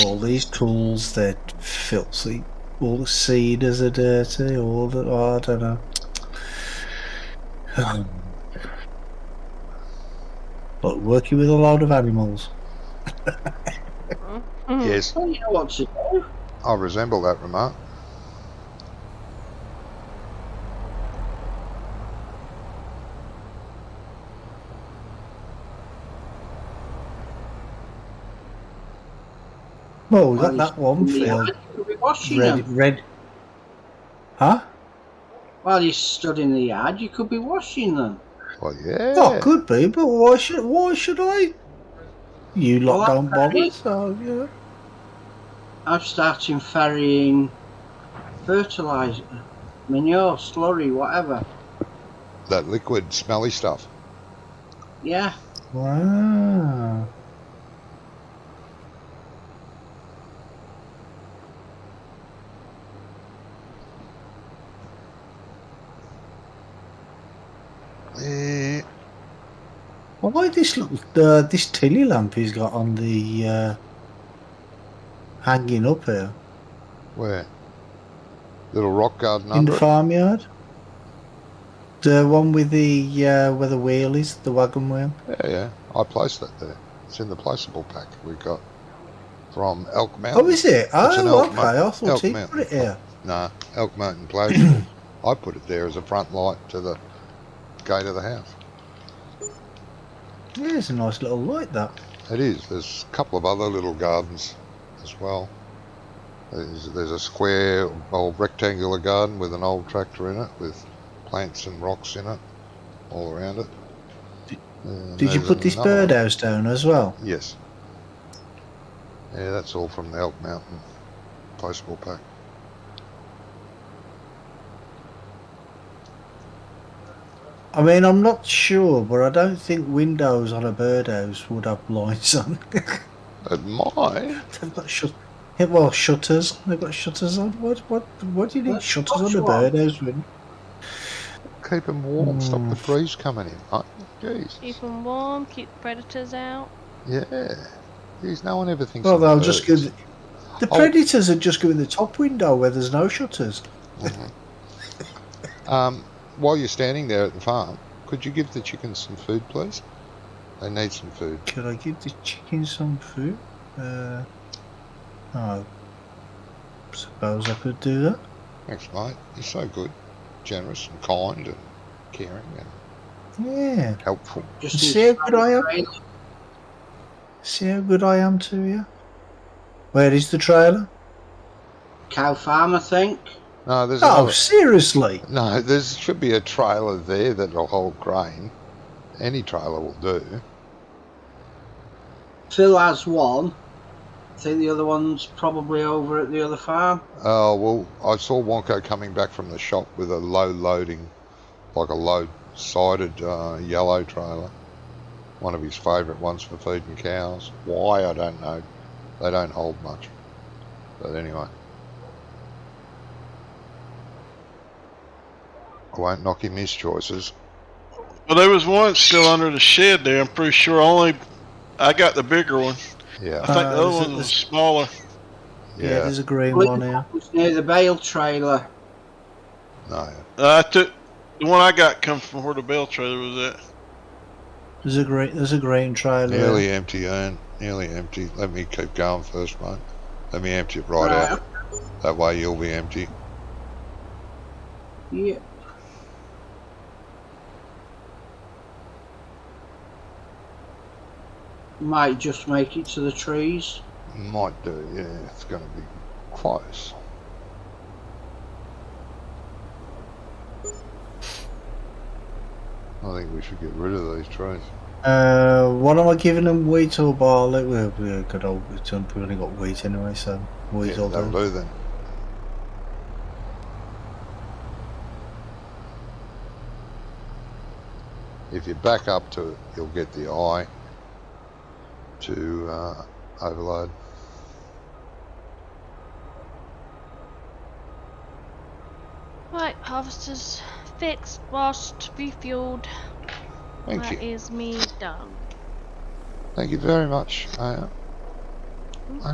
All these tools, they're filthy. All the seeders are dirty. All the, oh, I don't know. But working with a load of animals. Mhm. Yes, Well, you know what to do. I resemble that remark. Well, we Well, got that one you field could be washing ready. them. Huh? While you stood in the yard, you could be washing them. Well, yeah. Oh, could be, but why should I? You lot Well, don't bother, okay. so yeah. I'm starting ferrying fertiliser, manure, slurry, whatever. That liquid, smelly stuff. Yeah. Wow. Eh, Why this this tilly lamp he's got on the hanging up here where? Little rock garden in under the it? farmyard? The one with the where the wheel is, the wagon wheel. Yeah. I placed that there. It's in the placeable pack we got from Elk Mountain. Oh, is it? It's an Oh, Elk okay. Mountain- I thought Elk he Mountain. put it here. Nah, Elk Mountain Placeable. I put it there as a front light to the gate of the house. Yeah, it's a nice little light, that. It is. There's a couple of other little gardens as well. There's a square or rectangular garden with an old tractor in it with plants and rocks in it all around it. And Did you there's put this another one. birdhouse down as well? Yes. Yeah, that's all from the Elk Mountain placeable pack. I mean, I'm not sure, but I don't think windows on a birdhouse would have blinds on. It might. They've got well, shutters. They've got shutters on. What do you need What- shutters on what's a wrong? birdhouse window? Keep them warm. Stop the breeze coming in. Oh, jeez. Keep them warm, keep predators out. Yeah. Jeez, no one ever thinks Well, of they'll birds. just go. The Oh. predators are just go in the top window where there's no shutters. While you're standing there at the farm, could you give the chickens some food, please? They need some food. Could I give the chickens some food? I suppose I could do that. Thanks, mate. You're so good, generous and kind and caring and Yeah. helpful. Just See how good I am? trailer. See how good I am to you? Where is the trailer? Cow farm, I think. No, there's Oh, another. seriously? No, there should be a trailer there that'll hold grain. Any trailer will do. Phil has one. I think the other one's probably over at the other farm. Oh, well, I saw Wonko coming back from the shop with a low loading, like a low-sided yellow trailer. One of his favourite ones for feeding cows. Why, I don't know. They don't hold much. But anyway. I won't knock him his choices. Well, there was one still under the shed there. I'm pretty sure I got the bigger one. Yeah. I think the is other it one was smaller. Yeah, there's a green Blue one here. was near the bale trailer. No. I took the one I got comes from where the bale trailer was at. There's a green trailer. Nearly Here. empty, Ian. Nearly empty. Let me keep going first, mate. Let me empty it right out. That way you'll be empty. Yeah. Might just make it to the trees. Might do, yeah. It's going to be close. I think we should get rid of these trees. What am I giving them? Wheat or barley? We're good old. We've only got wheat anyway, so wheat Yeah, all that'll done. do then. If you back up to it, you'll get the eye to overload. Right, harvesters fixed, washed, refueled. Thank That you. is me done. Thank you very much. And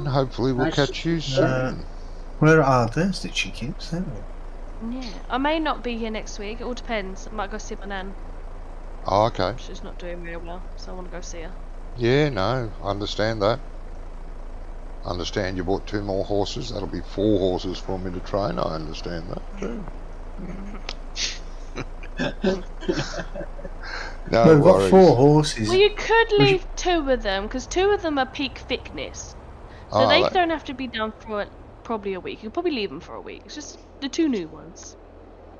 hopefully we'll Nice. catch you soon. Where are there's the chickens? There we Yeah, I may not be here next week. It all depends. I might go see my nan. Oh, okay. She's not doing very well, so I want to go see her. Yeah, no, I understand that. Understand you bought 2 more horses. That'll be 4 horses for me to train. I understand that too. No We've got worries. 4 horses. Well, you could leave 2 of them, because 2 of them are peak thickness. So Oh, they that- don't have to be done for probably a week. You could probably leave them for a week. It's just the 2 new ones.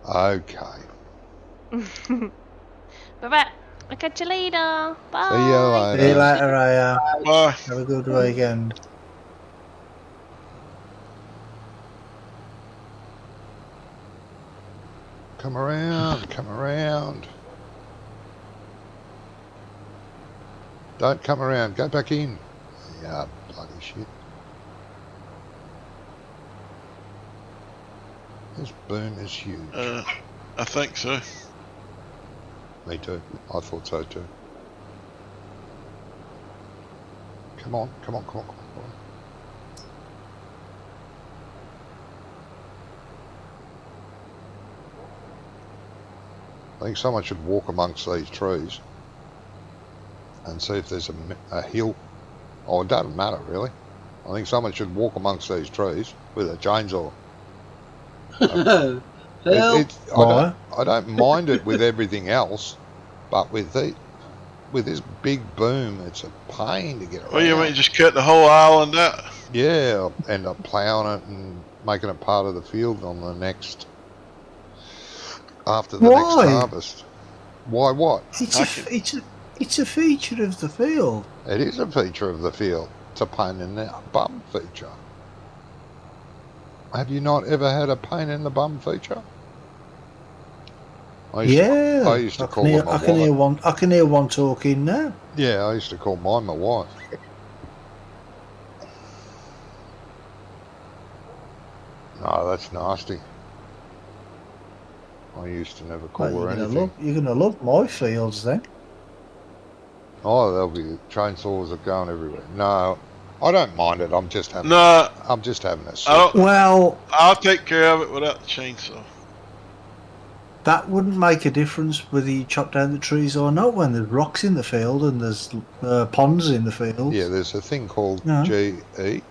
Okay. But right, I'll catch you later. Bye. See you later. See you later, Aya. Bye. Have a good weekend. Come around, come around. Don't come around, go back in. Yeah, bloody shit. This boom is huge. I think so. Me too. I thought so too. Come on, come on, come on, come on. Come on. I think someone should walk amongst these trees and see if there's a hill. Oh, it doesn't matter really. I think someone should walk amongst these trees with a chainsaw. Phil, I don't mind it with everything else, but with this big boom, it's a pain to get around. Well, you mean just cut the whole island out? Yeah, I'll end up ploughing it and making it part of the field on the next, after the next Why? harvest. Why what? It's a feature of the field. It is a feature of the field. It's a pain in the bum feature. Have you not ever had a pain in the bum feature? I used to call them I can hear one. I can hear one talking now. Yeah, I used to call mine my wife. No, that's nasty. I used to never call her anything. You're gonna love my fields then. Oh, there'll be chainsaws are going everywhere. No, I don't mind it. I'm just having. No, I'm just having a I sip. don't. Well, I'll take care of it without the chainsaw. that wouldn't make a difference whether you chop down the trees or not. When there's rocks in the field and there's ponds in the field. Yeah, there's a thing called Yeah. GE,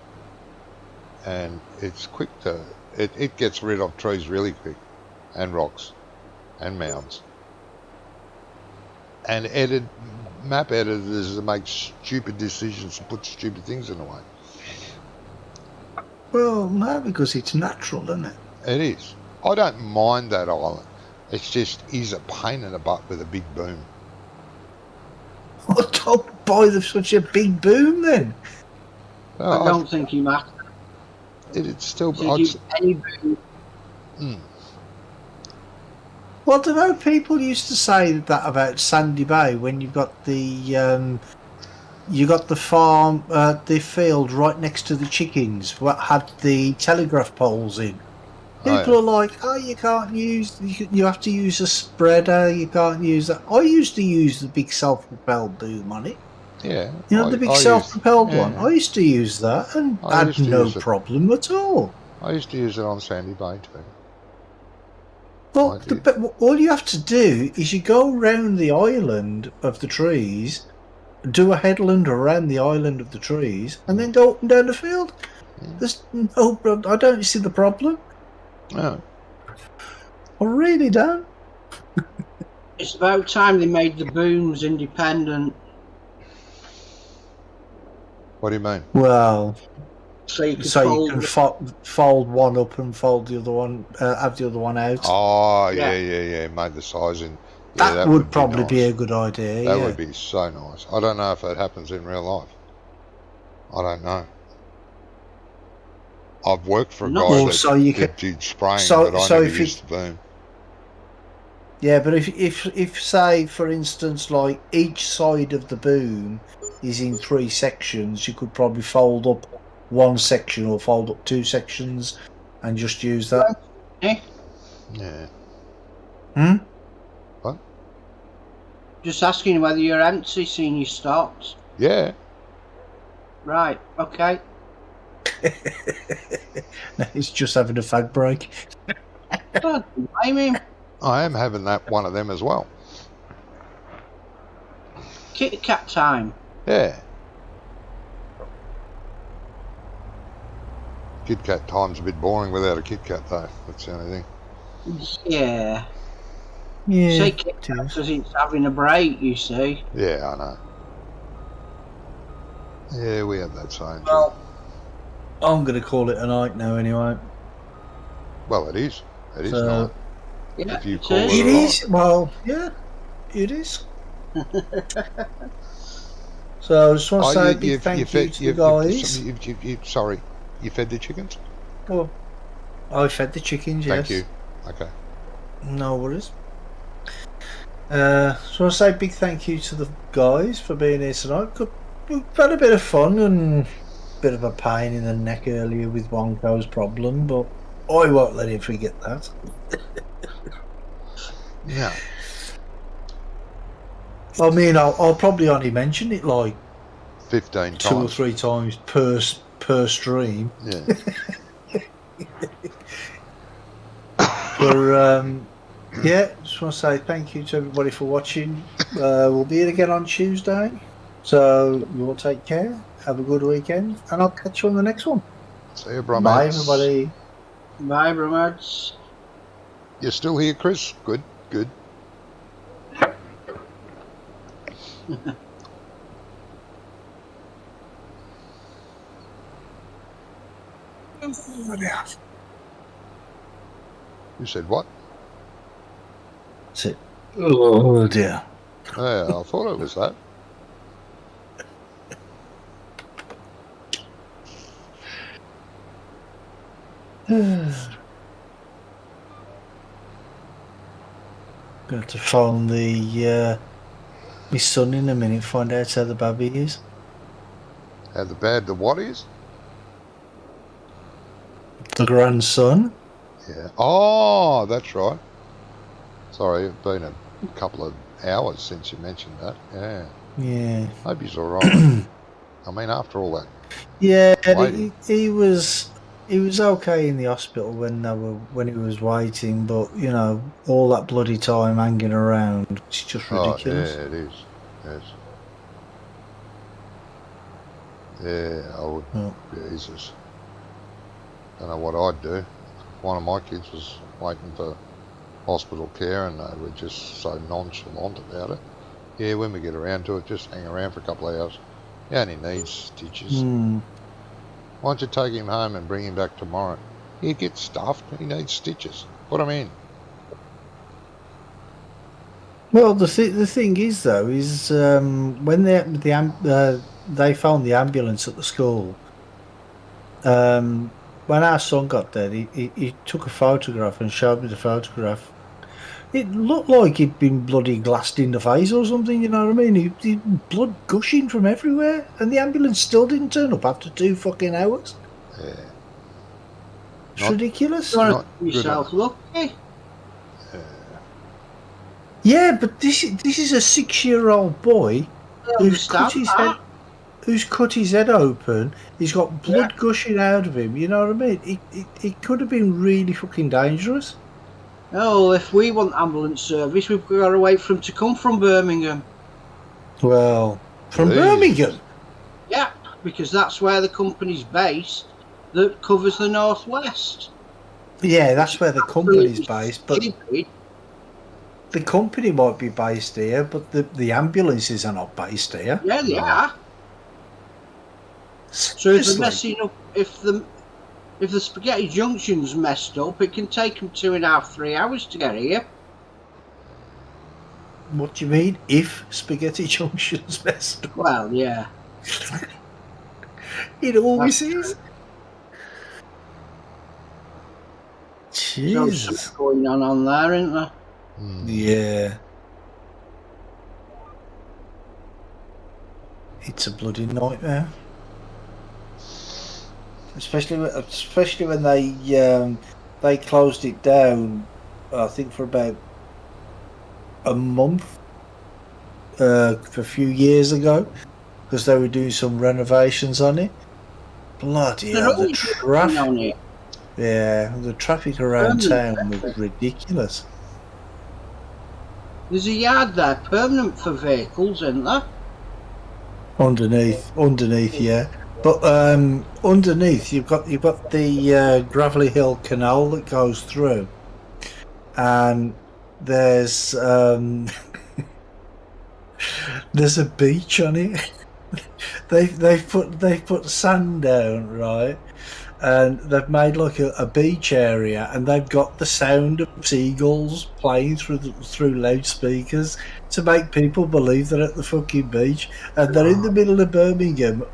and it's quick to. It gets rid of trees really quick, and rocks, and mounds. And map editors that make stupid decisions and put stupid things in the way. Well, no, because it's natural, isn't it? It is. I don't mind that island. It's just is a pain in the butt with a big boom. Don't buy such a big boom then. I don't think he matters. It's still. Any boom. Well, I don't know. People used to say that about Sandy Bay when you've got the farm, the field right next to the chickens. What had the telegraph poles in. People are like, oh, you can't use. You have to use a spreader. You can't use that. I used to use the big self-propelled boom on it. Yeah. You know, the big I self-propelled used- one. yeah. I used to use that and I had used to no use it. problem at all. I used to use it on Sandy Bay too. Well, I did. but all you have to do is you go around the island of the trees, do a headland around the island of the trees, and then go up and down the field. Mm. There's no problem. I don't see the problem. No. I really don't. It's about time they made the booms independent, What do you mean? Well, so you could so you fold can it. fold one up and fold the other one, have the other one out. Oh, Yeah. yeah. Made the sizing. Yeah, that would probably nice. be a good idea. That yeah. would be so nice. I don't know if that happens in real life. I don't know. I've worked for a Not- guy Or that, so you that did spraying, so- but I so never if used the boom. Yeah, but if say for instance like each side of the boom is in 3 sections, you could probably fold up one section or fold up 2 sections and just use that. Eh? Yeah. Hmm? Just asking whether you're empty, seeing your stocks. Yeah. Right, okay. No, it's just having a fag break. Don't blame him. I am having that one of them as well. Kit Kat time. Yeah. Kit Kat time's a bit boring without a Kit Kat though. That's the only thing. Yeah. Yeah. Say Kit it Kat is. because it's having a break, you see. Yeah, I know. Yeah, we have that same thing. Well, I'm going to call it a night now anyway. Well, it is. It is So- not. yeah, If you it call is. It Right. is. Well, yeah, it is. So I just want to say a big thank you to the guys. Sorry, you fed the chickens? Oh, I fed the chickens, yes. Thank you. Okay. No worries. So I want to say a big thank you to the guys for being here tonight. We've had a bit of fun and a bit of a pain in the neck earlier with Wonko's problem, but I won't let him forget that. Yeah. I mean, I'll probably only mention it like 15 2 or times. 3 times per stream. Yeah. But yeah, just want to say thank you to everybody for watching. We'll be here again on Tuesday, so you all take care. Have a good weekend, and I'll catch you on the next one. See you, bro. Bye, mates. everybody. Bye, Bromads. You're still here, Chris? Good, good. You said what? That's it. Oh dear. Yeah, I thought it was that. Going to phone the my son in a minute, find out how the baby is. How the bad the what is? The grandson. Yeah. Oh, that's right. Sorry, it's been a couple of hours since you mentioned that. Yeah. Yeah. Hope he's all right. I mean, after all that. Yeah, Waiting. he was okay in the hospital when he was waiting, but you know, all that bloody time hanging around, it's just ridiculous. Oh, yeah, it is. Yes. Yeah, I would. Oh. Jesus. Don't know what I'd do. One of my kids was waiting for hospital care and they were just so nonchalant about it. Yeah, when we get around to it, just hang around for a couple of hours. He only needs stitches. Hmm. Why don't you take him home and bring him back tomorrow? He gets stuffed. He needs stitches. Put him in. Well, the thing is though, is when they found the ambulance at the school. When our son got there, he took a photograph and showed me the photograph. It looked like he'd been bloody glassed in the face or something, you know what I mean? He blood gushing from everywhere, and the ambulance still didn't turn up after 2 fucking hours. Yeah. It's Not- ridiculous. You want Not to good yourself lucky. Yeah, but this is a 6-year-old boy who's cut understand his that. head, who's cut his head open. He's got blood gushing out of him. You know what I mean? It could have been really fucking dangerous. Oh, if we want ambulance service, we've got to wait for them to come from Birmingham. Well, from Please. Birmingham. Yeah, because that's where the company's based that covers the northwest. Yeah, that's where the company's based, but Stupid. the company might be based here, but the ambulances are not based here. Yeah, they No. are. So if they're Seriously? messing up, if the Spaghetti Junction's messed up, it can take them 2.5, 3 hours to get here. What do you mean? If Spaghetti Junction's messed up? Well, yeah. It always That's is. No Jesus. stuff going on there, isn't there? Hmm. Yeah. It's a bloody nightmare. Especially when they closed it down, I think for about a month, a few years ago, because they were doing some renovations on it. Bloody They're hell, the always working traffic! on it. Yeah, the traffic around town was ridiculous. There's a yard there, permanent for vehicles, isn't there? Underneath, yeah. But underneath, you've got the Gravelly Hill Canal that goes through, and there's there's a beach on it. they've put sand down, right, and they've made like a beach area, and they've got the sound of seagulls playing through loudspeakers to make people believe they're at the fucking beach, and they're in the middle of Birmingham,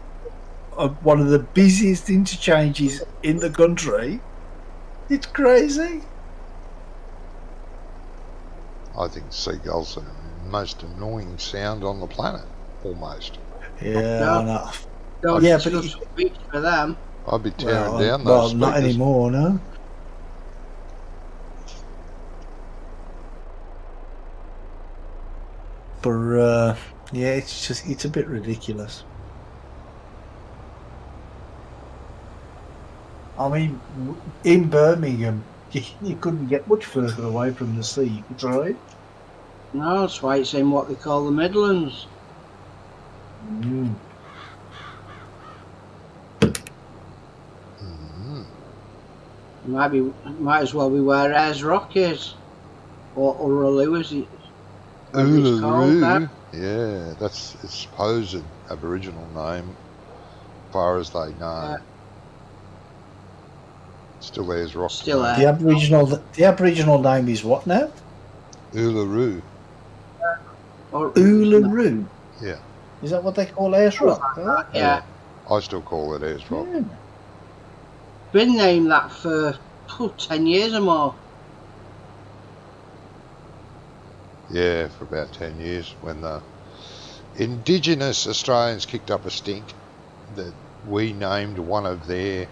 one of the busiest interchanges in the country. It's crazy. I think seagulls are the most annoying sound on the planet, almost. Yeah, I know. Don't Yeah, but discuss the beach for them. I'd be tearing Well, down well, those not speakers. anymore, no. But yeah, it's a bit ridiculous. I mean, in Birmingham, you couldn't get much further away from the sea, right? No, that's why it's in what they call the Midlands. Mm. Mhm. Might as well be where Ayers Rock is, or Uluru, as it's called Uluru. now. Yeah, that's its supposed Aboriginal name, as far as they know. Yeah. Still Ayers Rock. Still today. The Aboriginal name is what now? Uluru. Or, Uluru. Yeah. Is that what they call Ayers Rock? Oh, Yeah, I still call it Ayers Rock. yeah. been named that for 10 years or more. Yeah, for about 10 years, when the Indigenous Australians kicked up a stink that we named one of their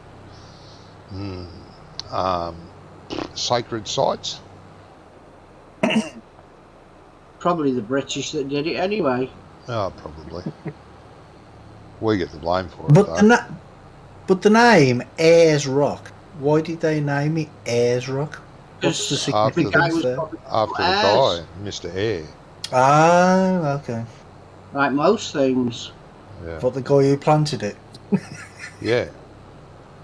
sacred sites. Probably the British that did it anyway. Oh, probably. We get the blame for it, But though. but the name Ayers Rock. Why did they name it Ayers Rock? What's the After The guy significance was there? probably After the Ayres, guy, Mr. Air. Ah, okay. like most things. Yeah. But the guy who planted it, Yeah.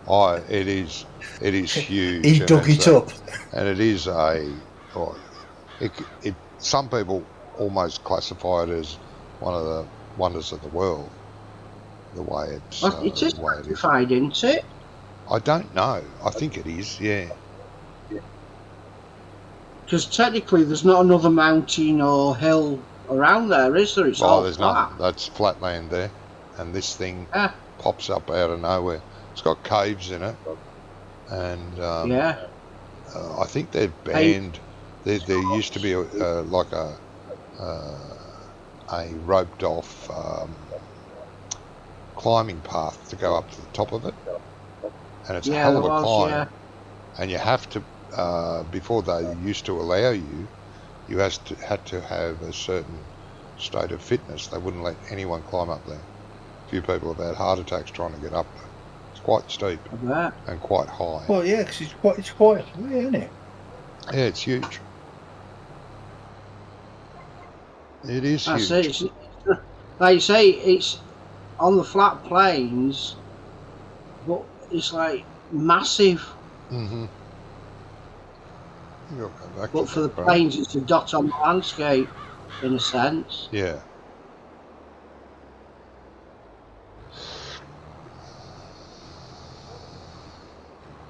It is huge. he and dug it's it up. And it is some people almost classify it as one of the wonders of the world, the way it's Well, it is the way it is. classified, isn't it? I don't know. I think it is, yeah. Because technically there's not another mountain or hill around there, is there? It's Oh, all there's flat. nothing. That's flat land there. And this thing Yeah. pops up out of nowhere. It's got caves in it. And Yeah. I think they've banned. There used to be a roped off climbing path to go up to the top of it, and it's a Yeah, hell there of a was, climb. yeah. And you have to before they used to allow you, had to have a certain state of fitness, they wouldn't let anyone climb up there. A few people have had heart attacks trying to get up there. It's quite steep I bet. and quite high. Well, yeah, because it's quite high, isn't it? Yeah, it's huge. It is I huge. say, like you say, it's on the flat plains, but it's like massive. Mm-hmm. You'll go back But to for the that, right? plains, it's a dot on the landscape, in a sense. Yeah.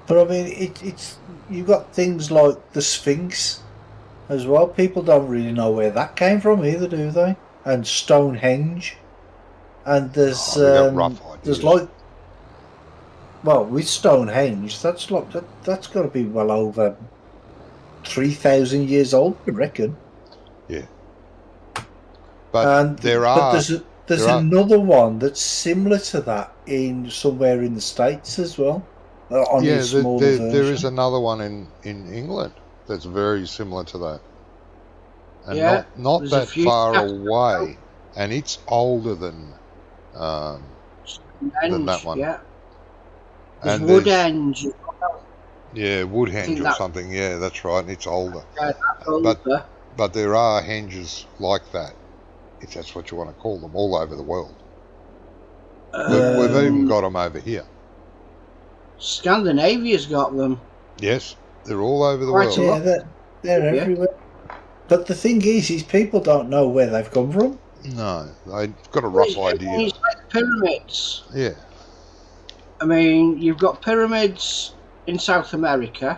But I mean, it's you've got things like the Sphinx as well. People don't really know where that came from either, do they? And Stonehenge, and there's Oh, we got rough there's ideas. like, well, with Stonehenge, that's like that's got to be well over 3,000 years old, I reckon. But And there there's there are- another one that's similar to that in somewhere in the States as well. On yeah, a smaller version. there is another one in England that's very similar to that, and Yeah, not there's a that few far cats away, and it's older than that Henge, one. yeah. There's And Woodhenge. Yeah, Woodhenge think or that- something. Yeah, that's right. It's older, Yeah, that's older. but there are henges like that, if that's what you want to call them, all over the world. We've even got them over here. Scandinavia's got them. Yes, they're all over the Quite world. a Yeah, lot. they're Yeah. everywhere. But the thing is people don't know where they've come from. No, they've got a rough idea. It's like pyramids. Yeah, I mean, you've got pyramids in South America,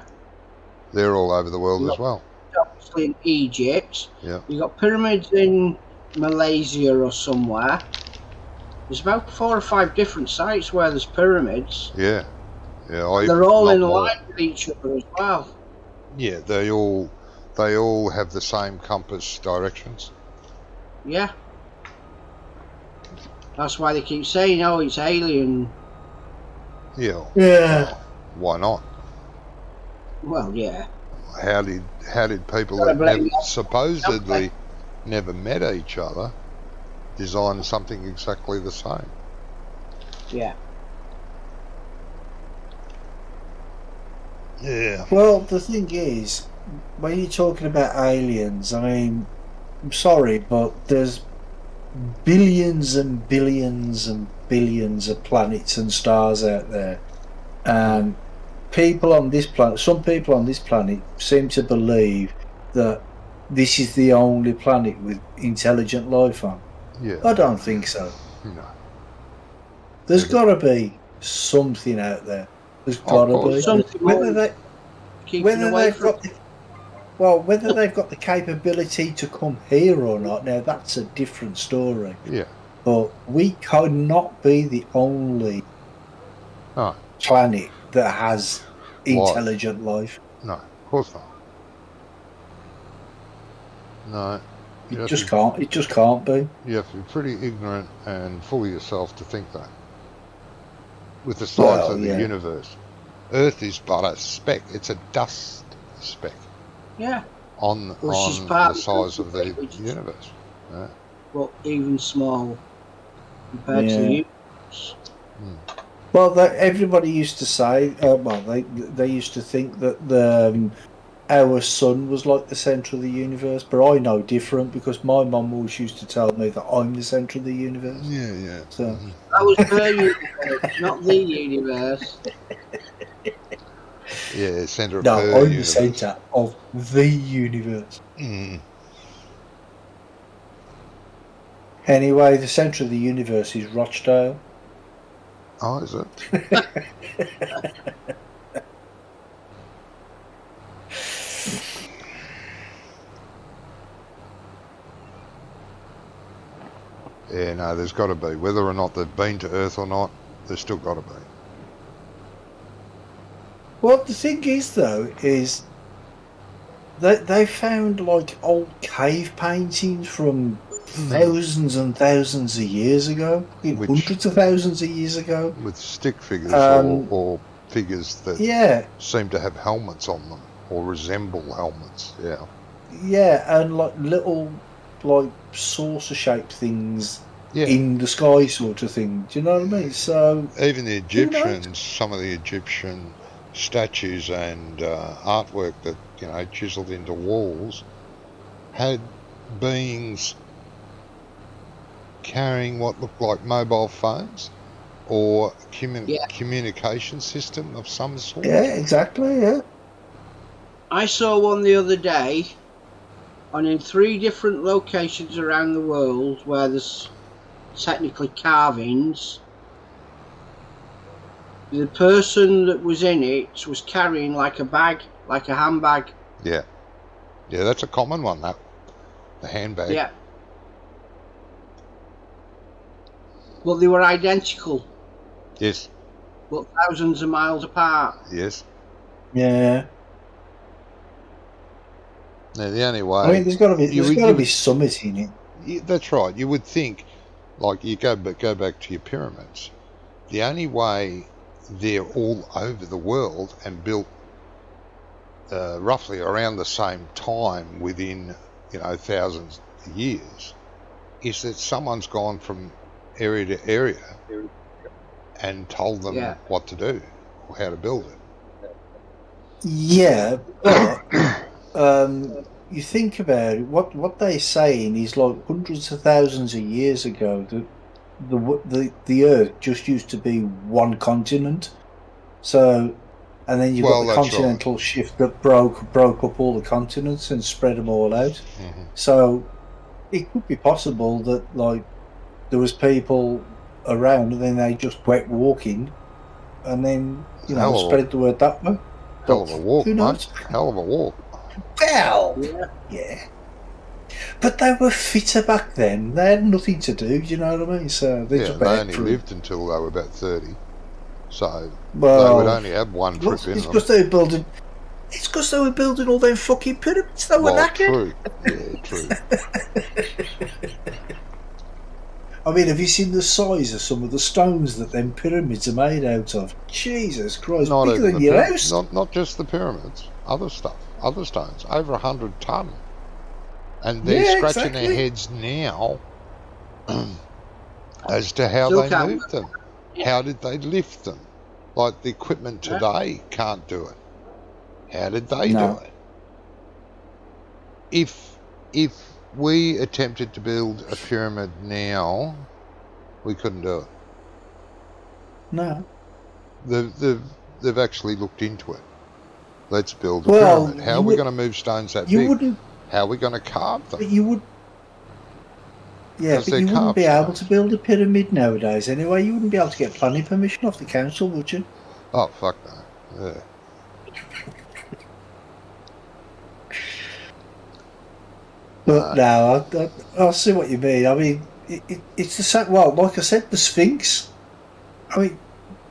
they're all over the world as well. obviously in Egypt. Yeah. You've got pyramids in Malaysia or somewhere. There's about 4 or 5 different sites where there's pyramids. Yeah, yeah. They're all not in more. line with each other as well. Yeah, they all have the same compass directions. Yeah. That's why they keep saying, oh, it's alien. Yeah. Yeah. Why not? Well, yeah. How did people Gotta that blame never, that. supposedly never met each other design something exactly the same? Yeah. Yeah. Well, the thing is, when you're talking about aliens, I mean, I'm sorry, but there's billions and billions and billions of planets and stars out there. And people on this planet, some people on this planet seem to believe that this is the only planet with intelligent life on. Yeah. I don't think so. No. There's got to be something out there. There's Of got to course. be. Something Whether more they, keeping whether away they've from. got whether they've got the capability to come here or not, now that's a different story. Yeah. But we cannot be the only No. planet that has intelligent life. No. Of course not. No. You It have just to- can't. It just can't be. You have to be pretty ignorant and full of yourself to think that. With the size Well, of the yeah. universe, Earth is but a speck. It's a dust speck Yeah. on Which is on part the of size of the which is- universe. But even small compared to Yeah. the universe. Well, everybody used to say. They used to think that our sun was like the centre of the universe, but I know different because my mum always used to tell me that I'm the centre of the universe. Yeah, yeah. So That was her universe, not the universe. Yeah, centre of no, her I'm the universe. centre of the universe. Mm. Anyway, the centre of the universe is Rochdale. Oh, is it? Yeah, no, there's got to be. Whether or not they've been to Earth or not, there's still got to be. Well, the thing is, though, is they found like old cave paintings from thousands and thousands of years ago, Which- hundreds of thousands of years ago. With stick figures Um, or figures that Yeah, seem to have helmets on them or resemble helmets. Yeah. yeah, and like little like saucer-shaped things Yeah. in the sky, sort of thing. Do you know what I mean? So Even the who knows? Egyptians, some of the Egyptian statues and artwork that, you know, chiseled into walls had beings carrying what looked like mobile phones or communication system of some sort. Yeah, exactly. Yeah. I saw one the other day, and in 3 different locations around the world where there's technically carvings. The person that was in it was carrying like a bag, like a handbag. Yeah. Yeah, that's a common one, that. The handbag. Yeah. But they were identical, Yes. but thousands of miles apart. Yes. Yeah. Now, the only way... I mean, there's got to be summit in it. Yeah, that's right. You would think, like, you go back to your pyramids. The only way they're all over the world and built roughly around the same time within, you know, thousands of years is that someone's gone from area to area and told them what to do or how to build it. Yeah, but you think about it, what they're saying is like hundreds of thousands of years ago that the Earth just used to be one continent. So, and then you've got the continental shift that broke up all the continents and spread them all out. Mm-hmm. So, it could be possible that like there was people around and then they just went walking, and then spread the word that way. Hell of a walk, who knows? Mate. Hell of a walk. Well, yeah. But they were fitter back then. They had nothing to do, you know what I mean? So they just they only lived until they were about 30. So they well, would only have one trip in it's them. because they were building. It's because they were building all them fucking pyramids. They were knackered. True. Yeah, true. I mean, have you seen the size of some of the stones that them pyramids are made out of? Jesus Christ, Not bigger than your house. Not just the pyramids, other stuff, other stones, over 100 ton. And they're scratching their heads now as to how they moved them. How did they lift them? Like the equipment today can't do it. How did they do it? If we attempted to build a pyramid now, we couldn't do it. No. They've actually looked into it. Let's build a pyramid. How are we going to move stones that big? How are we going to carve them? But you would. Yeah, but you wouldn't be able to build a pyramid nowadays anyway. You wouldn't be able to get planning permission off the council, would you? Oh, fuck no. Yeah. But no, I see what you mean. I mean, it's the same. Well, like I said, the Sphinx. I mean,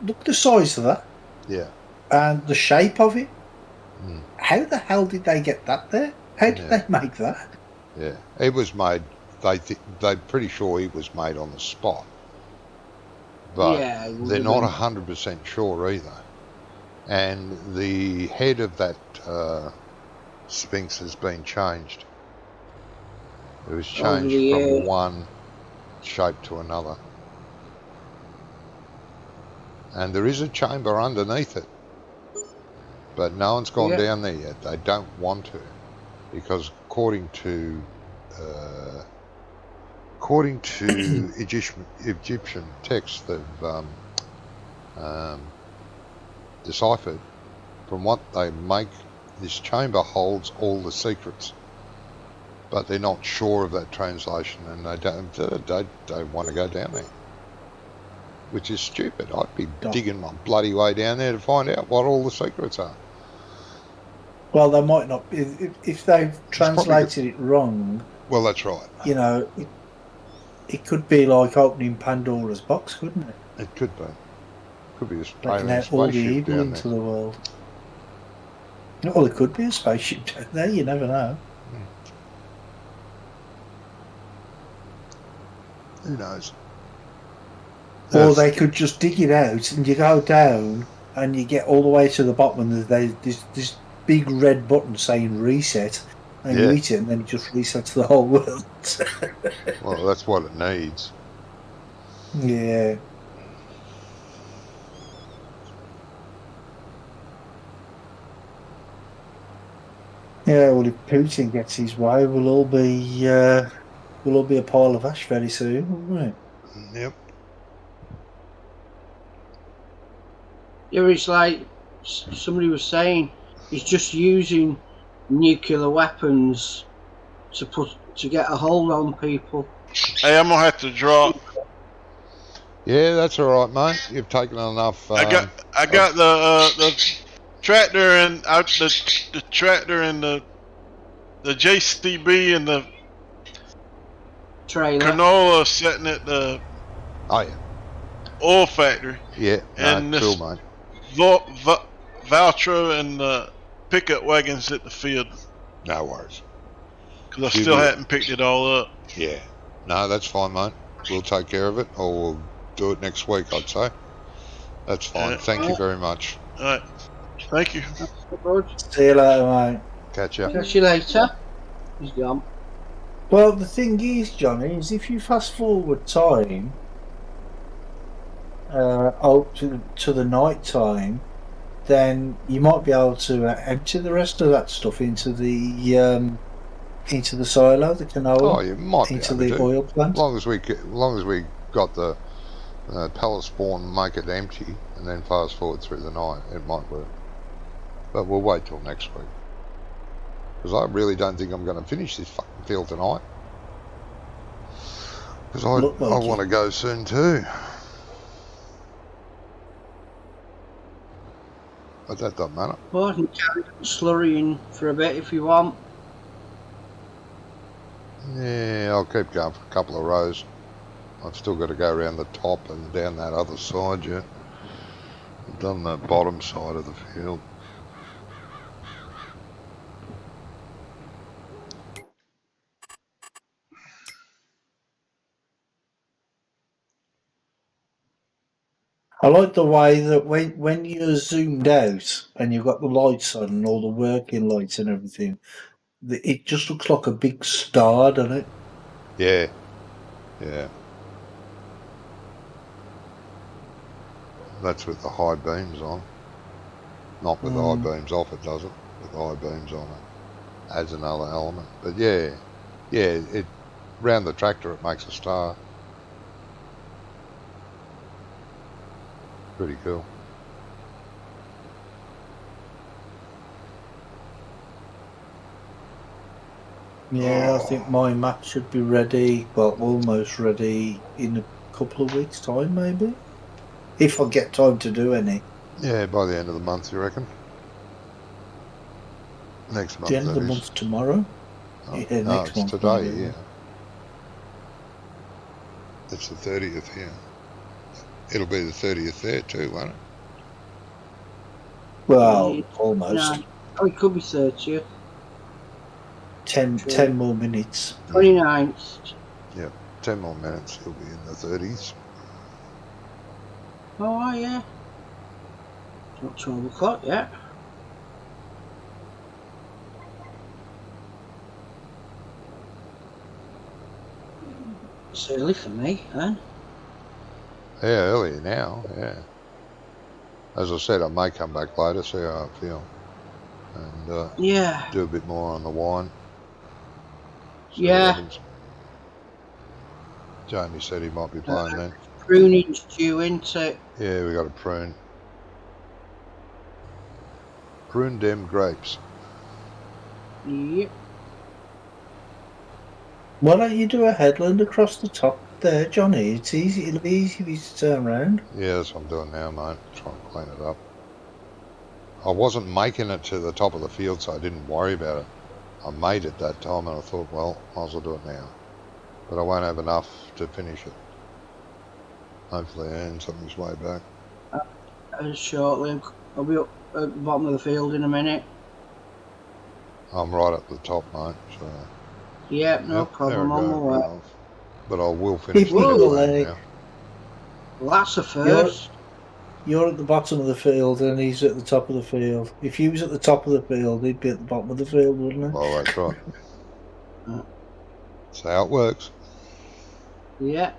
look at the size of that. Yeah. And the shape of it. Mm. How the hell did they get that there? How did they make that? Yeah, it was made. They're pretty sure it was made on the spot, but they're not 100% sure either. And the head of that Sphinx has been changed. It was changed from one shape to another. And there is a chamber underneath it, but no one's gone down there yet. They don't want to, because according to Egyptian texts they've deciphered, from what they make, this chamber holds all the secrets, but they're not sure of that translation, and they don't want to go down there, which is stupid. I'd be digging my bloody way down there to find out what all the secrets are. Well, they might not be. If they've translated it wrong. Well, that's right. You know, it could be like opening Pandora's box, couldn't it? It could be. Could be a spaceship all the evil into the world. Well, there could be a spaceship down there. You never know. Who knows? Or they could just dig it out, and you go down, and you get all the way to the bottom, and there's this big red button saying reset, and you eat it, and then it just resets the whole world. Well, that's what it needs. Yeah. Yeah, well, if Putin gets his way, we'll all be a pile of ash very soon, won't we? Yep. Yeah, it's like somebody was saying, he's just using nuclear weapons to get a hold on people. Hey, I'm gonna have to drop. Yeah, that's all right, mate. You've taken enough. I got the tractor and the tractor and the JCB and the Trailer. canola sitting at the Oh yeah. oil factory. Yeah. And No, this- cool, mate. Valtro and the pickup wagons at the field No worries. because I You still do. hadn't picked it all up. Yeah. No, that's fine, mate. We'll take care of it, or we'll do it next week, I'd say. That's fine. Yeah. Thank you very much. All right, thank you. See you later, mate. Catch ya. Catch you later. He's gone. Well, the thing is, Johnny, is if you fast forward time to the night time, then you might be able to empty the rest of that stuff into the silo, the canola, Oh, you might be into able the to. oil As plant. long as we got the pellet spawn, make it empty, and then fast forward through the night, it might work. But we'll wait till next week. Because I really don't think I'm going to finish this fucking field tonight. Because Look like I it. want to go soon too. But that doesn't matter. Well, I can carry on slurrying for a bit if you want. Yeah, I'll keep going for a couple of rows. I've still got to go around the top and down that other side yet. I've done the bottom side of the field. I like the way that when you're zoomed out and you've got the lights on and all the working lights and everything, it just looks like a big star, doesn't it? Yeah, yeah. That's with the high beams on. Not with the high beams off, it doesn't. With the high beams on, it adds another element. But yeah, it round the tractor it makes a star. Pretty cool. Yeah, I think my map should be ready, well, almost ready in a couple of weeks' time, maybe. If I get time to do any. Yeah, by the end of the month, you reckon? Next month, The end of the that is. month tomorrow. Oh, Yeah, no, next it's month, today, maybe. yeah. It's the 30th here. It'll be the 30th there too, won't it? Well, almost. No. Oh, it could be 30th. 10 more minutes. 29th. 10 more minutes, he'll be in the 30s. Oh, yeah. It's not 12 o'clock yet. It's early for me, then. Yeah, earlier now, yeah. As I said, I may come back later, see how I feel. And Yeah. do a bit more on the wine. See what Yeah. happens. Jamie said he might be playing then. Pruning's due, isn't it? Yeah, we got a prune. Prune them grapes. Yep. Why don't you do a headland across the top there, Johnny? It's easy. It'll be easy for you to turn around. Yeah, that's what I'm doing now, mate. Trying to clean it up. I wasn't making it to the top of the field, so I didn't worry about it. I made it that time, and I thought, well, might as well do it now. But I won't have enough to finish it. Hopefully, I earn something's way back. Shortly. I'll be up at the bottom of the field in a minute. I'm right up the top, mate. So Yep, no yep, problem. there we On go. my way. But I will finish Keep the moving, headland Lenny. now. Well, that's a first. you're at the bottom of the field and he's at the top of the field. If he was at the top of the field, he'd be at the bottom of the field, wouldn't he? Well, that's right. That's how it works. Yeah.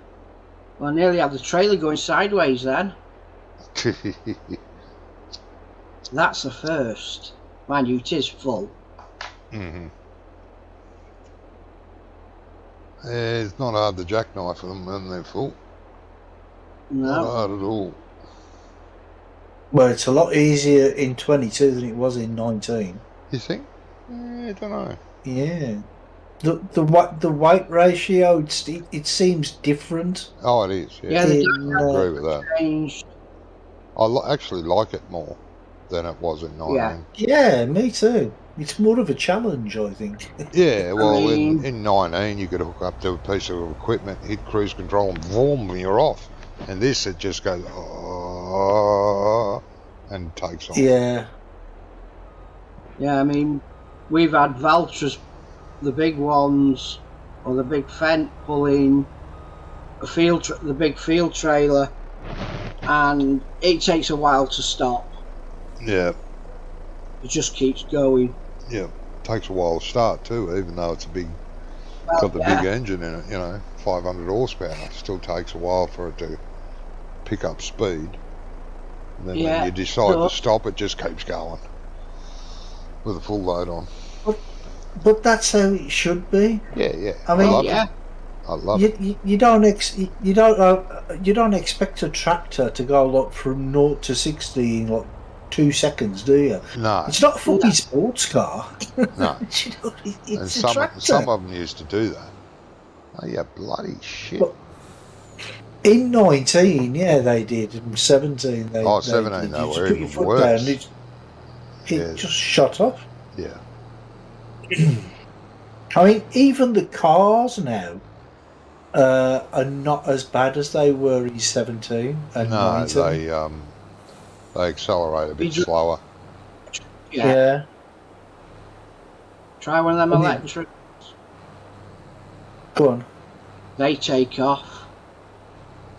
Well, I nearly had the trailer going sideways then. That's the first. Mind you, it is full. Mm-hmm. It's not hard to jackknife them when they're full. Not No. hard at all. Well, it's a lot easier in 22 than it was in 19. You think? I don't know. Yeah. The weight ratio, it seems different. Oh, it is. Yeah, Yeah, the I agree with that. changed. I actually like it more than it was in 19. Yeah. Yeah, me too. It's more of a challenge, I think. Yeah, well, mean- in 19 you could hook up to a piece of equipment, hit cruise control, and boom, you're off. And this, it just goes, and takes off. Yeah. Yeah, I mean, we've had Valtras, the big ones, or the big Fent pulling the big field trailer, and it takes a while to stop. Yeah, It just keeps going. yeah. Takes a while to start too, even though it's a big, Well, got the yeah. big engine in it, 500 horsepower. It still takes a while for it to pick up speed. And then Yeah, when you decide sure. to stop, it just keeps going with a full load on. But that's how it should be. Yeah, yeah. I mean, love yeah. it. I love it. You don't expect a tractor to go like from 0 to 60 in like 2 seconds, do you? No, It's not a fucking sports car. no. It's And a some tractor. of them used to do that. Oh, yeah, bloody shit. But in 19, yeah, they did. In 17, they. 17, they they just were put even your foot worse. down, it Yeah. just shot off. Yeah. I mean, even the cars now are not as bad as they were in 17 and No, 19. they accelerate a bit Did you- slower. Yeah. Yeah. Try one of them I mean- electric. Go on. They take off.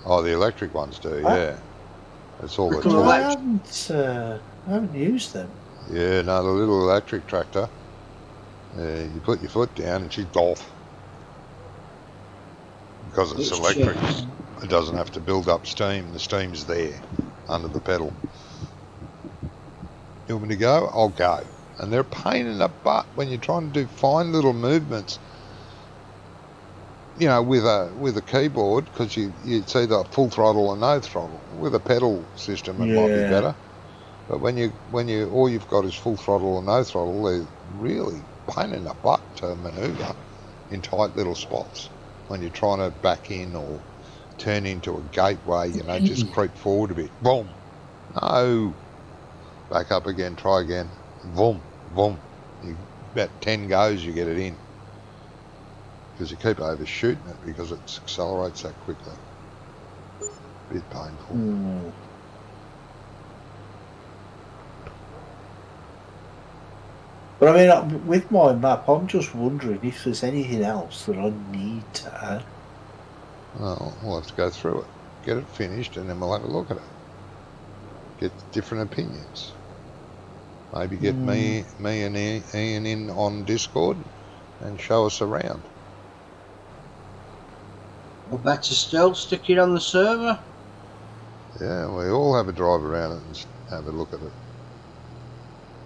Oh, the electric ones do, Huh? yeah. That's all the Cool. I torque. haven't used them. Yeah, no, the little electric tractor. You put your foot down and she's off. Because it's It's electric, chips. it doesn't have to build up steam. The steam's there under the pedal. You want me to go? I'll go. And they're a pain in the butt when you're trying to do fine little movements. With a keyboard, because it's either full throttle or no throttle. With a pedal system, it might be Yeah. better. But when you all you've got is full throttle or no throttle, they're really pain in the butt to manoeuvre in tight little spots. When you're trying to back in or turn into a gateway, just creep forward a bit. Boom. No. Back up again. Try again. Boom. Boom. About 10 goes, you get it in. Because you keep overshooting it because it accelerates that quickly. Bit painful. Hmm. But I mean, with my map, I'm just wondering if there's anything else that I need to add. Well, we'll have to go through it, get it finished, and then we'll have a look at it. Get different opinions. Maybe get me and Ian in on Discord and show us around. Or better still, stick it on the server. Yeah, we all have a drive around it and have a look at it.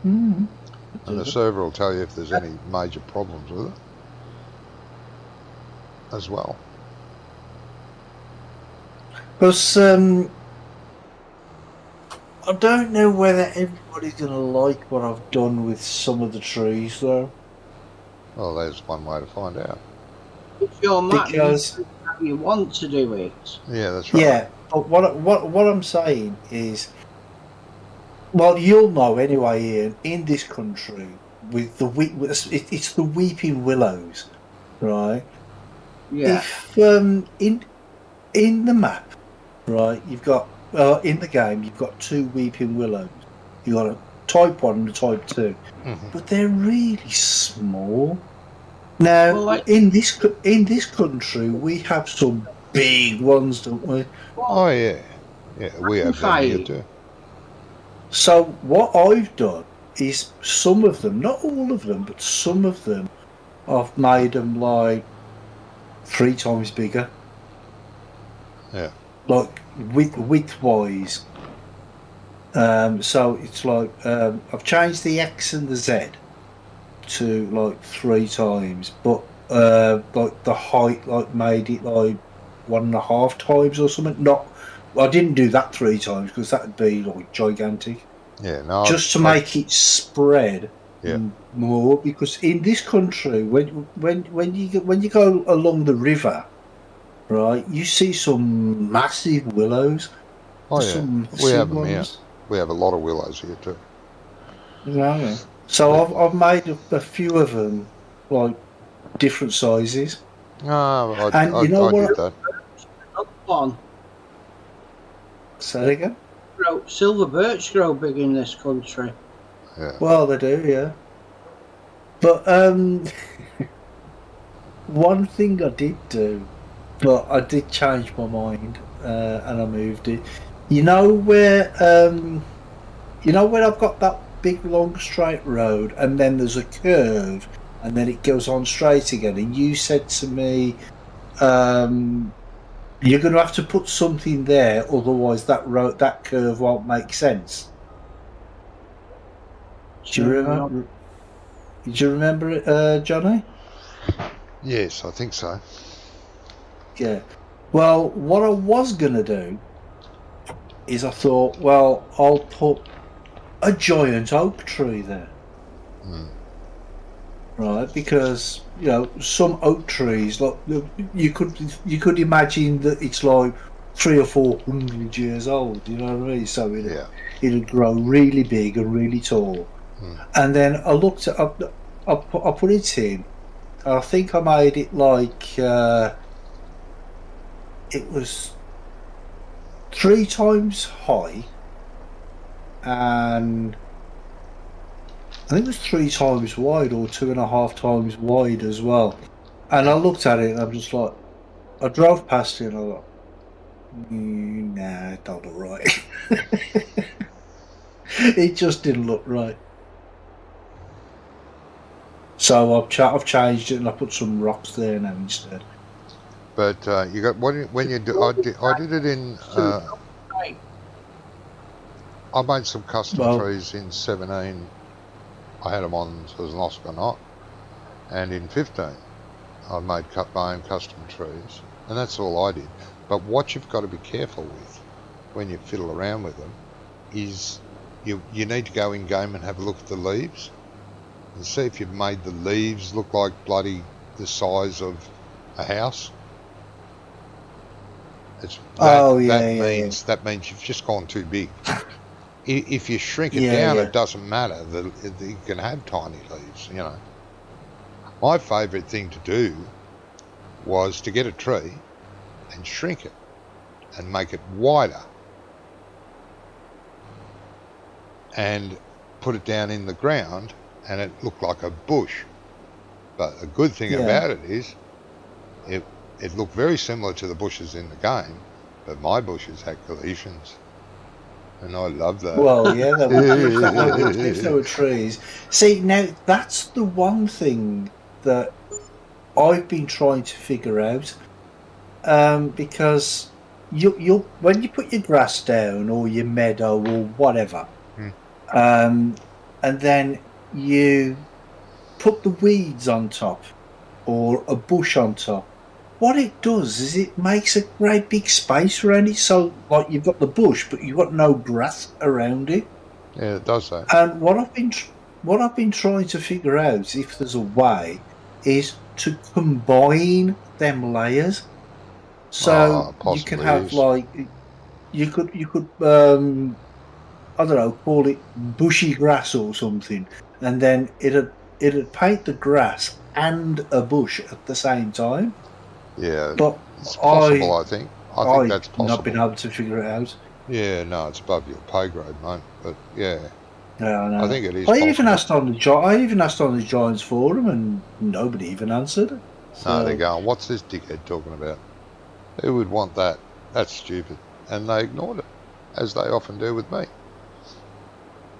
Mm. And the server will tell you if there's any major problems with it as well. Because I don't know whether everybody's going to like what I've done with some of the trees, though. Well, there's one way to find out. It's your map. Because How you want to do it. Yeah, that's right. yeah, but what I'm saying is, well, you'll know anyway, Ian. In this country, with it's the weeping willows, right? Yeah. If in the map, right, you've got in the game you've got 2 weeping willows. You've got a type 1 and a type 2, but they're really small. Now, Well, like- in this country, we have some big ones, don't we? Oh, yeah. Yeah, we have them here Fight. too. So what I've done is some of them, not all of them, but some of them, I've made them like 3 times bigger. Yeah. Like width-wise. So it's like I've changed the X and the Z to like 3 times, but like the height, like made it like 1.5 times or something. Not, I didn't do that 3 times because that would be like gigantic. Yeah, no. Just to make it spread Yeah. more, because in this country, when you go along the river, right, you see some massive willows. Oh yeah, Some we have them ones. here. We have a lot of willows here too. Yeah. So I've made a few of them, like different sizes. No, And I you know did what? that. On Say that again. silver birch grow big in this country. Yeah. Well, they do, yeah. But one thing I did do, but I did change my mind, and I moved it. You know where I've got that big long straight road, and then there's a curve, and then it goes on straight again. And you said to me, you're going to have to put something there, otherwise that curve won't make sense. Do you remember it, Johnny? Yes, I think so. Yeah. Well, what I was going to do is I thought, well, I'll put a giant oak tree there. Mm. Right, because some oak trees, like you could imagine that it's like 300 or 400 years old. You know what I mean? So it'd grow really big and really tall. Mm. And then I looked at, I put it in. And I think I made it like it was 3 times high, and I think it was 3 times wide or 2.5 times wide as well. And I looked at it and I'm just like, I drove past it and I thought, nah, it don't look right. It just didn't look right. So I've changed it and I put some rocks there now instead. But you got when you do, I did it in. I made some custom trees in 17. I had them on as an Oscar knot, and in 15, I made my own custom trees, and that's all I did. But what you've got to be careful with when you fiddle around with them is you need to go in game and have a look at the leaves and see if you've made the leaves look like bloody the size of a house. That means you've just gone too big. If you shrink it down, it doesn't matter. You can have tiny leaves, My favourite thing to do was to get a tree and shrink it and make it wider and put it down in the ground, and it looked like a bush. But the good thing about it is it looked very similar to the bushes in the game, but my bushes had Galicians. And I love that. Well, yeah, if there were trees. See, now that's the one thing that I've been trying to figure out, because you when you put your grass down or your meadow or whatever, and then you put the weeds on top or a bush on top. What it does is it makes a great big space around it, so like you've got the bush, but you've got no grass around it. Yeah, it does that. And what I've been trying to figure out, if there's a way, is to combine them layers. So you can have like you could I don't know, call it bushy grass or something, and then it'd paint the grass and a bush at the same time. Yeah, but it's possible. I think that's possible. I've not been able to figure it out. Yeah, no, it's above your pay grade, mate. But yeah, I think it is. I even asked on the Giants forum, and nobody even answered. So. No, they're going, "What's this dickhead talking about? Who would want that? That's stupid." And they ignored it, as they often do with me.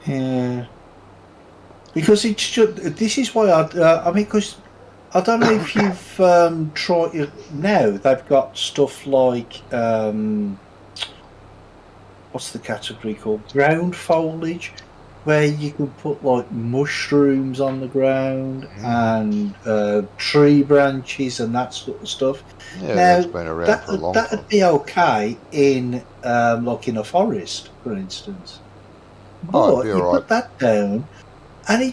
Yeah. Because it's just, this is why I mean, because I don't know if you've tried now. They've got stuff like what's the category called? Ground foliage, where you can put like mushrooms on the ground and tree branches and that sort of stuff. Yeah, Now, that's been around for a long time. that'd be okay in like in a forest, for instance. Oh, But it'd be you all right. put that down, and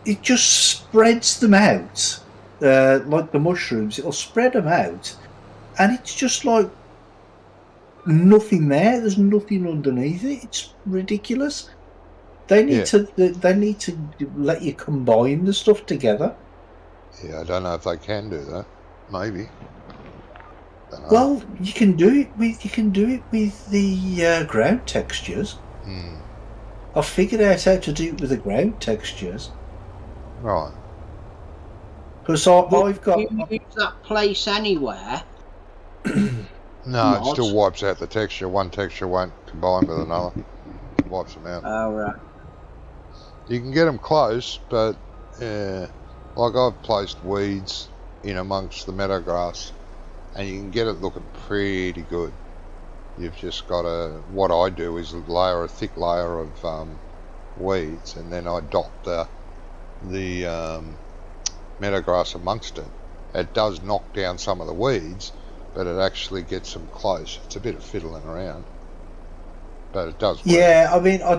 it just spreads them out, like the mushrooms. It'll spread them out, and it's just like nothing there. There's nothing underneath it. It's ridiculous. They need to let you combine the stuff together. Yeah, I don't know if they can do that. Maybe. Dunno. Well, you can do it with the ground textures. Hmm. I've figured out how to do it with the ground textures. Right. Because I've got. You use that place anywhere. No, it Not. still wipes out the texture. One texture won't combine with another. It wipes them out. Oh, right. You can get them close, but like I've placed weeds in amongst the meadow grass, and you can get it looking pretty good. You've just got to. What I do is layer a thick layer of weeds, and then I dot the meadow grass amongst it. It does knock down some of the weeds, but it actually gets them close. It's a bit of fiddling around, but it does work. Yeah, I mean, I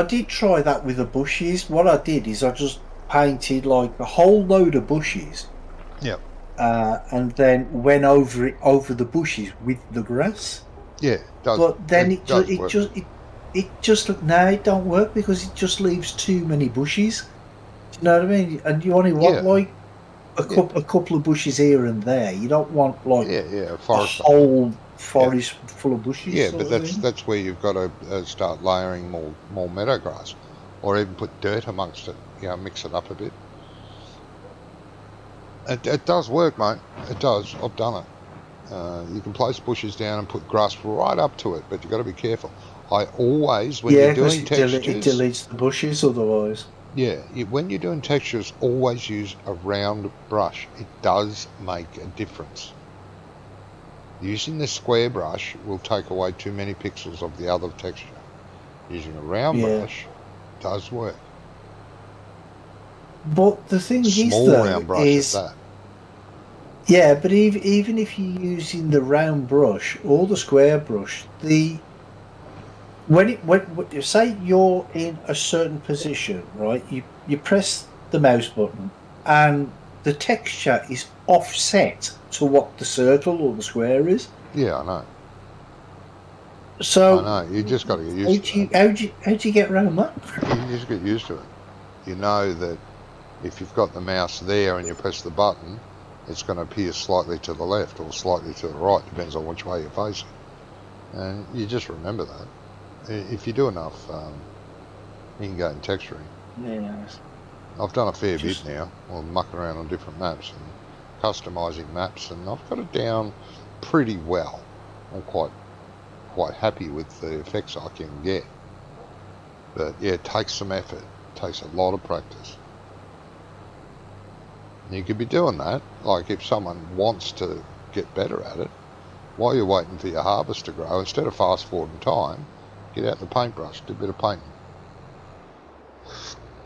did try that with the bushes. What I did is I just painted like a whole load of bushes. Yep. And then went over the bushes with the grass. Yeah, it does. But then it does work. just no, it don't work because it just leaves too many bushes. Do you know what I mean? And you only want like a couple of bushes here and there. You don't want like a a forest. whole forest full of bushes. Yeah, sort but of thing. that's where you've got to start layering more meadow grass, or even put dirt amongst it. You know, mix it up a bit. It does work, mate. It does. I've done it. You can place bushes down and put grass right up to it, but you've got to be careful. I always, when you're doing textures, it deletes the bushes otherwise. Yeah, when you're doing textures, always use a round brush. It does make a difference. Using the square brush will take away too many pixels of the other texture. Using a round brush does work. But the thing Small is, though, round brush is at that. yeah, but even if you're using the round brush or the square brush, when you say you're in a certain position, right? You press the mouse button, and the texture is offset to what the circle or the square is. Yeah, I know. So I know. You just got to get used to it. How do you get around that? You just get used to it. You know that if you've got the mouse there and you press the button, it's going to appear slightly to the left or slightly to the right, depends on which way you're facing. And you just remember that. If you do enough in-game texturing. Yes. I've done a fair bit now. Well, mucking around on different maps and customising maps, and I've got it down pretty well. I'm quite happy with the effects I can get. But yeah, it takes some effort. It takes a lot of practice. And you could be doing that, like if someone wants to get better at it, while you're waiting for your harvest to grow, instead of fast forwarding time, get out the paintbrush, do a bit of painting.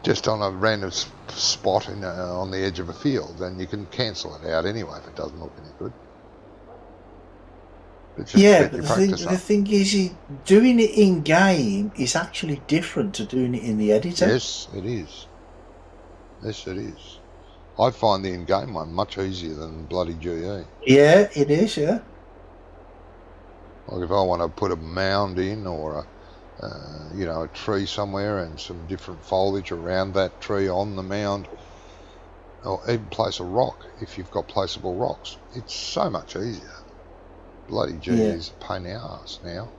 Just on a random spot on the edge of a field, and you can cancel it out anyway if it doesn't look any good. But just Yeah, get but your practice the up. thing is, doing it in game is actually different to doing it in the editor. Yes, it is. Yes, it is. I find the in-game one much easier than bloody GE. Yeah, it is. Yeah. Like if I want to put a mound in or a tree somewhere and some different foliage around that tree on the mound, or even place a rock if you've got placeable rocks, it's so much easier. Bloody GE is a pain in the arse now.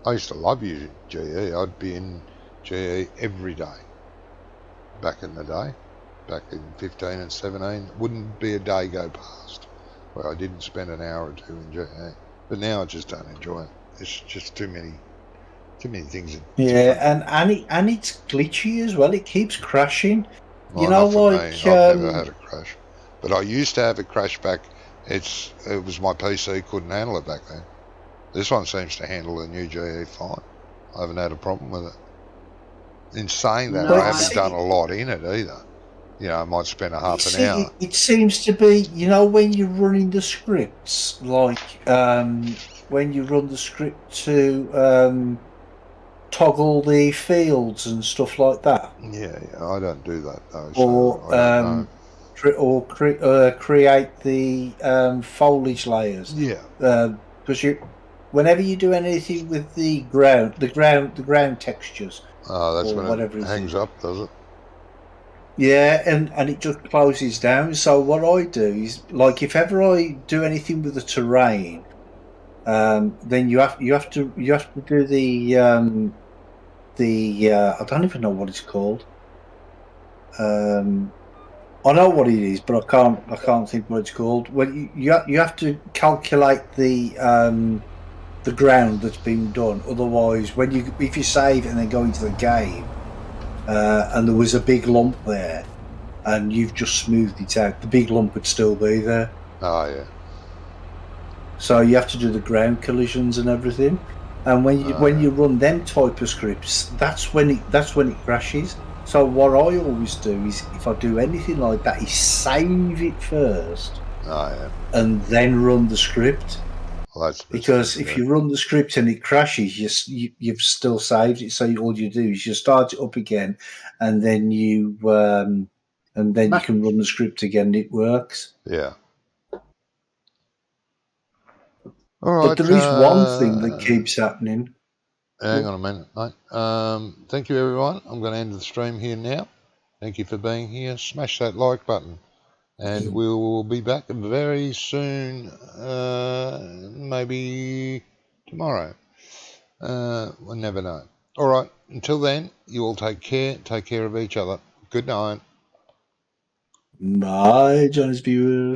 I used to love using GE. I'd be in GE every day. Back in the day, back in 15 and 17, wouldn't be a day go past where I didn't spend an hour or two in GE. But now I just don't enjoy it. It's just too many Too many things. Yeah, and it's glitchy as well. It keeps crashing. Well, You know, not for me. like I've never had a crash, but I used to have a crash back. It was my PC couldn't handle it back then. This one seems to handle the new GE fine. I haven't had a problem with it. In saying that, No, I haven't done a lot in it either. You know, I might spend a half an hour. It seems to be, you know, when you're running the scripts, like when you run the script to toggle the fields and stuff like that, Yeah, I don't do that though. or So I don't know. create the foliage layers. Yeah, Because whenever you do anything with the ground textures, that's or when whatever it it hangs is. up, does it? Yeah, and it just closes down. So what I do is, like, if ever I do anything with the terrain, then you have to do the I don't even know what it's called. I know what it is, but I can't think what it's called. When you have to calculate the ground that's been done. Otherwise, if you save and then go into the game, and there was a big lump there, and you've just smoothed it out, the big lump would still be there. Oh yeah. So you have to do the ground collisions and everything. And when you run them type of scripts, that's when it crashes. So what I always do is, if I do anything like that, is save it first Oh yeah. and then run the script. Well, that's Because if you run the script and it crashes, you've still saved it. So all you do is you start it up again, and then you can run the script again. And it works. Yeah. All right. But there is one thing that keeps happening. Hang on a minute, mate. Thank you, everyone. I'm going to end the stream here now. Thank you for being here. Smash that like button. And we'll be back very soon, maybe tomorrow. We'll never know. All right. Until then, you all take care. Take care of each other. Good night. Bye, Johnny's viewers.